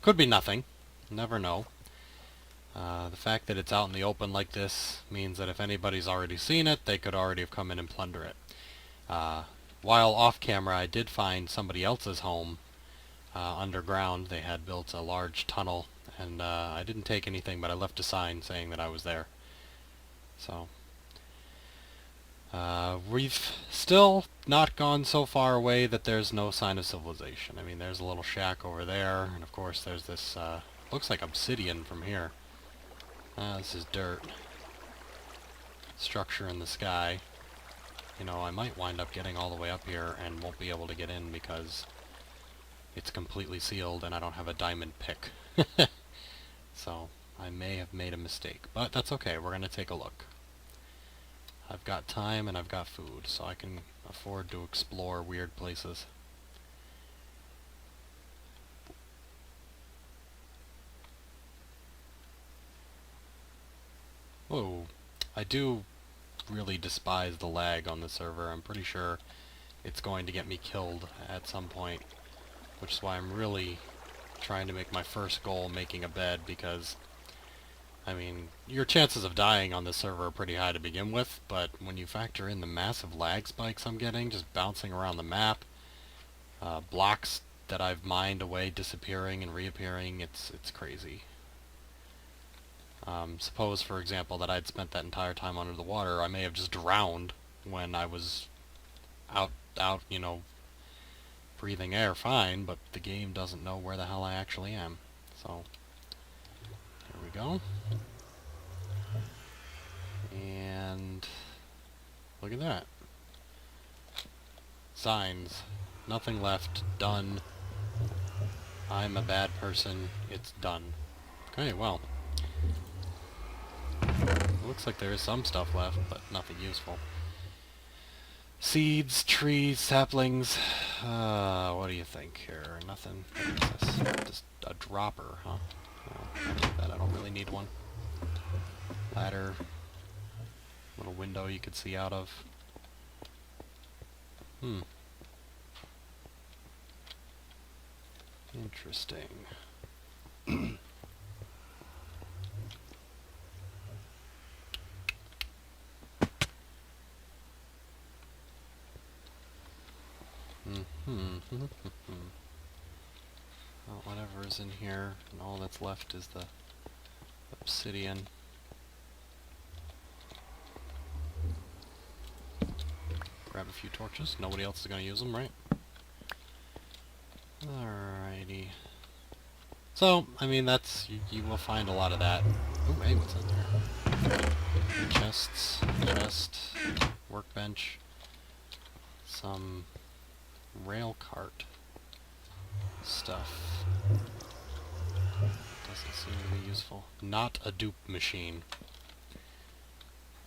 Could be nothing, never know. The fact that it's out in the open like this means that if anybody's already seen it, they could already have come in and plunder it. While off camera, I did find somebody else's home underground. They had built a large tunnel, and I didn't take anything, but I left a sign saying that I was there. So, we've still not gone so far away that there's no sign of civilization. I mean, there's a little shack over there, and of course there's this, looks like obsidian from here. This is dirt. Structure in the sky. You know, I might wind up getting all the way up here and won't be able to get in because it's completely sealed and I don't have a diamond pick. So, I may have made a mistake. But that's okay, we're gonna take a look. I've got time and I've got food, so I can afford to explore weird places. Whoa, I do really despise the lag on the server. I'm pretty sure it's going to get me killed at some point, which is why I'm really trying to make my first goal making a bed, because, I mean, your chances of dying on this server are pretty high to begin with, but when you factor in the massive lag spikes I'm getting, just bouncing around the map, blocks that I've mined away disappearing and reappearing, it's crazy. Suppose, for example, that I'd spent that entire time under the water, I may have just drowned when I was out, you know, breathing air fine, but the game doesn't know where the hell I actually am. So, here we go. And look at that. Signs. Nothing left. Done. I'm a bad person. It's done. Okay, well. Looks like there is some stuff left, but nothing useful. Seeds, trees, saplings. What do you think here? Nothing. What is this? Just a dropper, huh? I don't really need one. Ladder. Little window you could see out of. Interesting. Well, whatever is in here, and all that's left is the obsidian. grab a few torches. Nobody else is going to use them, right? Alrighty. So, I mean, that's... You will find a lot of that. Oh, hey, what's in there? Chests, chest, workbench, some rail cart stuff. Doesn't seem to be useful. Not a dupe machine.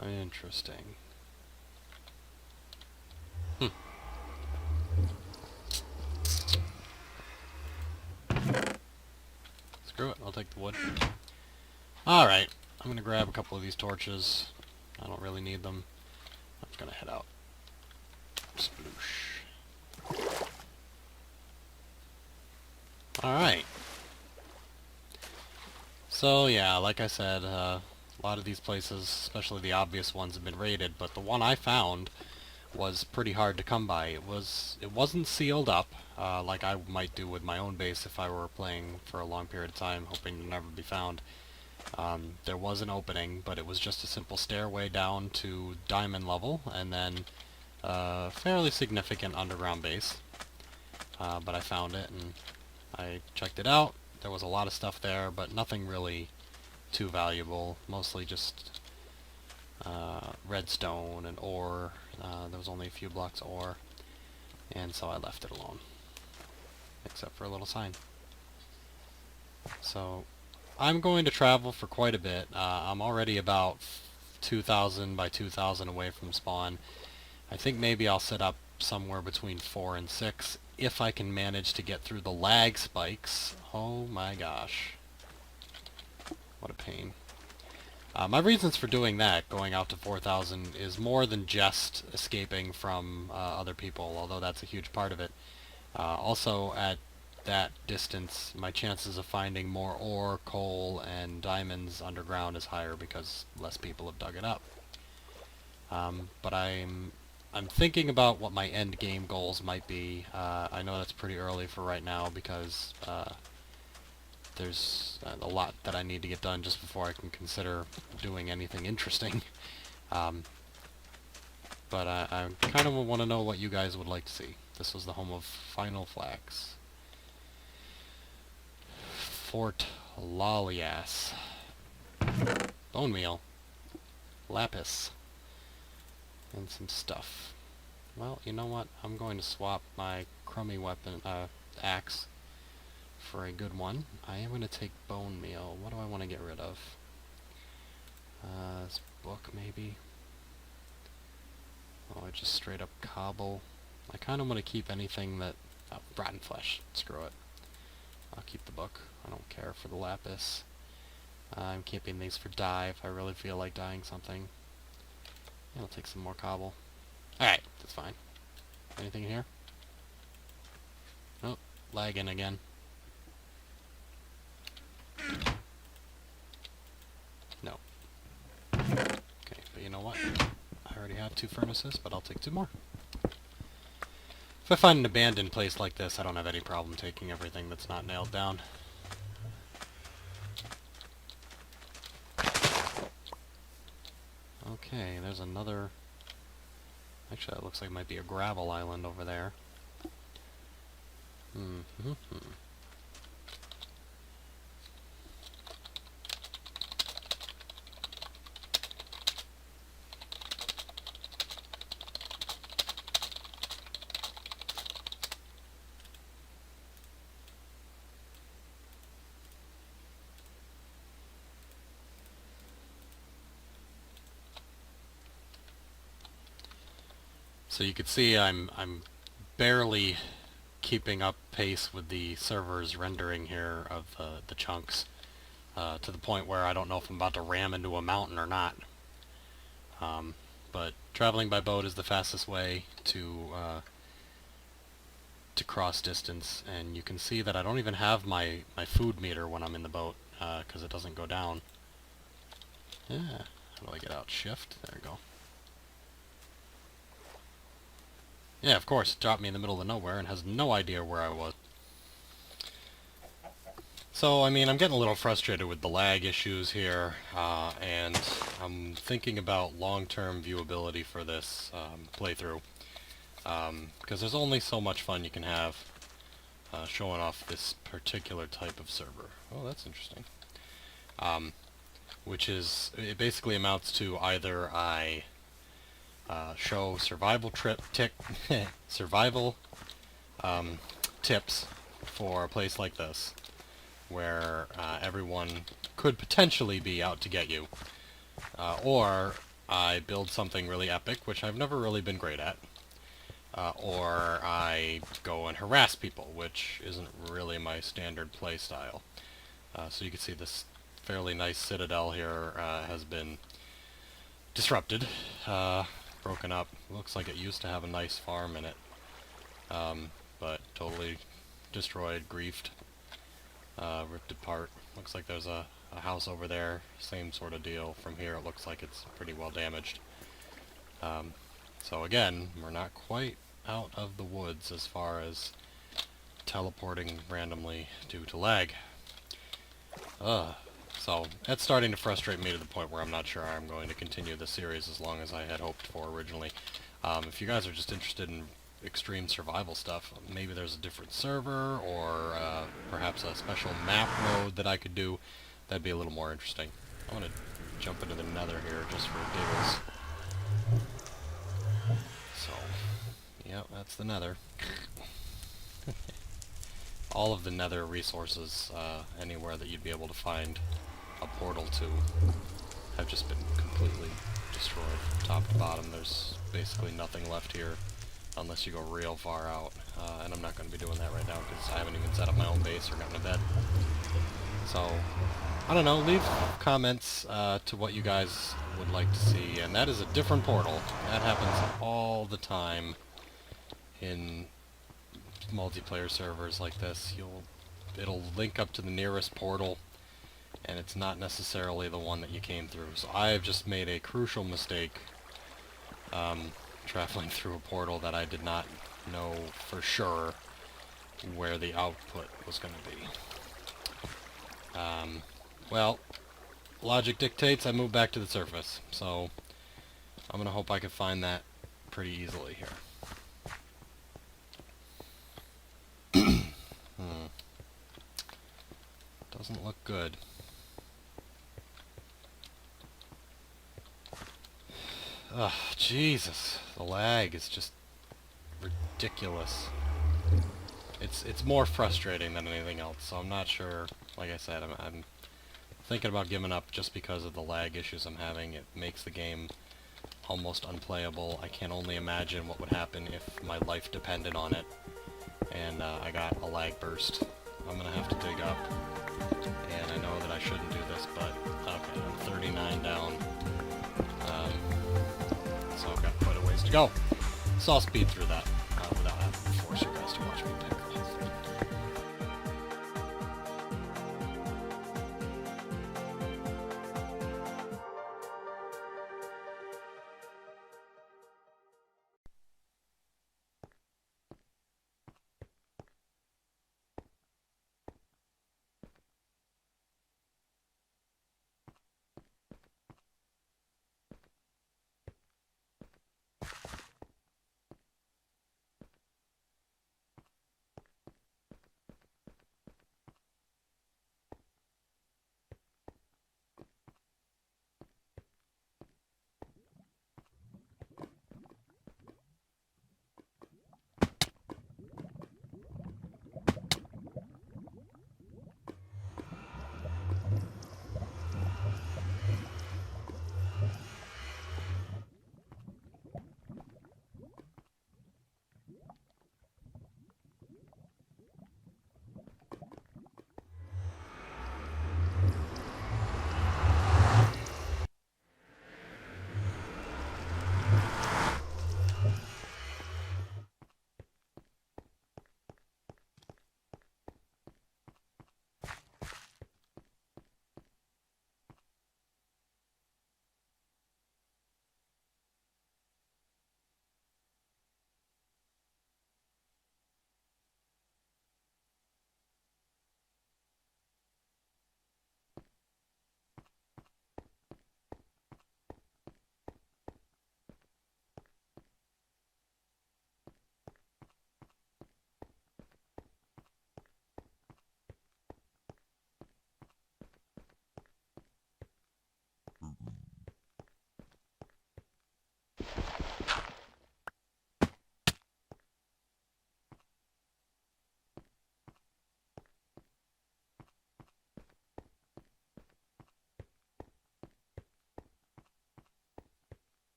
Interesting. Screw it, I'll take the wood. Alright, I'm gonna grab a couple of these torches. I don't really need them. I'm just gonna head out. Sploosh. Alright. So yeah, like I said, a lot of these places, especially the obvious ones, have been raided, but the one I found was pretty hard to come by. It wasn't sealed up, like I might do with my own base if I were playing for a long period of time, hoping to never be found. There was an opening, but it was just a simple stairway down to diamond level, and then a fairly significant underground base. But I found it, and I checked it out. There was a lot of stuff there, but nothing really too valuable. Mostly just redstone and ore. There was only a few blocks of ore, and so I left it alone. Except for a little sign. So, I'm going to travel for quite a bit. I'm already about 2,000 by 2,000 away from spawn. I think maybe I'll set up somewhere between 4 and 6 if I can manage to get through the lag spikes. Oh my gosh. What a pain. My reasons for doing that, going out to 4,000, is more than just escaping from other people, although that's a huge part of it. Also, at that distance, my chances of finding more ore, coal, and diamonds underground is higher because less people have dug it up. But I'm thinking about what my end game goals might be. I know that's pretty early for right now because there's a lot that I need to get done just before I can consider doing anything interesting. But I kind of want to know what you guys would like to see. This was the home of Final Flags. Fort Lalias. Bone meal. Lapis. And some stuff. Well, you know what? I'm going to swap my crummy weapon, axe, for a good one. I am going to take bone meal. What do I want to get rid of? This book, maybe? Oh, I just straight up cobble. I kind of want to keep anything that... Oh, rotten flesh. Screw it. I'll keep the book. I don't care for the lapis. I'm keeping these for dye if I really feel like dyeing something. I'll take some more cobble. Alright, that's fine. Anything in here? Oh, lagging again. No. Okay, but you know what? I already have 2 furnaces, but I'll take 2 more. If I find an abandoned place like this, I don't have any problem taking everything that's not nailed down. Okay, there's another... Actually, that looks like it might be a gravel island over there. So you can see I'm barely keeping up pace with the server's rendering here of the chunks, to the point where I don't know if I'm about to ram into a mountain or not. But traveling by boat is the fastest way to cross distance, and you can see that I don't even have my food meter when I'm in the boat, because it doesn't go down. Yeah, how do I get out? Shift? There we go. Yeah, of course, it dropped me in the middle of nowhere and has no idea where I was. So, I mean, I'm getting a little frustrated with the lag issues here, and I'm thinking about long-term viewability for this playthrough. because there's only so much fun you can have showing off this particular type of server. Oh, that's interesting. Which is, it basically amounts to either I show survival survival tips for a place like this, where everyone could potentially be out to get you, or I build something really epic, which I've never really been great at, or I go and harass people, which isn't really my standard play style. So you can see this fairly nice citadel here has been disrupted, broken up. Looks like it used to have a nice farm in it, but totally destroyed, griefed, ripped apart. Looks like there's a house over there, same sort of deal. From here it looks like it's pretty well damaged. So again, we're not quite out of the woods as far as teleporting randomly due to lag. So that's starting to frustrate me to the point where I'm not sure I'm going to continue the series as long as I had hoped for originally. If you guys are just interested in extreme survival stuff, maybe there's a different server, or perhaps a special map mode that I could do. That'd be a little more interesting. I want to jump into the nether here just for giggles. So, yep, that's the nether. All of the nether resources, anywhere that you'd be able to find a portal to, have just been completely destroyed from top to bottom. There's basically nothing left here unless you go real far out, and I'm not going to be doing that right now because I haven't even set up my own base or gotten to bed. So, I don't know, leave comments to what you guys would like to see, and that is a different portal. That happens all the time in multiplayer servers like this. It'll link up to the nearest portal, and it's not necessarily the one that you came through. So I have just made a crucial mistake traveling through a portal that I did not know for sure where the output was going to be. Well, logic dictates I move back to the surface, so I'm going to hope I can find that pretty easily here. Doesn't look good. Ugh, Jesus. The lag is just ridiculous. It's more frustrating than anything else, so I'm not sure. Like I said, I'm thinking about giving up just because of the lag issues I'm having. It makes the game almost unplayable. I can only imagine what would happen if my life depended on it, and I got a lag burst. I'm gonna have to dig up, and I know that I shouldn't do this, but okay, I'm 39 down, so I've got quite a ways to go. So I'll speed through that without having to force you guys to watch me pick.